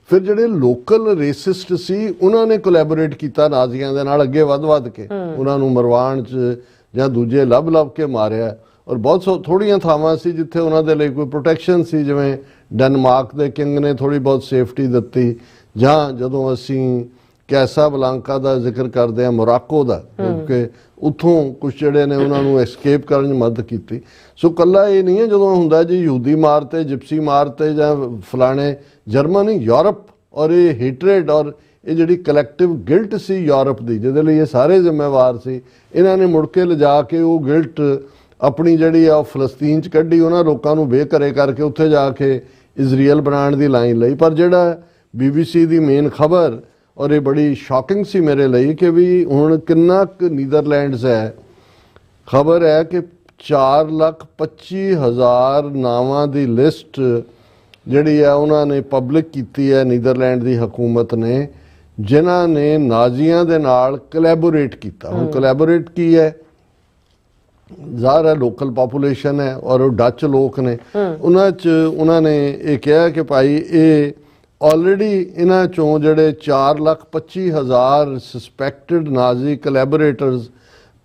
ਫਿਰ ਜਿਹੜੇ ਲੋਕਲ ਰੇਸਿਸਟ ਸੀ ਉਹਨਾਂ ਨੇ ਕੋਲੈਬੋਰੇਟ ਕੀਤਾ ਨਾਜ਼ੀਆਂ ਦੇ ਨਾਲ ਅੱਗੇ ਵੱਧ ਕੇ ਉਹਨਾਂ ਨੂੰ ਮਰਵਾਉਣ 'ਚ ਜਾਂ ਦੂਜੇ ਲੱਭ ਕੇ ਮਾਰਿਆ। ਔਰ ਬਹੁਤ ਥੋੜ੍ਹੀਆਂ ਥਾਵਾਂ ਸੀ ਜਿੱਥੇ ਉਹਨਾਂ ਦੇ ਲਈ ਕੋਈ ਪ੍ਰੋਟੈਕਸ਼ਨ ਸੀ, ਜਿਵੇਂ ਡੈਨਮਾਰਕ ਦੇ ਕਿੰਗ ਨੇ ਥੋੜ੍ਹੀ ਬਹੁਤ ਸੇਫਟੀ ਦਿੱਤੀ, ਜਾਂ ਜਦੋਂ ਅਸੀਂ ਕੈਸਾਬਲਾਂਕਾ ਦਾ ਜ਼ਿਕਰ ਕਰਦੇ ਹਾਂ ਮੋਰਾਕੋ ਦਾ, ਕਿਉਂਕਿ ਉੱਥੋਂ ਕੁਝ ਜਿਹੜੇ ਨੇ ਉਹਨਾਂ ਨੂੰ ਐਸਕੇਪ ਕਰਨ 'ਚ ਮਦਦ ਕੀਤੀ। ਸੋ ਕੱਲਾ ਇਹ ਨਹੀਂ ਹੈ ਜਦੋਂ ਹੁੰਦਾ ਜੀ ਯਹੂਦੀ ਮਾਰਤੇ, ਜਿਪਸੀ ਮਾਰਤੇ ਜਾਂ ਫਲਾਣੇ, ਜਰਮਨੀ, ਯੂਰਪ ਔਰ ਇਹ ਹੀਟਰੇਡ ਔਰ ਇਹ ਜਿਹੜੀ ਕਲੈਕਟਿਵ ਗਿਲਟ ਸੀ ਯੂਰਪ ਦੀ ਜਿਹਦੇ ਲਈ ਇਹ ਸਾਰੇ ਜ਼ਿੰਮੇਵਾਰ ਸੀ, ਇਹਨਾਂ ਨੇ ਮੁੜ ਕੇ ਲਿਜਾ ਕੇ ਉਹ ਗਿਲਟ ਆਪਣੀ ਜਿਹੜੀ ਆ ਫਲਸਤੀਨ 'ਚ ਕੱਢੀ, ਉਹਨਾਂ ਲੋਕਾਂ ਨੂੰ ਬੇਘਰੇ ਕਰਕੇ ਉੱਥੇ ਜਾ ਕੇ ਇਜ਼ਰਾਈਲ ਬਣਾਉਣ ਦੀ ਲਾਈਨ ਲਈ। ਪਰ ਜਿਹੜਾ BBC ਦੀ ਮੇਨ ਖਬਰ ਔਰ ਇਹ ਬੜੀ ਸ਼ੌਕਿੰਗ ਸੀ ਮੇਰੇ ਲਈ ਕਿ ਵੀ ਹੁਣ ਕਿੰਨਾ ਕੁ ਨੀਦਰਲੈਂਡਸ ਹੈ, ਖਬਰ ਹੈ ਕਿ 4,25,000 ਨਾਵਾਂ ਦੀ ਲਿਸਟ ਜਿਹੜੀ ਹੈ ਉਹਨਾਂ ਨੇ ਪਬਲਿਕ ਕੀਤੀ ਹੈ ਨੀਦਰਲੈਂਡ ਦੀ ਹਕੂਮਤ ਨੇ, ਜਿਨ੍ਹਾਂ ਨੇ ਨਾਜ਼ੀਆਂ ਦੇ ਨਾਲ ਕੋਲੈਬੋਰੇਟ ਕੀਤਾ। ਹੁਣ ਕੋਲੈਬੋਰੇਟ ਕੀ ਹੈ? ਜ਼ਾਹਰ ਹੈ ਲੋਕਲ ਪਾਪੂਲੇਸ਼ਨ ਹੈ ਔਰ ਉਹ ਡੱਚ ਲੋਕ ਨੇ, ਉਹਨਾਂ 'ਚ ਉਹਨਾਂ ਨੇ ਇਹ ਕਿਹਾ ਕਿ ਭਾਈ ਇਹ ਆਲਰੇਡੀ ਇਹਨਾਂ 'ਚੋਂ ਜਿਹੜੇ 4,25,000 ਸਸਪੈਕਟਡ ਨਾਜ਼ੀ ਕੋਲੈਬੋਰੇਟਰਸ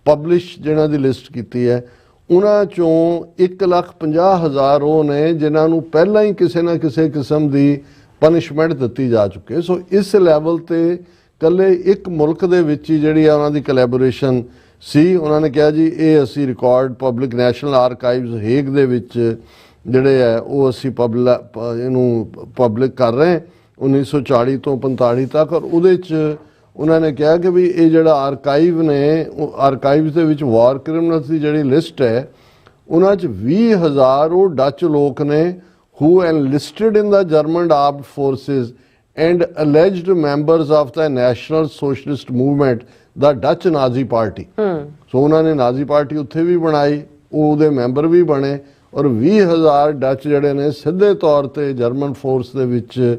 ਪਬਲਿਸ਼ ਜਿਹਨਾਂ ਦੀ ਲਿਸਟ ਕੀਤੀ ਹੈ, ਉਹਨਾਂ 'ਚੋਂ 1,50,000 ਉਹ ਨੇ ਜਿਨ੍ਹਾਂ ਨੂੰ ਪਹਿਲਾਂ ਹੀ ਕਿਸੇ ਨਾ ਕਿਸੇ ਕਿਸਮ ਦੀ ਪਨਿਸ਼ਮੈਂਟ ਦਿੱਤੀ ਜਾ ਚੁੱਕੀ ਹੈ। ਸੋ ਇਸ ਲੈਵਲ ਤੇ ਇਕੱਲੇ ਇੱਕ ਮੁਲਕ ਦੇ ਵਿੱਚ ਹੀ ਜਿਹੜੀ ਆ ਉਹਨਾਂ ਦੀ ਕੋਲੈਬੋਰੇਸ਼ਨ ਸੀ। ਉਹਨਾਂ ਨੇ ਕਿਹਾ ਜੀ ਇਹ ਅਸੀਂ ਰਿਕਾਰਡ ਪਬਲਿਕ ਨੈਸ਼ਨਲ ਆਰਕਾਈਵਸ ਹੇਗ ਦੇ ਵਿੱਚ ਜਿਹੜੇ ਹੈ ਉਹ ਅਸੀਂ ਇਹਨੂੰ ਪਬਲਿਕ ਕਰ ਰਹੇ 1940 ਤੋਂ 45 ਤੱਕ। ਔਰ ਉਹਦੇ 'ਚ ਉਹਨਾਂ ਨੇ ਕਿਹਾ ਕਿ ਵੀ ਇਹ ਜਿਹੜਾ ਆਰਕਾਈਵ ਨੇ, ਆਰਕਾਈਵਸ ਦੇ ਵਿੱਚ ਵਾਰ ਕ੍ਰਿਮੀਨਲਸ ਦੀ ਜਿਹੜੀ ਲਿਸਟ ਹੈ ਉਹਨਾਂ 'ਚ 20,000 ਉਹ ਡੱਚ ਲੋਕ ਨੇ who enlisted in the German armed forces and alleged members of the National Socialist Movement, the Dutch Nazi Party. ਸੋ ਉਹਨਾਂ ਨੇ ਨਾਜ਼ੀ ਪਾਰਟੀ ਉੱਥੇ ਵੀ ਬਣਾਈ, ਉਹ ਉਹਦੇ ਮੈਂਬਰ ਵੀ ਬਣੇ ਔਰ 20,000 ਡੱਚ ਜਿਹੜੇ ਨੇ ਸਿੱਧੇ ਤੌਰ ਤੇ ਜਰਮਨ ਫੋਰਸ ਦੇ ਵਿੱਚ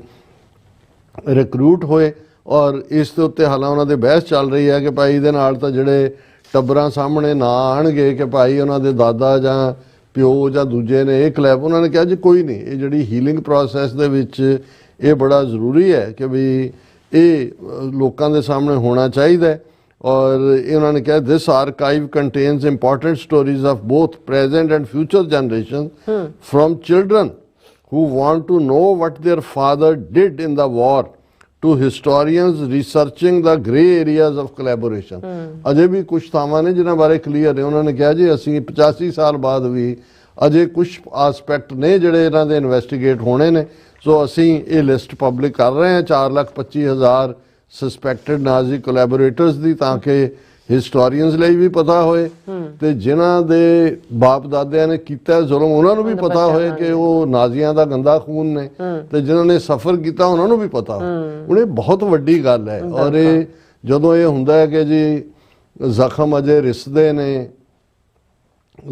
ਰਿਕਰੂਟ ਹੋਏ। ਔਰ ਇਸ ਦੇ ਉੱਤੇ ਹਾਲਾਂ ਉਹਨਾਂ ਦੇ ਬਹਿਸ ਚੱਲ ਰਹੀ ਹੈ ਕਿ ਭਾਈ ਇਹਦੇ ਨਾਲ ਤਾਂ ਜਿਹੜੇ ਟੱਬਰਾਂ ਸਾਹਮਣੇ ਨਾ ਆਣਗੇ ਕਿ ਭਾਈ ਉਹਨਾਂ ਦੇ ਦਾਦਾ ਜਾਂ ਪਿਓ ਜਾਂ ਦੂਜੇ ਨੇ ਇਹ ਕਲੈਬ। ਉਹਨਾਂ ਨੇ ਕਿਹਾ ਜੀ ਕੋਈ ਨਹੀਂ, ਇਹ ਜਿਹੜੀ ਹੀਲਿੰਗ ਪ੍ਰੋਸੈਸ ਦੇ ਵਿੱਚ ਇਹ ਬੜਾ ਜ਼ਰੂਰੀ ਹੈ ਕਿ ਵੀ ਇਹ ਲੋਕਾਂ ਦੇ ਸਾਹਮਣੇ ਹੋਣਾ ਚਾਹੀਦਾ ਹੈ। ਔਰ ਉਹਨਾਂ ਨੇ ਕਿਹਾ this archive contains important stories of both present and future generation from children who want to know what their father did in the war to historians researching the grey areas of collaboration. ਅਜੇ ਵੀ ਕੁਝ ਥਾਵਾਂ ਨੇ ਜਿਨ੍ਹਾਂ ਬਾਰੇ clear ਨੇ। ਉਹਨਾਂ ਨੇ ਕਿਹਾ ਜੀ ਅਸੀਂ 85 ਸਾਲ ਬਾਅਦ ਵੀ ਅਜੇ ਕੁਝ ਆਸਪੈਕਟ ਨੇ ਜਿਹੜੇ ਇਹਨਾਂ ਦੇ ਇਨਵੈਸਟੀਗੇਟ ਹੋਣੇ ਨੇ। ਸੋ ਅਸੀਂ ਇਹ ਲਿਸਟ ਪਬਲਿਕ ਕਰ ਰਹੇ ਹਾਂ 4,25,000 ਸਸਪੈਕਟਡ ਨਾਜ਼ੀ ਕੋਲੈਬੋਰੇਟਰਸ ਦੀ, ਤਾਂ ਕਿ ਹਿਸਟੋਰੀਅਨਸ ਲਈ ਵੀ ਪਤਾ ਹੋਏ ਤੇ ਜਿਨ੍ਹਾਂ ਦੇ ਬਾਪ ਦਾਦਿਆਂ ਨੇ ਕੀਤਾ ਜ਼ੁਲਮ ਉਹਨਾਂ ਨੂੰ ਵੀ ਪਤਾ ਹੋਏ ਕਿ ਉਹ ਨਾਜ਼ੀਆਂ ਦਾ ਗੰਦਾ ਖੂਨ ਨੇ, ਤੇ ਜਿਨ੍ਹਾਂ ਨੇ ਸਫਰ ਕੀਤਾ ਉਹਨਾਂ ਨੂੰ ਵੀ ਪਤਾ ਹੋਏ। ਹੁਣ ਇਹ ਬਹੁਤ ਵੱਡੀ ਗੱਲ ਹੈ। ਔਰ ਇਹ ਜਦੋਂ ਇਹ ਹੁੰਦਾ ਹੈ ਕਿ ਜੀ ਜ਼ਖਮ ਅਜੇ ਰਿਸਦੇ ਨੇ,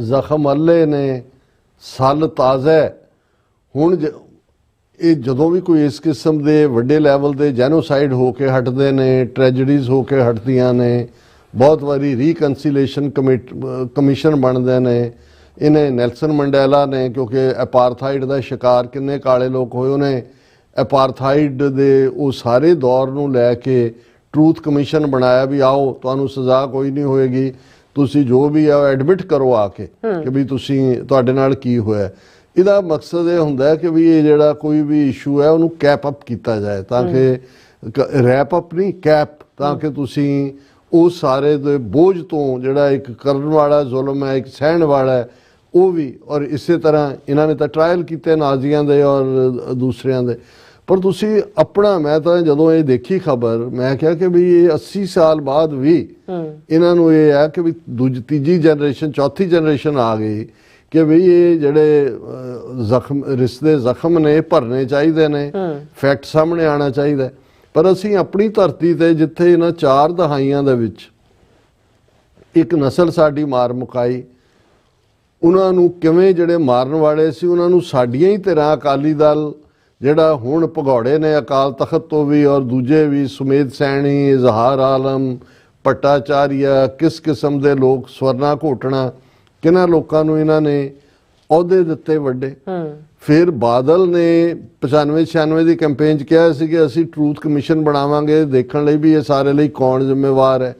ਜ਼ਖਮ ਅੱਲੇ ਨੇ, ਸੱਲ ਤਾਜ਼ਾ, ਹੁਣ ਇਹ ਜਦੋਂ ਵੀ ਕੋਈ ਇਸ ਕਿਸਮ ਦੇ ਵੱਡੇ ਲੈਵਲ ਦੇ ਜੈਨੋਸਾਈਡ ਹੋ ਕੇ ਹਟਦੇ ਨੇ, ਟ੍ਰੈਜਡੀਜ਼ ਹੋ ਕੇ ਹਟਦੀਆਂ ਨੇ, ਬਹੁਤ ਵਾਰੀ ਰੀਕਨਸੀਲੇਸ਼ਨ ਕਮਿਸ਼ਨ ਬਣਦੇ ਨੇ। ਇਹਨੇ ਨੈਲਸਨ ਮੰਡੇਲਾ ਨੇ, ਕਿਉਂਕਿ ਅਪਾਰਥਾਈਡ ਦਾ ਸ਼ਿਕਾਰ ਕਿੰਨੇ ਕਾਲੇ ਲੋਕ ਹੋਏ, ਉਹਨੇ ਅਪਾਰਥਾਈਡ ਦੇ ਉਹ ਸਾਰੇ ਦੌਰ ਨੂੰ ਲੈ ਕੇ ਟਰੂਥ ਕਮਿਸ਼ਨ ਬਣਾਇਆ ਵੀ ਆਓ ਤੁਹਾਨੂੰ ਸਜ਼ਾ ਕੋਈ ਨਹੀਂ ਹੋਏਗੀ, ਤੁਸੀਂ ਜੋ ਵੀ ਆ ਐਡਮਿਟ ਕਰੋ ਆ ਕੇ ਕਿ ਵੀ ਤੁਸੀਂ ਤੁਹਾਡੇ ਨਾਲ ਕੀ ਹੋਇਆ। ਇਹਦਾ ਮਕਸਦ ਇਹ ਹੁੰਦਾ ਹੈ ਕਿ ਵੀ ਇਹ ਜਿਹੜਾ ਕੋਈ ਵੀ ਇਸ਼ੂ ਹੈ ਉਹਨੂੰ ਕੈਪ ਅਪ ਕੀਤਾ ਜਾਏ, ਤਾਂ ਕਿ ਰੈਪ ਅਪ ਨਹੀਂ ਕੈਪ, ਤਾਂ ਕਿ ਤੁਸੀਂ ਉਹ ਸਾਰੇ ਦੇ ਬੋਝ ਤੋਂ ਜਿਹੜਾ ਇੱਕ ਕਰਨ ਵਾਲਾ ਜ਼ੁਲਮ ਹੈ, ਇੱਕ ਸਹਿਣ ਵਾਲਾ ਹੈ, ਉਹ ਵੀ। ਔਰ ਇਸੇ ਤਰ੍ਹਾਂ ਇਹਨਾਂ ਨੇ ਤਾਂ ਟਰਾਇਲ ਕੀਤੇ ਨਾਜ਼ੀਆਂ ਦੇ ਔਰ ਦੂਸਰਿਆਂ ਦੇ। ਪਰ ਤੁਸੀਂ ਆਪਣਾ, ਮੈਂ ਤਾਂ ਜਦੋਂ ਇਹ ਦੇਖੀ ਖਬਰ ਮੈਂ ਕਿਹਾ ਕਿ ਵੀ ਇਹ 80 ਸਾਲ ਬਾਅਦ ਵੀ ਇਹਨਾਂ ਨੂੰ ਇਹ ਹੈ ਕਿ ਵੀ ਤੀਜੀ ਜਨਰੇਸ਼ਨ ਚੌਥੀ ਜਨਰੇਸ਼ਨ ਆ ਗਈ ਕਿ ਵੀ ਇਹ ਜਿਹੜੇ ਜ਼ਖਮ ਰਿਸ਼ਤੇ ਜ਼ਖਮ ਨੇ ਭਰਨੇ ਚਾਹੀਦੇ ਨੇ, ਫੈਕਟ ਸਾਹਮਣੇ ਆਉਣਾ ਚਾਹੀਦਾ। ਪਰ ਅਸੀਂ ਆਪਣੀ ਧਰਤੀ ਤੇ ਜਿੱਥੇ ਇਹਨਾਂ 4 ਦਹਾਈਆਂ ਦੇ ਵਿੱਚ ਇੱਕ ਨਸਲ ਸਾਡੀ ਮਾਰ ਮੁਕਾਈ, ਉਹਨਾਂ ਨੂੰ ਕਿਵੇਂ ਜਿਹੜੇ ਮਾਰਨ ਵਾਲੇ ਸੀ ਉਹਨਾਂ ਨੂੰ ਸਾਡੀਆਂ ਹੀ ਤਰ੍ਹਾਂ ਅਕਾਲੀ ਦਲ ਜਿਹੜਾ ਹੁਣ ਭਗੌੜੇ ਨੇ ਅਕਾਲ ਤਖਤ ਤੋਂ ਵੀ ਔਰ ਦੂਜੇ ਵੀ, ਸੁਮੇਧ ਸੈਣੀ, ਇਜ਼ਹਾਰ ਆਲਮ, ਭੱਟਾਚਾਰੀਆ, ਕਿਸ ਕਿਸਮ ਦੇ ਲੋਕ, ਸਵਰਨਾ ਘੋਟਣਾ, ਕਿਹਨਾਂ ਲੋਕਾਂ ਨੂੰ ਇਹਨਾਂ ਨੇ ਅਹੁਦੇ ਦਿੱਤੇ ਵੱਡੇ। ਫਿਰ ਬਾਦਲ ਨੇ 95-96 ਦੀ ਕੈਂਪੇਨ 'ਚ ਕਿਹਾ ਸੀ ਕਿ ਅਸੀਂ ਟਰੂਥ ਕਮਿਸ਼ਨ ਬਣਾਵਾਂਗੇ ਦੇਖਣ ਲਈ ਵੀ ਇਹ ਸਾਰੇ ਲਈ ਕੌਣ ਜ਼ਿੰਮੇਵਾਰ ਹੈ।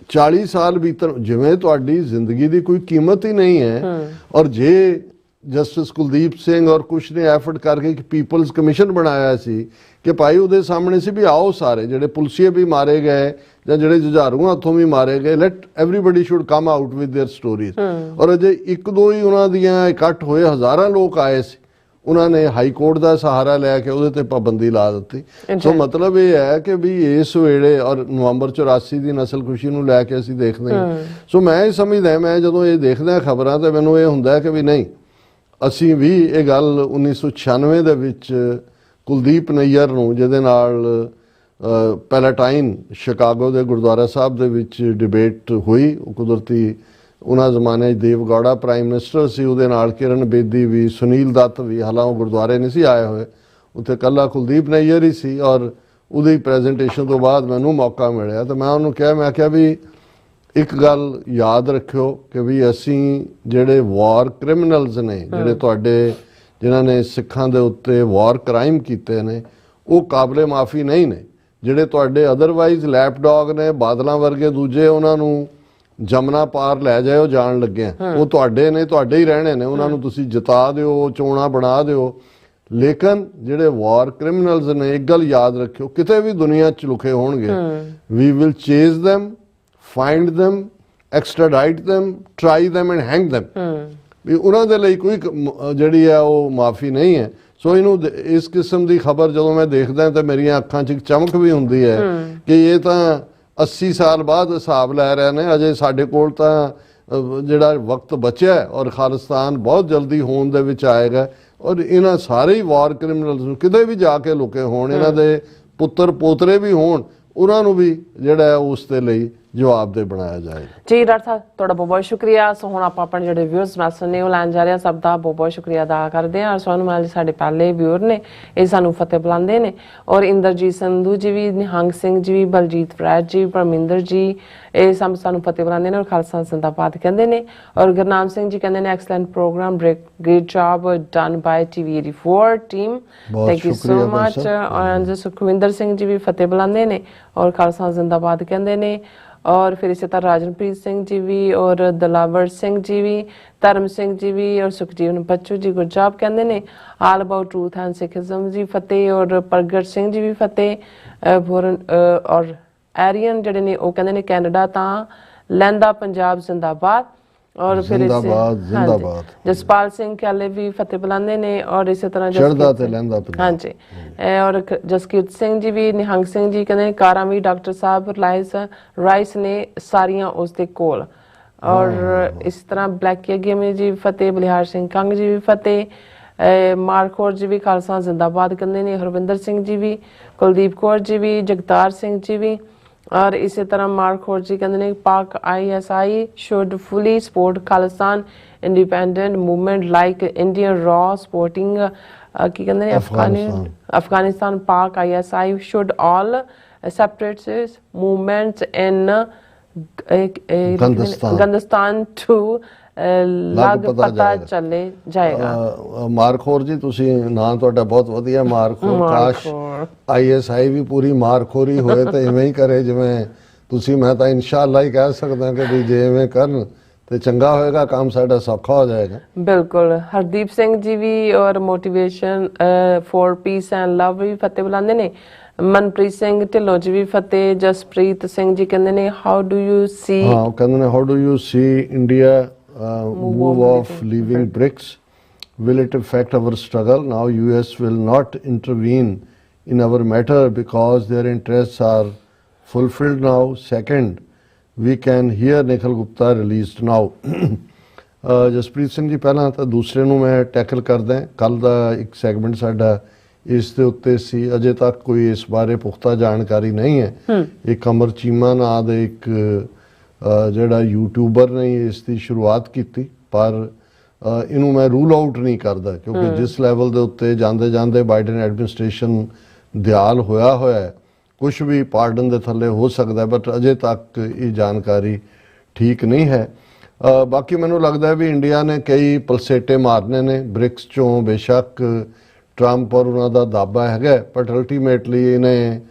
40 ਸਾਲ ਬੀਤਣ, ਜਿਵੇਂ ਤੁਹਾਡੀ ਜ਼ਿੰਦਗੀ ਦੀ ਕੋਈ ਕੀਮਤ ਹੀ ਨਹੀਂ ਹੈ। ਔਰ ਜੇ ਜਸਟਿਸ ਕੁਲਦੀਪ ਸਿੰਘ ਔਰ ਕੁਛ ਨੇ ਐਫਰਟ ਕਰਕੇ ਇੱਕ ਪੀਪਲਸ ਕਮਿਸ਼ਨ ਬਣਾਇਆ ਸੀ ਕਿ ਭਾਈ ਉਹਦੇ ਸਾਹਮਣੇ ਸੀ ਵੀ ਆਓ ਸਾਰੇ ਜਿਹੜੇ ਪੁਲਸੀਏ ਵੀ ਮਾਰੇ ਗਏ ਜਾਂ ਜਿਹੜੇ ਜੁਝਾਰੂ ਹੱਥੋਂ ਵੀ ਮਾਰੇ ਗਏ, let everybody should come out with their stories. ਔਰ ਅਜੇ ਇੱਕ ਦੋ ਹੀ ਉਹਨਾਂ ਦੀਆਂ ਇਕੱਠ ਹੋਏ, ਹਜ਼ਾਰਾਂ ਲੋਕ ਆਏ ਸੀ, ਉਹਨਾਂ ਨੇ ਹਾਈ ਕੋਰਟ ਦਾ ਸਹਾਰਾ ਲੈ ਕੇ ਉਹਦੇ ਤੇ ਪਾਬੰਦੀ ਲਾ ਦਿੱਤੀ। ਸੋ ਮਤਲਬ ਇਹ ਹੈ ਕਿ ਵੀ ਇਸ ਵੇਲੇ ਔਰ ਨਵੰਬਰ 84 ਦੀ ਨਸਲਕੁਸ਼ੀ ਨੂੰ ਲੈ ਕੇ ਅਸੀਂ ਦੇਖਦੇ ਹਾਂ। ਸੋ ਮੈਂ ਇਹ ਸਮਝਦਾ, ਮੈਂ ਜਦੋਂ ਇਹ ਦੇਖਦਾ ਖਬਰਾਂ ਤੇ ਮੈਨੂੰ ਇਹ ਹੁੰਦਾ ਕਿ ਵੀ ਨਹੀਂ, ਅਸੀਂ ਵੀ ਇਹ ਗੱਲ 1996 ਦੇ ਵਿੱਚ ਕੁਲਦੀਪ ਨਈਅਰ ਨੂੰ, ਜਿਹਦੇ ਨਾਲ ਪੈਲਾਟਾਈਨ ਸ਼ਿਕਾਗੋ ਦੇ ਗੁਰਦੁਆਰਾ ਸਾਹਿਬ ਦੇ ਵਿੱਚ ਡਿਬੇਟ ਹੋਈ, ਉਹ ਕੁਦਰਤੀ ਉਹਨਾਂ ਜ਼ਮਾਨੇ 'ਚ ਦੇਵ ਗੌੜਾ ਪ੍ਰਾਈਮ ਮਿਨਿਸਟਰ ਸੀ, ਉਹਦੇ ਨਾਲ ਕਿਰਨ ਬੇਦੀ ਵੀ, ਸੁਨੀਲ ਦੱਤ ਵੀ, ਹਾਲਾਂ ਉਹ ਗੁਰਦੁਆਰੇ ਨਹੀਂ ਸੀ ਆਏ ਹੋਏ, ਉੱਥੇ ਇਕੱਲਾ ਕੁਲਦੀਪ ਨਈਅਰ ਹੀ ਸੀ। ਔਰ ਉਹਦੀ ਪ੍ਰੈਜੈਂਟੇਸ਼ਨ ਤੋਂ ਬਾਅਦ ਮੈਨੂੰ ਮੌਕਾ ਮਿਲਿਆ ਤਾਂ ਮੈਂ ਉਹਨੂੰ ਕਿਹਾ, ਮੈਂ ਕਿਹਾ ਵੀ ਇੱਕ ਗੱਲ ਯਾਦ ਰੱਖਿਓ ਕਿ ਵੀ ਅਸੀਂ ਜਿਹੜੇ ਵਾਰ ਕ੍ਰਿਮੀਨਲਸ ਨੇ, ਜਿਹੜੇ ਤੁਹਾਡੇ ਜਿਨ੍ਹਾਂ ਨੇ ਸਿੱਖਾਂ ਦੇ ਉੱਤੇ ਵਾਰ ਕ੍ਰਾਈਮ ਕੀਤੇ ਨੇ, ਉਹ ਕਾਬਲੇ ਮਾਫੀ ਨਹੀਂ ਨੇ। ਜਿਹੜੇ ਤੁਹਾਡੇ ਅਦਰਵਾਈਜ਼ ਲੈਪਡੌਗ ਨੇ, ਬਾਦਲਾਂ ਵਰਗੇ ਦੂਜੇ, ਉਹਨਾਂ ਨੂੰ ਜਮਨਾ ਪਾਰ ਲੈ ਜਾਇਓ ਜਾਣ ਲੱਗਿਆ, ਉਹ ਤੁਹਾਡੇ ਨੇ, ਤੁਹਾਡੇ ਹੀ ਰਹਿਣੇ ਨੇ, ਉਹਨਾਂ ਨੂੰ ਤੁਸੀਂ ਜਿਤਾ ਦਿਓ, ਚੋਣਾਂ ਬਣਾ ਦਿਓ। ਲੇਕਿਨ ਜਿਹੜੇ ਵਾਰ ਕ੍ਰਿਮੀਨਲਸ ਨੇ, ਇੱਕ ਗੱਲ ਯਾਦ ਰੱਖਿਓ, ਕਿਤੇ ਵੀ ਦੁਨੀਆ 'ਚ ਲੁਕੇ ਹੋਣਗੇ, we will chase them, find them, extradite them, try them and hang them। ਵੀ ਉਹਨਾਂ ਦੇ ਲਈ ਕੋਈ ਜਿਹੜੀ ਹੈ ਉਹ ਮਾਫੀ ਨਹੀਂ ਹੈ। ਸੋ ਇਹਨੂੰ ਇਸ ਕਿਸਮ ਦੀ ਖਬਰ ਜਦੋਂ ਮੈਂ ਦੇਖਦਾ ਤਾਂ ਮੇਰੀਆਂ ਅੱਖਾਂ 'ਚ ਇੱਕ ਚਮਕ ਵੀ ਹੁੰਦੀ ਹੈ ਕਿ ਇਹ ਤਾਂ 80 ਸਾਲ ਬਾਅਦ ਹਿਸਾਬ ਲੈ ਰਹੇ ਨੇ, ਅਜੇ ਸਾਡੇ ਕੋਲ ਤਾਂ ਜਿਹੜਾ ਵਕਤ ਬਚਿਆ ਔਰ ਖਾਲਿਸਤਾਨ ਬਹੁਤ ਜਲਦੀ ਹੋਣ ਦੇ ਵਿੱਚ ਆਏਗਾ। ਔਰ ਇਹਨਾਂ ਸਾਰੇ ਹੀ ਵਾਰ ਕ੍ਰਿਮੀਨਲਸ ਨੂੰ ਕਿਤੇ ਵੀ ਜਾ ਕੇ ਲੁਕੇ ਹੋਣ, ਇਹਨਾਂ ਦੇ ਪੁੱਤਰ ਪੋਤਰੇ ਵੀ ਹੋਣ, ਉਹਨਾਂ ਨੂੰ ਵੀ ਜਿਹੜਾ ਹੈ ਉਸ ਦੇ ਲਈ ਜਵਾਬਦੇਹ ਬਣਾਇਆ ਜਾਏਗਾ। ਜੀ ਡਾਕਟਰ ਸਾਹਿਬ, ਤੁਹਾਡਾ ਬਹੁਤ ਬਹੁਤ ਸ਼ੁਕਰੀਆ। ਸੋ ਹੁਣ ਆਪਾਂ ਆਪਣੇ ਜਿਹੜੇ ਵਿਊਅਰਸ ਮੈਸੇਜ ਨੇ ਉਹ ਲੈਣ ਜਾ ਰਹੇ ਹਾਂ, ਸਭ ਦਾ ਬਹੁਤ ਬਹੁਤ ਸ਼ੁਕਰੀਆ ਅਦਾ ਕਰਦੇ ਹਾਂ। ਸੋਨੂੰ ਮਾਲ ਜੀ ਸਾਡੇ ਪਹਿਲੇ ਵਿਊਅਰ ਨੇ, ਇਹ ਸਾਨੂੰ ਫਤਿਹ ਬੁਲਾਉਂਦੇ ਨੇ। ਔਰ ਇੰਦਰਜੀਤ ਸੰਧੂ ਜੀ ਵੀ, ਨਿਹੰਗ ਸਿੰਘ ਜੀ ਵੀ, ਬਲਜੀਤ ਫਰੈਦ ਜੀ, ਪਰਮਿੰਦਰ ਜੀ, ਇਹ ਸਭ ਸਾਨੂੰ ਫਤਿਹ ਬੁਲਾਉਂਦੇ ਨੇ ਔਰ ਖਾਲਸਾ ਜ਼ਿੰਦਾਬਾਦ ਕਹਿੰਦੇ ਨੇ। ਔਰ ਗੁਰਨਾਮ ਸਿੰਘ ਜੀ ਕਹਿੰਦੇ ਨੇ excellent program, great job done by TV 84 team, thank you so much. ਔਰ ਸੁਖਵਿੰਦਰ ਸਿੰਘ ਜੀ ਵੀ ਫਤਿਹ ਬੁਲਾਉਂਦੇ ਨੇ ਔਰ ਖਾਲਸਾ ਜ਼ਿੰਦਾਬਾਦ ਕਹਿੰਦੇ ਨੇ। और फिर इसी तरह राजनप्रीत सिंह जी भी और दलावर सिंह जी भी, धर्म सिंह जी भी और सुखजीवन बच्चू जी गुड जॉब कहते ने। All about truth and Sikhism जी फतेह और प्रगट सिंह जी भी फतेह। और एरियन जिहड़े ने वो कहते ने कैनेडा तां लैंदा पंजाब जिंदाबाद। और फिर जिंदाबाद जसपाल सिंह कैले भी फतेह बुलांदे ने। और इसी तरह हाँ जी, और जसकीरत सिंह जी भी, निहंग सिंह जी कहते कारा भी डॉक्टर साहब राइस ने सारियां उसके कोल। और इस तरह ब्लैक गेमी जी फतेह, बलिहार सिंह कंग जी भी फतेह, मारखोर जी भी खालसा जिंदाबाद कहते ने। हरविंदर सिंह जी भी, कुलदीप कौर जी भी, जगतार सिंह जी भी। और इसी तरह मारखोर जी कहते हैं Pak ISI should fully support Khalistan independent movement like Indian रॉ सपोर्टिंग की कहते हैं Afghanistan. Pak ISI should all separatist movements in गंदस्तान टू लग पता चले जाएगा। मारखोर जी तुसी नाम ਤੁਹਾਡਾ ਬਹੁਤ ਵਧੀਆ, ਮਾਰਖੋਰ। ਕਾਸ਼ ISI ਵੀ ਪੂਰੀ ਮਾਰਖੋਰੀ ਹੋਏ ਤਾਂ ਇਵੇਂ ਹੀ ਕਰੇ ਜਿਵੇਂ ਤੁਸੀਂ। ਮੈਂ ਤਾਂ ਇਨਸ਼ਾਅੱਲਾ ਹੀ ਕਹਿ ਸਕਦਾ ਕਿ ਵੀ ਜੇ ਇਵੇਂ ਕਰਨ ਤੇ ਚੰਗਾ ਹੋਏਗਾ, ਕੰਮ ਸਾਡਾ ਸੌਖਾ ਹੋ ਜਾਏਗਾ। ਬਿਲਕੁਲ। ਹਰਦੀਪ ਸਿੰਘ ਜੀ ਵੀ ਔਰ motivation for peace and love ਵੀ ਫਤਿਹ ਬੁਲਾਉਂਦੇ ਨੇ। ਮਨਪ੍ਰੀਤ ਸਿੰਘ ਢਿੱਲੋਂ ਜੀ ਵੀ ਫਤਿਹ। ਜਸਪ੍ਰੀਤ ਸਿੰਘ ਜੀ ਕਹਿੰਦੇ ਨੇ ਹਾਊ ਡੂ ਯੂ ਸੀ, ਹਾਂ ਕਹਿੰਦੇ ਨੇ how do you C India move of leaving BRICS, will it affect our struggle? Now US will not intervene in our matter because their interests are fulfilled now. Second, we can hear Nikhil Gupta released now. Jaspreet Singh ji, ਪਹਿਲਾਂ ਤਾਂ ਦੂਸਰੇ ਨੂੰ ਮੈਂ tackle ਕਰਦਾ। ਕੱਲ ਦਾ ਇੱਕ segment ਸਾਡਾ ਇਸ ਦੇ ਉੱਤੇ ਸੀ, ਅਜੇ ਤੱਕ ਕੋਈ ਇਸ ਬਾਰੇ ਪੁਖਤਾ ਜਾਣਕਾਰੀ ਨਹੀਂ ਹੈ। ਇੱਕ ਅਮਰ ਚੀਮਾ ਨਾਂ ਦੇ ਇੱਕ ਜਿਹੜਾ ਯੂਟਿਊਬਰ ਨੇ ਇਸ ਦੀ ਸ਼ੁਰੂਆਤ ਕੀਤੀ, ਪਰ ਇਹਨੂੰ ਮੈਂ ਰੂਲ ਆਊਟ ਨਹੀਂ ਕਰਦਾ, ਕਿਉਂਕਿ ਜਿਸ ਲੈਵਲ ਦੇ ਉੱਤੇ ਜਾਂਦੇ ਜਾਂਦੇ ਬਾਈਡਨ ਐਡਮਿਨਿਸਟ੍ਰੇਸ਼ਨ ਦਿਆਲ ਹੋਇਆ ਹੈ, ਕੁਝ ਵੀ ਪਾਰਡਨ ਦੇ ਥੱਲੇ ਹੋ ਸਕਦਾ, ਬਟ ਅਜੇ ਤੱਕ ਇਹ ਜਾਣਕਾਰੀ ਠੀਕ ਨਹੀਂ ਹੈ। ਬਾਕੀ ਮੈਨੂੰ ਲੱਗਦਾ ਹੈ ਵੀ ਇੰਡੀਆ ਨੇ ਕਈ ਪਲਸੇਟੇ ਮਾਰਨੇ ਨੇ ਬ੍ਰਿਕਸ ਚੋਂ। ਬੇਸ਼ੱਕ ਟਰੰਪ ਔਰ ਉਹਨਾਂ ਦਾ ਦਾਅਵਾ ਹੈਗਾ, ਬਟ ਅਲਟੀਮੇਟਲੀ ਇਹਨੇ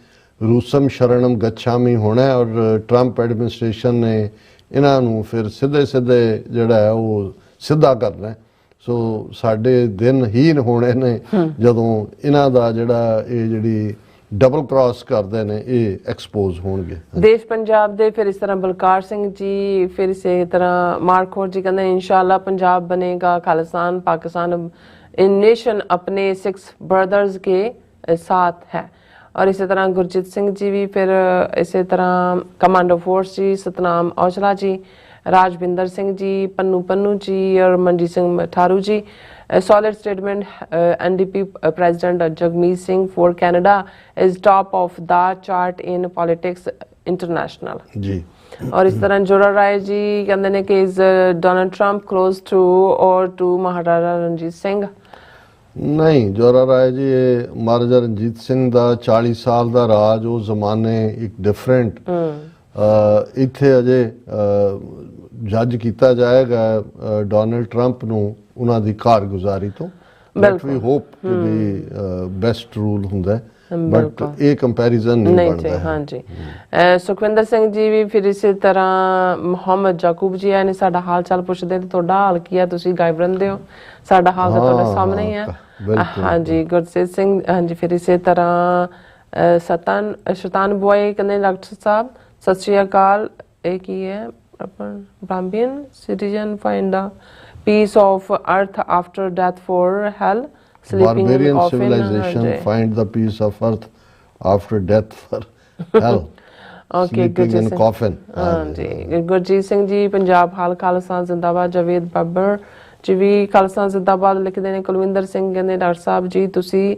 ਰੂਸਮ ਸ਼ਰਣਮ ਗੱਛਾਮੀ ਹੋਣਾ ਹੈ, ਔਰ ਟਰੰਪ ਐਡਮਿਨਿਸਟ੍ਰੇਸ਼ਨ ਨੇ ਇਹਨਾਂ ਨੂੰ ਫਿਰ ਸਿੱਧੇ ਜਿਹੜਾ ਹੈ ਉਹ ਸਿੱਧਾ ਕਰਨਾ ਹੈ। ਸੋ ਸਾਡੇ ਦਿਨ ਹੀ ਹੋਣੇ ਨੇ ਜਦੋਂ ਇਹਨਾਂ ਦਾ ਜਿਹੜੀ ਡਬਲ ਕ੍ਰਾਸ ਕਰਦੇ ਨੇ ਇਹ ਐਕਸਪੋਜ਼ ਹੋਣਗੇ। ਦੇਸ਼ ਪੰਜਾਬ ਦੇ ਫਿਰ ਇਸ ਤਰ੍ਹਾਂ ਬਲਕਾਰ ਸਿੰਘ ਜੀ, ਫਿਰ ਇਸੇ ਤਰ੍ਹਾਂ ਮਾਰਕੋਟ ਜੀ ਕਹਿੰਦੇ ਇਨਸ਼ਾਅੱਲਾ ਪੰਜਾਬ बनेगा, खालिस्तान पाकिस्तान इन नेशन अपने 6 ब्रदर्स के साथ है। और इसी तरह गुरजीत सिंह जी भी, फिर इसी तरह कमांडो फोर्स जी, सतनाम औजला जी, राजविंदर सिंह जी, पन्नू जी और Manjit Singh Tharu ji. Solid statement NDP president Jagmeet Singh for Canada is top of the chart in politics international जी। और इस तरह जोरा राय जी कहते हैं कि is Donald Trump close to or to महाराजा रणजीत सिंह? नहीं, जोरा राय जी महाराजा रणजीत सिंह ਦਾ 40 ਸਾਲ ਦਾ ਰਾਜ ਉਹ ਜ਼ਮਾਨੇ ਇੱਕ ਡਿਫਰੈਂਟ ਇੱਥੇ ਅਜੇ ਜੱਜ ਕੀਤਾ ਜਾਏਗਾ ਡੋਨਲਡ ਟਰੰਪ ਨੂੰ ਉਹਨਾਂ ਦੀ ਕਾਰਗੁਜ਼ਾਰੀ ਤੋਂ। ਬਟ ਵੀ ਹੋਪ ਕਿ ਵੀ ਬੈਸਟ ਰੂਲ ਹੁੰਦਾ, ਬਟ ਇਹ ਕੰਪੈਰੀਜ਼ਨ ਨਹੀਂ ਬਣਦਾ। ਹਾਂਜੀ, ਸੁਖਵਿੰਦਰ ਸਿੰਘ ਜੀ ਵੀ, ਫਿਰ ਇਸੇ ਤਰ੍ਹਾਂ ਮੁਹੰਮਦ ਜਾਕੂਬ ਜੀ ਆਏ ਨੇ, ਸਾਡਾ ਹਾਲ ਚਾਲ ਪੁੱਛਦੇ ਤੇ ਤੁਹਾਡਾ ਹਾਲ ਕੀ ਹੈ, ਤੁਸੀਂ ਗਾਇਬ ਰਹਿੰਦੇ ਹੋ, ਸਾਡਾ ਹਾਲ ਤਾਂ ਤੁਹਾਡੇ ਸਾਹਮਣੇ ਹੀ ਹੈ। ਹਾਂਜੀ, ਗੁਰਜੀਤ ਸਿੰਘ, ਹਾਂਜੀ, ਫਿਰ ਇਸੇ ਤਰ੍ਹਾਂ ਸ਼ੈਤਾਨ ਬੁਆਏ ਕਹਿੰਦੇ ਡਾਕਟਰ ਸਾਹਿਬ ਸਤਿ ਸ਼੍ਰੀ ਅਕਾਲ, ਇਹ ਕੀ ਹੈ ਬ੍ਰਾਹਮਣ citizen find the piece of ਅਰਥ ਆਫਟਰ ਡੈਥ ਫॉर ਹੈਲ sleeping barbarian in civilization find the peace of earth after death for hell sleeping in coffin। ਹਾਂਜੀ, ਗੁਰਜੀਤ ਸਿੰਘ ਜੀ ਪੰਜਾਬ ਹਾਲ ਖਾਲਸਾ ਜ਼ਿੰਦਾਬਾਦ, ਜਵੇਦ ਬੱਬਰ ਜੀ ਵੀ ਖਾਲਸਾ ਜ਼ਿੰਦਾਬਾਦ ਲਿਖਦੇ ਨੇ। ਕੁਲਵਿੰਦਰ ਸਿੰਘ ਕਹਿੰਦੇ ਡਾਕਟਰ ਸਾਹਿਬ ਜੀ ਤੁਸੀਂ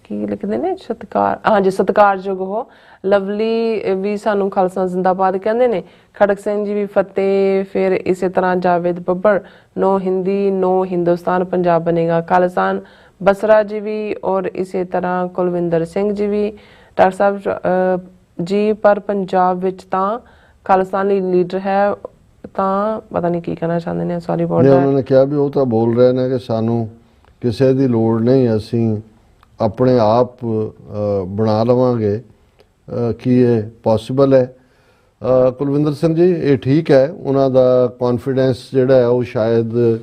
ਕੀ ਲਿਖਦੇ ਨੇ ਸਤਿਕਾਰ, ਹਾਂਜੀ ਸਤਿਕਾਰਯੋਗ ਹੋ। ਲਵਲੀ ਵੀ ਸਾਨੂੰ ਖਾਲਸਾ ਜ਼ਿੰਦਾਬਾਦ ਕਹਿੰਦੇ ਨੇ। ਖੜਕ ਸਿੰਘ ਜੀ ਵੀ ਫਤਿਹ। ਫਿਰ ਇਸੇ ਤਰ੍ਹਾਂ ਜਾਵੇਦ ਬੱਬਰ ਨੋ ਹਿੰਦੀ ਨੋ ਹਿੰਦੁਸਤਾਨ ਪੰਜਾਬ ਬਣੇਗਾ ਖਾਲਿਸਤਾਨ। ਬਸਰਾ ਜੀ ਵੀ ਔਰ ਇਸੇ ਤਰ੍ਹਾਂ ਕੁਲਵਿੰਦਰ ਸਿੰਘ ਜੀ ਵੀ। ਡਾਕਟਰ ਸਾਹਿਬ ਜੀ ਪਰ ਪੰਜਾਬ ਵਿੱਚ ਤਾਂ ਖਾਲਿਸਤਾਨੀ ਲੀਡਰ ਹੈ, ਤਾਂ ਪਤਾ ਨਹੀਂ ਕੀ ਕਹਿਣਾ ਚਾਹੁੰਦੇ ਨੇ, ਸੌਰੀ ਅਬਾਊਟ ਦੈਟ। ਉਹਨਾਂ ਨੇ ਕਿਹਾ ਵੀ ਉਹ ਤਾਂ ਬੋਲ ਰਹੇ ਨੇ ਕਿ ਸਾਨੂੰ ਕਿਸੇ ਦੀ ਲੋੜ ਨਹੀਂ, ਅਸੀਂ ਆਪਣੇ ਆਪ ਬਣਾ ਲਵਾਂਗੇ, ਕੀ ਇਹ ਪੋਸੀਬਲ ਹੈ? ਕੁਲਵਿੰਦਰ ਸਿੰਘ ਜੀ ਇਹ ਠੀਕ ਹੈ, ਉਹਨਾਂ ਦਾ ਕੌਨਫੀਡੈਂਸ ਜਿਹੜਾ ਹੈ ਉਹ ਸ਼ਾਇਦ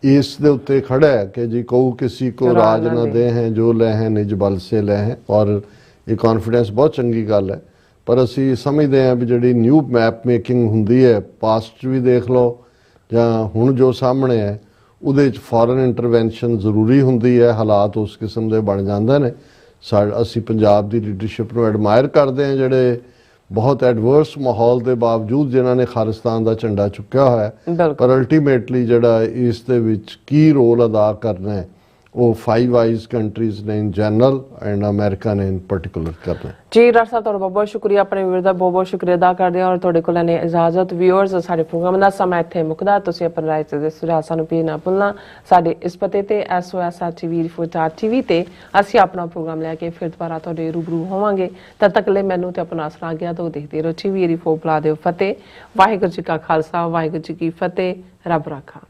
ਇਸ ਦੇ ਉੱਤੇ ਖੜਾ ਹੈ ਕਿ ਜੀ ਕਹੂ ਕਿਸੇ ਕੋ ਰਾਜ ਨਾ ਦੇ ਹੈ ਜੋ ਲੈ ਹੈ ਨਿਜ ਬਲ ਸੇ ਲੈ ਹੈ, ਔਰ ਇਹ ਕੌਨਫੀਡੈਂਸ ਬਹੁਤ ਚੰਗੀ ਗੱਲ ਹੈ। ਪਰ ਅਸੀਂ ਸਮਝਦੇ ਹਾਂ ਵੀ ਜਿਹੜੀ ਨਿਊ ਮੈਪ ਮੇਕਿੰਗ ਹੁੰਦੀ ਹੈ, ਪਾਸਟ 'ਚ ਵੀ ਦੇਖ ਲਓ ਜਾਂ ਹੁਣ ਜੋ ਸਾਹਮਣੇ ਹੈ, ਉਹਦੇ 'ਚ ਫੋਰਨ ਇੰਟਰਵੈਂਸ਼ਨ ਜ਼ਰੂਰੀ ਹੁੰਦੀ ਹੈ, ਹਾਲਾਤ ਉਸ ਕਿਸਮ ਦੇ ਬਣ ਜਾਂਦੇ ਨੇ। ਅਸੀਂ ਪੰਜਾਬ ਦੀ ਲੀਡਰਸ਼ਿਪ ਨੂੰ ਐਡਮਾਇਰ ਕਰਦੇ ਹਾਂ, ਜਿਹੜੇ ਬਹੁਤ ਐਡਵਰਸ ਮਾਹੌਲ ਦੇ ਬਾਵਜੂਦ ਜਿਨ੍ਹਾਂ ਨੇ ਖਾਲਿਸਤਾਨ ਦਾ ਝੰਡਾ ਚੁੱਕਿਆ ਹੋਇਆ ਹੈ, ਪਰ ਅਲਟੀਮੇਟਲੀ ਜਿਹੜਾ ਇਸ ਦੇ ਵਿੱਚ ਕੀ ਰੋਲ ਅਦਾ ਕਰਨਾ ਹੈ ਉਹ 5 ਆਈਜ਼ ਕੰਟਰੀਜ਼ ਨੇ ਇਨ ਜਨਰਲ ਐਂਡ ਅਮਰੀਕਾ ਨੇ ਇਨ ਪਾਰਟਿਕੂਲਰ ਕਰਨਾ ਹੈ। ਜੀ ਡਾਕਟਰ ਸਾਹਿਬ ਤੁਹਾਡਾ ਬਹੁਤ ਬਹੁਤ ਸ਼ੁਕਰੀਆ, ਆਪਣੇ ਵੀਰ ਦਾ ਬਹੁਤ ਬਹੁਤ ਸ਼ੁਕਰੀਆ ਅਦਾ ਕਰਦੇ ਹਾਂ ਔਰ ਤੁਹਾਡੇ ਕੋਲ ਲੈਣੇ ਇਜਾਜ਼ਤ। ਵਿਊਅਰਸ, ਸਾਡੇ ਪ੍ਰੋਗਰਾਮ ਦਾ ਸਮਾਂ ਇੱਥੇ ਮੁੱਕਦਾ। ਤੁਸੀਂ ਆਪਣੇ ਰਾਏ ਤੇ ਸੁਝਾਅ ਸਾਨੂੰ ਭੇਜ ਨਾ ਭੁੱਲਣਾ। ਸਾਡੇ ਇਸ ਪਤੇ ਤੇ SOSRTV ਤੇ ਅਸੀਂ ਆਪਣਾ ਪ੍ਰੋਗਰਾਮ ਲੈ ਕੇ ਫਿਰ ਦੁਬਾਰਾ ਤੁਹਾਡੇ ਰੂਬਰੂ ਹੋਵਾਂਗੇ। ਤਦ ਤੱਕ ਲਈ ਮੈਨੂੰ ਤੇ ਆਪਣਾ ਆਸਰਾ ਗਿਆ ਤੋਂ ਦੇਖਦੇ ਰਹੋ। TV 4 ਬੁਲਾ ਦਿਓ। ਫਤਿਹ। ਵਾਹਿਗੁਰੂ ਜੀ ਕਾ ਖਾਲਸਾ, ਵਾਹਿਗੁਰੂ ਜੀ ਕੀ ਫਤਿਹ। ਰੱਬ ਰਾਖਾ।